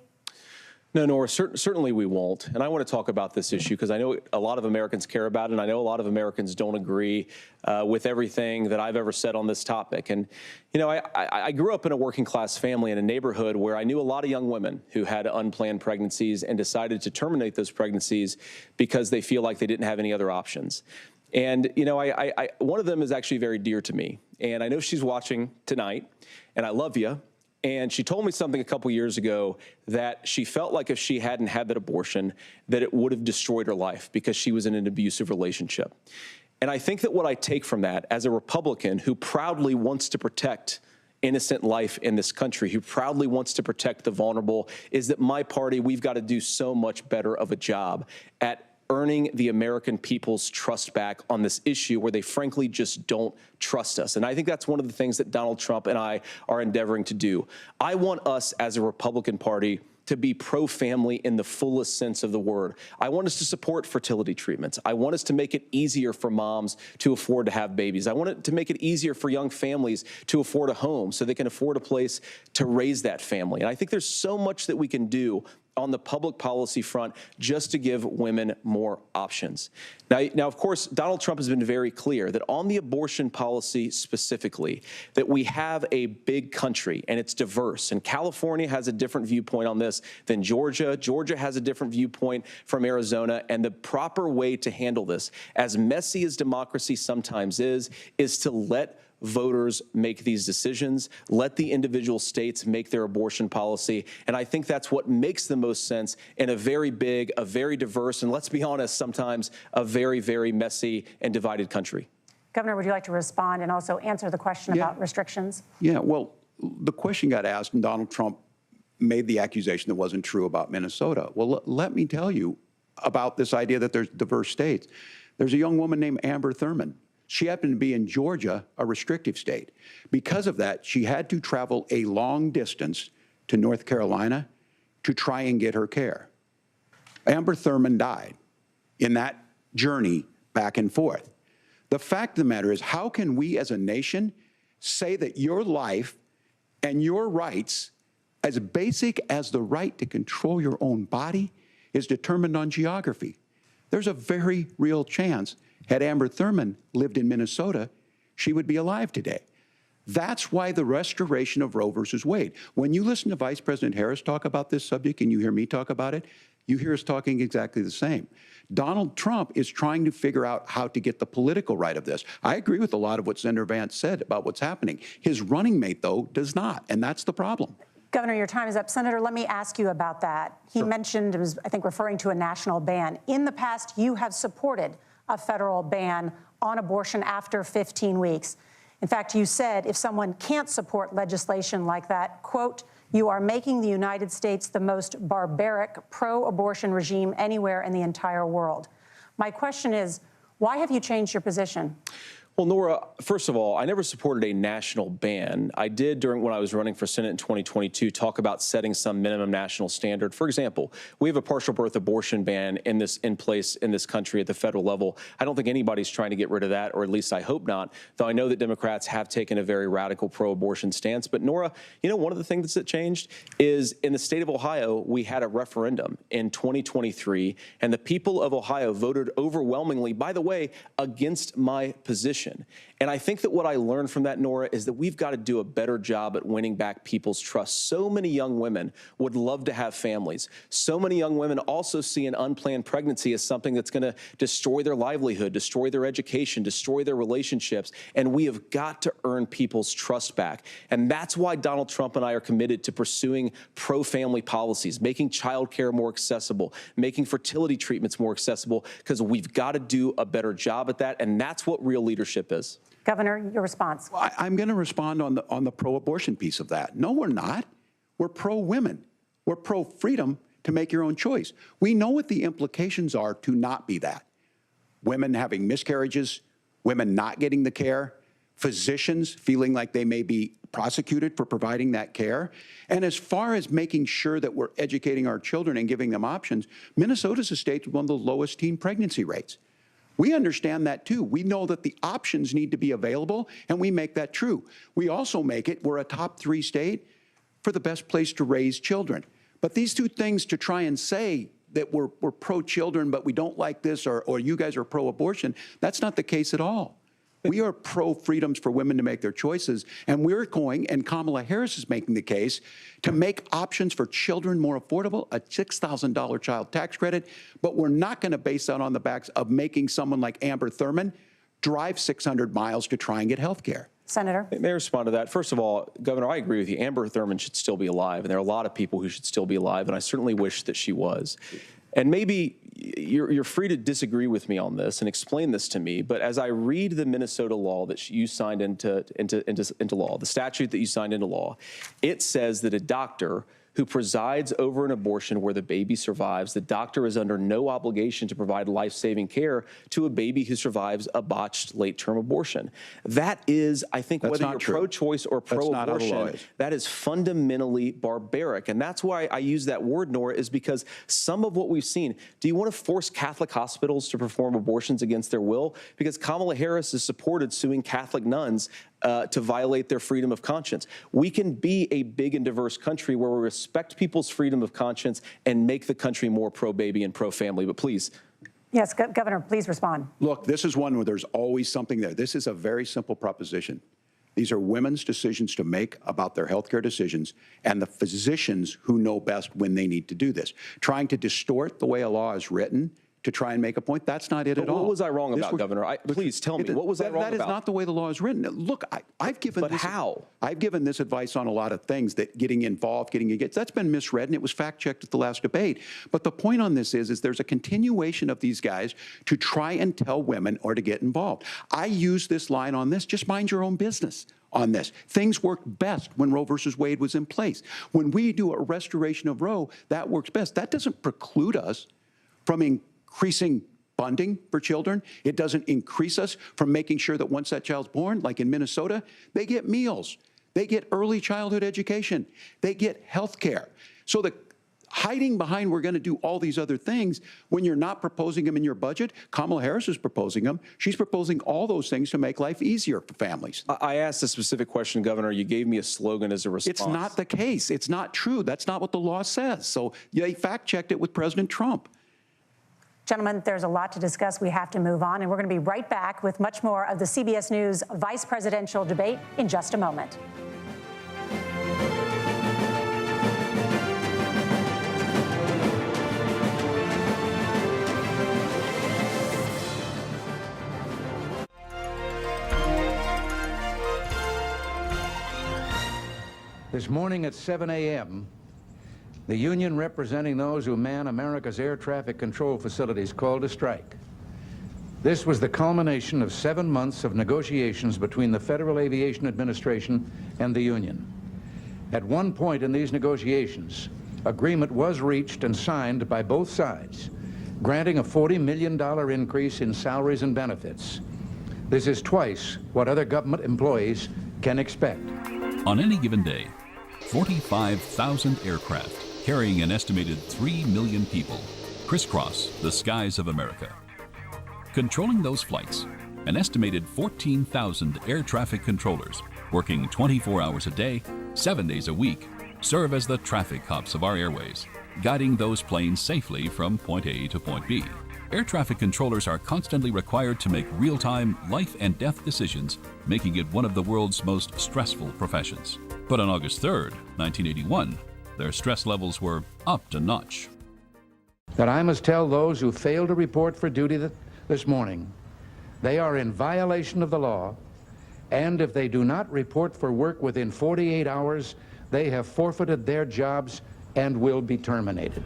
No, Nora, certainly we won't. And I want to talk about this issue because I know a lot of Americans care about it, and I know a lot of Americans don't agree with everything that I've ever said on this topic. And, you know, I grew up in a working class family in a neighborhood where I knew a lot of young women who had unplanned pregnancies and decided to terminate those pregnancies because they feel like they didn't have any other options. And, you know, one of them is actually very dear to me. And I know she's watching tonight, and I love you. And she told me something a couple years ago that she felt like if she hadn't had that abortion, that it would have destroyed her life because she was in an abusive relationship. And I think that what I take from that as a Republican who proudly wants to protect innocent life in this country, who proudly wants to protect the vulnerable, is that my party, we've got to do so much better of a job at earning the American people's trust back on this issue where they frankly just don't trust us. And I think that's one of the things that Donald Trump and I are endeavoring to do. I want us as a Republican Party to be pro-family in the fullest sense of the word. I want us to support fertility treatments. I want us to make it easier for moms to afford to have babies. I want it to make it easier for young families to afford a home so they can afford a place to raise that family. And I think there's so much that we can do on the public policy front just to give women more options. Now, of course, Donald Trump has been very clear that on the abortion policy specifically, that we have a big country and it's diverse. And California has a different viewpoint on this than Georgia. Georgia has a different viewpoint from Arizona. And the proper way to handle this, as messy as democracy sometimes is to let voters make these decisions, let the individual states make their abortion policy. And I think that's what makes the most sense in a very big, a very diverse, and let's be honest, sometimes a very, very messy and divided country. Governor, would you like to respond and also answer the question about restrictions? Yeah, well, the question got asked and Donald Trump made the accusation that wasn't true about Minnesota. Well, let me tell you about this idea that there's diverse states. There's a young woman named Amber Thurman. She happened to be in Georgia, a restrictive state. Because of that, she had to travel a long distance to North Carolina to try and get her care. Amber Thurman died in that journey back and forth. The fact of the matter is, how can we as a nation say that your life and your rights, as basic as the right to control your own body, is determined on geography? There's a very real chance had Amber Thurman lived in Minnesota, she would be alive today. That's why the restoration of Roe versus Wade. When you listen to Vice President Harris talk about this subject and you hear me talk about it, you hear us talking exactly the same. Donald Trump is trying to figure out how to get the political right of this. I agree with a lot of what Senator Vance said about what's happening. His running mate, though, does not, and that's the problem. Governor, your time is up. Senator, let me ask you about that. He mentioned, it was, I think, referring to a national ban. In the past, you have supported a federal ban on abortion after 15 weeks. In fact, you said if someone can't support legislation like that, quote, you are making the United States the most barbaric pro-abortion regime anywhere in the entire world. My question is, why have you changed your position? Well, Nora, first of all, I never supported a national ban. I did when I was running for Senate in 2022 talk about setting some minimum national standard. For example, we have a partial birth abortion ban in place in this country at the federal level. I don't think anybody's trying to get rid of that, or at least I hope not, though I know that Democrats have taken a very radical pro-abortion stance. But Nora, you know, one of the things that changed is in the state of Ohio, we had a referendum in 2023, and the people of Ohio voted overwhelmingly, by the way, against my position. And I think that what I learned from that, Nora, is that we've got to do a better job at winning back people's trust. So many young women would love to have families. So many young women also see an unplanned pregnancy as something that's going to destroy their livelihood, destroy their education, destroy their relationships. And we have got to earn people's trust back. And that's why Donald Trump and I are committed to pursuing pro-family policies, making childcare more accessible, making fertility treatments more accessible, because we've got to do a better job at that. And that's what real leadership is. Governor, your response. Well, I'm going to respond on the pro-abortion piece of that. No, we're not. We're pro-women. We're pro-freedom to make your own choice. We know what the implications are to not be that. Women having miscarriages, women not getting the care, physicians feeling like they may be prosecuted for providing that care. And as far as making sure that we're educating our children and giving them options, Minnesota's a state with one of the lowest teen pregnancy rates. We understand that too. We know that the options need to be available, and we make that true. We also make it, we're a top 3 state for the best place to raise children. But these two things, to try and say that we're pro-children, but we don't like this, or you guys are pro-abortion, that's not the case at all. We are pro-freedoms for women to make their choices, and we're going, and Kamala Harris is making the case, to make options for children more affordable, a $6,000 child tax credit, but we're not going to base that on the backs of making someone like Amber Thurman drive 600 miles to try and get health care. Senator. May I respond to that? First of all, Governor, I agree with you. Amber Thurman should still be alive, and there are a lot of people who should still be alive, and I certainly wish that she was. And maybe you're free to disagree with me on this and explain this to me, but as I read the Minnesota law that you signed into law, the statute that you signed into law, it says that a doctor who presides over an abortion where the baby survives, the doctor is under no obligation to provide life-saving care to a baby who survives a botched late-term abortion. That is, I think, whether you're pro-choice or pro-abortion, that is fundamentally barbaric. And that's why I use that word, Nora, is because some of what we've seen, do you want to force Catholic hospitals to perform abortions against their will? Because Kamala Harris has supported suing Catholic nuns to violate their freedom of conscience. We can be a big and diverse country where we respect people's freedom of conscience and make the country more pro-baby and pro-family. But please. Yes, Governor, please respond. Look, this is one where there's always something there. This is a very simple proposition. These are women's decisions to make about their healthcare decisions, and the physicians who know best when they need to do this. Trying to distort the way a law is written to try and make a point, that's not it at all. What was I wrong about, Governor? Please tell me, what was I wrong about? That is not the way the law is written. Look, I've given this... But how? I've given this advice on a lot of things, that getting involved, getting engaged, that's been misread, and it was fact-checked at the last debate. But the point on this is there's a continuation of these guys to try and tell women or to get involved. I use this line on this, just mind your own business on this. Things worked best when Roe versus Wade was in place. When we do a restoration of Roe, that works best. That doesn't preclude us from increasing funding for children. It doesn't increase us from making sure that once that child's born, like in Minnesota, they get meals, they get early childhood education, they get health care. So the hiding behind we're going to do all these other things when you're not proposing them in your budget, Kamala Harris is proposing them. She's proposing all those things to make life easier for families. I asked a specific question, Governor. You gave me a slogan as a response. It's not the case. It's not true. That's not what the law says. So they fact-checked it with President Trump. Gentlemen, there's a lot to discuss. We have to move on, and we're going to be right back with much more of the CBS News vice presidential debate in just a moment. This morning at 7 a.m., the union representing those who man America's air traffic control facilities called a strike. This was the culmination of 7 months of negotiations between the Federal Aviation Administration and the union. At one point in these negotiations, agreement was reached and signed by both sides, granting a $40 million increase in salaries and benefits. This is twice what other government employees can expect. On any given day, 45,000 aircraft carrying an estimated 3 million people crisscross the skies of America. Controlling those flights, an estimated 14,000 air traffic controllers working 24 hours a day, 7 days a week, serve as the traffic cops of our airways, guiding those planes safely from point A to point B. Air traffic controllers are constantly required to make real-time life and death decisions, making it one of the world's most stressful professions. But on August 3rd, 1981, their stress levels were up to notch. That I must tell those who fail to report for duty this morning, they are in violation of the law, and if they do not report for work within 48 hours, they have forfeited their jobs and will be terminated.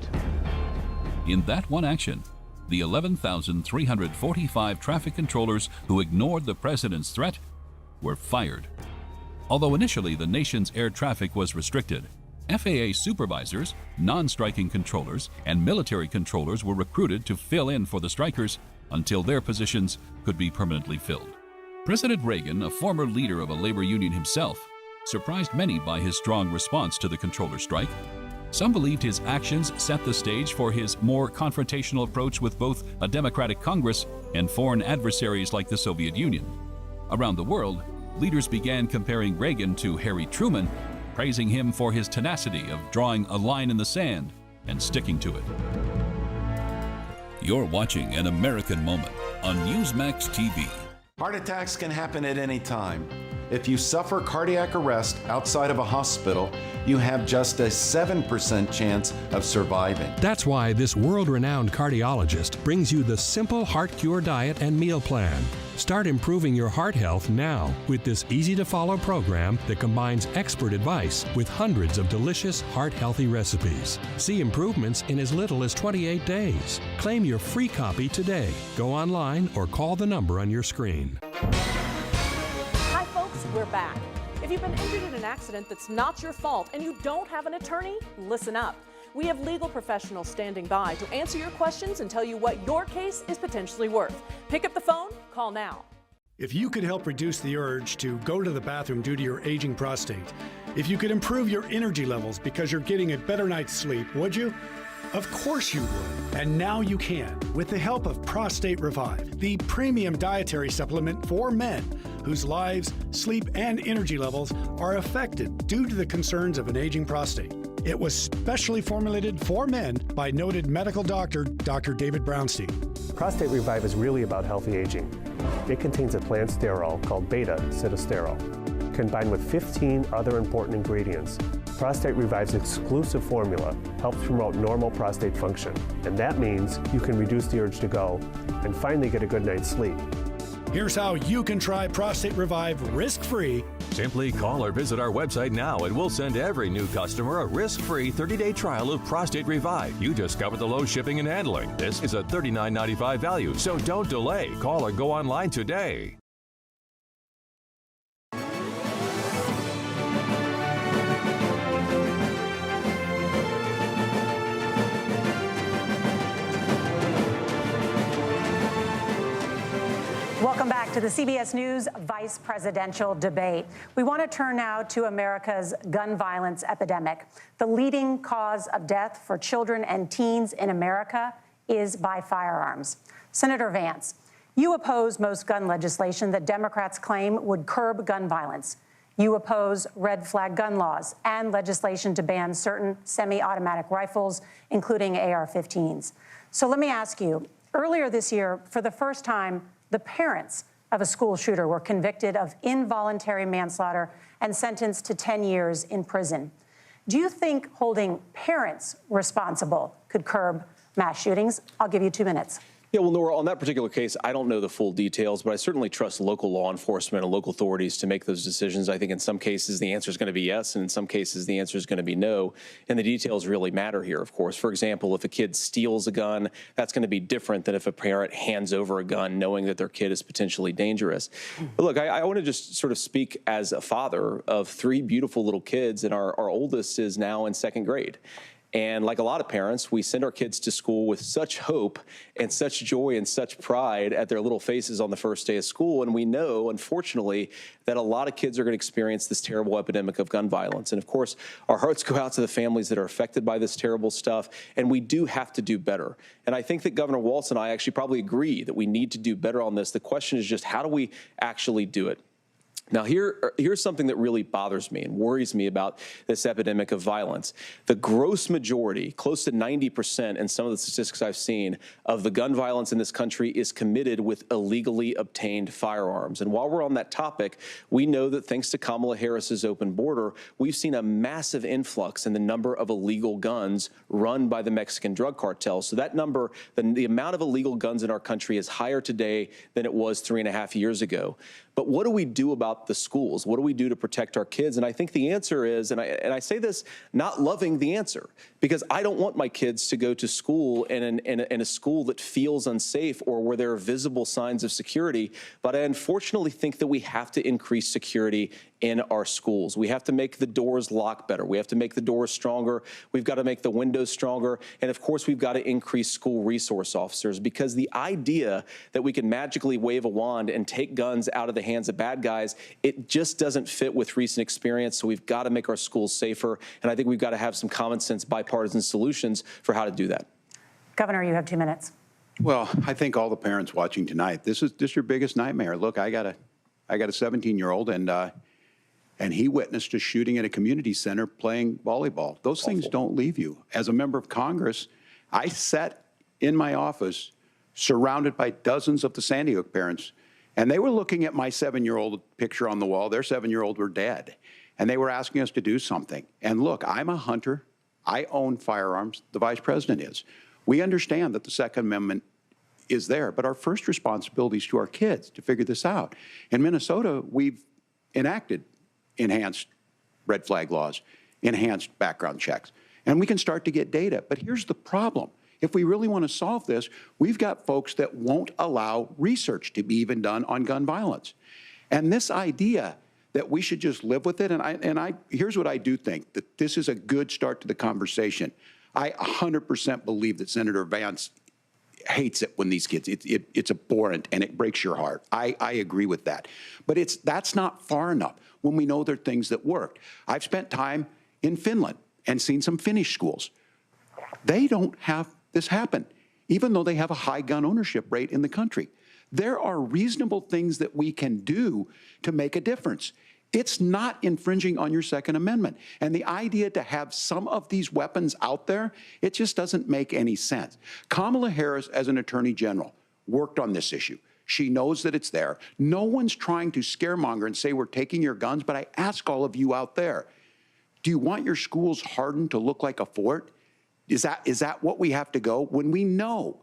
In that one action, the 11,345 traffic controllers who ignored the president's threat were fired. Although initially the nation's air traffic was restricted, FAA supervisors, non-striking controllers, and military controllers were recruited to fill in for the strikers until their positions could be permanently filled. President Reagan, a former leader of a labor union himself, surprised many by his strong response to the controller strike. Some believed his actions set the stage for his more confrontational approach with both a Democratic Congress and foreign adversaries like the Soviet Union. Around the world, leaders began comparing Reagan to Harry Truman, praising him for his tenacity of drawing a line in the sand and sticking to it. You're watching An American Moment on Newsmax TV. Heart attacks can happen at any time. If you suffer cardiac arrest outside of a hospital, you have just a 7% chance of surviving. That's why this world-renowned cardiologist brings you the Simple Heart Cure Diet and Meal Plan. Start improving your heart health now with this easy-to-follow program that combines expert advice with hundreds of delicious heart-healthy recipes. See improvements in as little as 28 days. Claim your free copy today. Go online or call the number on your screen. Hi, folks, we're back. If you've been injured in an accident that's not your fault and you don't have an attorney, listen up. We have legal professionals standing by to answer your questions and tell you what your case is potentially worth. Pick up the phone, call now. If you could help reduce the urge to go to the bathroom due to your aging prostate, if you could improve your energy levels because you're getting a better night's sleep, would you? Of course you would. And now you can with the help of Prostate Revive, the premium dietary supplement for men whose lives, sleep, and energy levels are affected due to the concerns of an aging prostate. It was specially formulated for men by noted medical doctor, Dr. David Brownstein. Prostate Revive is really about healthy aging. It contains a plant sterol called beta-sitosterol, combined with 15 other important ingredients. Prostate Revive's exclusive formula helps promote normal prostate function, and that means you can reduce the urge to go and finally get a good night's sleep. Here's how you can try Prostate Revive risk-free. Simply call or visit our website now and we'll send every new customer a risk-free 30-day trial of Prostate Revive. You discover the low shipping and handling. This is a $39.95 value, so don't delay. Call or go online today. Welcome back to the CBS News Vice Presidential Debate. We want to turn now to America's gun violence epidemic. The leading cause of death for children and teens in America is by firearms. Senator Vance, you oppose most gun legislation that Democrats claim would curb gun violence. You oppose red flag gun laws and legislation to ban certain semi-automatic rifles, including AR-15s. So let me ask you, earlier this year, for the first time, the parents of a school shooter were convicted of involuntary manslaughter and sentenced to 10 years in prison. Do you think holding parents responsible could curb mass shootings? I'll give you 2 minutes. Yeah, well, Nora, on that particular case, I don't know the full details, but I certainly trust local law enforcement and local authorities to make those decisions. I think in some cases the answer is going to be yes, and in some cases the answer is going to be no. And the details really matter here, of course. For example, if a kid steals a gun, that's going to be different than if a parent hands over a gun knowing that their kid is potentially dangerous. But look, I want to just sort of speak as a father of 3 beautiful little kids, and our oldest is now in 2nd grade. And like a lot of parents, we send our kids to school with such hope and such joy and such pride at their little faces on the first day of school. And we know, unfortunately, that a lot of kids are going to experience this terrible epidemic of gun violence. And of course, our hearts go out to the families that are affected by this terrible stuff. And we do have to do better. And I think that Governor Walz and I actually probably agree that we need to do better on this. The question is just, how do we actually do it? Now, here's something that really bothers me and worries me about this epidemic of violence. The gross majority, close to 90% in some of the statistics I've seen, of the gun violence in this country is committed with illegally obtained firearms. And while we're on that topic, we know that thanks to Kamala Harris's open border, we've seen a massive influx in the number of illegal guns run by the Mexican drug cartels. So that number, the amount of illegal guns in our country is higher today than it was 3.5 years ago. But what do we do about the schools? What do we do to protect our kids? And I think the answer is, and I say this not loving the answer, because I don't want my kids to go to school in a school that feels unsafe or where there are visible signs of security. But I unfortunately think that we have to increase security in our schools. We have to make the doors lock better. We have to make the doors stronger. We've got to make the windows stronger. And of course, we've got to increase school resource officers, because the idea that we can magically wave a wand and take guns out of the hands of bad guys, it just doesn't fit with recent experience. So we've got to make our schools safer. And I think we've got to have some common sense bipartisan solutions for how to do that. Governor, you have 2 minutes. Well, I think all the parents watching tonight, this is your biggest nightmare. Look, I got a 17-year-old, and he witnessed a shooting at a community center playing volleyball. Those things don't leave you. As a member of Congress, I sat in my office surrounded by dozens of the Sandy Hook parents, and they were looking at my 7-year-old picture on the wall. Their 7-year-old were dead, and they were asking us to do something. And look, I'm a hunter. I own firearms. The vice president is. We understand that the Second Amendment is there, but our first responsibility is to our kids to figure this out. In Minnesota, we've enacted enhanced red flag laws, enhanced background checks, and we can start to get data. But here's the problem. If we really want to solve this, we've got folks that won't allow research to be even done on gun violence. And this idea that we should just live with it, and here's what I do think, that this is a good start to the conversation. I 100% believe that Senator Vance hates it when these kids, it's abhorrent and it breaks your heart. I agree with that. But that's not far enough when we know there are things that worked. I've spent time in Finland and seen some Finnish schools. They don't have this happen, even though they have a high gun ownership rate in the country. There are reasonable things that we can do to make a difference. It's not infringing on your Second Amendment. And the idea to have some of these weapons out there, it just doesn't make any sense. Kamala Harris, as an attorney general, worked on this issue. She knows that it's there. No one's trying to scaremonger and say we're taking your guns, but I ask all of you out there, do you want your schools hardened to look like a fort? Is that what we have to go? When we know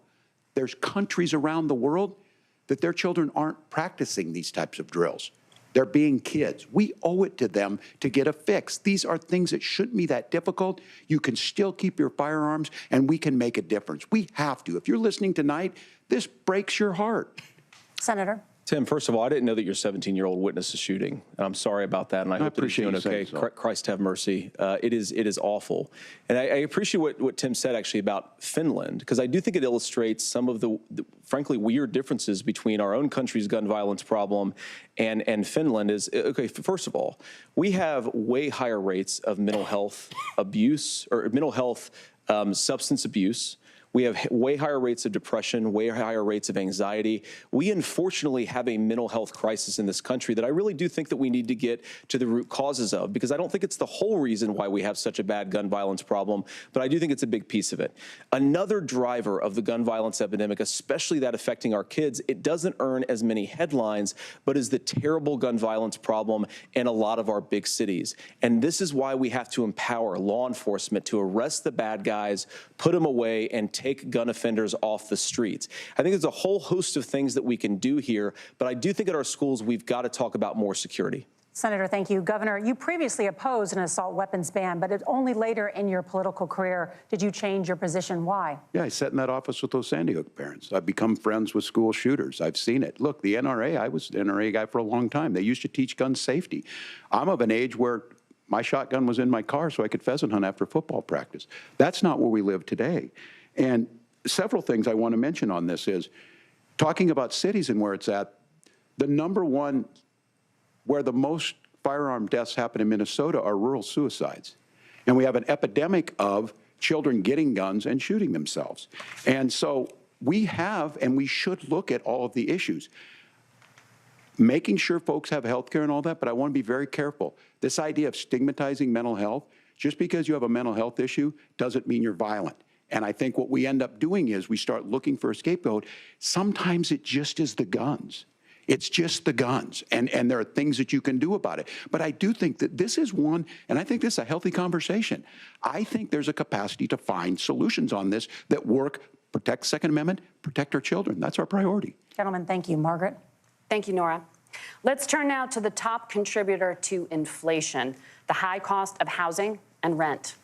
there's countries around the world that their children aren't practicing these types of drills. They're being kids. We owe it to them to get a fix. These are things that shouldn't be that difficult. You can still keep your firearms, and we can make a difference. We have to. If you're listening tonight, this breaks your heart. Senator. Tim, first of all, I didn't know that your 17-year-old witnessed a shooting. I'm sorry about that, and I hope that he's doing okay. Christ have mercy. It is awful. And I appreciate what Tim said, actually, about Finland, because I do think it illustrates some of the frankly, weird differences between our own country's gun violence problem and Finland. Okay, first of all, we have way higher rates of mental health abuse or mental health substance abuse. We have way higher rates of depression, way higher rates of anxiety. We unfortunately have a mental health crisis in this country that I really do think that we need to get to the root causes of, because I don't think it's the whole reason why we have such a bad gun violence problem, but I do think it's a big piece of it. Another driver of the gun violence epidemic, especially that affecting our kids, it doesn't earn as many headlines, but is the terrible gun violence problem in a lot of our big cities. And this is why we have to empower law enforcement to arrest the bad guys, put them away, and take gun offenders off the streets. I think there's a whole host of things that we can do here, but I do think at our schools we've got to talk about more security. Senator, thank you. Governor, you previously opposed an assault weapons ban, but it's only later in your political career did you change your position. Why? Yeah, I sat in that office with those Sandy Hook parents. I've become friends with school shooters. I've seen it. Look, the NRA, I was an NRA guy for a long time. They used to teach gun safety. I'm of an age where My shotgun was in my car so I could pheasant hunt after football practice. That's not where we live today. And several things I want to mention on this is, talking about cities and where it's at, the number one where the most firearm deaths happen in Minnesota are rural suicides. And we have an epidemic of children getting guns and shooting themselves. And so we have, and we should look at all of the issues, making sure folks have health care and all that, but I want to be very careful. This idea of stigmatizing mental health, just because you have a mental health issue doesn't mean you're violent. And I think what we end up doing is we start looking for a scapegoat. Sometimes it just is the guns. It's just the guns, and there are things that you can do about it. But I do think that this is one, and I think this is a healthy conversation. I think there's a capacity to find solutions on this that work, protect Second Amendment, protect our children. That's our priority. Gentlemen, thank you. Margaret? Thank you, Nora. Let's turn now to the top contributor to inflation, the high cost of housing and rent.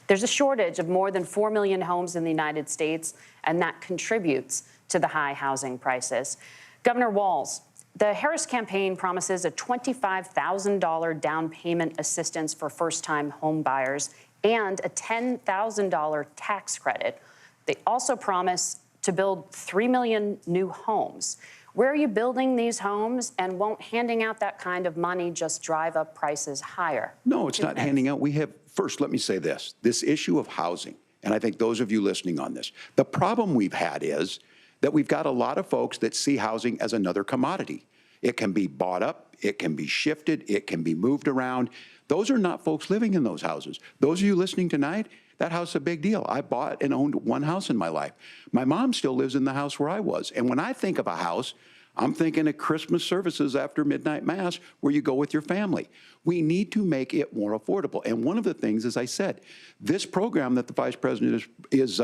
There's a shortage of more than 4 million homes in the United States, and that contributes to the high housing prices. Governor Walz, the Harris campaign promises a $25,000 down payment assistance for first-time home buyers and a $10,000 tax credit. They also promise to build 3 million new homes. Where are you building these homes, and won't handing out that kind of money just drive up prices higher? No, it's not handing out. We have, first, let me say this issue of housing, and I think those of you listening on this, the problem we've had is that we've got a lot of folks that see housing as another commodity. It can be bought up, it can be shifted, it can be moved around. Those are not folks living in those houses. Those of you listening tonight, that house is a big deal. I bought and owned one house in my life. My mom still lives in the house where I was. And when I think of a house, I'm thinking of Christmas services after midnight mass where you go with your family. We need to make it more affordable. And one of the things, as I said, this program that the Vice President is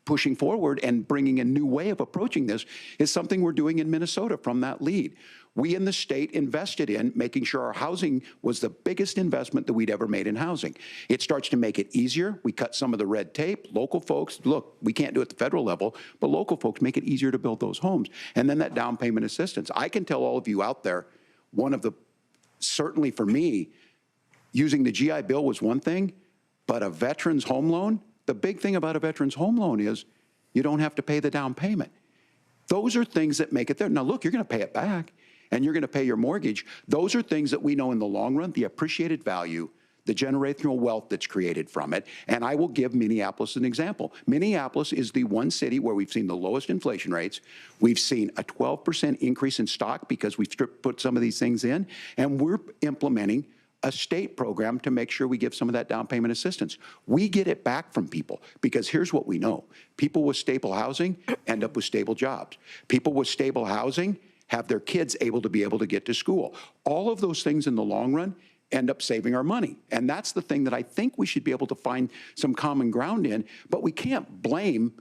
pushing forward and bringing a new way of approaching this is something we're doing in Minnesota from that lead. We in the state invested in making sure our housing was the biggest investment that we'd ever made in housing. It starts to make it easier. We cut some of the red tape. Local folks, look, we can't do it at the federal level, but local folks make it easier to build those homes. And then that down payment assistance. I can tell all of you out there, one of the, certainly for me, using the GI Bill was one thing, but a veteran's home loan, the big thing about a veteran's home loan is you don't have to pay the down payment. Those are things that make it there. Now, look, you're going to pay it back, and you're going to pay your mortgage. Those are things that we know in the long run, the appreciated value, the generational wealth that's created from it. And I will give Minneapolis an example. Minneapolis is the one city where we've seen the lowest inflation rates. We've seen a 12% increase in stock because we've put some of these things in, and we're implementing a state program to make sure we give some of that down payment assistance. We get it back from people because here's what we know. People with stable housing end up with stable jobs. People with stable housing have their kids able to get to school. All of those things in the long run end up saving our money. And that's the thing that I think we should be able to find some common ground in, but we can't blame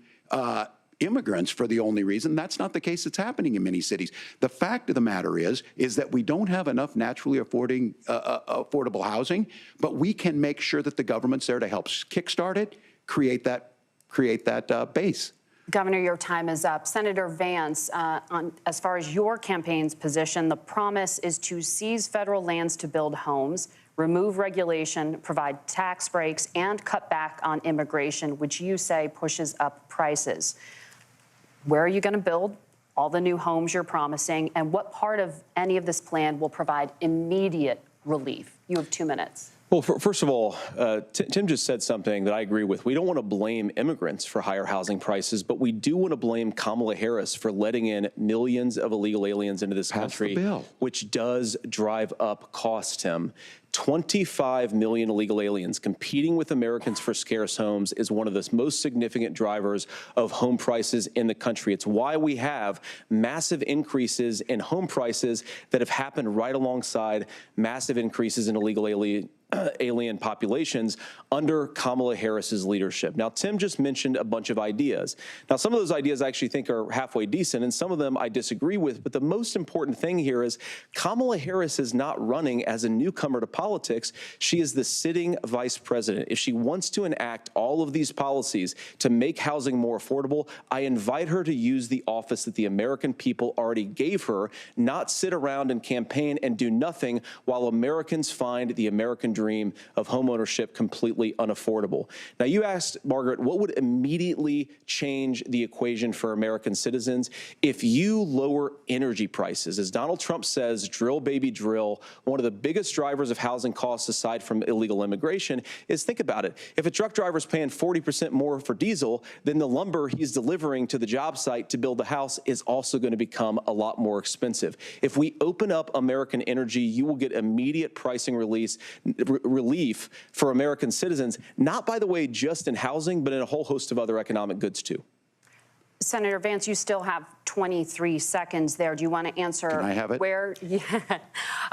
immigrants for the only reason. That's not the case that's happening in many cities. The fact of the matter is that we don't have enough naturally affordable housing, but we can make sure that the government's there to help kickstart it, create that base. Governor, your time is up. Senator Vance, as far as your campaign's position, the promise is to seize federal lands to build homes, remove regulation, provide tax breaks, and cut back on immigration, which you say pushes up prices. Where are you going to build all the new homes you're promising, and what part of any of this plan will provide immediate relief? You have 2 minutes. Well, first of all, Tim just said something that I agree with. We don't want to blame immigrants for higher housing prices, but we do want to blame Kamala Harris for letting in millions of illegal aliens into this country, which does drive up costs, Tim. 25 million illegal aliens competing with Americans for scarce homes is one of the most significant drivers of home prices in the country. It's why we have massive increases in home prices that have happened right alongside massive increases in illegal alien populations under Kamala Harris's leadership. Now, Tim just mentioned a bunch of ideas. Now, some of those ideas I actually think are halfway decent, and some of them I disagree with, but the most important thing here is Kamala Harris is not running as a newcomer to politics. She is the sitting vice president. If she wants to enact all of these policies to make housing more affordable, I invite her to use the office that the American people already gave her, not sit around and campaign and do nothing while Americans find the American dream of homeownership completely unaffordable. Now, you asked, Margaret, what would immediately change the equation for American citizens if you lower energy prices? As Donald Trump says, drill, baby, drill. One of the biggest drivers of housing costs, aside from illegal immigration, is, think about it. If a truck driver's paying 40% more for diesel, then the lumber he's delivering to the job site to build the house is also going to become a lot more expensive. If we open up American energy, you will get immediate pricing relief for American citizens, not, by the way, just in housing, but in a whole host of other economic goods, too. Senator Vance, you still have 23 seconds there. Do you want to answer? Can I have it? Where, yeah.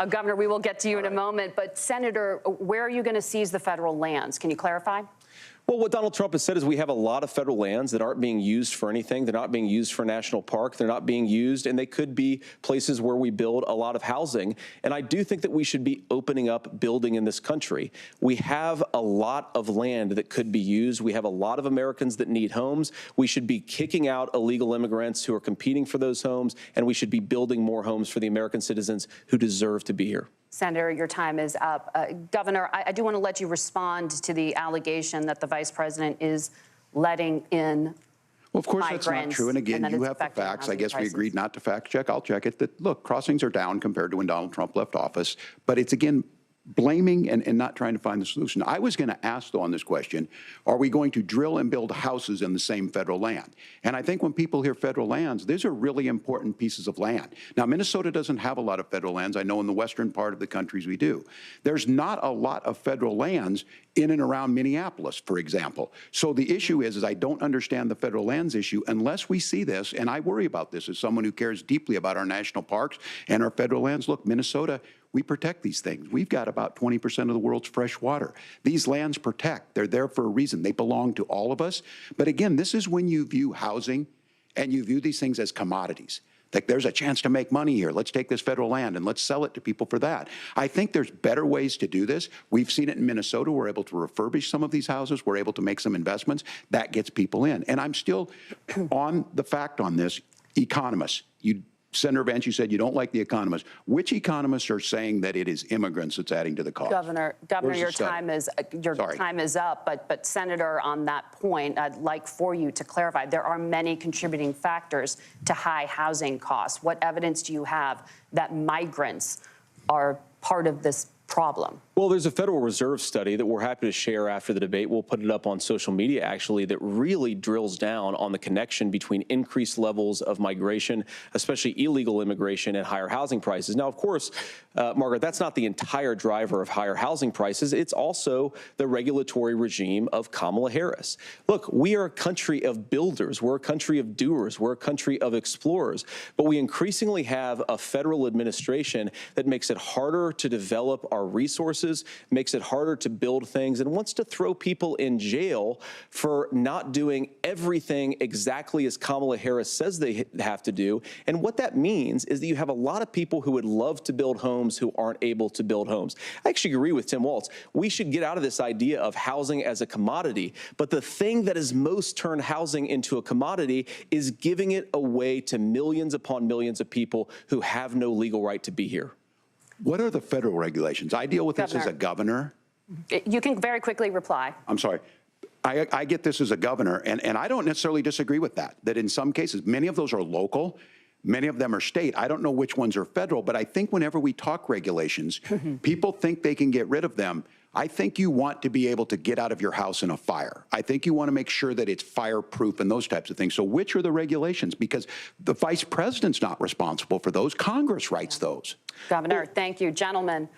Governor, we will get to you in a moment. But, Senator, where are you going to seize the federal lands? Can you clarify? Well, what Donald Trump has said is we have a lot of federal lands that aren't being used for anything. They're not being used for a national park. They're not being used, and they could be places where we build a lot of housing. And I do think that we should be opening up building in this country. We have a lot of land that could be used. We have a lot of Americans that need homes. We should be kicking out illegal immigrants who are competing for those homes, and we should be building more homes for the American citizens who deserve to be here. Senator, your time is up. Governor, I do want to let you respond to the allegation that the vice president is letting in Well, of course, that's not true. And again, you have the facts. I guess we agreed not to fact check. I'll check it. That, look, crossings are down compared to when Donald Trump left office. But it's, again, blaming and not trying to find the solution. I was going to ask, though, on this question, are we going to drill and build houses in the same federal land? And I think when people hear federal lands, these are really important pieces of land. Now, Minnesota doesn't have a lot of federal lands. I know in the western part of the countries we do. There's not a lot of federal lands in and around Minneapolis, for example. So the issue is I don't understand the federal lands issue unless we see this, and I worry about this as someone who cares deeply about our national parks and our federal lands. Look, Minnesota, we protect these things. We've got about 20% of the world's fresh water. These lands protect. They're there for a reason. They belong to all of us. But again, this is when you view housing and you view these things as commodities. Like, there's a chance to make money here. Let's take this federal land and let's sell it to people for that. I think there's better ways to do this. We've seen it in Minnesota. We're able to refurbish some of these houses. We're able to make some investments. That gets people in. And I'm still on the fact on this. Economists, Senator Vance, you said you don't like the economists. Which economists are saying that it is immigrants that's adding to the cost? Governor, your time is up. But Senator, on that point, I'd like for you to clarify. There are many contributing factors to high housing costs. What evidence do you have that migrants are part of this problem? Well, there's a Federal Reserve study that we're happy to share after the debate. We'll put it up on social media, actually, that really drills down on the connection between increased levels of migration, especially illegal immigration, and higher housing prices. Now, of course, Margaret, that's not the entire driver of higher housing prices. It's also the regulatory regime of Kamala Harris. Look, we are a country of builders. We're a country of doers. We're a country of explorers. But we increasingly have a federal administration that makes it harder to develop our resources, makes it harder to build things, and wants to throw people in jail for not doing everything exactly as Kamala Harris says they have to do. And what that means is that you have a lot of people who would love to build homes who aren't able to build homes. I actually agree with Tim Walz. We should get out of this idea of housing as a commodity. But the thing that has most turned housing into a commodity is giving it away to millions upon millions of people who have no legal right to be here. What are the federal regulations? I deal with this as a governor. You can very quickly reply. I'm sorry. I get this as a governor, and I don't necessarily disagree with that, that in some cases, many of those are local, many of them are state. I don't know which ones are federal, but I think whenever we talk regulations, people think they can get rid of them. I think you want to be able to get out of your house in a fire. I think you want to make sure that it's fireproof and those types of things. So which are the regulations? Because the vice president's not responsible for those. Congress writes those. Governor, thank you. Gentlemen,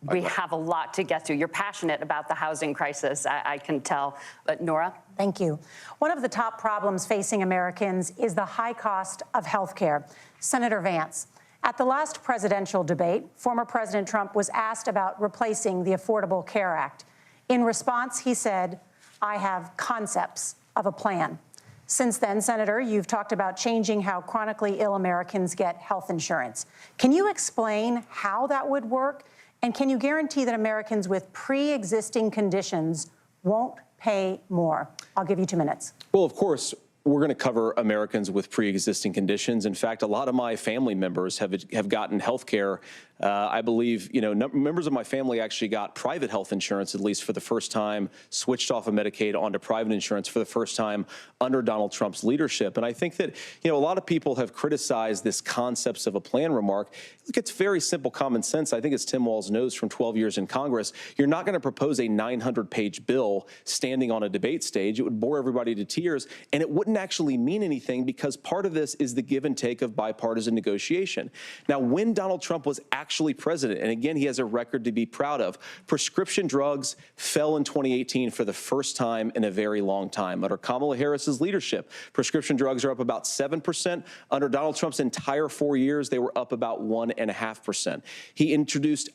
we have a lot to get to. You're passionate about the housing crisis, I can tell. But Nora? Thank you. One of the top problems facing Americans is the high cost of health care. Senator Vance, at the last presidential debate, former President Trump was asked about replacing the Affordable Care Act. In response, he said, "I have concepts of a plan." Since then, Senator, you've talked about changing how chronically ill Americans get health insurance. Can you explain how that would work? And can you guarantee that Americans with pre-existing conditions won't pay more? I'll give you 2 minutes. Well, of course, we're going to cover Americans with pre-existing conditions. In fact, a lot of my family members have gotten health care I believe, members of my family actually got private health insurance, at least for the first time, switched off of Medicaid onto private insurance for the first time under Donald Trump's leadership. And I think that, a lot of people have criticized this concepts of a plan remark. Look, it's very simple common sense. I think as Tim Walz knows from 12 years in Congress, you're not going to propose a 900-page bill standing on a debate stage. It would bore everybody to tears, and it wouldn't actually mean anything because part of this is the give and take of bipartisan negotiation. Now, when Donald Trump was actually president, and again, he has a record to be proud of, prescription drugs fell in 2018 for the first time in a very long time. Under Kamala Harris's leadership, prescription drugs are up about 7%. Under Donald Trump's entire 4 years, they were up about 1.5%. He introduced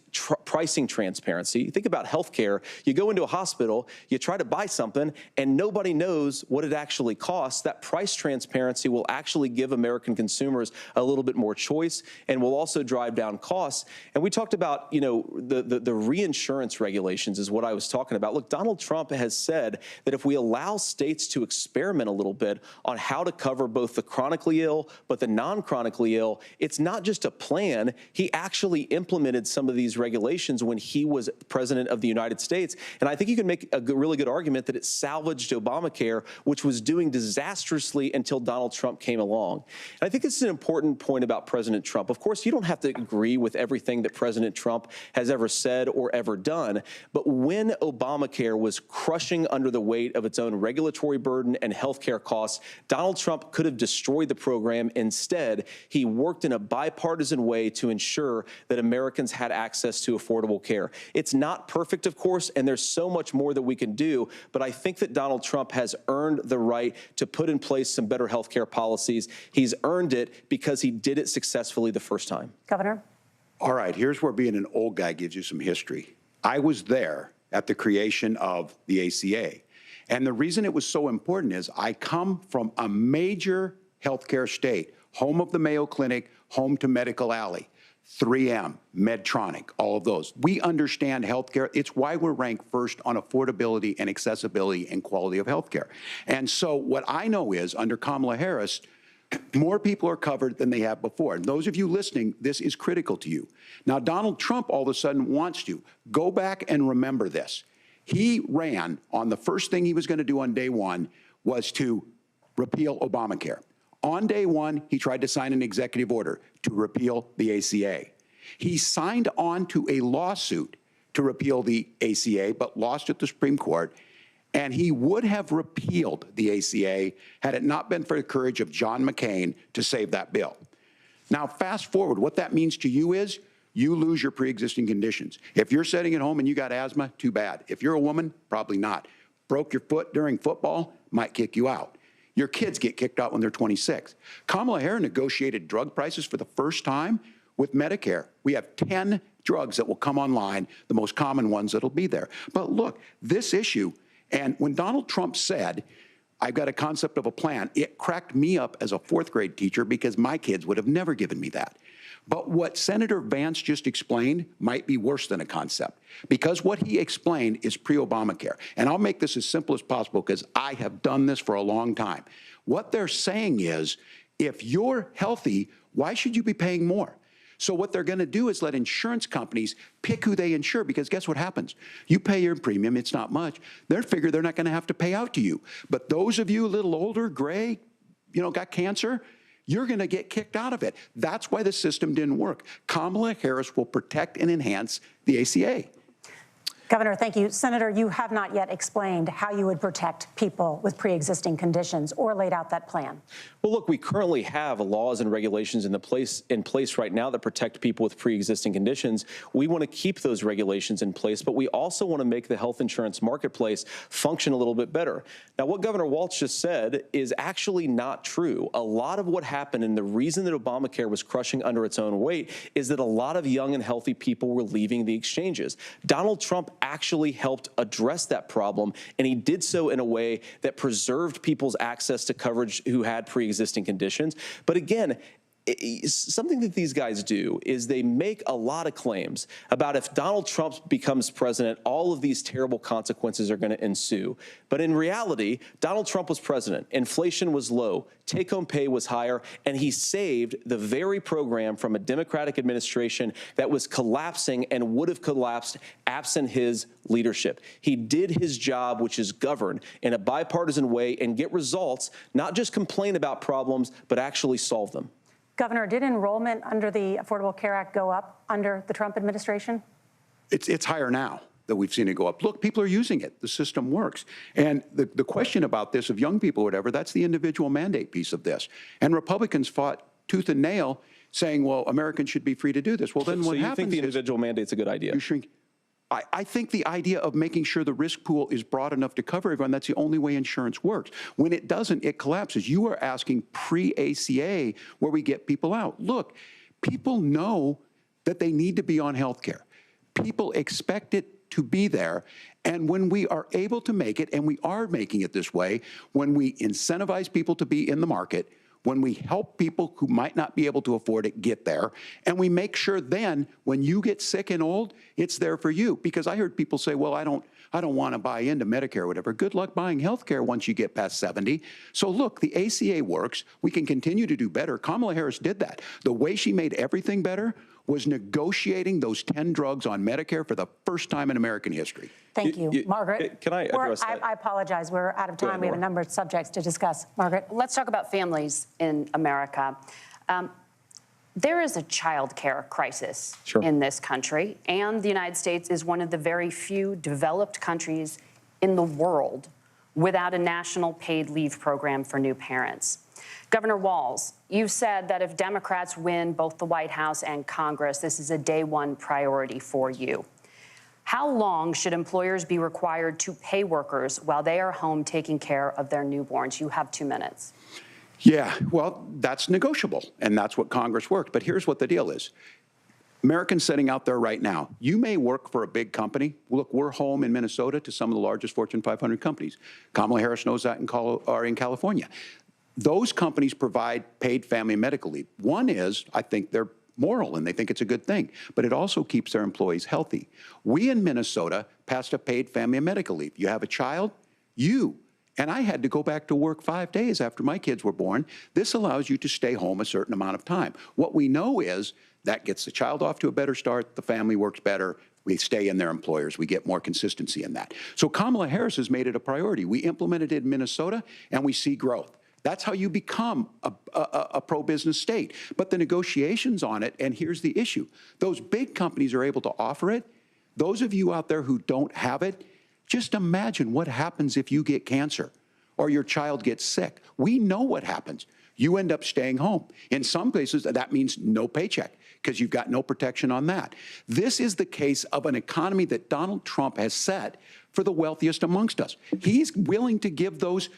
pricing transparency. Think about healthcare. You go into a hospital, you try to buy something, and nobody knows what it actually costs. That price transparency will actually give American consumers a little bit more choice and will also drive down costs. And we talked about, the reinsurance regulations is what I was talking about. Look, Donald Trump has said that if we allow states to experiment a little bit on how to cover both the chronically ill but the non-chronically ill, it's not just a plan. He actually implemented some of these regulations when he was president of the United States. And I think you can make a really good argument that it salvaged Obamacare, which was doing disastrously until Donald Trump came along. And I think this is an important point about President Trump. Of course, you don't have to agree with everything that President Trump has ever said or ever done. But when Obamacare was crushing under the weight of its own regulatory burden and healthcare costs, Donald Trump could have destroyed the program. Instead, he worked in a bipartisan way to ensure that Americans had access to affordable care. It's not perfect, of course, and there's so much more that we can do, but I think that Donald Trump has earned the right to put in place some better health care policies. He's earned it because he did it successfully the first time. Governor? All right, here's where being an old guy gives you some history. I was there at the creation of the ACA, and the reason it was so important is I come from a major healthcare state, home of the Mayo Clinic, home to Medical Alley. 3M, Medtronic, all of those. We understand healthcare. It's why we're ranked first on affordability and accessibility and quality of healthcare. And so what I know is under Kamala Harris, more people are covered than they have before. And those of you listening, this is critical to you. Now, Donald Trump all of a sudden wants to go back and remember this. He ran on the first thing he was going to do on day one was to repeal Obamacare. On day one, he tried to sign an executive order to repeal the ACA. He signed on to a lawsuit to repeal the ACA, but lost at the Supreme Court. And he would have repealed the ACA had it not been for the courage of John McCain to save that bill. Now, fast forward, what that means to you is you lose your pre-existing conditions. If you're sitting at home and you got asthma, too bad. If you're a woman, probably not. Broke your foot during football, might kick you out. Your kids get kicked out when they're 26. Kamala Harris negotiated drug prices for the first time with Medicare. We have 10 drugs that will come online, the most common ones that'll be there. But look, this issue, and when Donald Trump said, I've got a concept of a plan, it cracked me up as a fourth grade teacher because my kids would have never given me that. But what Senator Vance just explained might be worse than a concept, because what he explained is pre-Obamacare. And I'll make this as simple as possible because I have done this for a long time. What they're saying is, if you're healthy, why should you be paying more? So what they're going to do is let insurance companies pick who they insure, because guess what happens? You pay your premium, it's not much. They figure they're not going to have to pay out to you. But those of you a little older, gray, got cancer, you're going to get kicked out of it. That's why the system didn't work. Kamala Harris will protect and enhance the ACA. Governor, thank you. Senator, you have not yet explained how you would protect people with pre-existing conditions or laid out that plan. Well, look, we currently have laws and regulations in place right now that protect people with pre-existing conditions. We want to keep those regulations in place, but we also want to make the health insurance marketplace function a little bit better. Now, what Governor Walz just said is actually not true. A lot of what happened, and the reason that Obamacare was crushing under its own weight, is that a lot of young and healthy people were leaving the exchanges. Donald Trump actually helped address that problem, and he did so in a way that preserved people's access to coverage who had pre-existing conditions. But again, something that these guys do is they make a lot of claims about if Donald Trump becomes president, all of these terrible consequences are going to ensue. But in reality, Donald Trump was president. Inflation was low. Take-home pay was higher. And he saved the very program from a Democratic administration that was collapsing and would have collapsed absent his leadership. He did his job, which is govern in a bipartisan way and get results, not just complain about problems, but actually solve them. Governor, did enrollment under the Affordable Care Act go up under the Trump administration? It's higher now that we've seen it go up. Look, people are using it. The system works. And the question about this of young people or whatever, that's the individual mandate piece of this. And Republicans fought tooth and nail saying, well, Americans should be free to do this. Well, then what happens? So you think the individual mandate's a good idea? You shrink. I think the idea of making sure the risk pool is broad enough to cover everyone, that's the only way insurance works. When it doesn't, it collapses. You are asking pre-ACA where we get people out. Look, people know that they need to be on health care. People expect it to be there. And when we are able to make it, and we are making it this way, when we incentivize people to be in the market, when we help people who might not be able to afford it get there, and we make sure then when you get sick and old, it's there for you. Because I heard people say, well, I don't want to buy into Medicare or whatever. Good luck buying health care once you get past 70. So look, the ACA works. We can continue to do better. Kamala Harris did that. The way she made everything better was negotiating those 10 drugs on Medicare for the first time in American history. Thank you. Margaret? Can I address that? I apologize. We're out of time. We have a number of subjects to discuss. Margaret? Let's talk about families in America. There is a child care crisis in this country, and the United States is one of the very few developed countries in the world without a national paid leave program for new parents. Governor Walz, you've said that if Democrats win both the White House and Congress, this is a day one priority for you. How long should employers be required to pay workers while they are home taking care of their newborns? You have 2 minutes. Yeah, well, that's negotiable, and that's what Congress worked. But here's what the deal is. Americans sitting out there right now, you may work for a big company. Look, we're home in Minnesota to some of the largest Fortune 500 companies. Kamala Harris knows that in California. Those companies provide paid family and medical leave. One is, I think they're moral and they think it's a good thing, but it also keeps their employees healthy. We in Minnesota passed a paid family and medical leave. You have a child, and I had to go back to work 5 days after my kids were born. This allows you to stay home a certain amount of time. What we know is that gets the child off to a better start, the family works better, we stay in their employers, we get more consistency in that. So Kamala Harris has made it a priority. We implemented it in Minnesota and we see growth. That's how you become a pro-business state. But the negotiations on it, and here's the issue, those big companies are able to offer it. Those of you out there who don't have it, just imagine what happens if you get cancer or your child gets sick. We know what happens. You end up staying home. In some places, that means no paycheck because you've got no protection on that. This is the case of an economy that Donald Trump has set for the wealthiest amongst us. He's willing to give those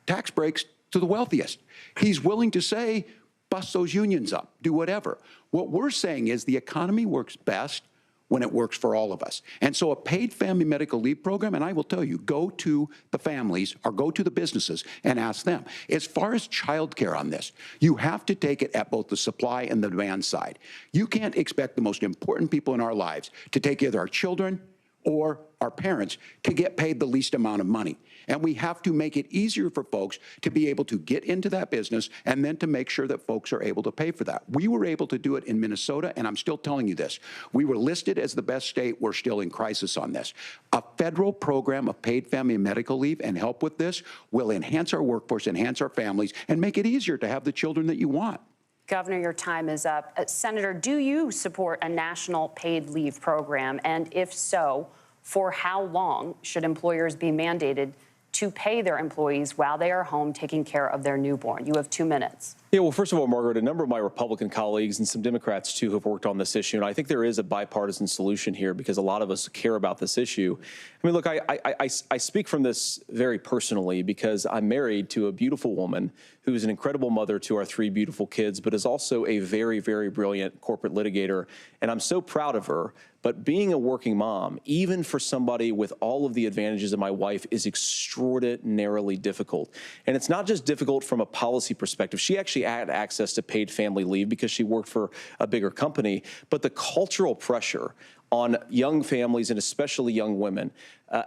tax breaks to the wealthiest. He's willing to say, bust those unions up, do whatever. What we're saying is the economy works best when it works for all of us. And so a paid family medical leave program, and I will tell you, go to the families or go to the businesses and ask them. As far as childcare on this, you have to take it at both the supply and the demand side. You can't expect the most important people in our lives to take either our children or our parents to get paid the least amount of money. And we have to make it easier for folks to be able to get into that business and then to make sure that folks are able to pay for that. We were able to do it in Minnesota, and I'm still telling you this. We were listed as the best state. We're still in crisis on this. A federal program of paid family and medical leave and help with this will enhance our workforce, enhance our families, and make it easier to have the children that you want. Governor, your time is up. Senator, do you support a national paid leave program? And if so, for how long should employers be mandated to pay their employees while they are home taking care of their newborn? You have 2 minutes. Yeah, well, first of all, Margaret, a number of my Republican colleagues and some Democrats, too, have worked on this issue. And I think there is a bipartisan solution here because a lot of us care about this issue. I mean, look, I speak from this very personally because I'm married to a beautiful woman who is an incredible mother to our 3 beautiful kids, but is also a very, very brilliant corporate litigator. And I'm so proud of her. But being a working mom, even for somebody with all of the advantages of my wife, is extraordinarily difficult. And it's not just difficult from a policy perspective. She actually had access to paid family leave because she worked for a bigger company. But the cultural pressure on young families and especially young women,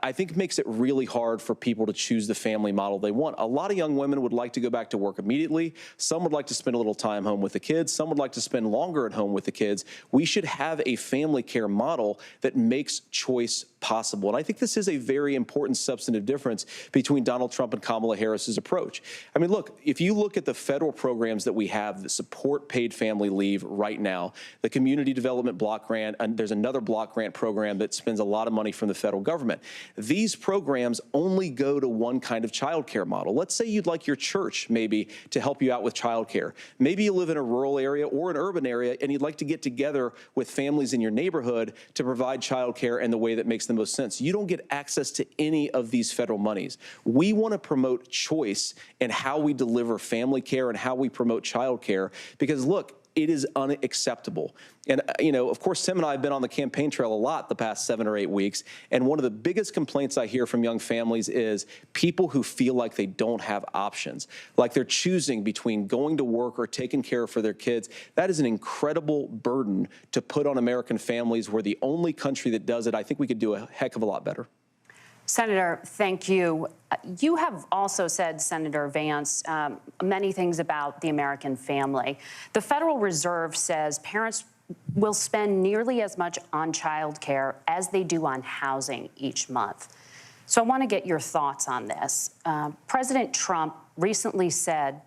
I think makes it really hard for people to choose the family model they want. A lot of young women would like to go back to work immediately. Some would like to spend a little time home with the kids. Some would like to spend longer at home with the kids. We should have a family care model that makes choice possible. And I think this is a very important substantive difference between Donald Trump and Kamala Harris's approach. I mean, look, if you look at the federal programs that we have that support paid family leave right now, the Community Development Block Grant, and there's another block grant program that spends a lot of money from the federal government. These programs only go to one kind of child care model. Let's say you'd like your church maybe to help you out with child care. Maybe you live in a rural area or an urban area and you'd like to get together with families in your neighborhood to provide child care in the way that makes the most sense. You don't get access to any of these federal monies. We want to promote choice in how we deliver family care and how we promote child care because, look, it is unacceptable. And, you know, of course, Tim and I have been on the campaign trail a lot the past 7 or 8 weeks. And one of the biggest complaints I hear from young families is people who feel like they don't have options, like they're choosing between going to work or taking care for their kids. That is an incredible burden to put on American families. We're the only country that does it. I think we could do a heck of a lot better. Senator, thank you. You have also said, Senator Vance, many things about the American family. The Federal Reserve says parents will spend nearly as much on child care as they do on housing each month. So I want to get your thoughts on this. President Trump recently said,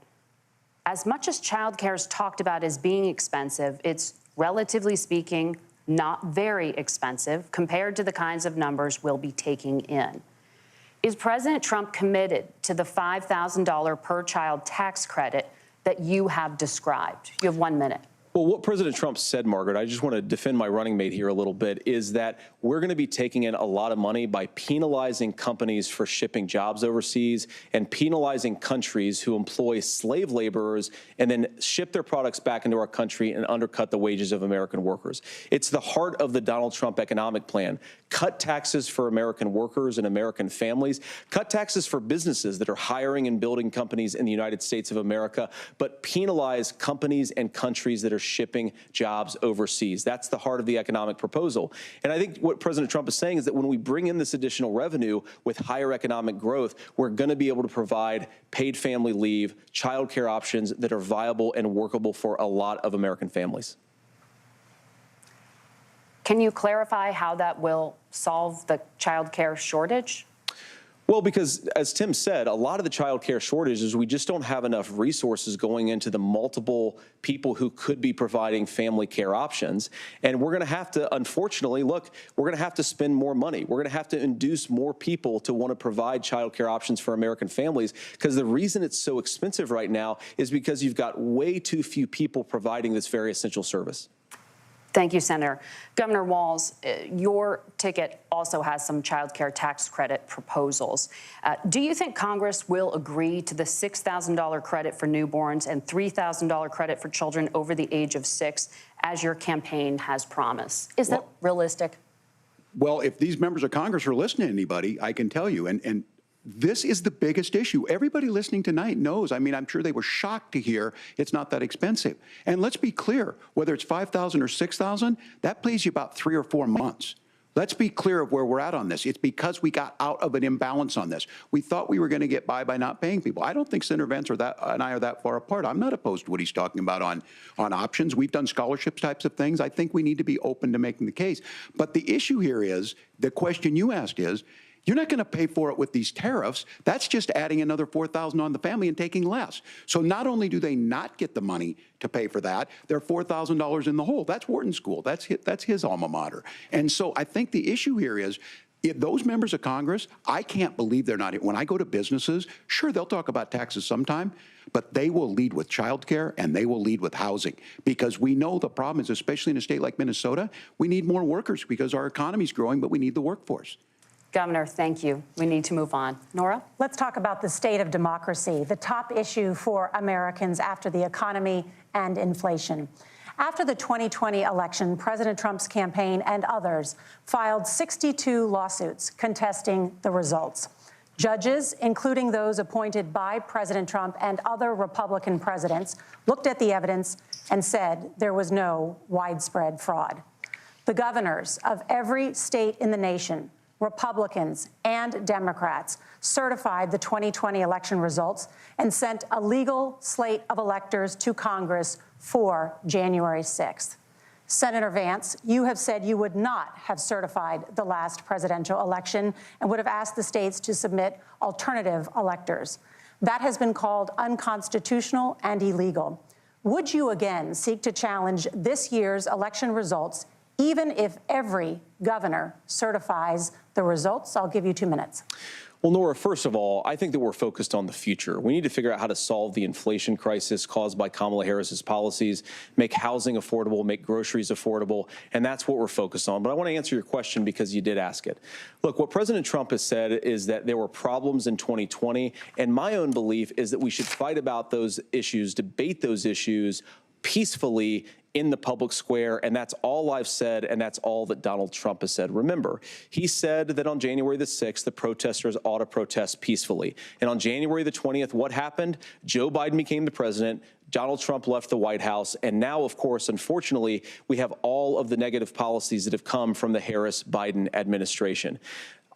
as much as child care is talked about as being expensive, it's relatively speaking not very expensive compared to the kinds of numbers we'll be taking in. Is President Trump committed to the $5,000 per child tax credit that you have described? You have 1 minute. Well, what President Trump said, Margaret, I just want to defend my running mate here a little bit, is that we're going to be taking in a lot of money by penalizing companies for shipping jobs overseas and penalizing countries who employ slave laborers and then ship their products back into our country and undercut the wages of American workers. It's the heart of the Donald Trump economic plan. Cut taxes for American workers and American families. Cut taxes for businesses that are hiring and building companies in the United States of America, but penalize companies and countries that are shipping jobs overseas. That's the heart of the economic proposal. And I think what President Trump is saying is that when we bring in this additional revenue with higher economic growth, we're going to be able to provide paid family leave, child care options that are viable and workable for a lot of American families. Can you clarify how that will solve the child care shortage? Well, because as Tim said, a lot of the child care shortage is we just don't have enough resources going into the multiple people who could be providing family care options. And we're going to have to, unfortunately, look, we're going to have to spend more money. We're going to have to induce more people to want to provide child care options for American families, because the reason it's so expensive right now is because you've got way too few people providing this very essential service. Thank you, Senator. Governor Walz, your ticket also has some child care tax credit proposals. Do you think Congress will agree to the $6,000 credit for newborns and $3,000 credit for children over the age of 6, as your campaign has promised? Is that realistic? Well, if these members of Congress are listening to anybody, I can tell you, and this is the biggest issue. Everybody listening tonight knows. I mean, I'm sure they were shocked to hear it's not that expensive. And let's be clear, whether it's $5,000 or $6,000, that pays you about 3 or 4 months. Let's be clear of where we're at on this. It's because we got out of an imbalance on this. We thought we were going to get by not paying people. I don't think Senator Vance and I are that far apart. I'm not opposed to what he's talking about on options. We've done scholarships types of things. I think we need to be open to making the case. But the issue here is, the question you asked is, you're not going to pay for it with these tariffs. That's just adding another $4,000 on the family and taking less. So not only do they not get the money to pay for that, they're $4,000 in the hole. That's Wharton School. That's his alma mater. And so I think the issue here is, if those members of Congress, I can't believe they're not. When I go to businesses, sure, they'll talk about taxes sometime, but they will lead with child care and they will lead with housing, because we know the problem is, especially in a state like Minnesota, we need more workers because our economy's growing, but we need the workforce. Governor, thank you. We need to move on. Nora? Let's talk about the state of democracy, the top issue for Americans after the economy and inflation. After the 2020 election, President Trump's campaign and others filed 62 lawsuits contesting the results. Judges, including those appointed by President Trump and other Republican presidents, looked at the evidence and said there was no widespread fraud. The governors of every state in the nation, Republicans and Democrats, certified the 2020 election results and sent a legal slate of electors to Congress for January 6th. Senator Vance, you have said you would not have certified the last presidential election and would have asked the states to submit alternative electors. That has been called unconstitutional and illegal. Would you again seek to challenge this year's election results, even if every governor certifies the results? I'll give you 2 minutes. Well, Nora, first of all, I think that we're focused on the future. We need to figure out how to solve the inflation crisis caused by Kamala Harris's policies, make housing affordable, make groceries affordable, and that's what we're focused on. But I want to answer your question because you did ask it. Look, what President Trump has said is that there were problems in 2020, and my own belief is that we should fight about those issues, debate those issues peacefully in the public square, and that's all I've said, and that's all that Donald Trump has said. Remember, he said that on January the 6th, the protesters ought to protest peacefully. And on January the 20th, what happened? Joe Biden became the president, Donald Trump left the White House, and now, of course, unfortunately, we have all of the negative policies that have come from the Harris-Biden administration.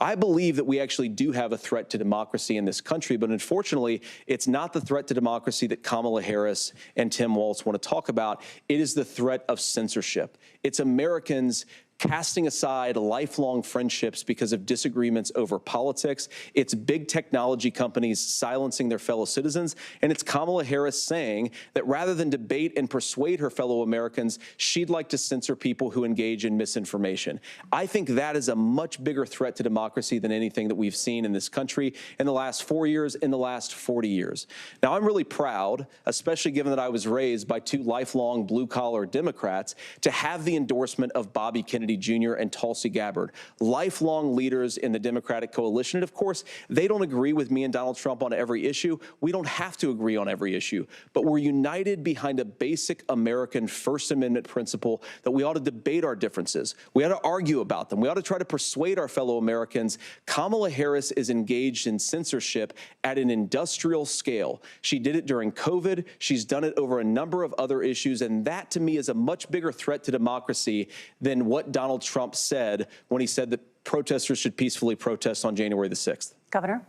I believe that we actually do have a threat to democracy in this country, but unfortunately, it's not the threat to democracy that Kamala Harris and Tim Walz want to talk about. It is the threat of censorship. It's Americans casting aside lifelong friendships because of disagreements over politics. It's big technology companies silencing their fellow citizens. And it's Kamala Harris saying that rather than debate and persuade her fellow Americans, she'd like to censor people who engage in misinformation. I think that is a much bigger threat to democracy than anything that we've seen in this country in the last 4 years, in the last 40 years. Now, I'm really proud, especially given that I was raised by two lifelong blue-collar Democrats, to have the endorsement of Bobby Kennedy Jr. and Tulsi Gabbard, lifelong leaders in the Democratic coalition. And of course, they don't agree with me and Donald Trump on every issue. We don't have to agree on every issue, but we're united behind a basic American First Amendment principle that we ought to debate our differences. We ought to argue about them. We ought to try to persuade our fellow Americans. Kamala Harris is engaged in censorship at an industrial scale. She did it during COVID. She's done it over a number of other issues. And that, to me, is a much bigger threat to democracy than what Donald Trump said when he said that protesters should peacefully protest on January the 6th. Governor?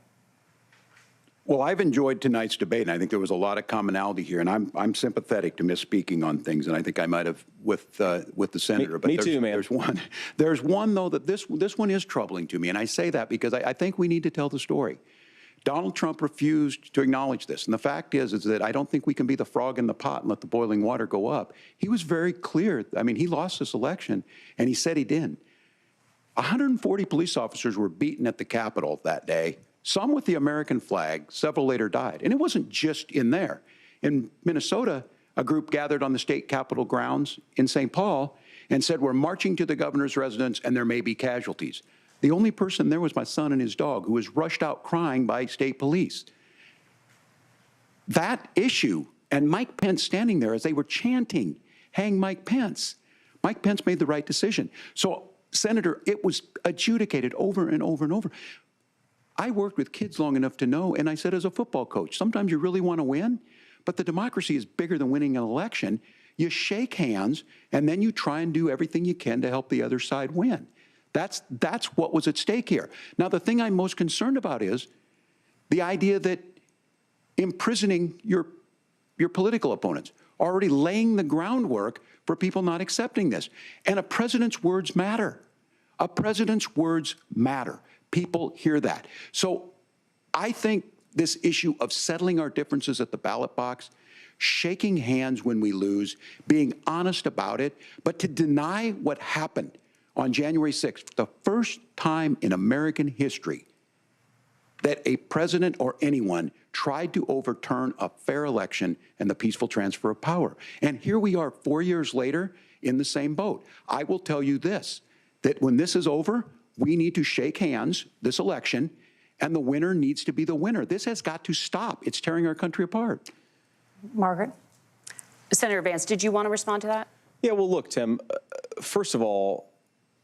Well, I've enjoyed tonight's debate, and I think there was a lot of commonality here. And I'm sympathetic to misspeaking on things, and I think I might have with the senator. Me too, man. There's one though that this one is troubling to me, and I say that because I think we need to tell the story. Donald Trump refused to acknowledge this. And the fact is that I don't think we can be the frog in the pot and let the boiling water go up. He was very clear. I mean, he lost this election, and he said he didn't. 140 police officers were beaten at the Capitol that day, some with the American flag. Several later died. And it wasn't just in there. In Minnesota, a group gathered on the state Capitol grounds in St. Paul and said, we're marching to the governor's residence, and there may be casualties. The only person there was my son and his dog, who was rushed out crying by state police. That issue, and Mike Pence standing there as they were chanting, hang Mike Pence. Mike Pence made the right decision. So, Senator, it was adjudicated over and over and over. I worked with kids long enough to know, and I said as a football coach, sometimes you really want to win, but the democracy is bigger than winning an election. You shake hands, and then you try and do everything you can to help the other side win. That's what was at stake here. Now, the thing I'm most concerned about is the idea that imprisoning your political opponents, already laying the groundwork for people not accepting this. And a president's words matter. A president's words matter. People hear that. So I think this issue of settling our differences at the ballot box, shaking hands when we lose, being honest about it, but to deny what happened on January 6th, the first time in American history that a president or anyone tried to overturn a fair election and the peaceful transfer of power. And here we are 4 years later in the same boat. I will tell you this, that when this is over, we need to shake hands this election, and the winner needs to be the winner. This has got to stop. It's tearing our country apart. Margaret? Senator Vance, did you want to respond to that? Yeah, well, look, Tim, first of all,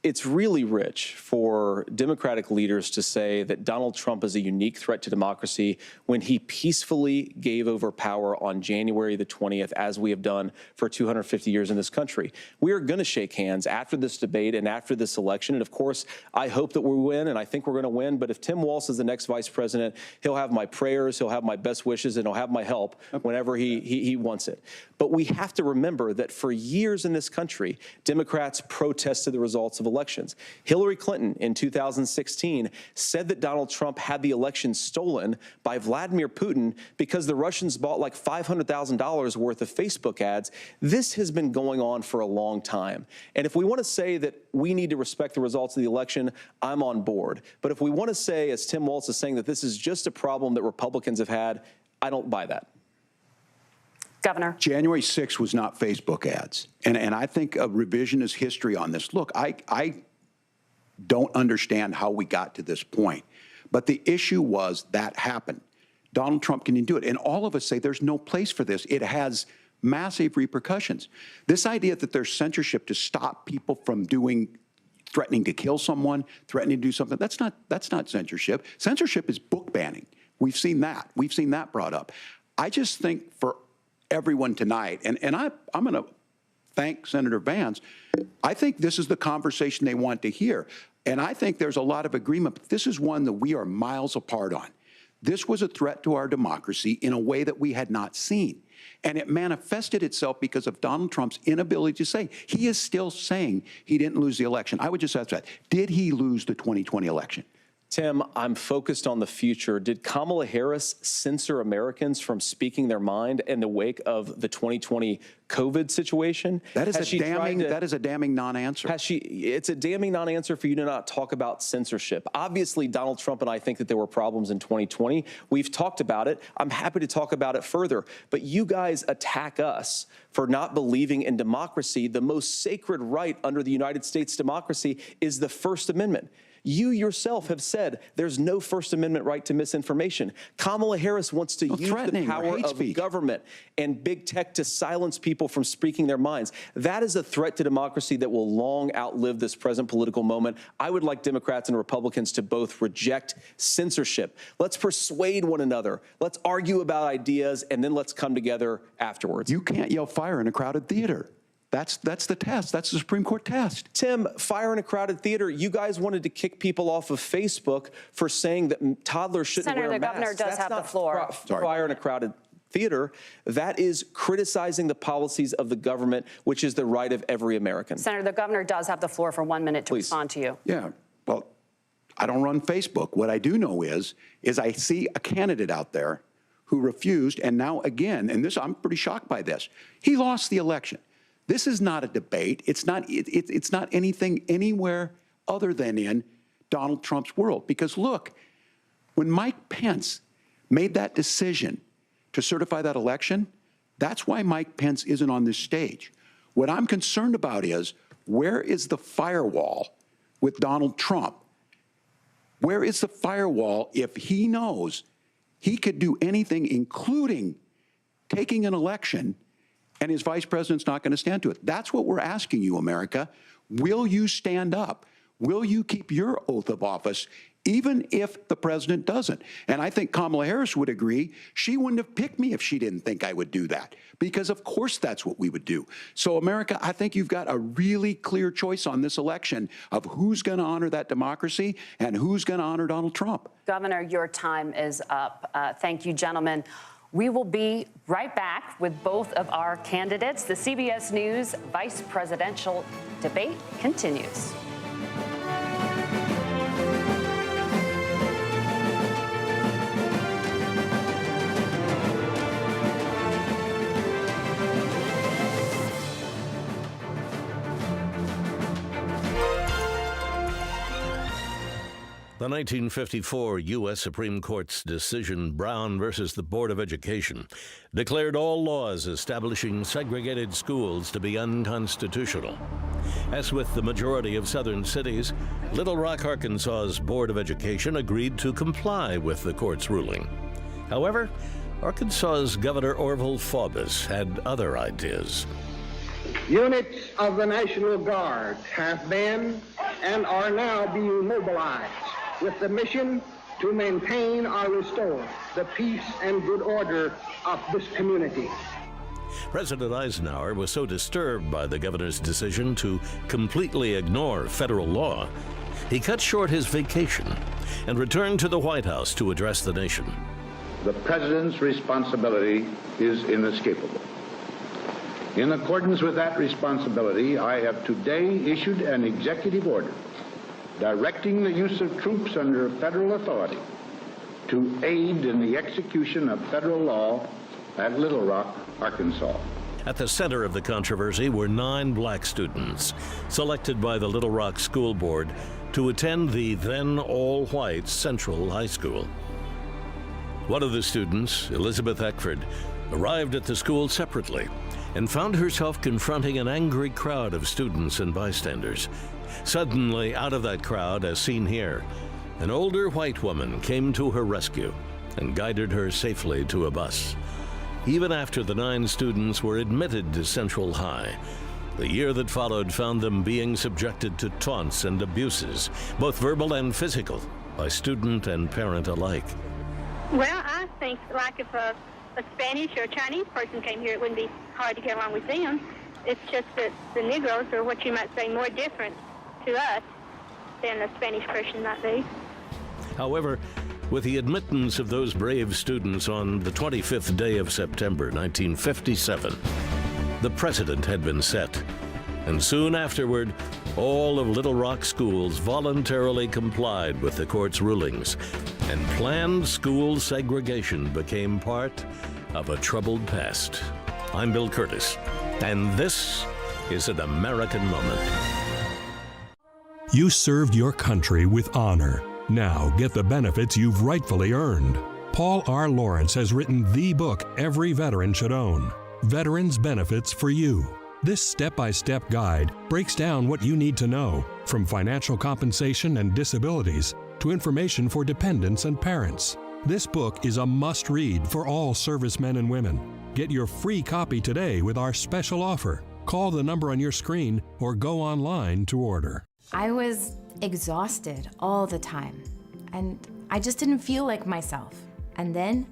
It's really rich for Democratic leaders to say that Donald Trump is a unique threat to democracy when he peacefully gave over power on January the 20th, as we have done for 250 years in this country. We are going to shake hands after this debate and after this election. And of course, I hope that we win, and I think we're going to win. But if Tim Walz is the next vice president, he'll have my prayers, he'll have my best wishes, and he'll have my help whenever he wants it. But we have to remember that for years in this country, Democrats protested the results of elections. Hillary Clinton in 2016 said that Donald Trump had the election stolen by Vladimir Putin because the Russians bought like $500,000 worth of Facebook ads. This has been going on for a long time. And if we want to say that we need to respect the results of the election, I'm on board. But if we want to say, as Tim Walz is saying, that this is just a problem that Republicans have had, I don't buy that. Governor. January 6th was not Facebook ads. And I think a revisionist history on this. Look, I don't understand how we got to this point. But the issue was that happened. Donald Trump can do it. And all of us say there's no place for this. It has massive repercussions. This idea that there's censorship to stop people from threatening to kill someone, threatening to do something, that's not censorship. Censorship is book banning. We've seen that. We've seen that brought up. I just think for everyone tonight, and I'm going to thank Senator Vance. I think this is the conversation they want to hear. And I think there's a lot of agreement, but this is one that we are miles apart on. This was a threat to our democracy in a way that we had not seen. And it manifested itself because of Donald Trump's inability to say. He is still saying he didn't lose the election. I would just ask that. Did he lose the 2020 election? Tim, I'm focused on the future. Did Kamala Harris censor Americans from speaking their mind in the wake of the 2020 COVID situation? That is a damning non-answer. It's a damning non-answer for you to not talk about censorship. Obviously, Donald Trump and I think that there were problems in 2020. We've talked about it. I'm happy to talk about it further. But you guys attack us for not believing in democracy. The most sacred right under the United States democracy is the First Amendment. You yourself have said there's no First Amendment right to misinformation. Kamala Harris wants to use the power of government and big tech to silence people from speaking their minds. That is a threat to democracy that will long outlive this present political moment. I would like Democrats and Republicans to both reject censorship. Let's persuade one another. Let's argue about ideas, and then let's come together afterwards. You can't yell fire in a crowded theater. That's the test. That's the Supreme Court test. Tim, fire in a crowded theater. You guys wanted to kick people off of Facebook for saying that toddlers shouldn't wear masks. Senator, the governor does have the floor. Fire in a crowded theater. That is criticizing the policies of the government, which is the right of every American. Senator, the governor does have the floor for 1 minute to respond to you. Yeah, well, I don't run Facebook. What I do know is I see a candidate out there who refused, and now again, and this, I'm pretty shocked by this. He lost the election. This is not a debate. It's not anything anywhere other than in Donald Trump's world. Because look, when Mike Pence made that decision to certify that election, that's why Mike Pence isn't on this stage. What I'm concerned about is, where is the firewall with Donald Trump? Where is the firewall if he knows he could do anything, including taking an election, and his vice president's not going to stand to it? That's what we're asking you, America. Will you stand up? Will you keep your oath of office, even if the president doesn't? And I think Kamala Harris would agree. She wouldn't have picked me if she didn't think I would do that, because of course that's what we would do. So America, I think you've got a really clear choice on this election of who's going to honor that democracy and who's going to honor Donald Trump. Governor, your time is up. Thank you, gentlemen. We will be right back with both of our candidates. The CBS News vice presidential debate continues. The 1954 U.S. Supreme Court's decision, Brown versus the Board of Education, declared all laws establishing segregated schools to be unconstitutional. As with the majority of southern cities, Little Rock, Arkansas's Board of Education agreed to comply with the court's ruling. However, Arkansas's Governor Orville Faubus had other ideas. Units of the National Guard have been and are now being mobilized with the mission to maintain or restore the peace and good order of this community. President Eisenhower was so disturbed by the governor's decision to completely ignore federal law, he cut short his vacation and returned to the White House to address the nation. The president's responsibility is inescapable. In accordance with that responsibility, I have today issued an executive order directing the use of troops under federal authority to aid in the execution of federal law at Little Rock, Arkansas. At the center of the controversy were 9 black students selected by the Little Rock School Board to attend the then all-white Central High School. One of the students, Elizabeth Eckford, arrived at the school separately and found herself confronting an angry crowd of students and bystanders. Suddenly, out of that crowd, as seen here, an older white woman came to her rescue and guided her safely to a bus. Even after the 9 students were admitted to Central High, the year that followed found them being subjected to taunts and abuses, both verbal and physical, by student and parent alike. Well, I think like if a Spanish or a Chinese person came here, it wouldn't be hard to get along with them. It's just that the Negroes are what you might say more different to us than a Spanish person might be. However, with the admittance of those brave students on the 25th day of September, 1957, the precedent had been set. And soon afterward, all of Little Rock schools voluntarily complied with the court's rulings, and planned school segregation became part of a troubled past. I'm Bill Curtis, and this is an American Moment. You served your country with honor. Now get the benefits you've rightfully earned. Paul R. Lawrence has written the book every veteran should own, Veterans Benefits for You. This step-by-step guide breaks down what you need to know, from financial compensation and disabilities to information for dependents and parents. This book is a must-read for all servicemen and women. Get your free copy today with our special offer. Call the number on your screen or go online to order. I was exhausted all the time, and I just didn't feel like myself. And then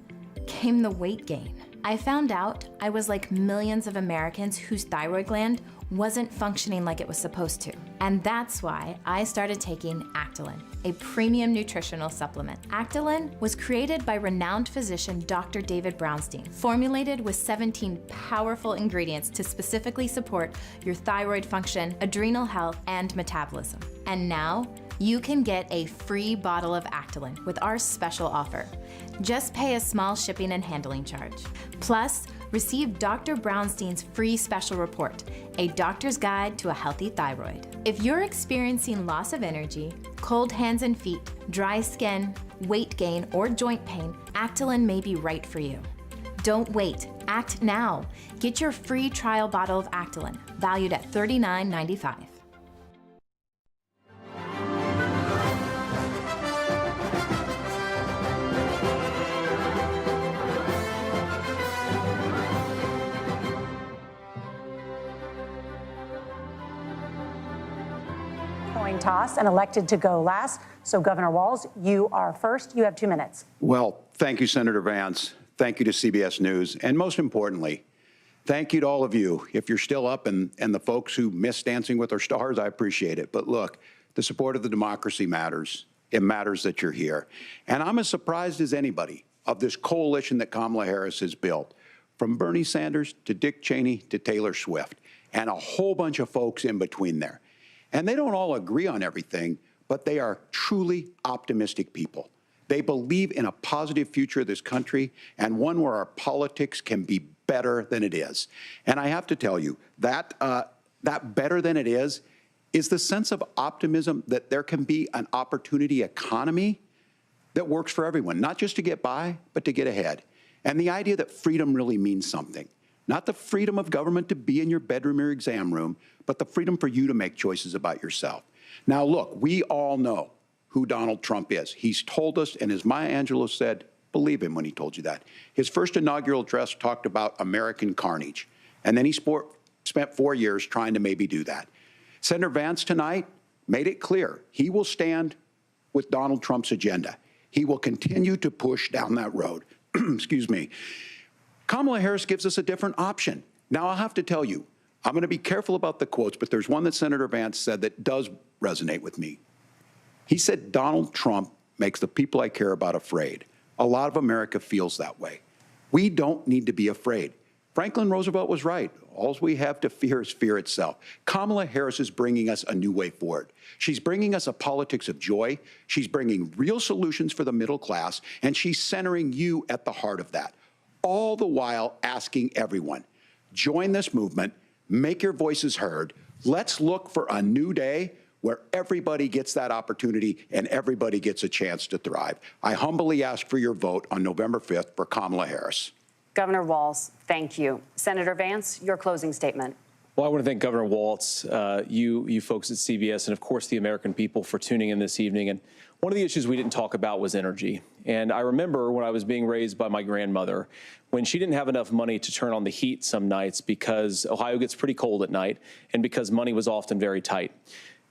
came the weight gain. I found out I was like millions of Americans whose thyroid gland wasn't functioning like it was supposed to. And that's why I started taking Actilin, a premium nutritional supplement. Actilin was created by renowned physician Dr. David Brownstein, formulated with 17 powerful ingredients to specifically support your thyroid function, adrenal health, and metabolism. And now, you can get a free bottle of Actilin with our special offer. Just pay a small shipping and handling charge. Plus, receive Dr. Brownstein's free special report, A Doctor's Guide to a Healthy Thyroid. If you're experiencing loss of energy, cold hands and feet, dry skin, weight gain, or joint pain, Actilin may be right for you. Don't wait. Act now. Get your free trial bottle of Actilin, valued at $39.95. Toss and elected to go last. So Governor Walz, you are first. You have 2 minutes. Well, thank you, Senator Vance. Thank you to CBS News. And most importantly, thank you to all of you. If you're still up and the folks who miss Dancing with Our Stars, I appreciate it. But look, the support of the democracy matters. It matters that you're here. And I'm as surprised as anybody of this coalition that Kamala Harris has built, from Bernie Sanders to Dick Cheney to Taylor Swift, and a whole bunch of folks in between there. And they don't all agree on everything, but they are truly optimistic people. They believe in a positive future of this country and one where our politics can be better than it is. And I have to tell you, that better than it is the sense of optimism that there can be an opportunity economy that works for everyone, not just to get by, but to get ahead. And the idea that freedom really means something. Not the freedom of government to be in your bedroom or exam room, but the freedom for you to make choices about yourself. Now, look, we all know who Donald Trump is. He's told us, and as Maya Angelou said, believe him when he told you that. His first inaugural address talked about American carnage, and then he spent 4 years trying to maybe do that. Senator Vance tonight made it clear he will stand with Donald Trump's agenda. He will continue to push down that road. Excuse me. Kamala Harris gives us a different option. Now, I'll have to tell you, I'm going to be careful about the quotes, but there's one that Senator Vance said that does resonate with me. He said, Donald Trump makes the people I care about afraid. A lot of America feels that way. We don't need to be afraid. Franklin Roosevelt was right. All we have to fear is fear itself. Kamala Harris is bringing us a new way forward. She's bringing us a politics of joy. She's bringing real solutions for the middle class, and she's centering you at the heart of that. All the while asking everyone, join this movement, make your voices heard. Let's look for a new day where everybody gets that opportunity and everybody gets a chance to thrive. I humbly ask for your vote on November 5th for Kamala Harris. Governor Walz, thank you. Senator Vance, your closing statement. Well, I want to thank Governor Walz, you folks at CBS, and of course the American people for tuning in this evening. And one of the issues we didn't talk about was energy. And I remember when I was being raised by my grandmother, when she didn't have enough money to turn on the heat some nights because Ohio gets pretty cold at night and because money was often very tight.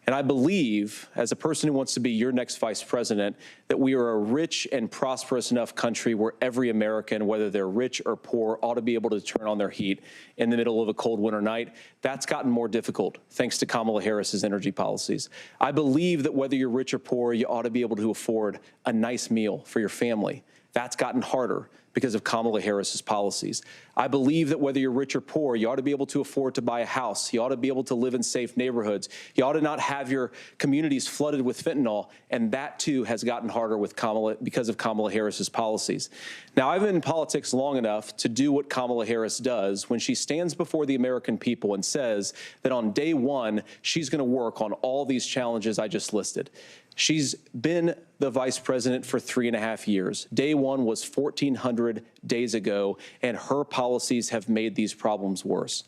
And I believe, as a person who wants to be your next vice president, that we are a rich and prosperous enough country where every American, whether they're rich or poor, ought to be able to turn on their heat in the middle of a cold winter night. That's gotten more difficult thanks to Kamala Harris's energy policies. I believe that whether you're rich or poor, you ought to be able to afford a nice meal for your family. That's gotten harder because of Kamala Harris's policies. I believe that whether you're rich or poor, you ought to be able to afford to buy a house. You ought to be able to live in safe neighborhoods. You ought to not have your communities flooded with fentanyl. And that, too, has gotten harder with because of Kamala Harris's policies. Now, I've been in politics long enough to do what Kamala Harris does when she stands before the American people and says that on day one, she's going to work on all these challenges I just listed. She's been the vice president for 3.5 years. Day one was 1,400 days ago, and her policies have made these problems worse.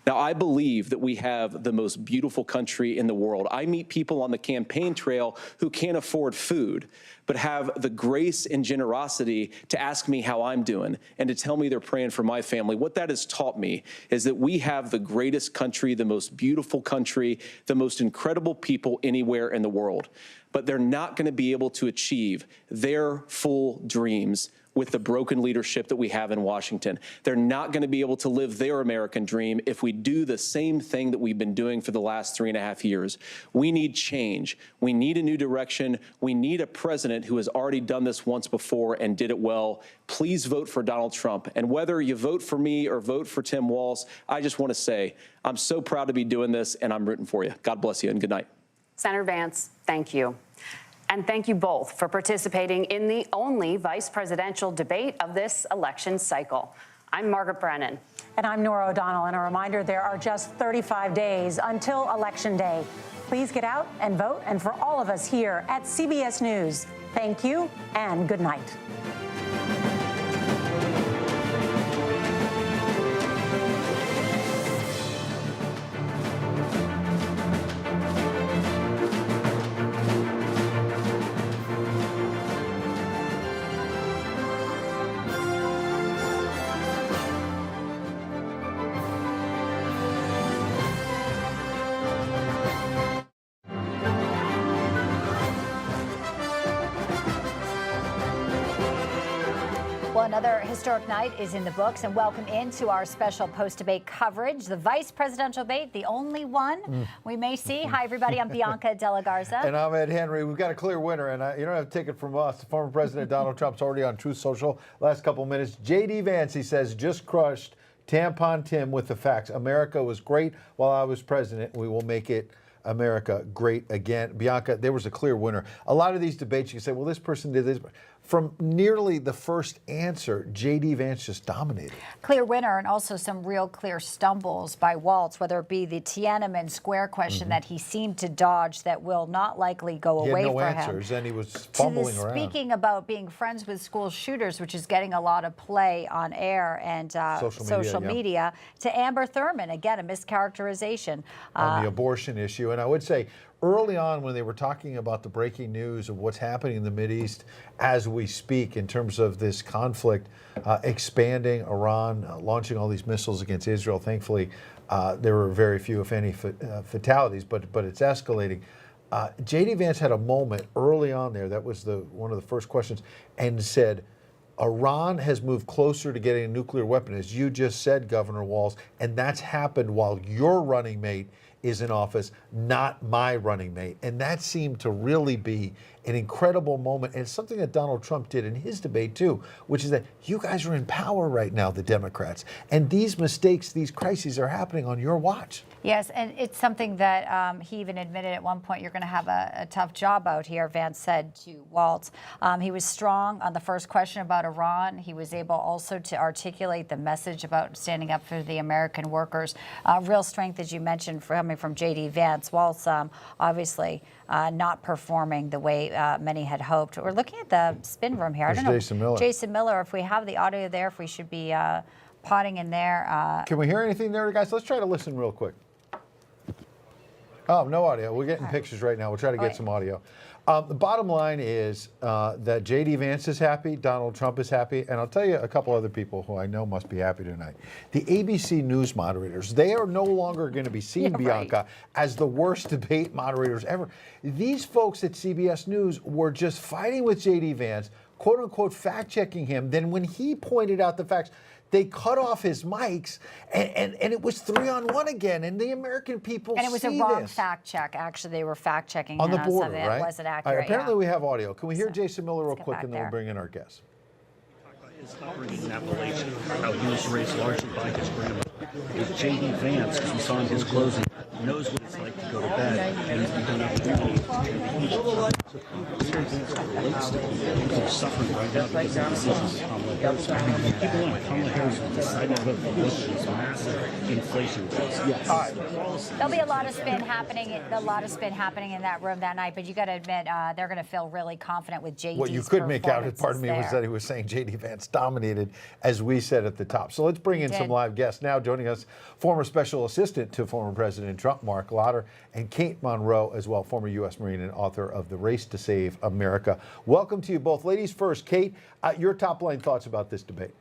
Now, I believe that we have the most beautiful country in the world. I meet people on the campaign trail who can't afford food, but have the grace and generosity to ask me how I'm doing and to tell me they're praying for my family. What that has taught me is that we have the greatest country, the most beautiful country, the most incredible people anywhere in the world. But they're not going to be able to achieve their full dreams with the broken leadership that we have in Washington. They're not going to be able to live their American dream if we do the same thing that we've been doing for the last 3.5 years. We need change. We need a new direction. We need a president who has already done this once before and did it well. Please vote for Donald Trump. And whether you vote for me or vote for Tim Walz, I just want to say I'm so proud to be doing this, and I'm rooting for you. God bless you, and good night. Senator Vance, thank you. And thank you both for participating in the only vice presidential debate of this election cycle. I'm Margaret Brennan. And I'm Nora O'Donnell. And a reminder, there are just 35 days until Election Day. Please get out and vote. And for all of us here at CBS News, thank you and good night. Another historic night is in the books, and welcome into our special post-debate coverage, the vice presidential debate, the only one we may see. Hi, everybody. I'm Bianca Della Garza. And I'm Ed Henry. We've got a clear winner, and you don't have to take it from us. Former President Donald Trump's already on Truth Social. Last couple minutes. J.D. Vance, he says, just crushed Tampon Tim with the facts. America was great while I was president. We will make it America great again. Bianca, there was a clear winner. A lot of these debates, you can say, well, this person did this. From nearly the first answer, J.D. Vance just dominated. Clear winner, and also some real clear stumbles by Walz, whether it be the Tiananmen Square question that he seemed to dodge that will not likely go away for him. He had no answers, and he was fumbling around. Speaking about being friends with school shooters, which is getting a lot of play on air and social media, to Amber Thurman, again, a mischaracterization. On the abortion issue, and I would say, early on, when they were talking about the breaking news of what's happening in the Mideast as we speak in terms of this conflict expanding, Iran launching all these missiles against Israel, thankfully there were very few, if any, fatalities, but it's escalating. J.D. Vance had a moment early on there, that was one of the first questions, and said, Iran has moved closer to getting a nuclear weapon, as you just said, Governor Walz, and that's happened while your running mate is in office, not my running mate. And that seemed to really be an incredible moment, and it's something that Donald Trump did in his debate too, which is that you guys are in power right now, the Democrats, and these mistakes, these crises are happening on your watch. Yes, and it's something that he even admitted at one point, you're going to have a tough job out here, Vance said to Walz. He was strong on the first question about Iran. He was able also to articulate the message about standing up for the American workers. Real strength, as you mentioned, coming from J.D. Vance. Walz obviously not performing the way many had hoped. We're looking at the spin room here. There's I don't know, Jason Miller. Jason Miller, if we have the audio there, if we should be potting in there. Can we hear anything there, guys? Let's try to listen real quick. Oh, no audio. We're getting pictures right now. We'll try to get some audio. The bottom line is that J.D. Vance is happy, Donald Trump is happy, and I'll tell you a couple other people who I know must be happy tonight. The ABC News moderators, they are no longer going to be seen, Bianca, as the worst debate moderators ever. These folks at CBS News were just fighting with J.D. Vance, quote-unquote fact-checking him. Then when he pointed out the facts, they cut off his mics, and it was 3-on-1 again, and the American people see this. And it was a wrong fact check. Actually, they were fact checking on the border, something right? that wasn't accurate. Apparently, we have audio. Can we hear Jason Miller real quick, back and then we'll there. bring in our guest? His upbringing in Appalachia, how he was raised largely by his grandmother. With J.D. Vance, as we saw in his closing, knows what it's like to go to bed, and he's become a community. J.D. Vance relates to people who are suffering right now because of the decisions of Kamala Harris. Keep in mind, Kamala Harris decided to vote for Bush in this massive inflation race. Yes. All right. There'll be a lot of spin happening. In that room that night. But you got to admit, they're going to feel really confident with JD's. What you could make out, pardon me, was that he was saying J.D. Vance dominated, as we said at the top. So let's bring in some live guests now. Joining us, former special assistant to former President Trump, Mark Lauder, and Kate Monroe as well, former U.S. Marine and author of The Race to Save America. Welcome to you both. Ladies first, Kate, your top line thoughts about this debate.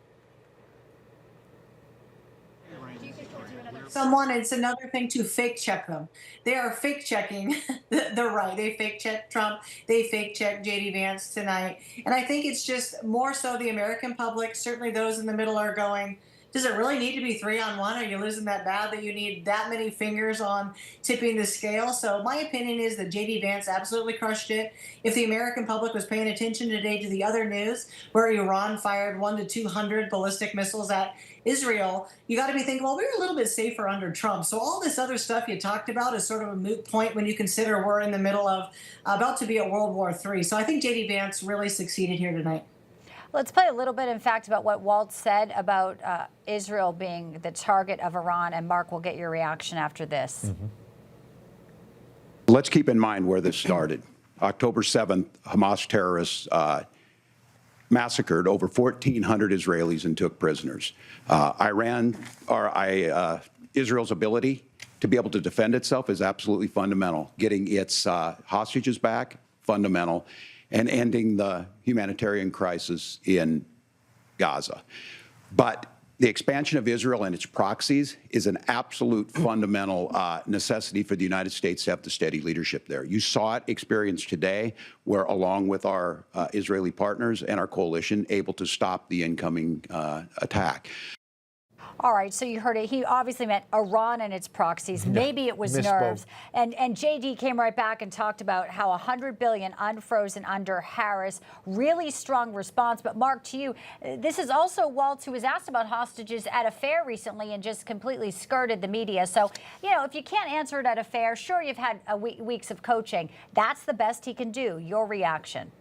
Someone, it's another thing to fake check them. They are fake checking the right. They fake check Trump. They fake check J.D. Vance tonight. And I think it's just more so the American public, certainly those in the middle are going, does it really need to be 3-on-1? Are you losing that bad that you need that many fingers on tipping the scale? So my opinion is that J.D. Vance absolutely crushed it. If the American public was paying attention today to the other news, where Iran fired 100 to 200 ballistic missiles at Israel, you got to be thinking, well, we were a little bit safer under Trump. So all this other stuff you talked about is sort of a moot point when you consider we're in the middle of about to be at World War III. So I think J.D. Vance really succeeded here tonight. Let's play a little bit, in fact, about what Walz said about Israel being the target of Iran. And Mark, we'll get your reaction after this. Let's keep in mind where this started. October 7th, Hamas terrorists massacred over 1,400 Israelis and took prisoners. Israel's ability to be able to defend itself is absolutely fundamental. Getting its hostages back, fundamental, and ending the humanitarian crisis in Gaza. But the expansion of Israel and its proxies is an absolute fundamental necessity for the United States to have the steady leadership there. You saw it experienced today, where along with our Israeli partners and our coalition, able to stop the incoming attack. All right, so you heard it. He obviously meant Iran and its proxies. Maybe it was nerves. And JD came right back and talked about how $100 billion unfrozen under Harris. Really strong response. But Mark, to you, this is also Walz, who was asked about hostages at a fair recently and just completely skirted the media. So, you know, if you can't answer it at a fair, sure, you've had weeks of coaching. That's the best he can do. Your reaction?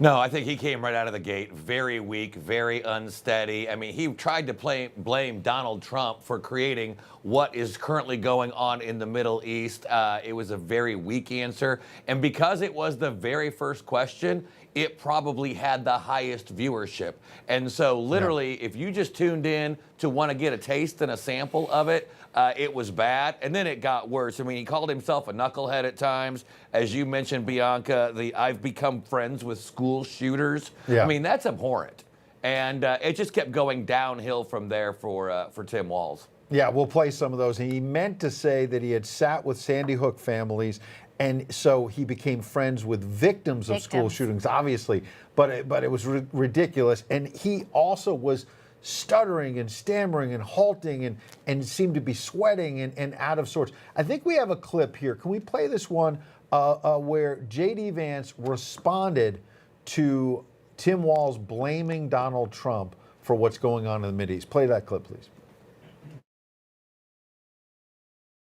No, I think he came right out of the gate very weak, very unsteady. I mean, he tried to blame Donald Trump for creating what is currently going on in the Middle East. It was a very weak answer. And because it was the very first question, it probably had the highest viewership. And so literally, if you just tuned in to want to get a taste and a sample of it, it was bad. And then it got worse. I mean, he called himself a knucklehead at times. As you mentioned, Bianca, I've become friends with school shooters. I mean, that's abhorrent. And it just kept going downhill from there for Tim Walz. Yeah, we'll play some of those. And he meant to say that he had sat with Sandy Hook families, and so he became friends with victims of school shootings, obviously. But it was ridiculous. And he also was stuttering and stammering and halting and seemed to be sweating and out of sorts. I think we have a clip here. Can we play this one where J.D. Vance responded to Tim Walz blaming Donald Trump for what's going on in the Mideast? Play that clip, please.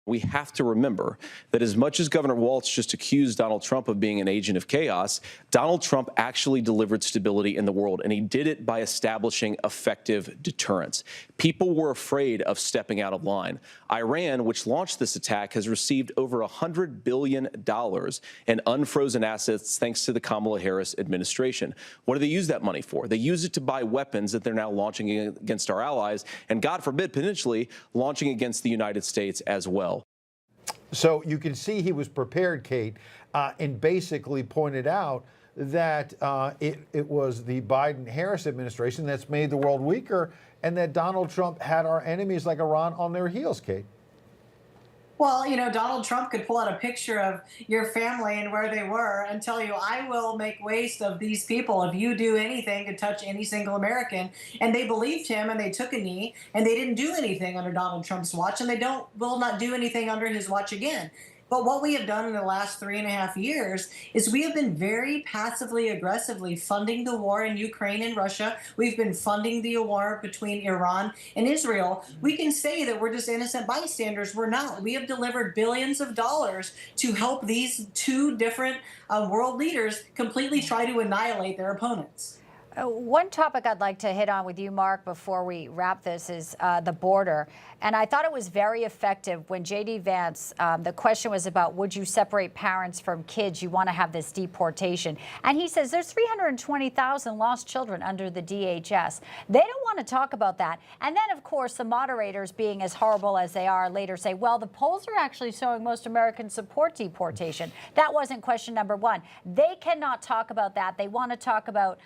We have to remember that as much as Governor Walz just accused Donald Trump of being an agent of chaos, Donald Trump actually delivered stability in the world, and he did it by establishing effective deterrence. People were afraid of stepping out of line. Iran, which launched this attack, has received over $100 billion in unfrozen assets thanks to the Kamala Harris administration. What do they use that money for? They use it to buy weapons that they're now launching against our allies, and God forbid, potentially launching against the United States as well. So you can see he was prepared, Kate, and basically pointed out that it was the Biden-Harris administration that's made the world weaker, and that Donald Trump had our enemies like Iran on their heels, Kate. Well, you know, Donald Trump could pull out a picture of your family and where they were and tell you, I will make waste of these people if you do anything to touch any single American. And they believed him, and they took a knee, and they didn't do anything under Donald Trump's watch, and they will not do anything under his watch again. But what we have done in the last 3.5 years is we have been very passively, aggressively funding the war in Ukraine and Russia. We've been funding the war between Iran and Israel. We can say that we're just innocent bystanders. We're not. We have delivered billions of dollars to help these two different world leaders completely try to annihilate their opponents. One topic I'd like to hit on with you, Mark, before we wrap this is the border. And I thought it was very effective when J.D. Vance, the question was about, would you separate parents from kids? You want to have this deportation. And he says there's 320,000 lost children under the DHS. They don't want to talk about that. And then, of course, the moderators, being as horrible as they are, later say, well, the polls are actually showing most Americans support deportation. That wasn't question number one. They cannot talk about that. They want to talk about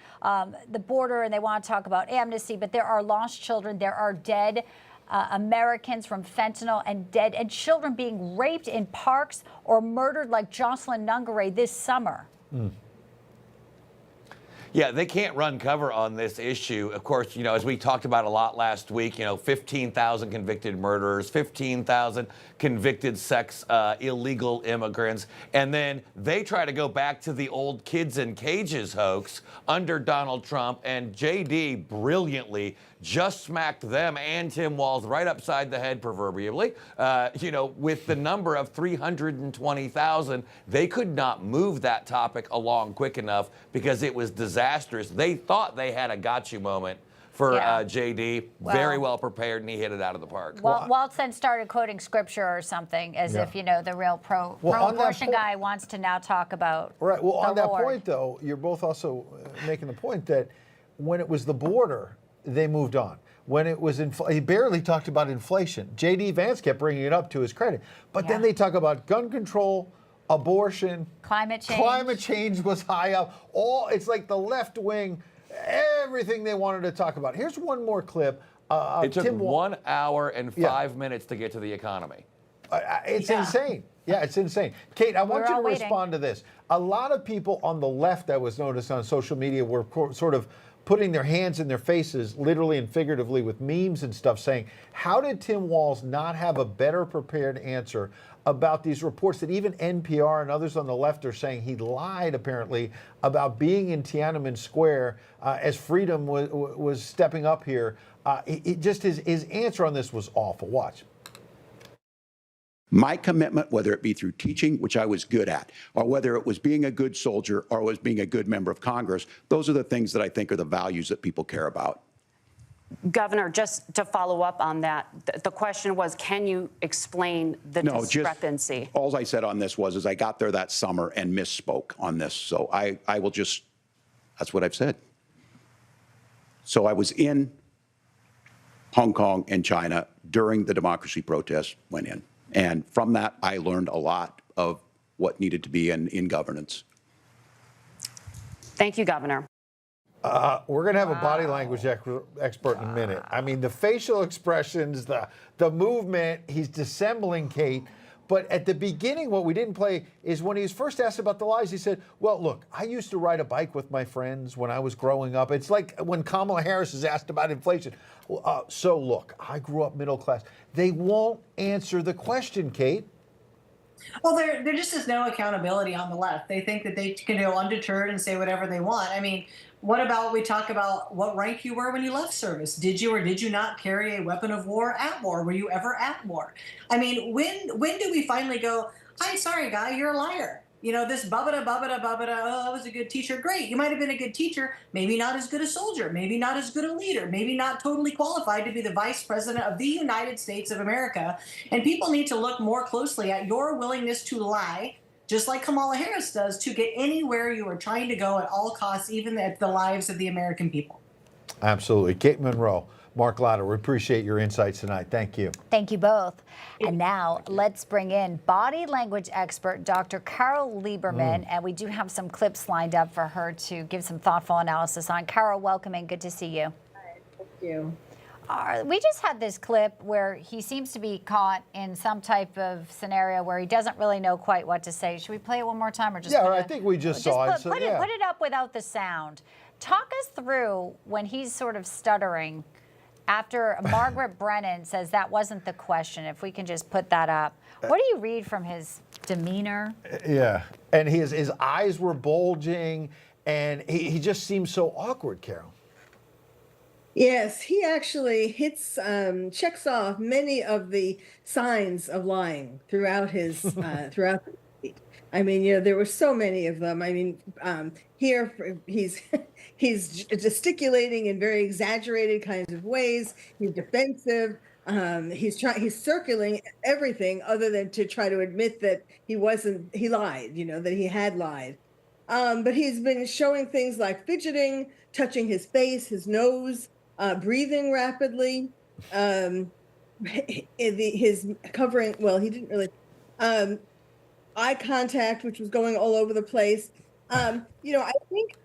the border, and they want to talk about amnesty, but there are lost children. There are dead Americans from fentanyl, and children being raped in parks or murdered like Jocelyn Nungare this summer. Yeah, they can't run cover on this issue. Of course, you know, as we talked about a lot last week, you know, 15,000 convicted murderers, 15,000 convicted sex illegal immigrants. And then they try to go back to the old kids in cages hoax under Donald Trump. And J.D. brilliantly just smacked them and Tim Walz right upside the head, proverbially. You know, with the number of 320,000, they could not move that topic along quick enough because it was disastrous. They thought they had a gotcha moment for J.D. Very well prepared, and he hit it out of the park. Well, Walz then started quoting scripture or something, as if, you know, the real pro-abortion guy wants to now talk about Right. Well, on that Lord. point, though, you're both also making the point that when it was the border, they moved on. When it was, he barely talked about inflation. J.D. Vance kept bringing it up to his credit. But then they talk about gun control, abortion. Climate change. Climate change was high up. It's like the left wing, everything they wanted to talk about. Here's one more clip. It took 1 hour and 5 minutes to get to the economy. It's insane. Yeah, it's insane. Kate, I want you to respond to this. A lot of people on the left, I was noticed on social media, were sort of putting their hands in their faces, literally and figuratively, with memes and stuff, saying, how did Tim Walz not have a better prepared answer about these reports that even NPR and others on the left are saying he lied, apparently, about being in Tiananmen Square as freedom was stepping up here. His answer on this was awful. Watch. My commitment, whether it be through teaching, which I was good at, or whether it was being a good soldier or was being a good member of Congress, those are the things that I think are the values that people care about. Governor, just to follow up on that, the question was, can you explain the discrepancy? All I said on this was I got there that summer and misspoke on this. So I will just, that's what I've said. So I was in Hong Kong and China during the democracy protests, went in. And from that, I learned a lot of what needed to be in governance. Thank you, Governor. We're going to have a body language expert in a minute. I mean, the facial expressions, the movement, he's dissembling, Kate. But at the beginning, what we didn't play is when he was first asked about the lies, he said, well, look, I used to ride a bike with my friends when I was growing up. It's like when Kamala Harris is asked about inflation. So look, I grew up middle class. They won't answer the question, Kate. Well, there just is no accountability on the left. They think that they can go undeterred and say whatever they want. I mean, what about we talk about what rank you were when you left service? Did you or did you not carry a weapon of war at war? Were you ever at war? I mean, when do we finally go, hi, sorry, guy, you're a liar? You know, this bubbada, oh, I was a good teacher. Great, you might have been a good teacher, maybe not as good a soldier, maybe not as good a leader, maybe not totally qualified to be the vice president of the United States of America. And people need to look more closely at your willingness to lie, just like Kamala Harris does, to get anywhere you are trying to go at all costs, even at the lives of the American people. Absolutely. Kate Monroe, Mark Lauder, we appreciate your insights tonight. Thank you. Thank you both. And now let's bring in body language expert Dr. Carol Lieberman. And we do have some clips lined up for her to give some thoughtful analysis on. Carol, welcome and good to see you. Hi, thank you. We just had this clip where he seems to be caught in some type of scenario where he doesn't really know quite what to say. Should we play it one more time or just? Yeah, I think we just saw it. Put it up without the sound. Talk us through when he's sort of stuttering after Margaret Brennan says that wasn't the question. If we can just put that up. What do you read from his demeanor? Yeah, and his eyes were bulging, and he just seemed so awkward, Carol. Yes, he actually checks off many of the signs of lying throughout his throughout. I mean, you know, there were so many of them. I mean, here he's gesticulating in very exaggerated kinds of ways. He's defensive. He's circling everything other than to try to admit that he lied. You know, that he had lied. But he's been showing things like fidgeting, touching his face, his nose. Breathing rapidly, his covering, well, he didn't really, eye contact, which was going all over the place. You know, I think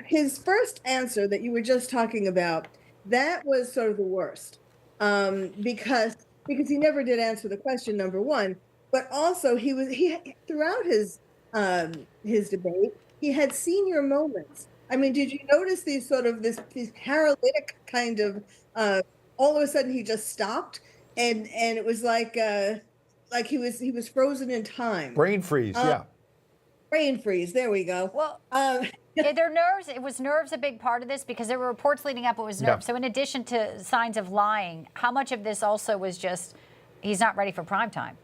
his first answer that you were just talking about, that was sort of the worst, because he never did answer the question, number one, but also he throughout his debate, he had senior moments. I mean, did you notice these paralytic kind of, all of a sudden he just stopped and it was like he was frozen in time. Brain freeze, yeah. Brain freeze, there we go. Well, their nerves, it was nerves a big part of this because there were reports leading up, it was nerves. Yeah. So in addition to signs of lying, how much of this also was just, he's not ready for prime time?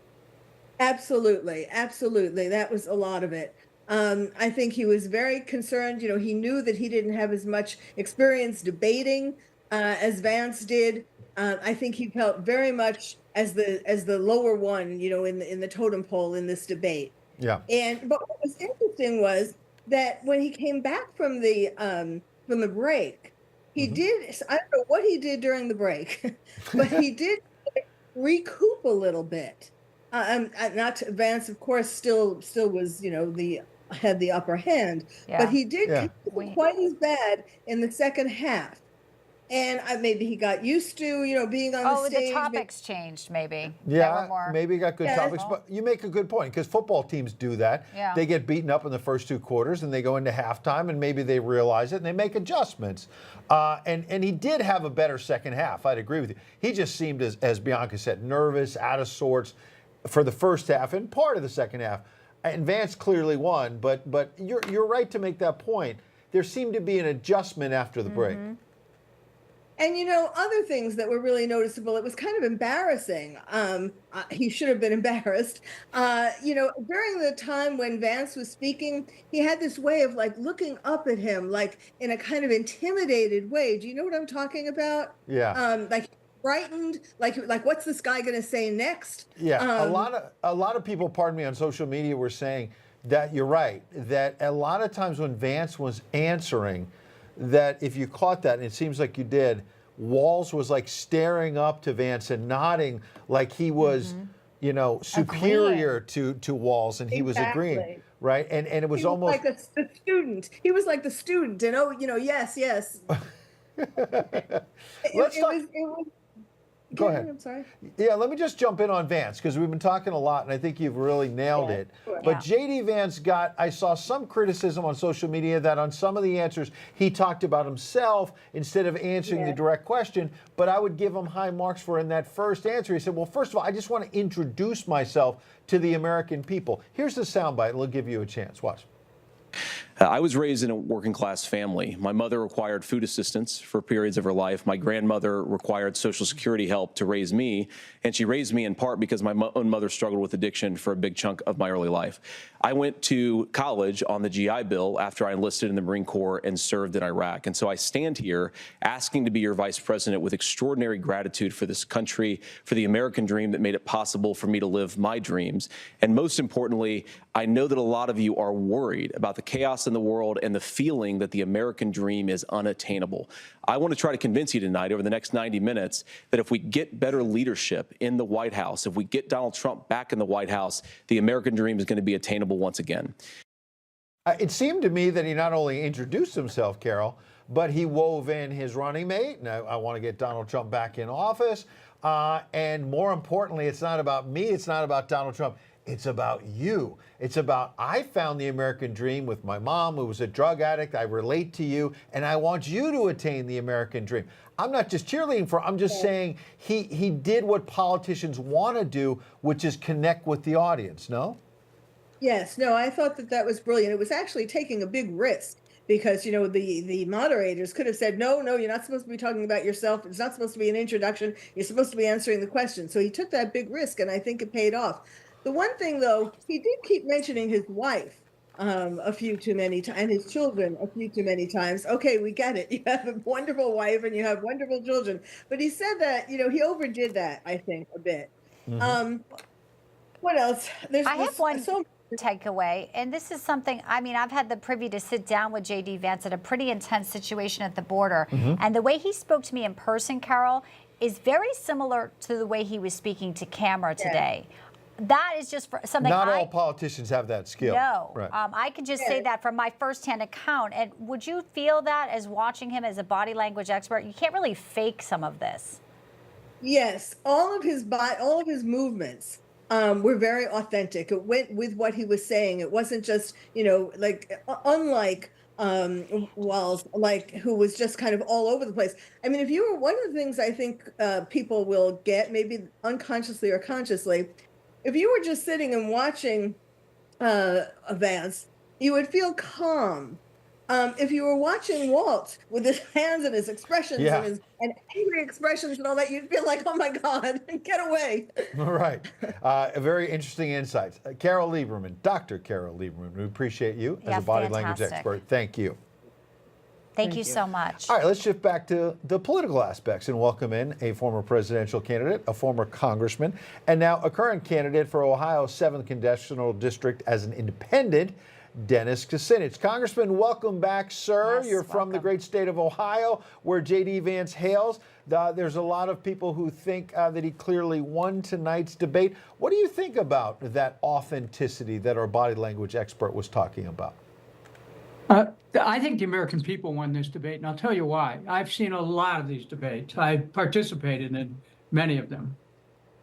Absolutely, absolutely. That was a lot of it. I think he was very concerned. You know, he knew that he didn't have as much experience debating as Vance did. I think he felt very much as the lower one, you know, in the totem pole in this debate. Yeah. But what was interesting was that when he came back from the break, he did. I don't know what he did during the break, but he did recoup a little bit. Not Vance, of course, still was, you know, had the upper hand, but he did quite as bad in the second half. And maybe he got used to, you know, being on the stage. The topics changed, maybe. Yeah, maybe he got good topics. But you make a good point, because football teams do that. Yeah. They get beaten up in the first two quarters, and they go into halftime, and maybe they realize it, and they make adjustments. And he did have a better second half. I'd agree with you. He just seemed, as Bianca said, nervous, out of sorts for the first half and part of the second half. And Vance clearly won, but you're right to make that point. There seemed to be an adjustment after the break. And, you know, other things that were really noticeable, it was kind of embarrassing. He should have been embarrassed. You know, during the time when Vance was speaking, he had this way of like looking up at him, like in a kind of intimidated way. Do you know what I'm talking about? Yeah. Like frightened, like what's this guy going to say next? Yeah, a lot of people, pardon me, on social media were saying that you're right, that a lot of times when Vance was answering, that if you caught that, and it seems like you did, Walz was like staring up to Vance and nodding like he was, you know, superior to Walz, and he was agreeing. right? And it was almost like the student. He was like the student, and yes. Let's talk. It was. Go ahead. I'm sorry. Yeah, let me just jump in on Vance, because we've been talking a lot, and I think you've really nailed it. Sure. But J.D. Vance I saw some criticism on social media that on some of the answers, he talked about himself instead of answering the direct question. But I would give him high marks for in that first answer. He said, well, first of all, I just want to introduce myself to the American people. Here's the soundbite, and we'll give you a chance. Watch. I was raised in a working class family. My mother required food assistance for periods of her life. My grandmother required Social Security help to raise me, and she raised me in part because my own mother struggled with addiction for a big chunk of my early life. I went to college on the GI Bill after I enlisted in the Marine Corps and served in Iraq. And so I stand here asking to be your vice president with extraordinary gratitude for this country, for the American dream that made it possible for me to live my dreams. And most importantly, I know that a lot of you are worried about the chaos in the world and the feeling that the American dream is unattainable. I want to try to convince you tonight over the next 90 minutes that if we get better leadership in the White House, if we get Donald Trump back in the White House, the American dream is going to be attainable once again. It seemed to me that he not only introduced himself, Carol, but he wove in his running mate. And I want to get Donald Trump back in office. And more importantly, it's not about me. It's not about Donald Trump. It's about you. It's about, I found the American dream with my mom, who was a drug addict. I relate to you, and I want you to attain the American dream. I'm not just cheerleading for, I'm just saying he did what politicians want to do, which is connect with the audience, no? Yes, no, I thought that was brilliant. It was actually taking a big risk because, the moderators could have said, no, you're not supposed to be talking about yourself. It's not supposed to be an introduction. You're supposed to be answering the question. So he took that big risk, and I think it paid off. The one thing, though, he did keep mentioning his wife a few too many times, and his children a few too many times. Okay, we get it. You have a wonderful wife and you have wonderful children. But he said that, he overdid that, I think, a bit. Mm-hmm. What else? I have one takeaway, and this is something, I've had the privy to sit down with J.D. Vance at a pretty intense situation at the border. Mm-hmm. And the way he spoke to me in person, Carol, is very similar to the way he was speaking to camera today. That is just for something. Not all politicians have that skill. No, right. I can just say that from my firsthand account. And would you feel that as watching him as a body language expert? You can't really fake some of this. Yes, all of his movements were very authentic. It went with what he was saying. It wasn't just unlike Walz, who was just kind of all over the place. One of the things I think people will get, maybe unconsciously or consciously, if you were just sitting and watching Vance, you would feel calm. If you were watching Walz with his hands and his expressions and angry expressions and all that, you'd feel like, oh my God, get away. Right. A very interesting insights. Carol Lieberman, Dr. Carol Lieberman, we appreciate you as a body language expert. Thank you. Thank you so much. All right, let's shift back to the political aspects and welcome in a former presidential candidate, a former congressman, and now a current candidate for Ohio's 7th Congressional District as an independent, Dennis Kucinich. Congressman, welcome back, sir. Yes, You're from the great state of Ohio, where J.D. Vance hails. There's a lot of people who think that he clearly won tonight's debate. What do you think about that authenticity that our body language expert was talking about? I think the American people won this debate, and I'll tell you why. I've seen a lot of these debates. I participated in many of them.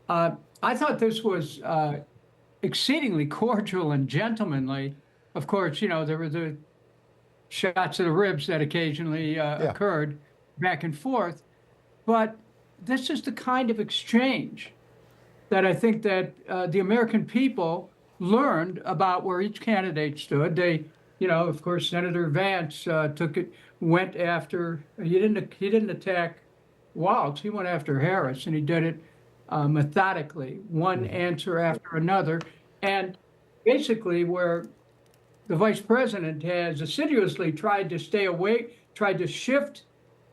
I thought this was exceedingly cordial and gentlemanly. Of course, there were the shots of the ribs that occasionally occurred back and forth. But this is the kind of exchange that I think that the American people learned about where each candidate stood. They, of course, Senator Vance went after, he didn't attack Walz, he went after Harris, and he did it methodically, one answer after another. And basically where the vice president has assiduously tried to stay away, tried to shift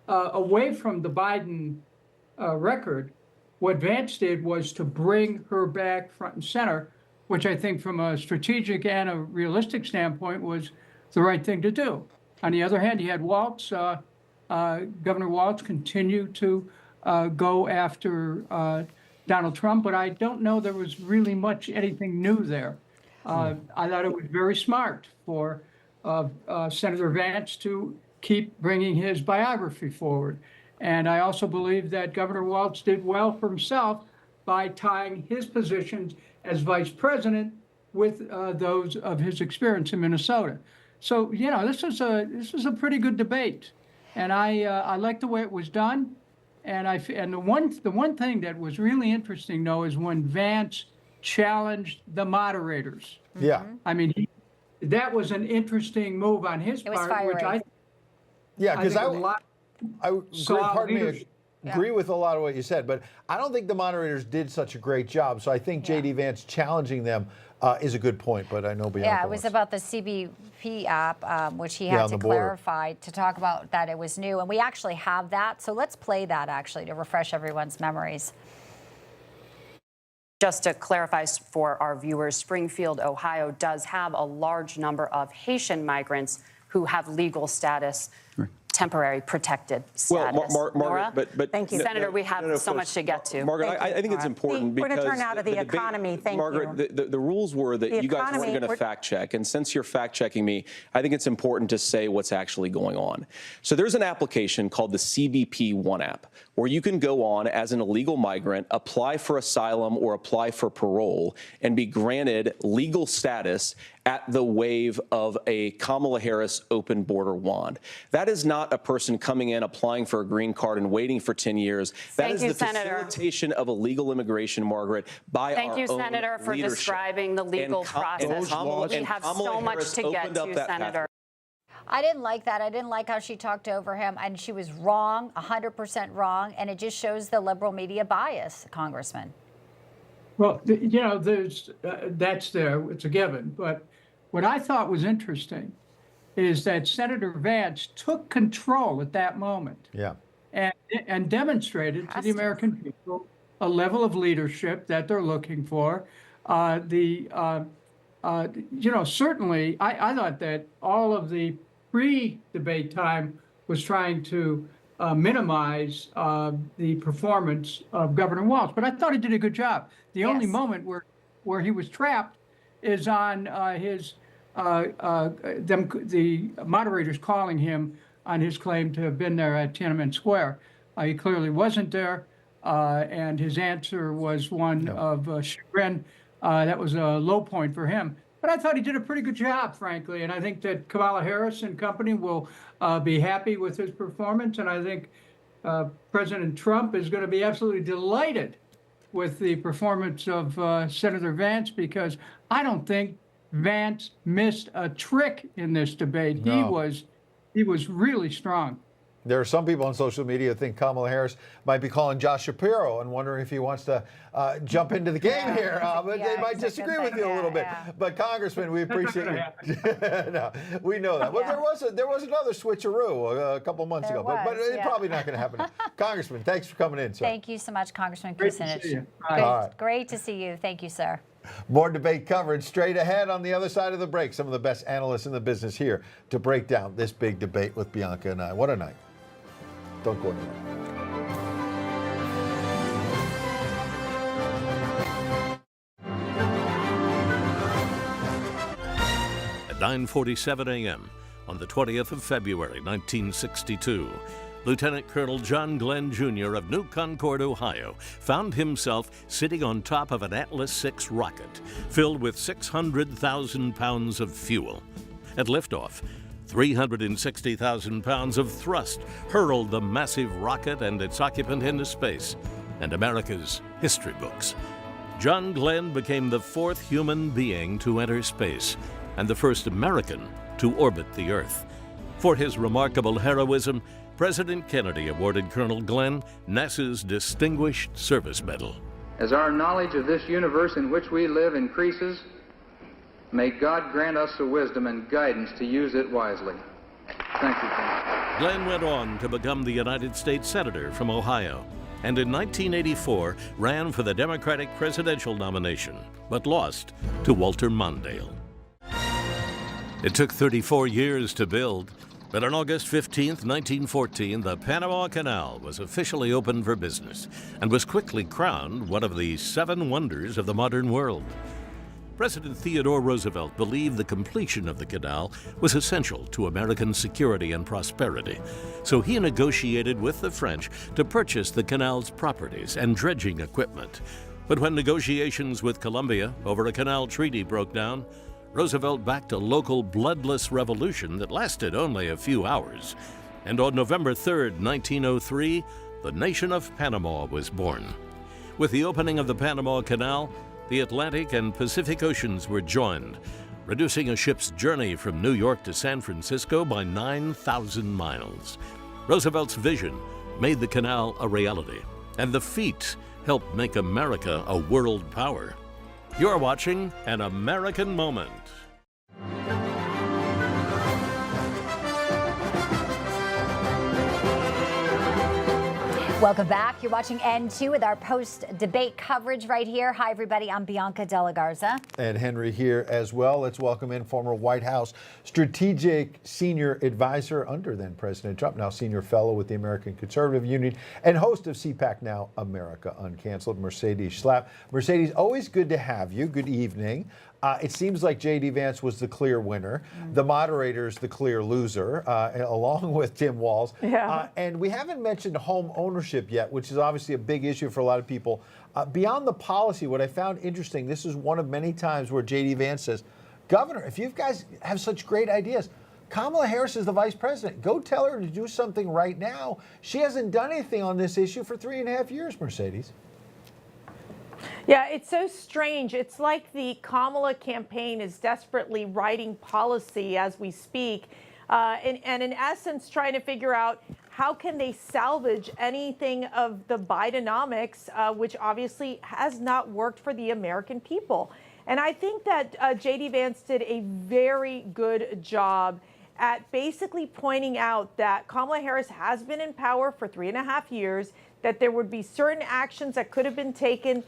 away from the Biden record, what Vance did was to bring her back front and center, which I think from a strategic and a realistic standpoint was the right thing to do. On the other hand, you had Walz, Governor Walz continue to go after Donald Trump, but I don't know there was really much anything new there. I thought it was very smart for Senator Vance to keep bringing his biography forward. And I also believe that Governor Walz did well for himself by tying his positions as vice president with those of his experience in Minnesota. So, you know, this was a pretty good debate, and I like the way it was done. And the one thing that was really interesting, though, is when Vance challenged the moderators. Yeah. I mean, that was an interesting move on his part, which because I agree Yeah. with a lot of what you said, but I don't think the moderators did such a great job. So I think J.D. Vance challenging them is a good point, but I know Bianca Yeah, it was about the CBP app, which he had to clarify to talk about that it was new. And we actually have that. So let's play that actually to refresh everyone's memories. Just to clarify for our viewers, Springfield, Ohio does have a large number of Haitian migrants who have legal status, temporary protected status. Well, Nora? Margaret, but thank you, Senator. We have so much to get to. Margaret, I think it's important We're because going to turn out of the economy. Thank Margaret, you. the rules were that you guys weren't going to fact check, and since you're fact checking me, I think it's important to say what's actually going on. So there's an application called the CBP One app, where you can go on as an illegal migrant, apply for asylum or apply for parole, and be granted legal status at the wave of a Kamala Harris open border wand. That is not a person coming in, applying for a green card and waiting for 10 years. That is the facilitation of illegal immigration, Margaret, by our own leadership. Thank you, Senator, for describing the legal process. We have so much to get to, Senator. I didn't like that. I didn't like how she talked over him, and she was wrong, 100% wrong, and it just shows the liberal media bias, Congressman. Well, you know, that's there. It's a given. But what I thought was interesting is that Senator Vance took control at that moment. Yeah. And demonstrated to the American people a level of leadership that they're looking for. You know, certainly, I thought that all of the pre-debate time was trying to minimize the performance of Governor Walz, but I thought he did a good job. The only moment where he was trapped is on the moderators calling him on his claim to have been there at Tiananmen Square. He clearly wasn't there, and his answer was one of chagrin. That was a low point for him. But I thought he did a pretty good job, frankly, and I think that Kamala Harris and company will be happy with his performance, and I think President Trump is going to be absolutely delighted with the performance of Senator Vance, because I don't think Vance missed a trick in this debate. No. He was really strong. There are some people on social media who think Kamala Harris might be calling Josh Shapiro and wondering if he wants to jump into the game here. But they might disagree with you a little bit. But Congressman, we appreciate you. No, we know that. Well, there was another switcheroo a couple months ago, but it's probably not going to happen. Congressman, thanks for coming in, sir. Thank you so much, Congressman Kucinich. Great to see you. Thank you, sir. More debate coverage straight ahead on the other side of the break. Some of the best analysts in the business here to break down this big debate with Bianca and I. What a night. Don't go anywhere. At 9:47 a.m. on the 20th of February, 1962, Lieutenant Colonel John Glenn Jr. of New Concord, Ohio, found himself sitting on top of an Atlas 6 rocket filled with 600,000 pounds of fuel. At liftoff, 360,000 pounds of thrust hurled the massive rocket and its occupant into space and America's history books. John Glenn became the fourth human being to enter space and the first American to orbit the Earth. For his remarkable heroism, President Kennedy awarded Colonel Glenn NASA's Distinguished Service Medal. As our knowledge of this universe in which we live increases, may God grant us the wisdom and guidance to use it wisely. Thank you, Colonel. Glenn went on to become the United States Senator from Ohio, and in 1984 ran for the Democratic presidential nomination, but lost to Walter Mondale. It took 34 years to build, but on August 15, 1914, the Panama Canal was officially opened for business and was quickly crowned one of the 7 wonders of the modern world. President Theodore Roosevelt believed the completion of the canal was essential to American security and prosperity, so he negotiated with the French to purchase the canal's properties and dredging equipment. But when negotiations with Colombia over a canal treaty broke down, Roosevelt backed a local bloodless revolution that lasted only a few hours. And on November 3, 1903, the nation of Panama was born. With the opening of the Panama Canal, the Atlantic and Pacific Oceans were joined, reducing a ship's journey from New York to San Francisco by 9,000 miles. Roosevelt's vision made the canal a reality, and the feat helped make America a world power. You're watching An American Moment. Welcome back. You're watching N2 with our post-debate coverage right here. Hi, everybody. I'm Bianca de la Garza. And Henry here as well. Let's welcome in former White House Strategic Senior Advisor under then President Trump, now Senior Fellow with the American Conservative Union and host of CPAC Now, America Uncanceled, Mercedes Schlapp. Mercedes, always good to have you. Good evening. It seems like J.D. Vance was the clear winner. The moderator's the clear loser, along with Tim Walz. Yeah. And we haven't mentioned home ownership yet, which is obviously a big issue for a lot of people. Beyond the policy, what I found interesting, this is one of many times where J.D. Vance says, Governor, if you guys have such great ideas, Kamala Harris is the vice president. Go tell her to do something right now. She hasn't done anything on this issue for 3.5 years, Mercedes. Yeah, it's so strange. It's like the Kamala campaign is desperately writing policy as we speak, and in essence trying to figure out how can they salvage anything of the Bidenomics, which obviously has not worked for the American people. And I think that J.D. Vance did a very good job at basically pointing out that Kamala Harris has been in power for 3.5 years, that there would be certain actions that could have been taken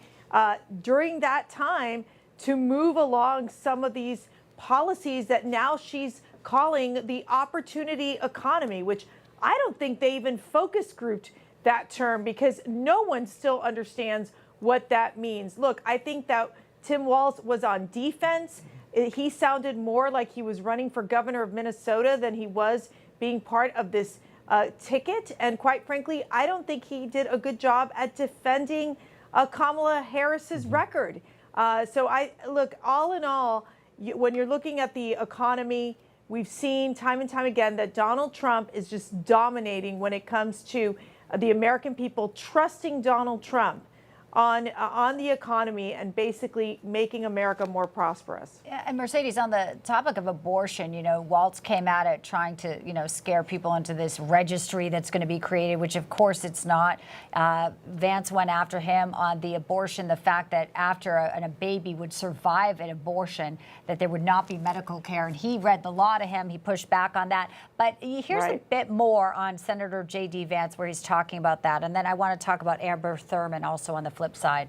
during that time to move along some of these policies that now she's calling the opportunity economy, which I don't think they even focus grouped that term because no one still understands what that means. Look, I think that Tim Walz was on defense. He sounded more like he was running for governor of Minnesota than he was being part of this ticket. And quite frankly, I don't think he did a good job at defending Kamala Harris's record. So look, all in all, when you're looking at the economy, we've seen time and time again that Donald Trump is just dominating when it comes to the American people trusting Donald Trump on the economy and basically making America more prosperous. And Mercedes, on the topic of abortion, Walz came at it trying to, scare people into this registry that's going to be created, which of course it's not. Vance went after him on the abortion, the fact that after a baby would survive an abortion, that there would not be medical care. And he read the law to him. He pushed back on that. But here's a bit more on Senator J.D. Vance where he's talking about that. And then I want to talk about Amber Thurman also on the flip side.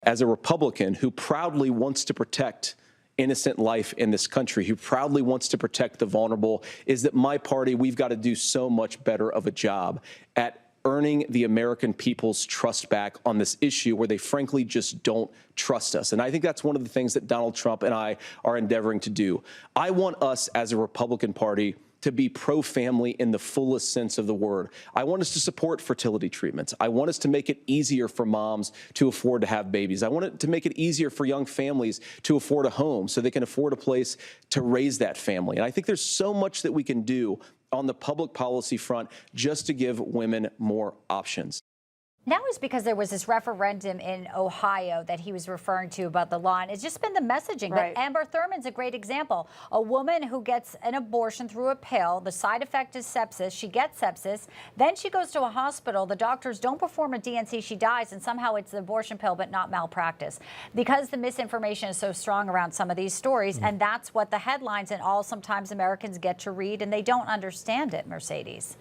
As a Republican who proudly wants to protect innocent life in this country, who proudly wants to protect the vulnerable, is that my party, we've got to do so much better of a job at earning the American people's trust back on this issue where they frankly just don't trust us. And I think that's one of the things that Donald Trump and I are endeavoring to do. I want us as a Republican Party to be pro-family in the fullest sense of the word. I want us to support fertility treatments. I want us to make it easier for moms to afford to have babies. I want it to make it easier for young families to afford a home so they can afford a place to raise that family. And I think there's so much that we can do on the public policy front just to give women more options. Now is because there was this referendum in Ohio that he was referring to about the law, and it's just been the messaging. Right. But Amber Thurman's a great example. A woman who gets an abortion through a pill, the side effect is sepsis, she gets sepsis, then she goes to a hospital, the doctors don't perform a D&C, she dies, and somehow it's the abortion pill but not malpractice. Because the misinformation is so strong around some of these stories, and that's what the headlines and all sometimes Americans get to read, and they don't understand it, Mercedes.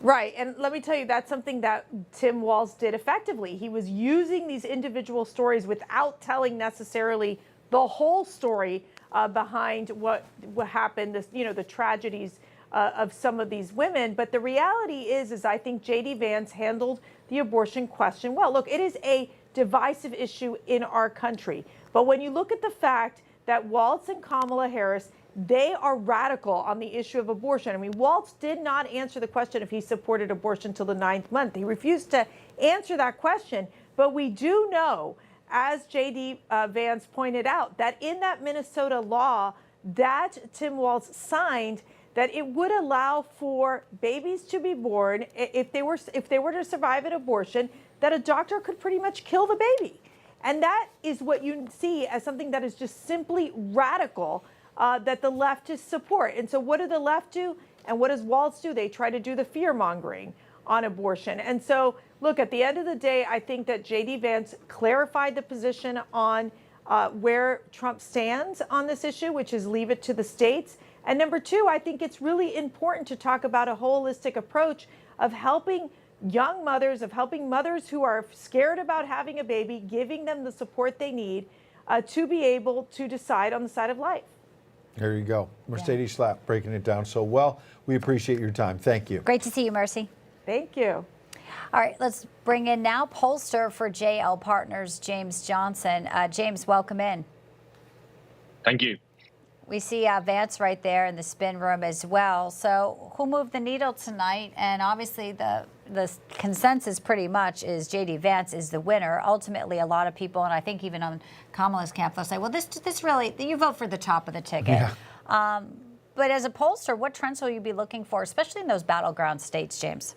Right. And let me tell you, that's something that Tim Walz did effectively. He was using these individual stories without telling necessarily the whole story behind what happened, the tragedies of some of these women. But the reality is I think J.D. Vance handled the abortion question well. Look, it is a divisive issue in our country. But when you look at the fact that Walz and Kamala Harris, they are radical on the issue of abortion. I mean, Walz did not answer the question if he supported abortion till the 9th month. He refused to answer that question. But we do know, as J.D. Vance pointed out, that in that Minnesota law that Tim Walz signed, that it would allow for babies to be born if they were to survive an abortion, that a doctor could pretty much kill the baby. And that is what you see as something that is just simply radical, that the leftists support. And so what do the left do? And what does Walz do? They try to do the fear-mongering on abortion. And so, look, at the end of the day, I think that J.D. Vance clarified the position on where Trump stands on this issue, which is leave it to the states. And number two, I think it's really important to talk about a holistic approach of helping young mothers, of helping mothers who are scared about having a baby, giving them the support they need to be able to decide on the side of life. There you go. Mercedes Schlapp breaking it down so well. We appreciate your time. Thank you. Great to see you, Mercy. Thank you. All right, let's bring in now pollster for JL Partners, James Johnson. James, welcome in. Thank you. We see Vance right there in the spin room as well. So who moved the needle tonight? And obviously the consensus pretty much is J.D. Vance is the winner. Ultimately, a lot of people, and I think even on Kamala's camp, they'll say, well, this really, you vote for the top of the ticket. Yeah. But as a pollster, what trends will you be looking for, especially in those battleground states, James?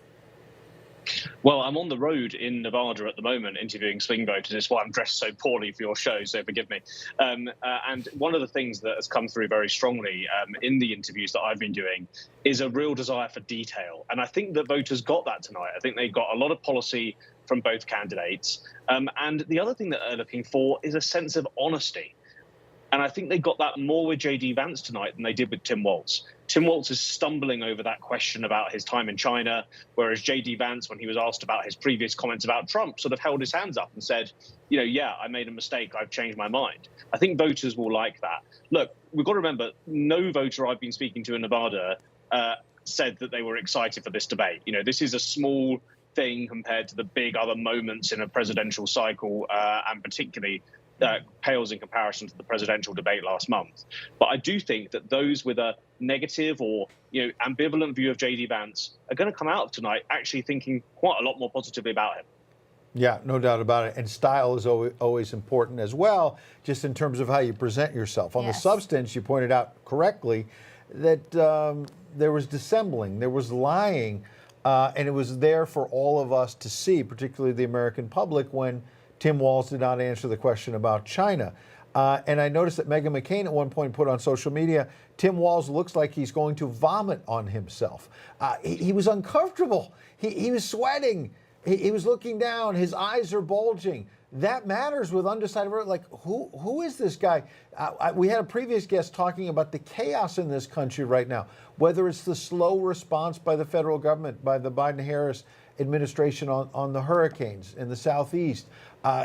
Well, I'm on the road in Nevada at the moment interviewing swing voters. It's why I'm dressed so poorly for your show, so forgive me. And one of the things that has come through very strongly in the interviews that I've been doing is a real desire for detail. And I think that voters got that tonight. I think they got a lot of policy from both candidates. And the other thing that they're looking for is a sense of honesty. And I think they got that more with J.D. Vance tonight than they did with Tim Walz. Tim Walz is stumbling over that question about his time in China, whereas J.D. Vance, when he was asked about his previous comments about Trump, sort of held his hands up and said, you know, yeah, I made a mistake. I've changed my mind. I think voters will like that. Look, we've got to remember, no voter I've been speaking to in Nevada said that they were excited for this debate. You know, this is a small thing compared to the big other moments in a presidential cycle, and particularly pales in comparison to the presidential debate last month. But I do think that those with a negative or ambivalent view of J.D. Vance are going to come out of tonight actually thinking quite a lot more positively about him. Yeah, no doubt about it. And style is always important as well, just in terms of how you present yourself. On the substance, you pointed out correctly that there was dissembling, there was lying, and it was there for all of us to see, particularly the American public, when Tim Walz did not answer the question about China. And I noticed that Meghan McCain at one point put on social media, Tim Walz looks like he's going to vomit on himself. He was uncomfortable. He was sweating. He was looking down. His eyes are bulging. That matters with undecided voters. Like, who is this guy? We had a previous guest talking about the chaos in this country right now, whether it's the slow response by the federal government, by the Biden-Harris administration on the hurricanes in the Southeast.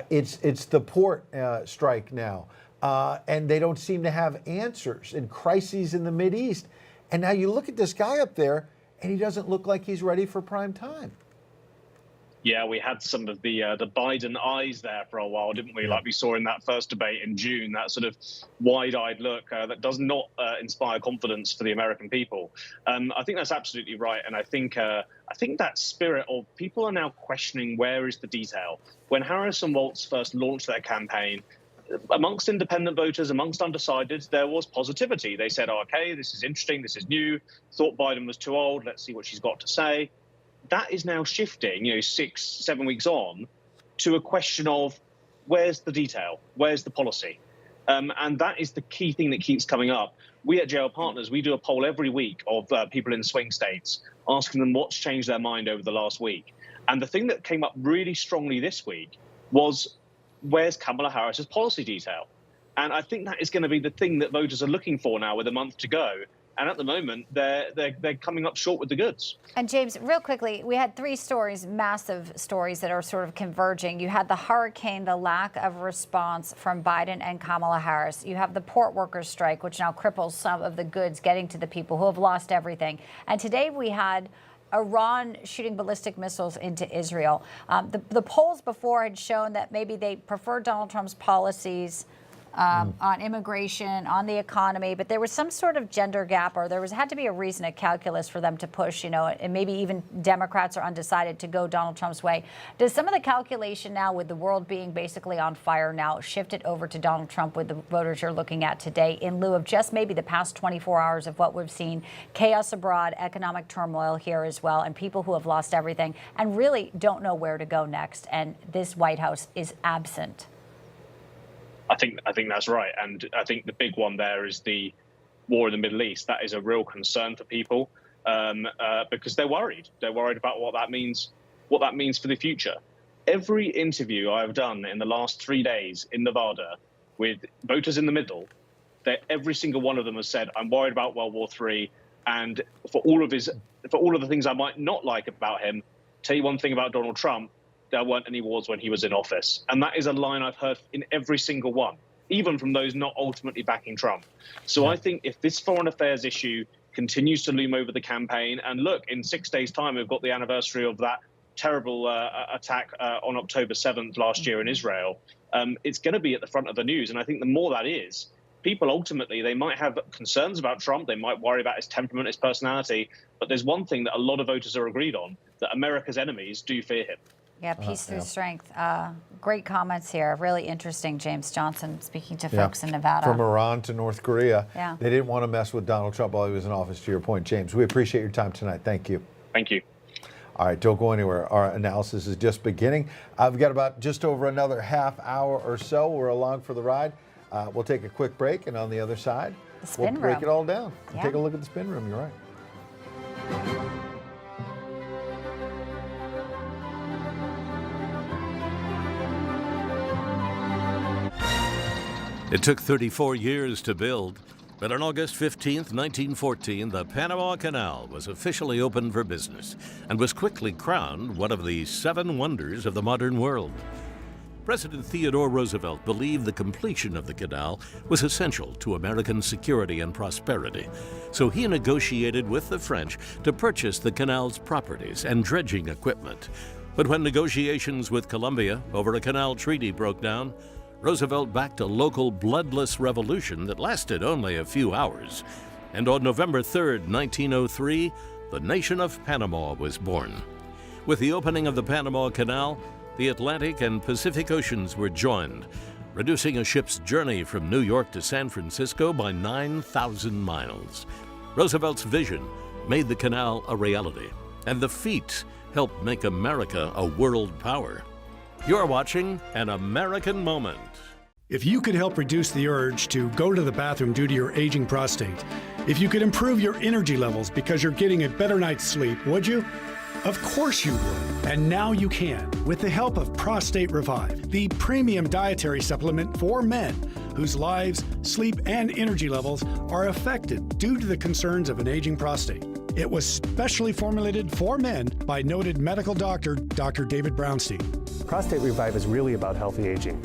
It's the port strike now. And they don't seem to have answers in crises in the Mideast. And now you look at this guy up there, and he doesn't look like he's ready for prime time. Yeah, we had some of the Biden eyes there for a while, didn't we? Like we saw in that first debate in June, that sort of wide-eyed look that does not inspire confidence for the American people. I think that's absolutely right. And I think that spirit of people are now questioning where is the detail. When Harris and Walz first launched their campaign, amongst independent voters, amongst undecideds, there was positivity. They said, oh, okay, this is interesting, this is new, thought Biden was too old, let's see what she's got to say. That is now shifting, 6-7 weeks on, to a question of where's the detail, where's the policy? And that is the key thing that keeps coming up. We at JL Partners, we do a poll every week of people in swing states, asking them what's changed their mind over the last week. And the thing that came up really strongly this week was, where's Kamala Harris's policy detail? And I think that is going to be the thing that voters are looking for now with a month to go. And at the moment, they're coming up short with the goods. And James, real quickly, we had 3 stories, massive stories that are sort of converging. You had the hurricane, the lack of response from Biden and Kamala Harris. You have the port workers strike, which now cripples some of the goods getting to the people who have lost everything. And today we had Iran shooting ballistic missiles into Israel. The polls before had shown that maybe they preferred Donald Trump's policies on immigration, on the economy, but there was some sort of gender gap, or had to be a reason, a calculus for them to push, and maybe even Democrats are undecided to go Donald Trump's way. Does some of the calculation now, with the world being basically on fire now, shift it over to Donald Trump with the voters you're looking at today, in lieu of just maybe the past 24 hours of what we've seen, chaos abroad, economic turmoil here as well, and people who have lost everything and really don't know where to go next, and this White House is absent? I think that's right, and I think the big one there is the war in the Middle East. That is a real concern for people because they're worried. They're worried about what that means for the future. Every interview I've done in the last 3 days in Nevada with voters in the middle, every single one of them has said, "I'm worried about World War III," and for all of the things I might not like about him, tell you one thing about Donald Trump. There weren't any wars when he was in office. And that is a line I've heard in every single one, even from those not ultimately backing Trump. So I think if this foreign affairs issue continues to loom over the campaign, and look, in 6 days' time, we've got the anniversary of that terrible attack on October 7th last year in Israel, it's going to be at the front of the news. And I think the more that is, people ultimately, they might have concerns about Trump. They might worry about his temperament, his personality. But there's one thing that a lot of voters are agreed on, that America's enemies do fear him. Yeah, peace through strength. Great comments here. Really interesting, James Johnson, speaking to folks in Nevada. From Iran to North Korea. Yeah. They didn't want to mess with Donald Trump while he was in office, to your point, James. We appreciate your time tonight. Thank you. Thank you. All right, don't go anywhere. Our analysis is just beginning. I've got about just over another half hour or so. We're along for the ride. We'll take a quick break, and on the other side, we'll break it all down. Yeah. Take a look at the spin room. You're right. It took 34 years to build, but on August 15th, 1914, the Panama Canal was officially opened for business and was quickly crowned one of the 7 wonders of the modern world. President Theodore Roosevelt believed the completion of the canal was essential to American security and prosperity, so he negotiated with the French to purchase the canal's properties and dredging equipment. But when negotiations with Colombia over a canal treaty broke down, Roosevelt backed a local bloodless revolution that lasted only a few hours. And on November 3rd, 1903, the nation of Panama was born. With the opening of the Panama Canal, the Atlantic and Pacific Oceans were joined, reducing a ship's journey from New York to San Francisco by 9,000 miles. Roosevelt's vision made the canal a reality, and the feat helped make America a world power. You're watching An American Moment. If you could help reduce the urge to go to the bathroom due to your aging prostate, if you could improve your energy levels because you're getting a better night's sleep, would you? Of course you would. And now you can, with the help of Prostate Revive, the premium dietary supplement for men whose lives, sleep, and energy levels are affected due to the concerns of an aging prostate. It was specially formulated for men by noted medical doctor, Dr. David Brownstein. Prostate Revive is really about healthy aging.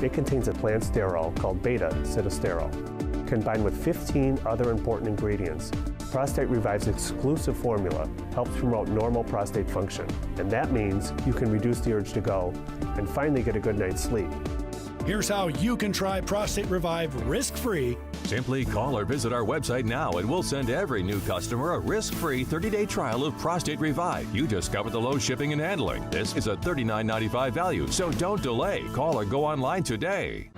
It contains a plant sterol called beta-sitosterol, combined with 15 other important ingredients. Prostate Revive's exclusive formula helps promote normal prostate function, and that means you can reduce the urge to go and finally get a good night's sleep. Here's how you can try Prostate Revive risk-free. Simply call or visit our website now, and we'll send every new customer a risk-free 30-day trial of Prostate Revive. You discover the low shipping and handling. This is a $39.95 value, so don't delay. Call or go online today.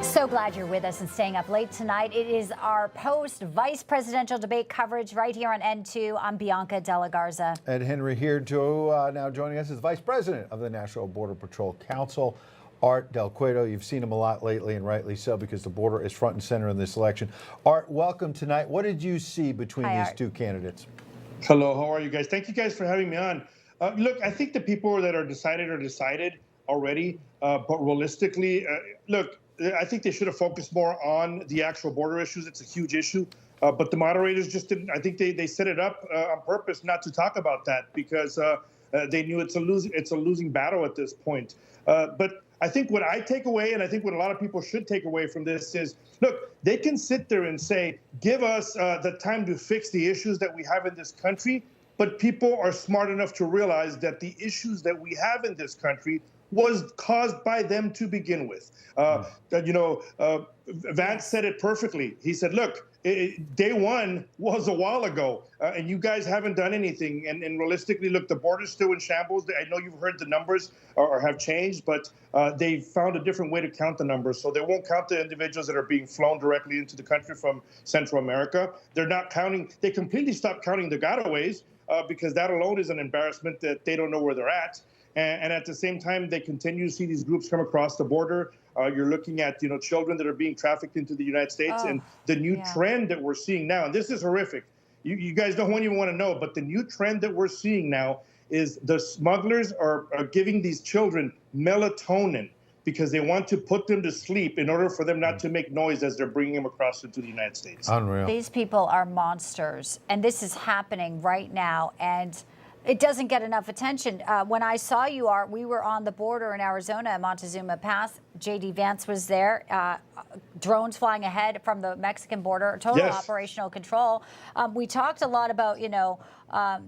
So glad you're with us and staying up late tonight. It is our post-vice presidential debate coverage right here on N2. I'm Bianca de la Garza. Ed Henry here, now joining us is Vice President of the National Border Patrol Council, Art Del Cueto. You've seen him a lot lately, and rightly so, because the border is front and center in this election. Art, welcome tonight. What did you see between these two candidates? Hello, how are you guys? Thank you guys for having me on. Look, I think the people that are decided already, but realistically, look, I think they should have focused more on the actual border issues. It's a huge issue. But the moderators just didn't. I think they set it up on purpose not to talk about that because they knew it's a losing battle at this point. But I think what I take away, and I think what a lot of people should take away from this is, look, they can sit there and say, give us the time to fix the issues that we have in this country, but people are smart enough to realize that the issues that we have in this country was caused by them to begin with. Vance said it perfectly. He said, look, day one was a while ago, and you guys haven't done anything. And realistically, look, the border's still in shambles. I know you've heard the numbers or have changed, but they found a different way to count the numbers. So they won't count the individuals that are being flown directly into the country from Central America. They're not counting. They completely stopped counting the gotaways because that alone is an embarrassment that they don't know where they're at. And at the same time, they continue to see these groups come across the border. You're looking at, children that are being trafficked into the United States, and the new trend that we're seeing now, and this is horrific. You guys don't even want to know, but the new trend that we're seeing now is the smugglers are giving these children melatonin because they want to put them to sleep in order for them not to make noise as they're bringing them across into the United States. Unreal. These people are monsters, and this is happening right now, and it doesn't get enough attention. When I saw you, we were on the border in Arizona at Montezuma Pass. J.D. Vance was there. Drones flying ahead from the Mexican border, total operational control. We talked a lot about,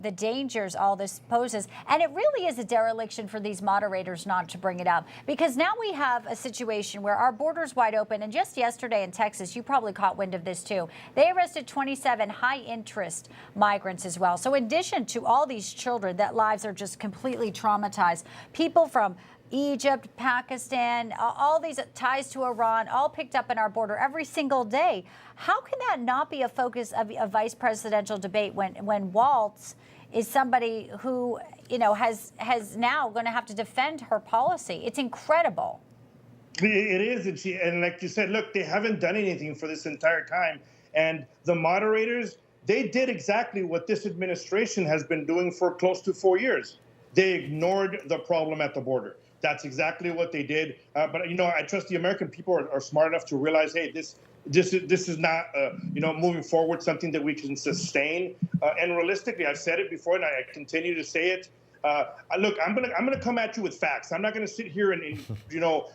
the dangers all this poses. And it really is a dereliction for these moderators not to bring it up. Because now we have a situation where our border's wide open. And just yesterday in Texas, you probably caught wind of this too. They arrested 27 high-interest migrants as well. So in addition to all these children that lives are just completely traumatized, people from Egypt, Pakistan, all these ties to Iran, all picked up in our border every single day. How can that not be a focus of a vice presidential debate when Walz is somebody who, has now going to have to defend her policy? It's incredible. It is, and like you said, look, they haven't done anything for this entire time. And the moderators, they did exactly what this administration has been doing for close to 4 years. They ignored the problem at the border. That's exactly what they did. But I trust the American people are smart enough to realize, hey, this is not moving forward something that we can sustain. And realistically, I've said it before, and I continue to say it. Look, I'm gonna come at you with facts. I'm not gonna sit here and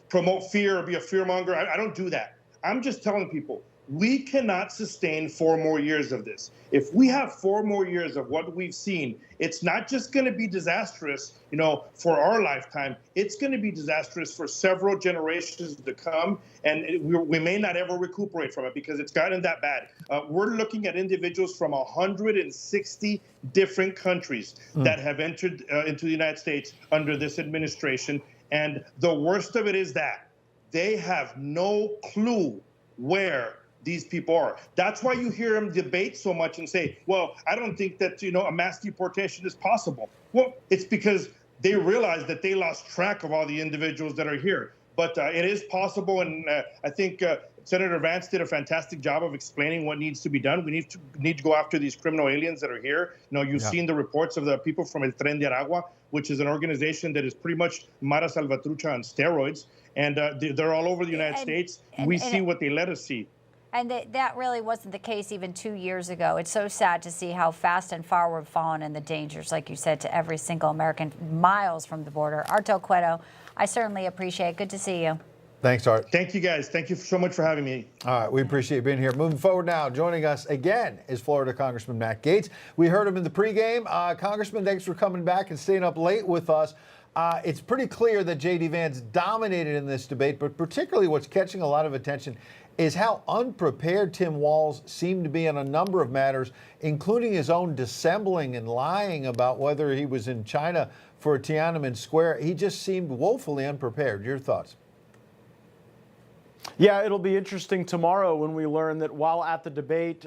promote fear or be a fearmonger. I don't do that. I'm just telling people, we cannot sustain 4 more years of this. If we have 4 more years of what we've seen, it's not just going to be disastrous, for our lifetime. It's going to be disastrous for several generations to come, and we may not ever recuperate from it because it's gotten that bad. We're looking at individuals from 160 different countries that have entered into the United States under this administration, and the worst of it is that they have no clue where these people are. That's why you hear them debate so much and say, well, I don't think that, a mass deportation is possible. Well, it's because they realize that they lost track of all the individuals that are here. But it is possible, and I think Senator Vance did a fantastic job of explaining what needs to be done. We need to go after these criminal aliens that are here. You've seen the reports of the people from El Tren de Aragua, which is an organization that is pretty much Mara Salvatrucha on steroids. And they're all over the United States. We see what they let us see. And that really wasn't the case even 2 years ago. It's so sad to see how fast and far we've fallen in the dangers, like you said, to every single American miles from the border. Arto Cueto, I certainly appreciate it. Good to see you. Thanks, Art. Thank you, guys. Thank you so much for having me. All right, we appreciate being here. Moving forward now, joining us again is Florida Congressman Matt Gaetz. We heard him in the pregame. Congressman, thanks for coming back and staying up late with us. It's pretty clear that J.D. Vance dominated in this debate, but particularly what's catching a lot of attention is how unprepared Tim Walz seemed to be on a number of matters, including his own dissembling and lying about whether he was in China for Tiananmen Square. He just seemed woefully unprepared. Your thoughts? Yeah, it'll be interesting tomorrow when we learn that while at the debate,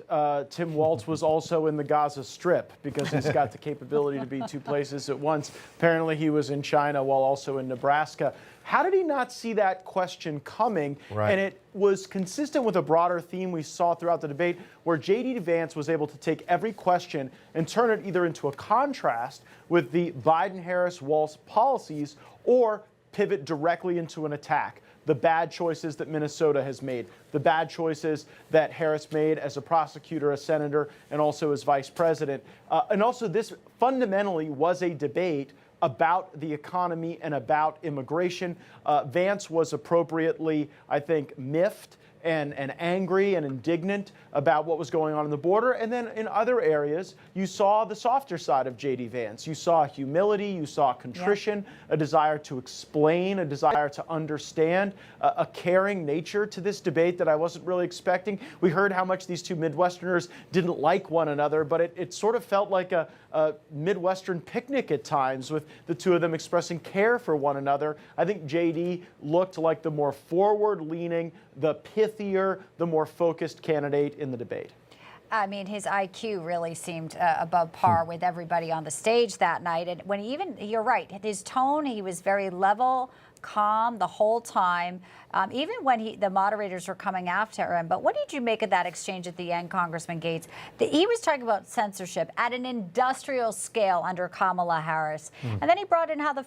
Tim Walz was also in the Gaza Strip because he's got the capability to be 2 places at once. Apparently he was in China while also in Nebraska. How did he not see that question coming? Right. And it was consistent with a broader theme we saw throughout the debate where J.D. Vance was able to take every question and turn it either into a contrast with the Biden-Harris-Walz policies or pivot directly into an attack. The bad choices that Minnesota has made, the bad choices that Harris made as a prosecutor, a senator, and also as vice president. And also this fundamentally was a debate about the economy and about immigration. Vance was appropriately, I think, miffed and angry and indignant about what was going on the border. And then in other areas, you saw the softer side of J.D. Vance. You saw humility, you saw contrition, a desire to explain, a desire to understand, a caring nature to this debate that I wasn't really expecting. We heard how much these two Midwesterners didn't like one another, but it sort of felt like a Midwestern picnic at times, with the two of them expressing care for one another. I think J.D. looked like the more forward-leaning, the pithier, the more focused candidate in the debate. I mean, his IQ really seemed above par with everybody on the stage that night. And when you're right, his tone, he was very level, calm the whole time, even when the moderators were coming after him. But what did you make of that exchange at the end, Congressman Gates? He was talking about censorship at an industrial scale under Kamala Harris. And then he brought in how he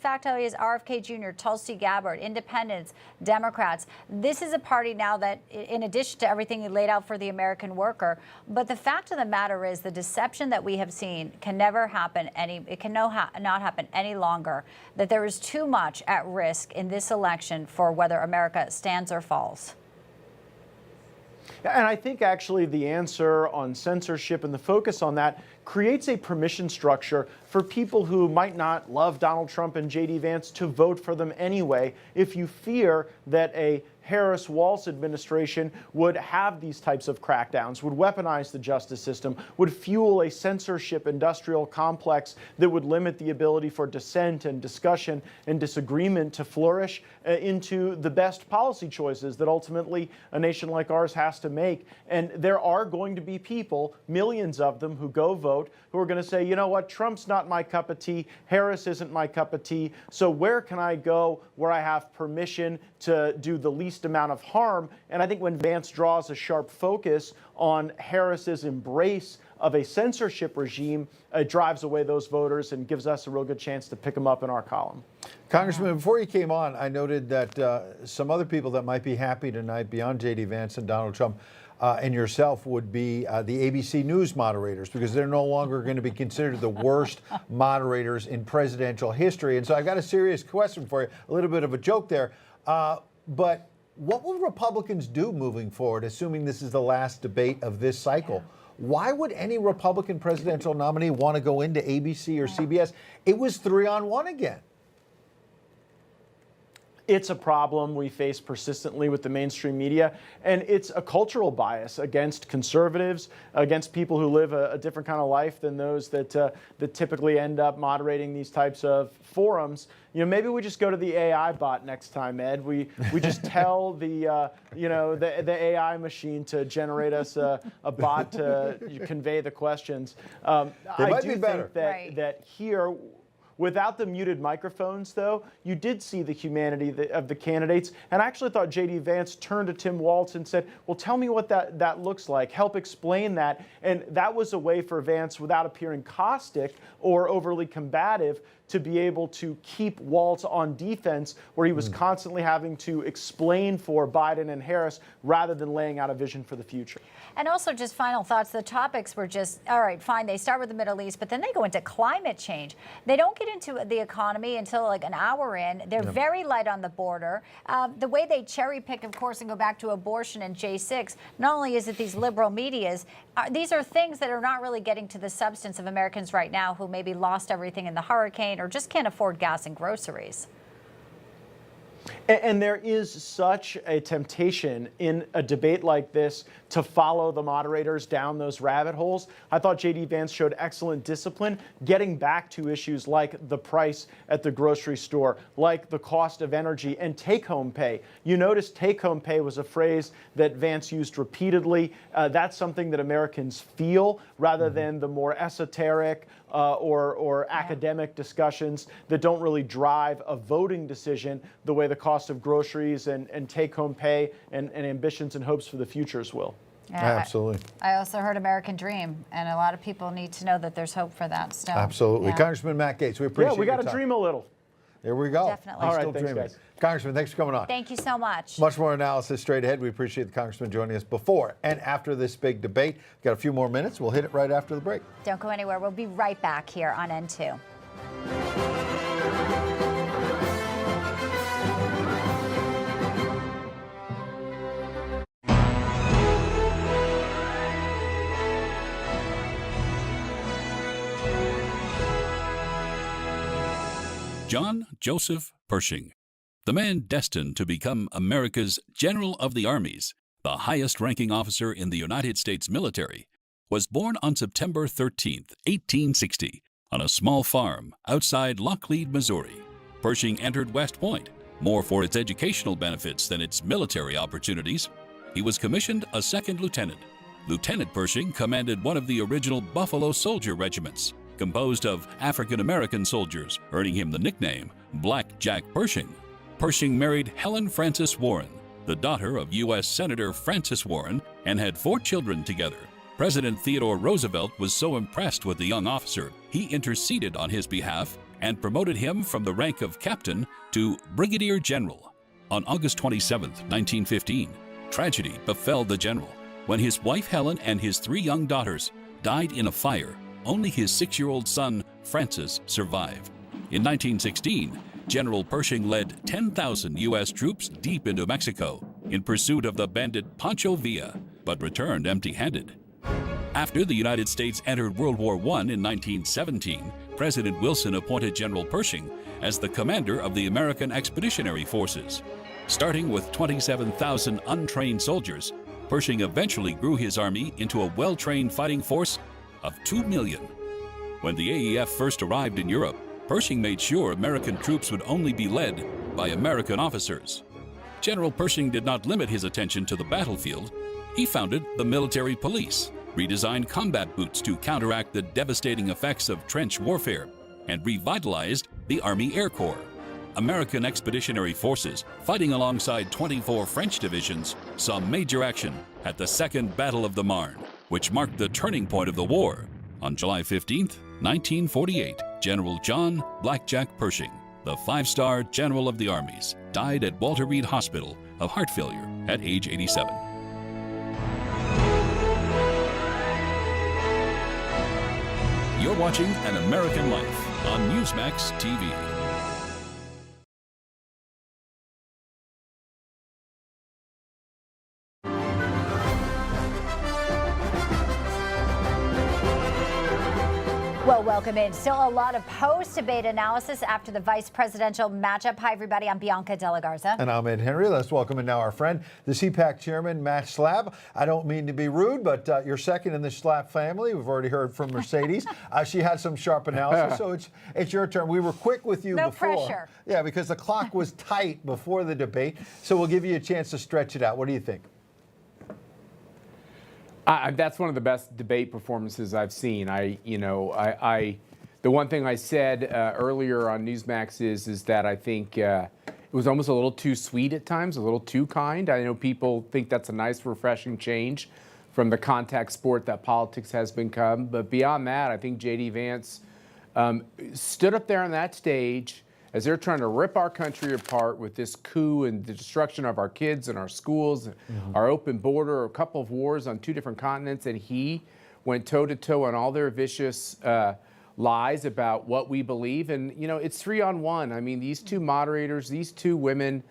is RFK Jr., Tulsi Gabbard, independents, Democrats. This is a party now that, in addition to everything he laid out for the American worker, but the fact of the matter is the deception that we have seen can never happen it can not happen any longer, that there is too much at risk in this election for whether America stands or falls. And I think actually the answer on censorship and the focus on that creates a permission structure for people who might not love Donald Trump and J.D. Vance to vote for them anyway, if you fear that a Harris-Walz administration would have these types of crackdowns, would weaponize the justice system, would fuel a censorship industrial complex that would limit the ability for dissent and discussion and disagreement to flourish into the best policy choices that ultimately a nation like ours has to make. And there are going to be people, millions of them, who go vote, who are going to say, you know what, Trump's not my cup of tea, Harris isn't my cup of tea, so where can I go where I have permission to do the least amount of harm? And I think when Vance draws a sharp focus on Harris's embrace of a censorship regime, it drives away those voters and gives us a real good chance to pick them up in our column. Congressman, before you came on, I noted that some other people that might be happy tonight beyond J.D. Vance and Donald Trump and yourself would be the ABC News moderators, because they're no longer going to be considered the worst moderators in presidential history. And so I got a serious question for you, a little bit of a joke there. But what will Republicans do moving forward, assuming this is the last debate of this cycle? Why would any Republican presidential nominee want to go into ABC or CBS? It was 3-on-1 again. It's a problem we face persistently with the mainstream media, and it's a cultural bias against conservatives, against people who live a different kind of life than those that typically end up moderating these types of forums. You know, maybe we just go to the AI bot next time, Ed. We just tell the AI machine to generate us a bot to convey the questions. They might be better. Think that here, without the muted microphones, though, you did see the humanity of the candidates. And I actually thought J.D. Vance turned to Tim Walz and said, well, tell me what that looks like. Help explain that. And that was a way for Vance, without appearing caustic or overly combative, to be able to keep Walz on defense, where he was constantly having to explain for Biden and Harris rather than laying out a vision for the future. And also, just final thoughts, the topics were just, all right, fine, they start with the Middle East, but then they go into climate change. They don't get into the economy until like an hour in. They're very light on the border. The way they cherry pick, of course, and go back to abortion and J6, not only is it these liberal medias, these are things that are not really getting to the substance of Americans right now who maybe lost everything in the hurricane or just can't afford gas and groceries. And there is such a temptation in a debate like this to follow the moderators down those rabbit holes. I thought J.D. Vance showed excellent discipline, getting back to issues like the price at the grocery store, like the cost of energy and take-home pay. You notice take-home pay was a phrase that Vance used repeatedly. That's something that Americans feel, rather than the more esoteric or academic discussions that don't really drive a voting decision the way the cost of groceries and take-home pay and ambitions and hopes for the futures will. Yeah, absolutely. I also heard American Dream, and a lot of people need to know that there's hope for that still. Absolutely. Yeah. Congressman Matt Gaetz, we appreciate Yeah, we got your to time. dream a little. There we go. Definitely. We're All right, still thanks, dreaming. guys. Congressman, thanks for coming on. Thank you so much. Much more analysis straight ahead. We appreciate the Congressman joining us before and after this big debate. We've got a few more minutes. We'll hit it right after the break. Don't go anywhere. We'll be right back here on N2. John Joseph Pershing, the man destined to become America's General of the Armies, the highest-ranking officer in the United States military, was born on September 13, 1860, on a small farm outside Lockleed, Missouri. Pershing entered West Point, more for its educational benefits than its military opportunities. He was commissioned a second lieutenant. Lieutenant Pershing commanded one of the original Buffalo Soldier regiments, composed of African-American soldiers, earning him the nickname Black Jack Pershing. Pershing married Helen Frances Warren, the daughter of U.S. Senator Francis Warren, and had 4 children together. President Theodore Roosevelt was so impressed with the young officer, he interceded on his behalf and promoted him from the rank of captain to brigadier general. On August 27, 1915, tragedy befell the general when his wife Helen and his 3 young daughters died in a fire. Only his 6-year-old son, Francis, survived. In 1916, General Pershing led 10,000 U.S. troops deep into Mexico in pursuit of the bandit Pancho Villa, but returned empty-handed. After the United States entered World War I in 1917, President Wilson appointed General Pershing as the commander of the American Expeditionary Forces. Starting with 27,000 untrained soldiers, Pershing eventually grew his army into a well-trained fighting force of 2 million. When the AEF first arrived in Europe, Pershing made sure American troops would only be led by American officers. General Pershing did not limit his attention to the battlefield. He founded the military police, redesigned combat boots to counteract the devastating effects of trench warfare, and revitalized the Army Air Corps. American Expeditionary Forces, fighting alongside 24 French divisions, saw major action at the Second Battle of the Marne, which marked the turning point of the war. On July 15, 1948, General John Blackjack Pershing, the 5-star General of the Armies, died at Walter Reed Hospital of heart failure at age 87. You're watching An American Life on Newsmax TV. Well, welcome in. Still a lot of post-debate analysis after the vice presidential matchup. Hi, everybody. I'm Bianca de la Garza. And I'm Ed Henry. Let's welcome in now our friend, the CPAC chairman, Matt Schlapp. I don't mean to be rude, but you're second in the Schlapp family. We've already heard from Mercedes. She had some sharp analysis, so it's your turn. We were quick with you before. No pressure. Yeah, because the clock was tight before the debate, so we'll give you a chance to stretch it out. What do you think? That's one of the best debate performances I've seen. The one thing I said earlier on Newsmax is that I think it was almost a little too sweet at times, a little too kind. I know people think that's a nice, refreshing change from the contact sport that politics has become. But beyond that, I think J.D. Vance stood up there on that stage as they're trying to rip our country apart with this coup and the destruction of our kids and our schools, our open border, a couple of wars on 2 different continents, and he went toe-to-toe on all their vicious lies about what we believe. And, it's 3-on-1. I mean, these 2 moderators, these 2 women,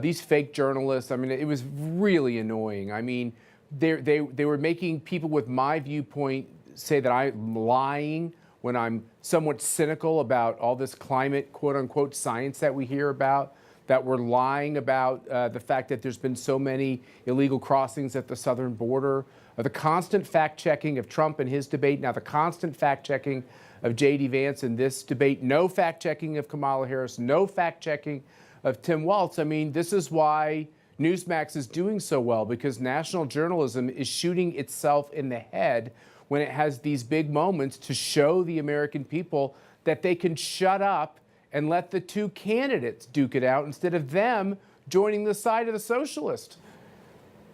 these fake journalists, I mean, it was really annoying. I mean, they were making people with my viewpoint say that I'm lying when I'm somewhat cynical about all this climate, quote-unquote, science that we hear about, that we're lying about the fact that there's been so many illegal crossings at the southern border, the constant fact-checking of Trump in his debate, now the constant fact-checking of J.D. Vance in this debate, no fact-checking of Kamala Harris, no fact-checking of Tim Walz. I mean, this is why Newsmax is doing so well, because national journalism is shooting itself in the head when it has these big moments to show the American people that they can shut up and let the 2 candidates duke it out instead of them joining the side of the socialist.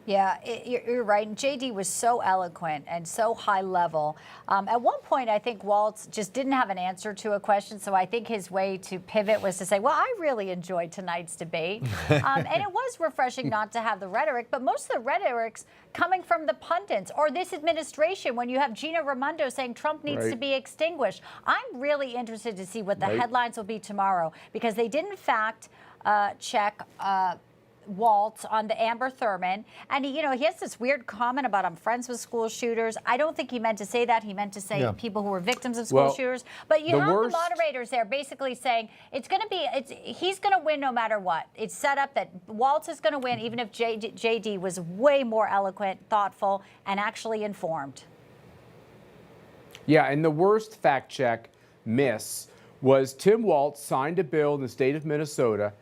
Yeah, you're right. And J.D. was so eloquent and so high level. At one point, I think Walz just didn't have an answer to a question. So I think his way to pivot was to say, well, I really enjoyed tonight's debate. And it was refreshing not to have the rhetoric, but most of the rhetoric's coming from the pundits or this administration when you have Gina Raimondo saying Trump needs to be extinguished. I'm really interested to see what the headlines will be tomorrow, because they didn't fact check Walz on the Amber Thurman, and he has this weird comment about I'm friends with school shooters. I don't think he meant to say that. He meant to say people who were victims of school shooters. But you have the moderators there basically saying he's going to win no matter what. It's set up that Walz is going to win, even if JD was way more eloquent, thoughtful, and actually informed. Yeah, and the worst fact check miss was Tim Walz signed a bill in the state of Minnesota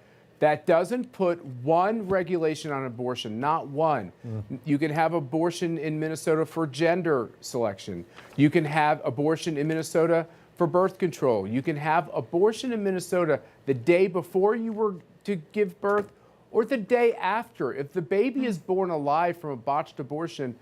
that doesn't put one regulation on abortion, not one. You can have abortion in Minnesota for gender selection. You can have abortion in Minnesota for birth control. You can have abortion in Minnesota the day before you were to give birth or the day after. If the baby is born alive from a botched abortion,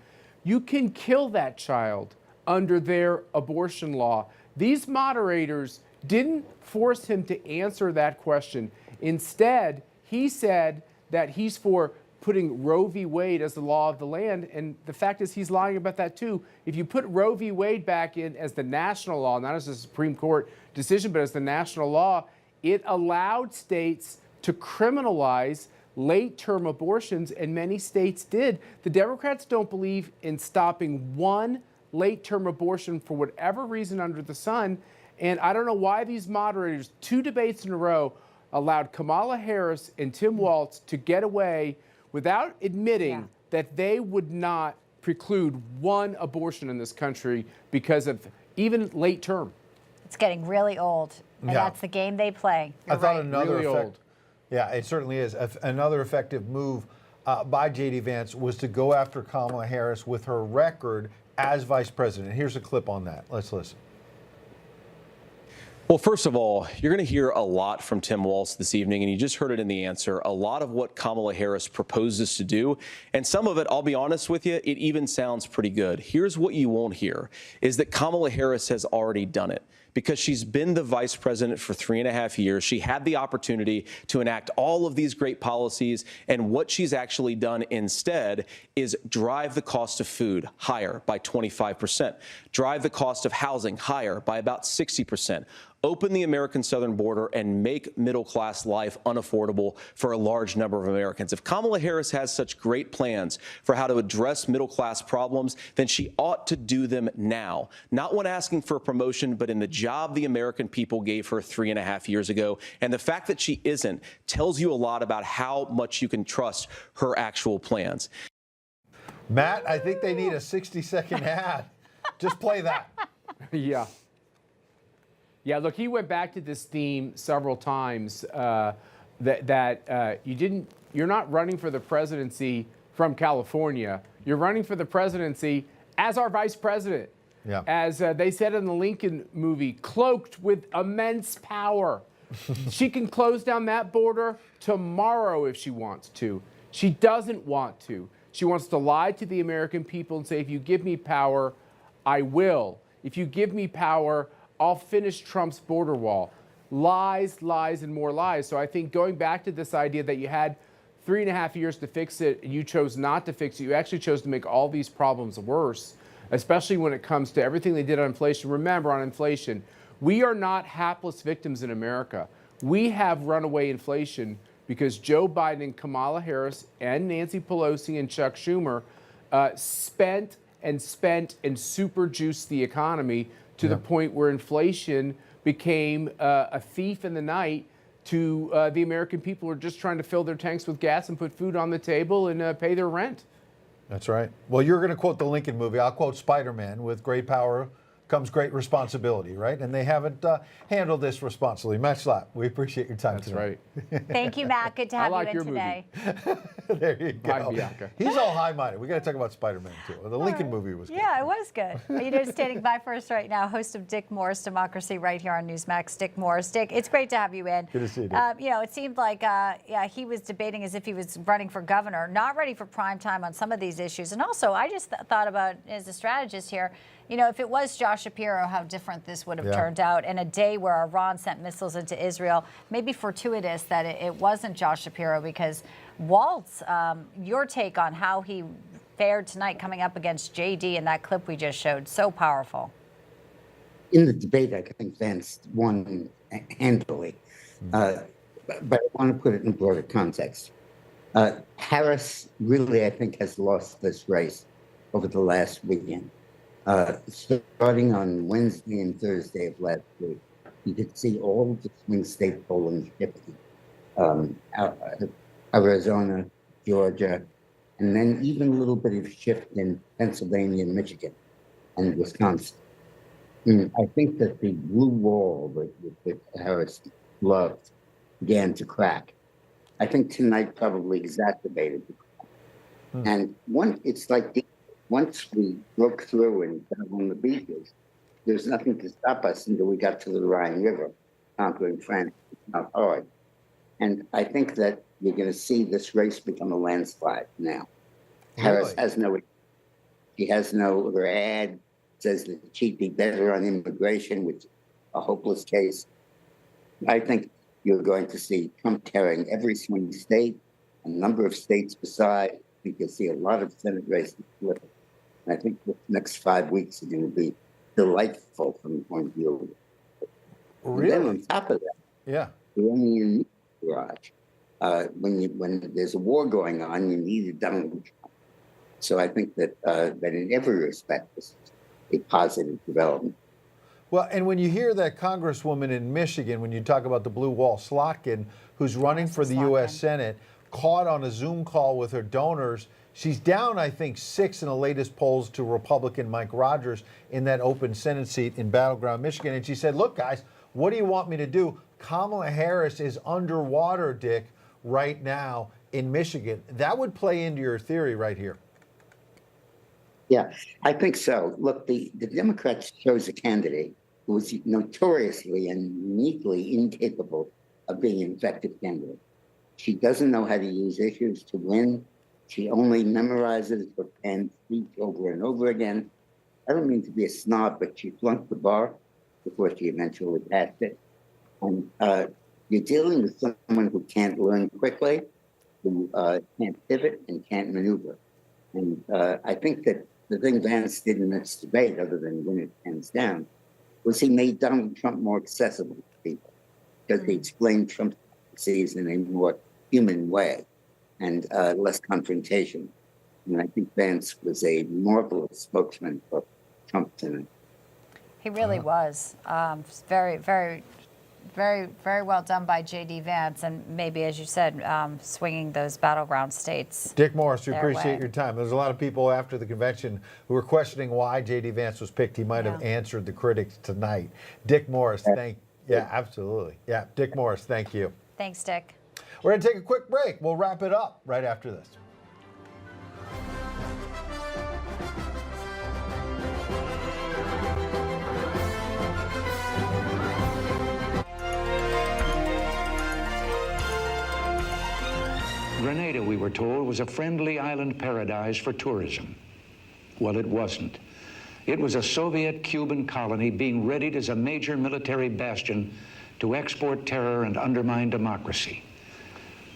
you can kill that child under their abortion law. These moderators didn't force him to answer that question. Instead, he said that he's for putting Roe v. Wade as the law of the land, and the fact is he's lying about that too. If you put Roe v. Wade back in as the national law, not as a Supreme Court decision, but as the national law, it allowed states to criminalize late-term abortions, and many states did. The Democrats don't believe in stopping one late-term abortion for whatever reason under the sun. And I don't know why these moderators, 2 debates in a row, allowed Kamala Harris and Tim Walz to get away without admitting that they would not preclude one abortion in this country because of even late term. It's getting really old, and that's the game they play. I thought another really old. Yeah, it certainly is. Another effective move by J.D. Vance was to go after Kamala Harris with her record as vice president. Here's a clip on that. Let's listen. Well, first of all, you're going to hear a lot from Tim Walz this evening, and you just heard it in the answer, a lot of what Kamala Harris proposes to do. And some of it, I'll be honest with you, it even sounds pretty good. Here's what you won't hear, is that Kamala Harris has already done it. Because she's been the vice president for 3.5 years. She had the opportunity to enact all of these great policies. And what she's actually done instead is drive the cost of food higher by 25%, drive the cost of housing higher by about 60%, open the American southern border and make middle-class life unaffordable for a large number of Americans. If Kamala Harris has such great plans for how to address middle-class problems, then she ought to do them now. Not when asking for a promotion, but in the job the American people gave her 3.5 years ago. And the fact that she isn't tells you a lot about how much you can trust her actual plans. Matt, I think they need a 60-second ad. Just play that. Yeah. Yeah, look, he went back to this theme several times you're not running for the presidency from California. You're running for the presidency as our vice president. Yeah. As they said in the Lincoln movie, cloaked with immense power. She can close down that border tomorrow if she wants to. She doesn't want to. She wants to lie to the American people and say, if you give me power, I will. If you give me power, I'll finish Trump's border wall. Lies, lies, and more lies. So I think going back to this idea that you had 3.5 years to fix it, and you chose not to fix it, you actually chose to make all these problems worse, especially when it comes to everything they did on inflation. Remember, on inflation, we are not hapless victims in America. We have runaway inflation because Joe Biden and Kamala Harris and Nancy Pelosi and Chuck Schumer spent and super juiced the economy to the point where inflation became a thief in the night to the American people who are just trying to fill their tanks with gas and put food on the table and pay their rent. That's right. Well, you're going to quote the Lincoln movie. I'll quote Spider-Man, with great power comes great responsibility, right? And they haven't handled this responsibly. Matt Schlapp, we appreciate your time That's today. right. Thank you, Matt. Good to have like you in your today. There you go. Bye, Bianca. He's all high-minded. We got to talk about Spider-Man, too. The Lincoln movie was good. Yeah, it was good. You know, standing by for us right now, host of Dick Moore's Democracy right here on Newsmax, Dick Morris. Dick, it's great to have you in. Good to see you, Dick. You know, it seemed like he was debating as if he was running for governor, not ready for prime time on some of these issues. And also, I just thought about, as a strategist here, you know, if it was Josh Shapiro, how different this would have turned out. In a day where Iran sent missiles into Israel, maybe fortuitous that it wasn't Josh Shapiro, because Walz, your take on how he fared tonight coming up against JD in that clip we just showed, so powerful. In the debate, I think Vance won handily. But I want to put it in broader context. Harris really, I think, has lost this race over the last weekend. Starting on Wednesday and Thursday of last week, you could see all the swing state polling shifting. Arizona, Georgia, and then even a little bit of shift in Pennsylvania and Michigan and Wisconsin. I think that the blue wall that Harris loved began to crack. I think tonight probably exacerbated the crack. And it's like once we broke through and got on the beaches, there's nothing to stop us until we got to the Rhine River, conquering France. It's not hard. And I think that you're going to see this race become a landslide now. Harris has no, her ad says that she'd be better on immigration, which is a hopeless case. I think you're going to see Trump tearing every swing state, a number of states beside. I think you'll see a lot of Senate races flip. And I think the next 5 weeks are going to be delightful from the point of view. Really? And then on top of that, you're only in the garage. When there's a war going on, you need a Donald Trump. So I think that in every respect, this is a positive development. Well, and when you hear that Congresswoman in Michigan, when you talk about the blue wall, Slotkin, who's running for the U.S. Senate, caught on a Zoom call with her donors, she's down, I think, 6 in the latest polls to Republican Mike Rogers in that open Senate seat in battleground Michigan. And she said, look, guys, what do you want me to do? Kamala Harris is underwater, Dick, right now in Michigan. That would play into your theory right here. Yeah, I think so. Look, the Democrats chose a candidate who was notoriously and uniquely incapable of being an effective candidate. She doesn't know how to use issues to win. She only memorizes her penned speech over and over again. I don't mean to be a snob, but she flunked the bar before she eventually passed it. And you're dealing with someone who can't learn quickly, who can't pivot and can't maneuver. And I think that the thing Vance did in this debate, other than win it hands down, was he made Donald Trump more accessible to people because he explained Trump's policies in a more human way and less confrontation. And I think Vance was a marvelous spokesman for Trump tonight. He really was. Very, very, very, very well done by J.D. Vance, and maybe, as you said, swinging those battleground states. Dick Morris, we appreciate your time. There's a lot of people after the convention who were questioning why J.D. Vance was picked. He might have answered the critics tonight. Dick Morris, absolutely. Yeah, Dick Morris, thank you. Thanks, Dick. We're going to take a quick break. We'll wrap it up right after this. Grenada, we were told, was a friendly island paradise for tourism. Well, it wasn't. It was a Soviet-Cuban colony being readied as a major military bastion to export terror and undermine democracy.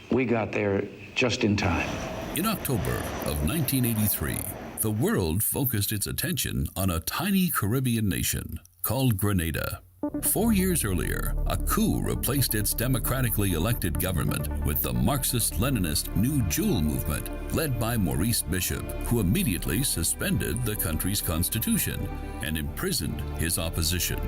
We got there just in time. In October of 1983, the world focused its attention on a tiny Caribbean nation called Grenada. 4 years earlier, a coup replaced its democratically elected government with the Marxist-Leninist New Jewel movement, led by Maurice Bishop, who immediately suspended the country's constitution and imprisoned his opposition.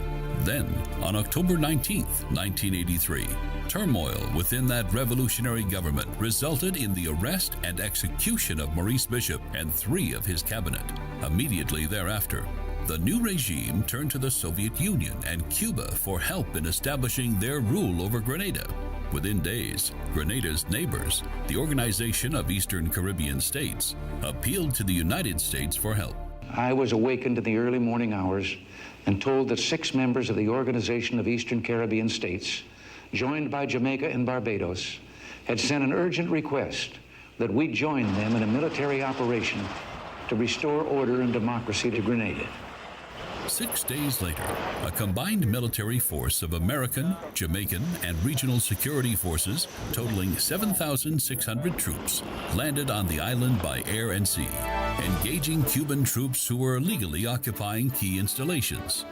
Then, on October 19, 1983, turmoil within that revolutionary government resulted in the arrest and execution of Maurice Bishop and 3 of his cabinet. Immediately thereafter, the new regime turned to the Soviet Union and Cuba for help in establishing their rule over Grenada. Within days, Grenada's neighbors, the Organization of Eastern Caribbean States, appealed to the United States for help. I was awakened in the early morning hours and told that 6 members of the Organization of Eastern Caribbean States, joined by Jamaica and Barbados, had sent an urgent request that we join them in a military operation to restore order and democracy to Grenada. 6 days later, a combined military force of American, Jamaican, and regional security forces totaling 7,600 troops landed on the island by air and sea, engaging Cuban troops who were illegally occupying key installations.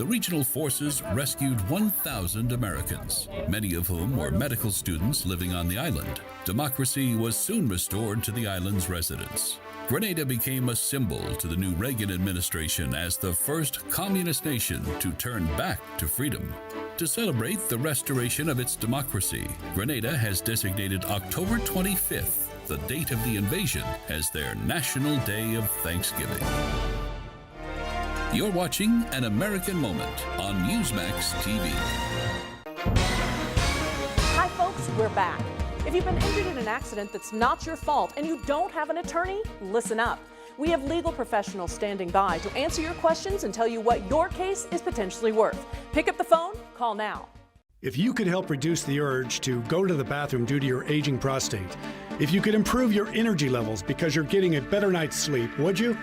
the regional forces rescued 1,000 Americans, many of whom were medical students living on the island. Democracy was soon restored to the island's residents. Grenada became a symbol to the new Reagan administration as the first communist nation to turn back to freedom. To celebrate the restoration of its democracy, Grenada has designated October 25th, the date of the invasion, as their National Day of Thanksgiving. You're watching An American Moment on Newsmax TV. Hi folks, we're back. If you've been injured in an accident that's not your fault and you don't have an attorney, listen up. We have legal professionals standing by to answer your questions and tell you what your case is potentially worth. Pick up the phone, call now. If you could help reduce the urge to go to the bathroom due to your aging prostate, if you could improve your energy levels because you're getting a better night's sleep, would you?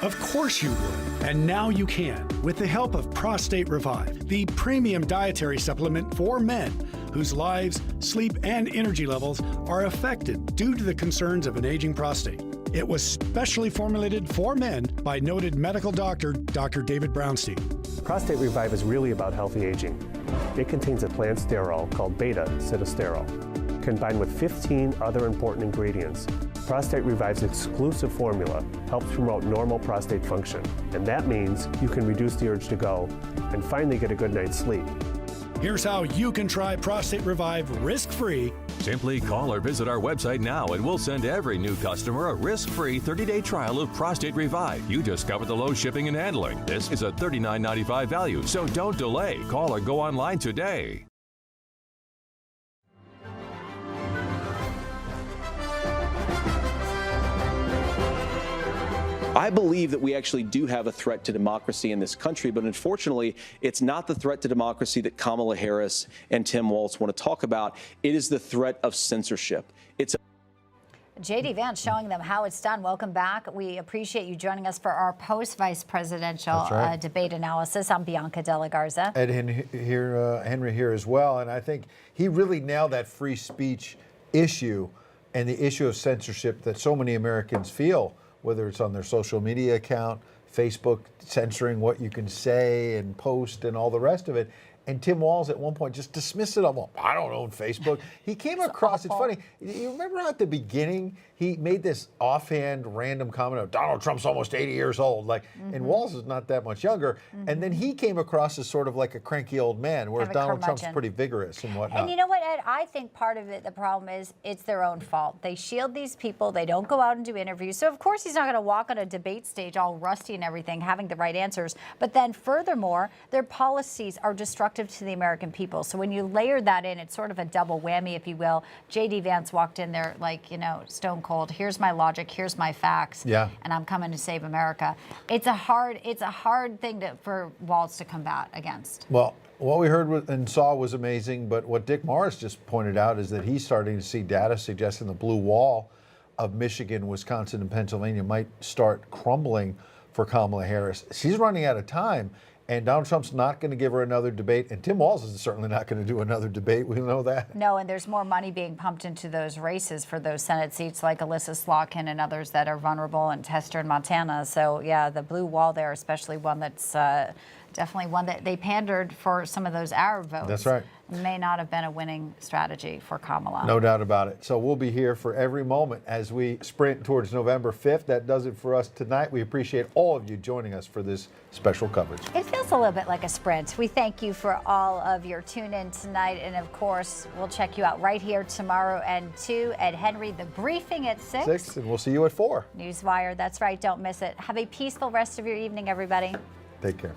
Of course you would. And now you can, with the help of Prostate Revive, the premium dietary supplement for men whose lives, sleep, and energy levels are affected due to the concerns of an aging prostate. It was specially formulated for men by noted medical doctor, Dr. David Brownstein. Prostate Revive is really about healthy aging. It contains a plant sterol called beta-sitosterol. Combined with 15 other important ingredients, Prostate Revive's exclusive formula helps promote normal prostate function. And that means you can reduce the urge to go and finally get a good night's sleep. Here's how you can try Prostate Revive risk-free. Simply call or visit our website now and we'll send every new customer a risk-free 30-day trial of Prostate Revive. You discovered the low shipping and handling. This is a $39.95 value, so don't delay. Call or go online today. I believe that we actually do have a threat to democracy in this country, but unfortunately, it's not the threat to democracy that Kamala Harris and Tim Walz want to talk about. It is the threat of censorship. It's J.D. Vance showing them how it's done. Welcome back. We appreciate you joining us for our post-vice presidential debate analysis. I'm Bianca de la Garza. Ed Henry here as well. And I think he really nailed that free speech issue and the issue of censorship that so many Americans feel, whether it's on their social media account, Facebook censoring what you can say and post and all the rest of it. And Tim Walz at one point just dismissed it. Well, I don't own Facebook. He came across, it's funny, you remember how at the beginning he made this offhand random comment of Donald Trump's almost 80 years old, and Walz is not that much younger. And then he came across as sort of like a cranky old man, whereas Donald Trump's pretty vigorous and whatnot. And you know what, Ed? I think part of it, the problem is it's their own fault. They shield these people. They don't go out and do interviews. So, of course, he's not going to walk on a debate stage all rusty and everything, having the right answers. But then, furthermore, their policies are destructive to the American people. So when you layer that in, it's sort of a double whammy, if you will. J.D. Vance walked in there like, stone cold. Here's my logic. Here's my facts. Yeah. And I'm coming to save America. It's a hard thing for Walz to combat against. Well, what we heard and saw was amazing, but what Dick Morris just pointed out is that he's starting to see data suggesting the blue wall of Michigan, Wisconsin, and Pennsylvania might start crumbling for Kamala Harris. She's running out of time, and Donald Trump's not going to give her another debate, and Tim Walz is certainly not going to do another debate. We know that. No, and there's more money being pumped into those races for those Senate seats, like Alyssa Slotkin and others that are vulnerable, and Tester in Montana. So, yeah, the blue wall there, especially one that's definitely one that they pandered for some of those Arab votes. That's right. May not have been a winning strategy for Kamala. No doubt about it. So we'll be here for every moment as we sprint towards November 5th. That does it for us tonight. We appreciate all of you joining us for this special coverage. It feels a little bit like a sprint. We thank you for all of your tune-in tonight. And, of course, we'll check you out right here tomorrow and 2 at Henry, the briefing at 6. 6, and we'll see you at 4. Newswire, that's right. Don't miss it. Have a peaceful rest of your evening, everybody. Take care.